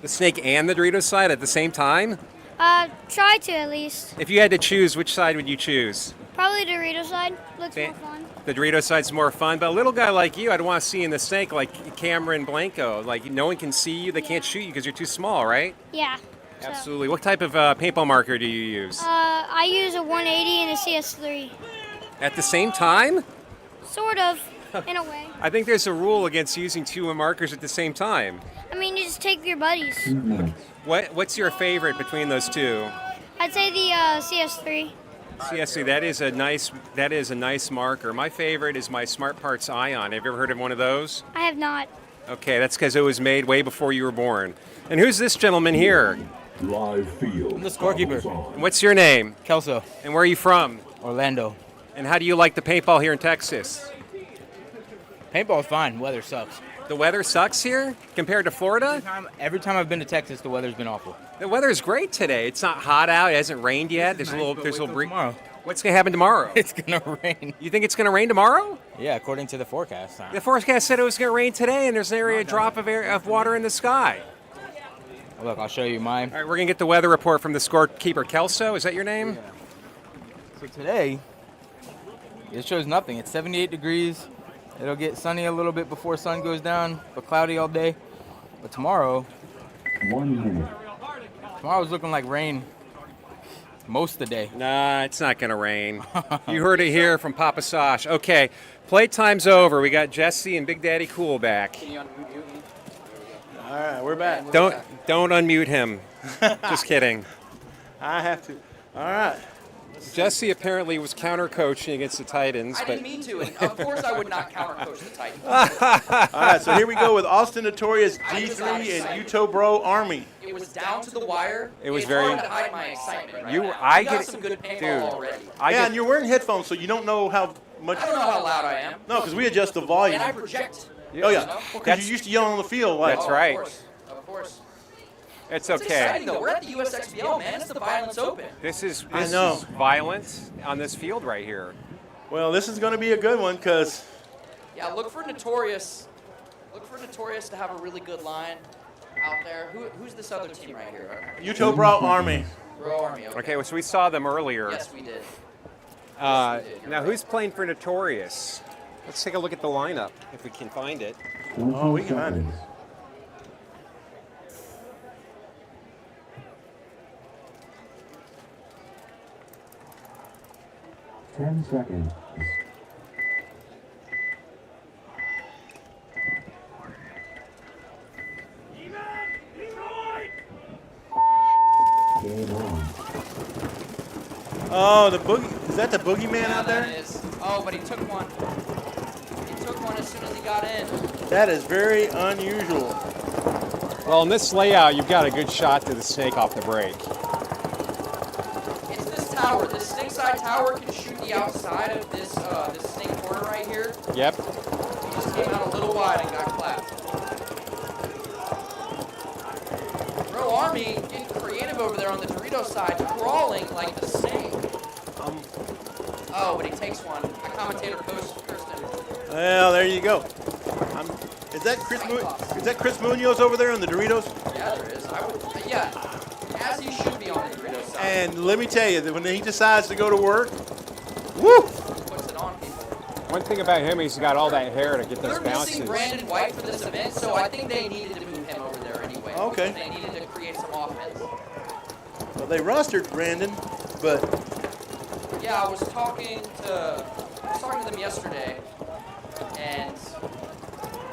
[SPEAKER 6] The snake and the Dorito side at the same time?
[SPEAKER 10] Try to at least.
[SPEAKER 6] If you had to choose, which side would you choose?
[SPEAKER 10] Probably the Dorito side. Looks more fun.
[SPEAKER 6] The Dorito side's more fun, but a little guy like you, I'd want to see in the snake like Cameron Blanco. Like, no one can see you, they can't shoot you because you're too small, right?
[SPEAKER 10] Yeah.
[SPEAKER 6] Absolutely. What type of paintball marker do you use?
[SPEAKER 10] I use a 180 and a CS3.
[SPEAKER 6] At the same time?
[SPEAKER 10] Sort of, in a way.
[SPEAKER 6] I think there's a rule against using two markers at the same time.
[SPEAKER 10] I mean, you just take your buddies.
[SPEAKER 6] What's your favorite between those two?
[SPEAKER 10] I'd say the CS3.
[SPEAKER 6] CSC, that is a nice marker. My favorite is my Smart Parts Ion. Have you ever heard of one of those?
[SPEAKER 10] I have not.
[SPEAKER 6] Okay, that's because it was made way before you were born. And who's this gentleman here?
[SPEAKER 5] Live field.
[SPEAKER 8] I'm the scorekeeper.
[SPEAKER 6] What's your name?
[SPEAKER 8] Kelso.
[SPEAKER 6] And where are you from?
[SPEAKER 8] Orlando.
[SPEAKER 6] And how do you like the paintball here in Texas?
[SPEAKER 8] Paintball's fine. Weather sucks.
[SPEAKER 6] The weather sucks here compared to Florida?
[SPEAKER 8] Every time I've been to Texas, the weather's been awful.
[SPEAKER 6] The weather's great today. It's not hot out. It hasn't rained yet. There's a little breeze.
[SPEAKER 8] Tomorrow.
[SPEAKER 6] What's going to happen tomorrow?
[SPEAKER 8] It's going to rain.
[SPEAKER 6] You think it's going to rain tomorrow?
[SPEAKER 8] Yeah, according to the forecast.
[SPEAKER 6] The forecast said it was going to rain today, and there's an area drop of water in the sky.
[SPEAKER 8] Look, I'll show you mine.
[SPEAKER 6] All right, we're going to get the weather report from the scorekeeper. Kelso, is that your name?
[SPEAKER 8] Yeah. So today, it shows nothing. It's 78 degrees. It'll get sunny a little bit before sun goes down, but cloudy all day. But tomorrow,
[SPEAKER 5] 1 minute.
[SPEAKER 8] tomorrow's looking like rain most of the day.
[SPEAKER 6] Nah, it's not going to rain. You heard it here from Papa Sosh. Okay, playtime's over. We got Jesse and Big Daddy Cool back.
[SPEAKER 1] Can you unmute me?
[SPEAKER 2] All right, we're back.
[SPEAKER 6] Don't unmute him. Just kidding.
[SPEAKER 2] I have to. All right.
[SPEAKER 6] Jesse apparently was counter-coaching against the Titans.
[SPEAKER 3] I didn't mean to, and of course I would not counter-coach the Titans.
[SPEAKER 2] All right, so here we go with Austin Notorious G3 and Utah Bro Army.
[SPEAKER 3] It was down to the wire.
[SPEAKER 6] It was
[SPEAKER 3] it's
[SPEAKER 6] very.
[SPEAKER 3] hard to hide my excitement. Right
[SPEAKER 6] You,
[SPEAKER 3] now.
[SPEAKER 6] I
[SPEAKER 3] We got
[SPEAKER 6] get
[SPEAKER 3] some good paintball
[SPEAKER 6] dude.
[SPEAKER 3] already.
[SPEAKER 2] And you're wearing headphones, so you don't know how much.
[SPEAKER 3] I don't know how loud I am.
[SPEAKER 2] No, because we adjust the volume.
[SPEAKER 3] And I project.
[SPEAKER 2] Oh yeah, because you used to yell on the field. Like,
[SPEAKER 6] That's right.
[SPEAKER 3] Of course.
[SPEAKER 6] It's
[SPEAKER 3] It's
[SPEAKER 6] okay.
[SPEAKER 3] exciting though. We're at the USXBL, man. It's the Violence Open.
[SPEAKER 6] This is
[SPEAKER 2] I know.
[SPEAKER 6] is violence on this field right here.
[SPEAKER 2] Well, this is going to be a good one because
[SPEAKER 3] Yeah, look for Notorious. Look for Notorious to have a really good line out there. Who's this other team right here?
[SPEAKER 2] Utah Bro Army.
[SPEAKER 3] Bro Army.
[SPEAKER 6] Okay, so we saw them earlier.
[SPEAKER 3] Yes, we did.
[SPEAKER 6] Now, who's playing for Notorious? Let's take a look at the lineup if we can find it.
[SPEAKER 2] Oh, we can find it.
[SPEAKER 5] 10 seconds. Game on.
[SPEAKER 2] Oh, the boogie. Is that the boogeyman out there?
[SPEAKER 3] That is. Oh, but he took one. He took one as soon as he got in.
[SPEAKER 2] That is very unusual.
[SPEAKER 6] Well, in this layout, you've got a good shot to the snake off the break.
[SPEAKER 3] It's this tower. This snake side tower can shoot the outside of this this snake corner right here.
[SPEAKER 6] Yep.
[SPEAKER 3] He just came out a little wide and got clapped. Bro Army getting creative over there on the Dorito side, crawling like the snake. Oh, but he takes one. A commentator cursed him.
[SPEAKER 2] Well, there you go. Is that Chris Munoz over there on the Doritos?
[SPEAKER 3] Yeah, there is. Yeah, as he should be on the Doritos side.
[SPEAKER 2] And let me tell you that when he decides to go to work, woo!
[SPEAKER 3] Puts it on people.
[SPEAKER 6] One thing about him, he's got all that hair to get those
[SPEAKER 3] They're
[SPEAKER 6] bounces.
[SPEAKER 3] missing Brandon White for this event, so I think they needed to move him over there anyway.
[SPEAKER 2] Okay.
[SPEAKER 3] They needed to create some offense.
[SPEAKER 2] Well, they rostered Brandon, but
[SPEAKER 3] Yeah, I was talking to them yesterday, and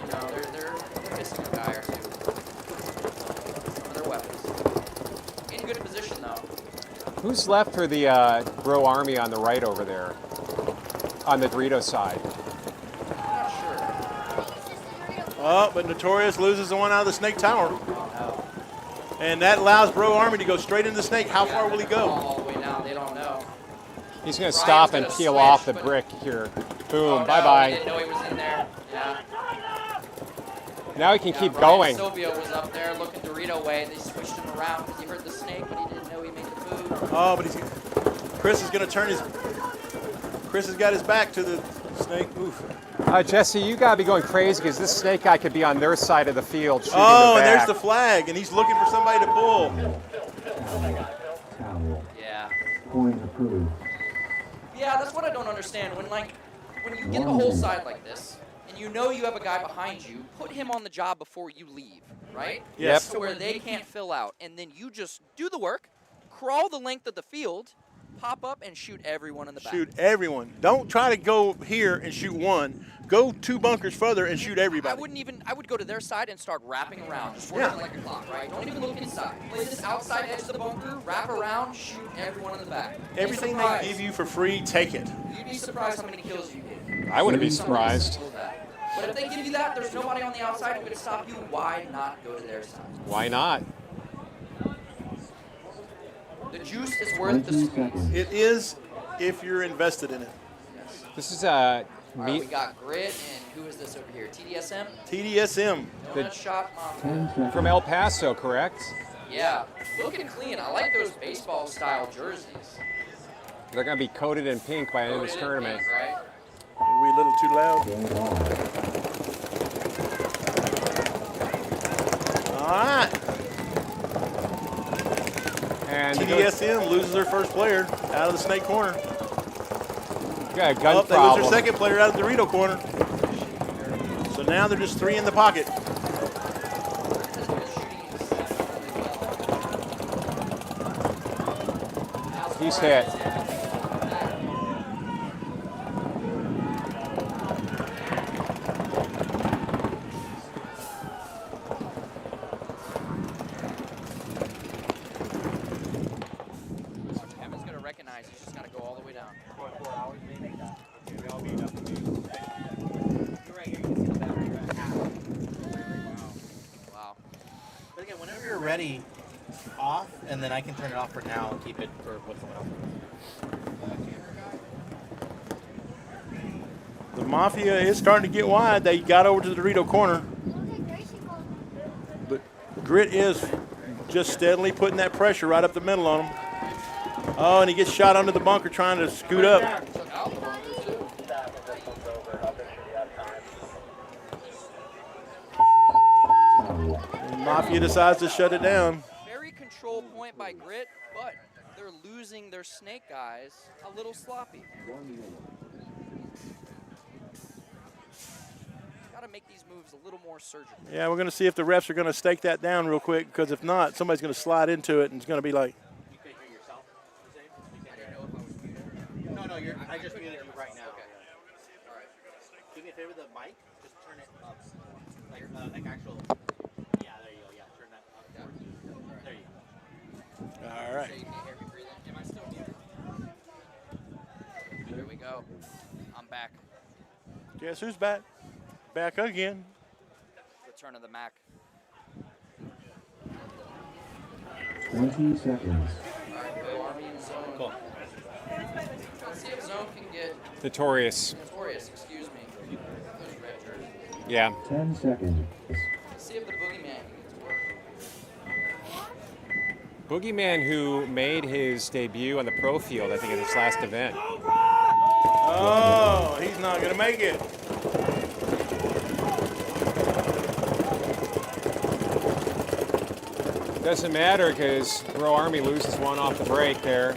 [SPEAKER 3] you know they're missing a guy or two. One of their weapons. In good position though.
[SPEAKER 6] Who's left for the Bro Army on the right over there? On the Dorito side.
[SPEAKER 3] I'm not sure.
[SPEAKER 2] oh, but Notorious loses the one out of the Snake Tower. And that allows Bro Army to go straight into the Snake. How far will he go?
[SPEAKER 3] All the way down. They don't know.
[SPEAKER 6] He's going to
[SPEAKER 3] Ryan's
[SPEAKER 6] stop and
[SPEAKER 3] gonna
[SPEAKER 6] peel
[SPEAKER 3] switch,
[SPEAKER 6] off the
[SPEAKER 3] but-
[SPEAKER 6] brick here. Boom,
[SPEAKER 3] Oh, no,
[SPEAKER 6] bye-bye.
[SPEAKER 3] He didn't know he was in there. Yeah.
[SPEAKER 6] Now he can keep
[SPEAKER 3] Ryan
[SPEAKER 6] going.
[SPEAKER 3] Silvio was up there looking Dorito way. They switched him around because he heard the snake, but he didn't know he made the move.
[SPEAKER 2] Oh, but Chris is going to turn Chris has got his back to the Snake. Oof.
[SPEAKER 6] Jesse, you got to be going crazy because this snake guy could be on their side of the field shooting
[SPEAKER 2] Oh,
[SPEAKER 6] the
[SPEAKER 2] and there's
[SPEAKER 6] back.
[SPEAKER 2] the flag, and he's looking for somebody to pull.
[SPEAKER 5] Towel.
[SPEAKER 3] Yeah.
[SPEAKER 5] Point approved.
[SPEAKER 3] Yeah, that's what I don't understand. When you get a whole side like this, and you know you have a guy behind you, put him on the job before you leave, right?
[SPEAKER 2] Yes.
[SPEAKER 3] To where they can't fill out, and then you just do the work, crawl the length of the field, pop up, and shoot everyone in the back.
[SPEAKER 2] Shoot everyone. Don't try to go here and shoot one. Go 2 bunkers further and shoot everybody.
[SPEAKER 3] I would go to their side and start wrapping around, just working like a clock, right? Don't even look inside. Play this outside edge of the bunker, wrap around, shoot everyone in the back.
[SPEAKER 2] Everything they give you for free, take it.
[SPEAKER 3] You'd be surprised how many kills you get.
[SPEAKER 6] I wouldn't be surprised.
[SPEAKER 3] But if they give you that, there's nobody on the outside who can stop you. Why not go to their side?
[SPEAKER 6] Why not?
[SPEAKER 3] The juice is worth the squeeze.
[SPEAKER 2] It is if you're invested in it.
[SPEAKER 6] This is
[SPEAKER 3] All right, we got Grit, and who is this over here? TDSM?
[SPEAKER 2] TDSM.
[SPEAKER 3] No shot Mafia.
[SPEAKER 6] from El Paso, correct?
[SPEAKER 3] Yeah, looking clean. I like those baseball-style jerseys.
[SPEAKER 6] They're going to be coated in pink by the end of this
[SPEAKER 3] Coated in
[SPEAKER 6] tournament.
[SPEAKER 3] pink, right?
[SPEAKER 2] Are we a little too loud? All right.
[SPEAKER 6] And
[SPEAKER 2] TDSM loses their first player out of the Snake corner.
[SPEAKER 6] got a gun
[SPEAKER 2] Oh, they lose
[SPEAKER 6] problem.
[SPEAKER 2] their second player out of the Dorito corner. So now they're just 3 in the pocket.
[SPEAKER 6] He's hit.
[SPEAKER 3] Kevin's going to recognize he's just got to go all the way down. Wow.
[SPEAKER 7] But again, whenever you're ready, off, and then I can turn it off for now and keep it for what someone else does.
[SPEAKER 2] The Mafia is starting to get wide. They got over to the Dorito corner. But Grit is just steadily putting that pressure right up the middle on him. Oh, and he gets shot under the bunker trying to scoot up. And Mafia decides to shut it down.
[SPEAKER 3] Very control point by Grit, but they're losing their snake guys a little sloppy. Got to make these moves a little more surgical.
[SPEAKER 2] Yeah, we're going to see if the refs are going to stake that down real quick, because if not, somebody's going to slide into it and it's going to be like,
[SPEAKER 7] You can hear yourself. No, I just muted you right now.
[SPEAKER 3] Okay. All right.
[SPEAKER 7] Do me a favor, the mic, just turn it up. Like actual. Yeah, there you go. Yeah, turn that up. Yeah. There you go.
[SPEAKER 2] all right.
[SPEAKER 3] So you can't hear me breathing. Am I still muted? There we go. I'm back.
[SPEAKER 2] Guess who's back? Back again.
[SPEAKER 3] Return of the Mac.
[SPEAKER 5] 20 seconds.
[SPEAKER 3] All right, go Army and Zone.
[SPEAKER 7] Cool.
[SPEAKER 3] Let's see if Zone can get
[SPEAKER 6] Notorious.
[SPEAKER 3] Notorious, excuse me. Those red jerseys.
[SPEAKER 6] Yeah.
[SPEAKER 5] 10 seconds.
[SPEAKER 3] Let's see if the Boogeyman can get to work.
[SPEAKER 6] Boogeyman, who made his debut on the pro field, I think, in this last event.
[SPEAKER 2] Oh, he's not going to make it.
[SPEAKER 6] Doesn't matter because Bro Army loses one off the break there.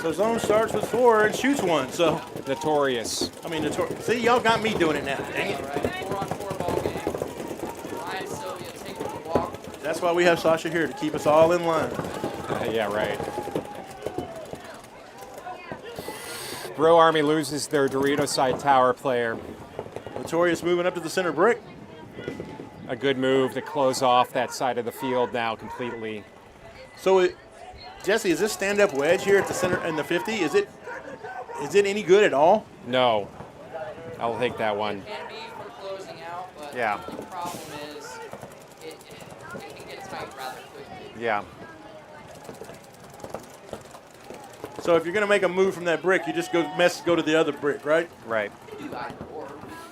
[SPEAKER 2] So zone starts with 4 and shoots 1. So
[SPEAKER 6] Notorious.
[SPEAKER 2] I mean, see, y'all got me doing it now. Dang it.
[SPEAKER 3] 4-on-4 ball game. Ryan Sylvia taking the walk.
[SPEAKER 2] That's why we have Sasha here, to keep us all in line.
[SPEAKER 6] Yeah, right. Bro Army loses their Dorito side tower player.
[SPEAKER 2] Notorious moving up to the center brick.
[SPEAKER 6] A good move to close off that side of the field now completely.
[SPEAKER 2] So, Jesse, is this stand-up wedge here at the center in the 50? Is it any good at all?
[SPEAKER 6] No. I'll take that one.
[SPEAKER 3] It can be for closing out, but
[SPEAKER 6] Yeah.
[SPEAKER 3] the problem is it can get tight rather quickly.
[SPEAKER 6] Yeah.
[SPEAKER 2] So if you're going to make a move from that brick, you just go to the other brick, right?
[SPEAKER 6] Right.
[SPEAKER 3] You do either or.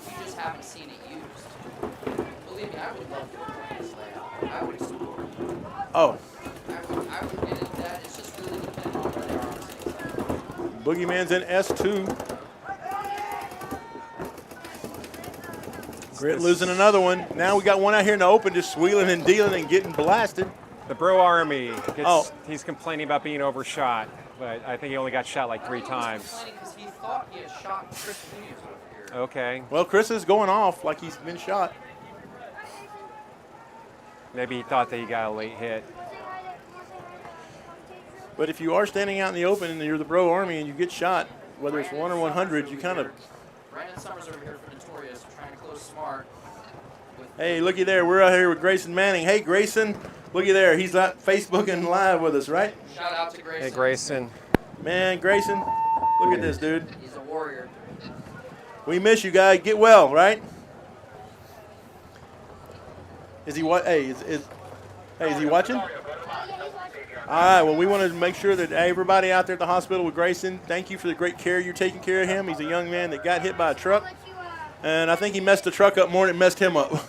[SPEAKER 3] We just haven't seen it used. Believe me, I would love to play this layout. I would explore.
[SPEAKER 2] Oh,
[SPEAKER 3] I would get into that. It's just really dependent on where they are on the same side.
[SPEAKER 2] Boogeyman's in S2. Grit losing another one. Now we got one out here in the open just wheeling and dealing and getting blasted.
[SPEAKER 6] The Bro Army he's complaining about being overshot, but I think he only got shot like 3 times.
[SPEAKER 3] Complaining because he thought he had shot Chris Williams over here.
[SPEAKER 6] Okay.
[SPEAKER 2] Well, Chris is going off like he's been shot.
[SPEAKER 6] Maybe he thought that he got a late hit.
[SPEAKER 2] But if you are standing out in the open and you're the Bro Army and you get shot, whether it's 1 or 100, you kind of...
[SPEAKER 3] Brandon Summers over here for Notorious, trying to close smart.
[SPEAKER 2] Hey, looky there. We're out here with Grayson Manning. Hey, Grayson, looky there. He's on Facebook and live with us, right?
[SPEAKER 3] Shout out to Grayson.
[SPEAKER 6] Hey, Grayson.
[SPEAKER 2] Man, Grayson, look at this, dude.
[SPEAKER 3] He's a warrior.
[SPEAKER 2] We miss you, guy. Get well, right? Is he what? Hey, is he watching? All right. Well, we want to make sure that everybody out there at the hospital with Grayson, thank you for the great care you're taking care of him. He's a young man that got hit by a truck, and I think he messed the truck up more than it messed him up.
[SPEAKER 6] Oh,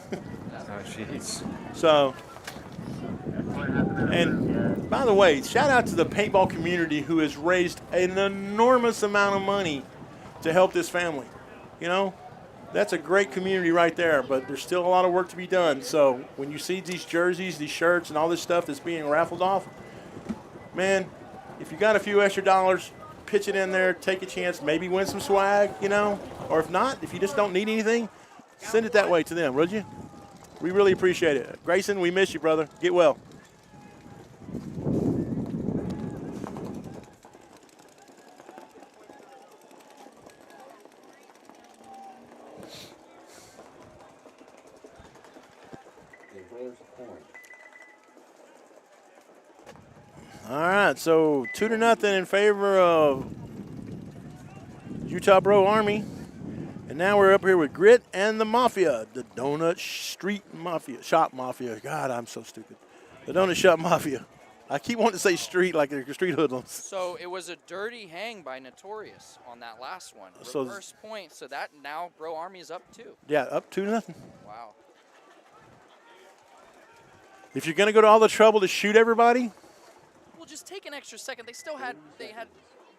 [SPEAKER 6] jeez.
[SPEAKER 2] So, and by the way, shout out to the paintball community who has raised an enormous amount of money to help this family. You know, that's a great community right there, but there's still a lot of work to be done. So when you see these jerseys, these shirts, and all this stuff that's being raffled off, man, if you got a few extra dollars, pitch it in there, take a chance, maybe win some swag, you know, or if not, if you just don't need anything, send it that way to them, would you? We really appreciate it. Grayson, we miss you, brother. Get well. All right, so 2-0 in favor of Utah Bro Army. And now we're up here with Grit and the Mafia, the Donut Street Mafia, Shop Mafia. God, I'm so stupid. The Donut Shop Mafia. I keep wanting to say street like they're street hoodlums.
[SPEAKER 3] So it was a dirty hang by Notorious on that last one.
[SPEAKER 2] So-
[SPEAKER 3] Reverse point, so that now Bro Army is up 2.
[SPEAKER 2] Yeah, up 2-0.
[SPEAKER 3] Wow.
[SPEAKER 2] If you're going to go to all the trouble to shoot everybody,
[SPEAKER 3] Well, just take an extra second. They had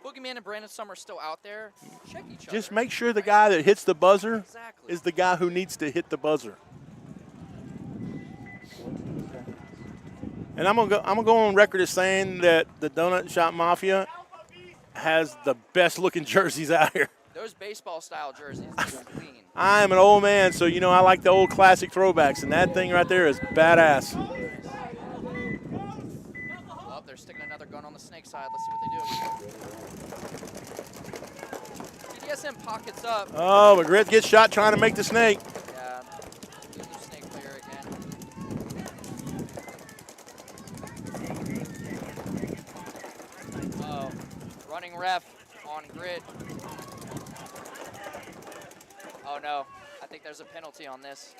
[SPEAKER 3] Boogeyman and Brandon Summers still out there. Check each other.
[SPEAKER 2] just make sure the guy that hits the buzzer
[SPEAKER 3] Exactly.
[SPEAKER 2] is the guy who needs to hit the buzzer. And I'm gonna go on record as saying that the Donut Shop Mafia has the best looking jerseys out here.
[SPEAKER 3] Those baseball style jerseys, they're clean.
[SPEAKER 2] I am an old man, so you know I like the old classic throwbacks, and that thing right there is badass.
[SPEAKER 3] Well, they're sticking another gun on the snake side. Let's see what they do. BDSM pockets up.
[SPEAKER 2] Oh, but Grit gets shot trying to make the snake.
[SPEAKER 3] Yeah, lose the snake player again. Oh, running ref on Grit. Oh no, I think there's a penalty on this.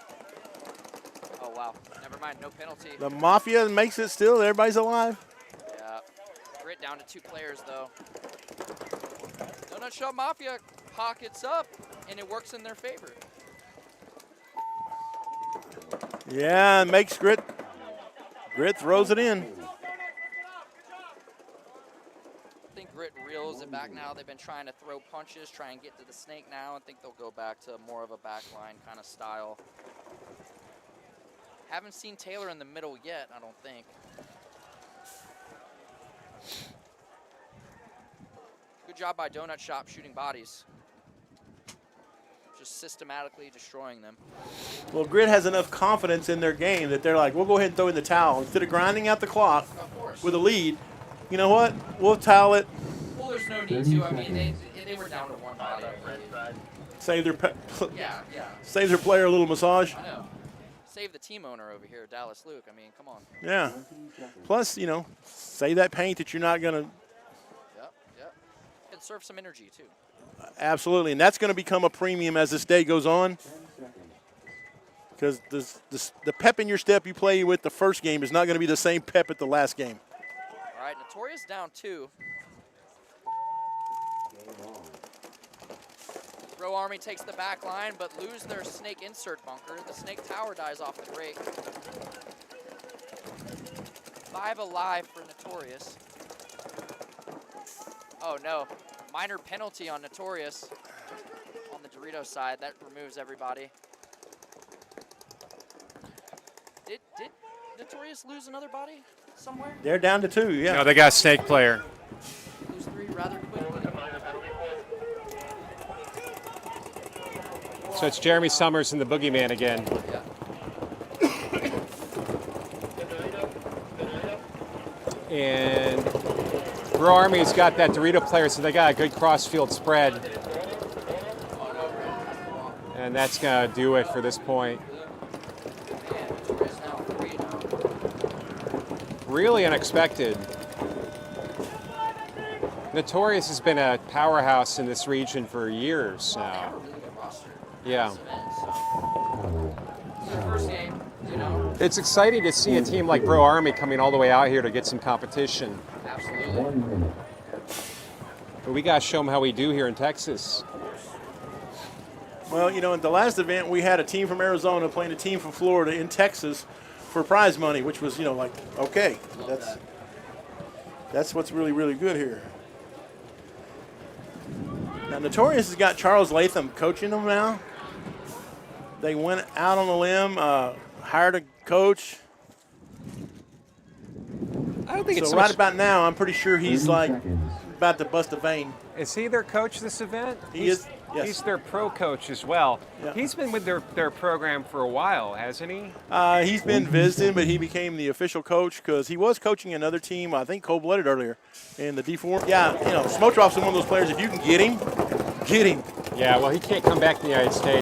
[SPEAKER 3] Oh wow, never mind, no penalty.
[SPEAKER 2] The Mafia makes it still. Everybody's alive.
[SPEAKER 3] Yeah, Grit down to 2 players though. Donut Shop Mafia pockets up, and it works in their favor.
[SPEAKER 2] Yeah, and makes Grit. Grit throws it in.
[SPEAKER 3] it back now. They've been trying to throw punches, try and get to the snake now. I think they'll go back to more of a backline kind of style. Haven't seen Taylor in the middle yet, I don't think. Good job by Donut Shop shooting bodies. Just systematically destroying them.
[SPEAKER 2] Well, Grid has enough confidence in their game that they're like, we'll go ahead and throw in the towel. Instead of grinding out the clock with a lead, you know what? We'll towel it.
[SPEAKER 3] Well, there's no need to. I mean, they were down to one body.
[SPEAKER 2] Save their
[SPEAKER 3] Yeah.
[SPEAKER 2] save their player a little massage.
[SPEAKER 3] I know. Save the team owner over here, Dallas Luke. I mean, come on.
[SPEAKER 2] Yeah. Plus, you know, save that paint that you're not going to.
[SPEAKER 3] Yep. Conserve some energy, too.
[SPEAKER 2] Absolutely. And that's going to become a premium as this day goes on. Because the pep in your step you play with the first game is not going to be the same pep at the last game.
[SPEAKER 3] All right, Notorious down 2. Bro Army takes the back line, but lose their snake insert bunker. The snake tower dies off the break. 5 alive for Notorious. Oh no, minor penalty on Notorious on the Dorito side. That removes everybody. Did Notorious lose another body somewhere?
[SPEAKER 2] They're down to 2, yeah.
[SPEAKER 6] No, they got a snake player.
[SPEAKER 3] Lose 3 rather quickly.
[SPEAKER 6] So it's Jeremy Summers and the Boogeyman again.
[SPEAKER 3] Yeah.
[SPEAKER 6] And Bro Army's got that Dorito player, so they got a good cross-field spread. And that's going to do it for this point. Really unexpected. Notorious has been a powerhouse in this region for years now. Yeah.
[SPEAKER 3] First game, you know.
[SPEAKER 6] It's exciting to see a team like Bro Army coming all the way out here to get some competition.
[SPEAKER 3] Absolutely.
[SPEAKER 6] But we got to show them how we do here in Texas.
[SPEAKER 2] Well, you know, at the last event, we had a team from Arizona playing a team from Florida in Texas for prize money, which was, you know, like, okay, that's what's really, really good here. Now, Notorious has got Charles Latham coaching them now. They went out on a limb, hired a coach.
[SPEAKER 6] I don't think it's
[SPEAKER 2] so
[SPEAKER 6] so
[SPEAKER 2] right
[SPEAKER 6] much.
[SPEAKER 2] about now, I'm pretty sure he's like about to bust a vein.
[SPEAKER 6] Is he their coach this event?
[SPEAKER 2] He is. Yes.
[SPEAKER 6] He's their pro coach as well.
[SPEAKER 2] Yeah.
[SPEAKER 6] He's been with their program for a while, hasn't he?
[SPEAKER 2] He's been visiting, but he became the official coach because he was coaching another team, I think cold-blooded earlier, in the D4. Yeah, you know, Smotrop's one of those players, if you can get him, get him.
[SPEAKER 6] Yeah, well, he can't come back to the United States.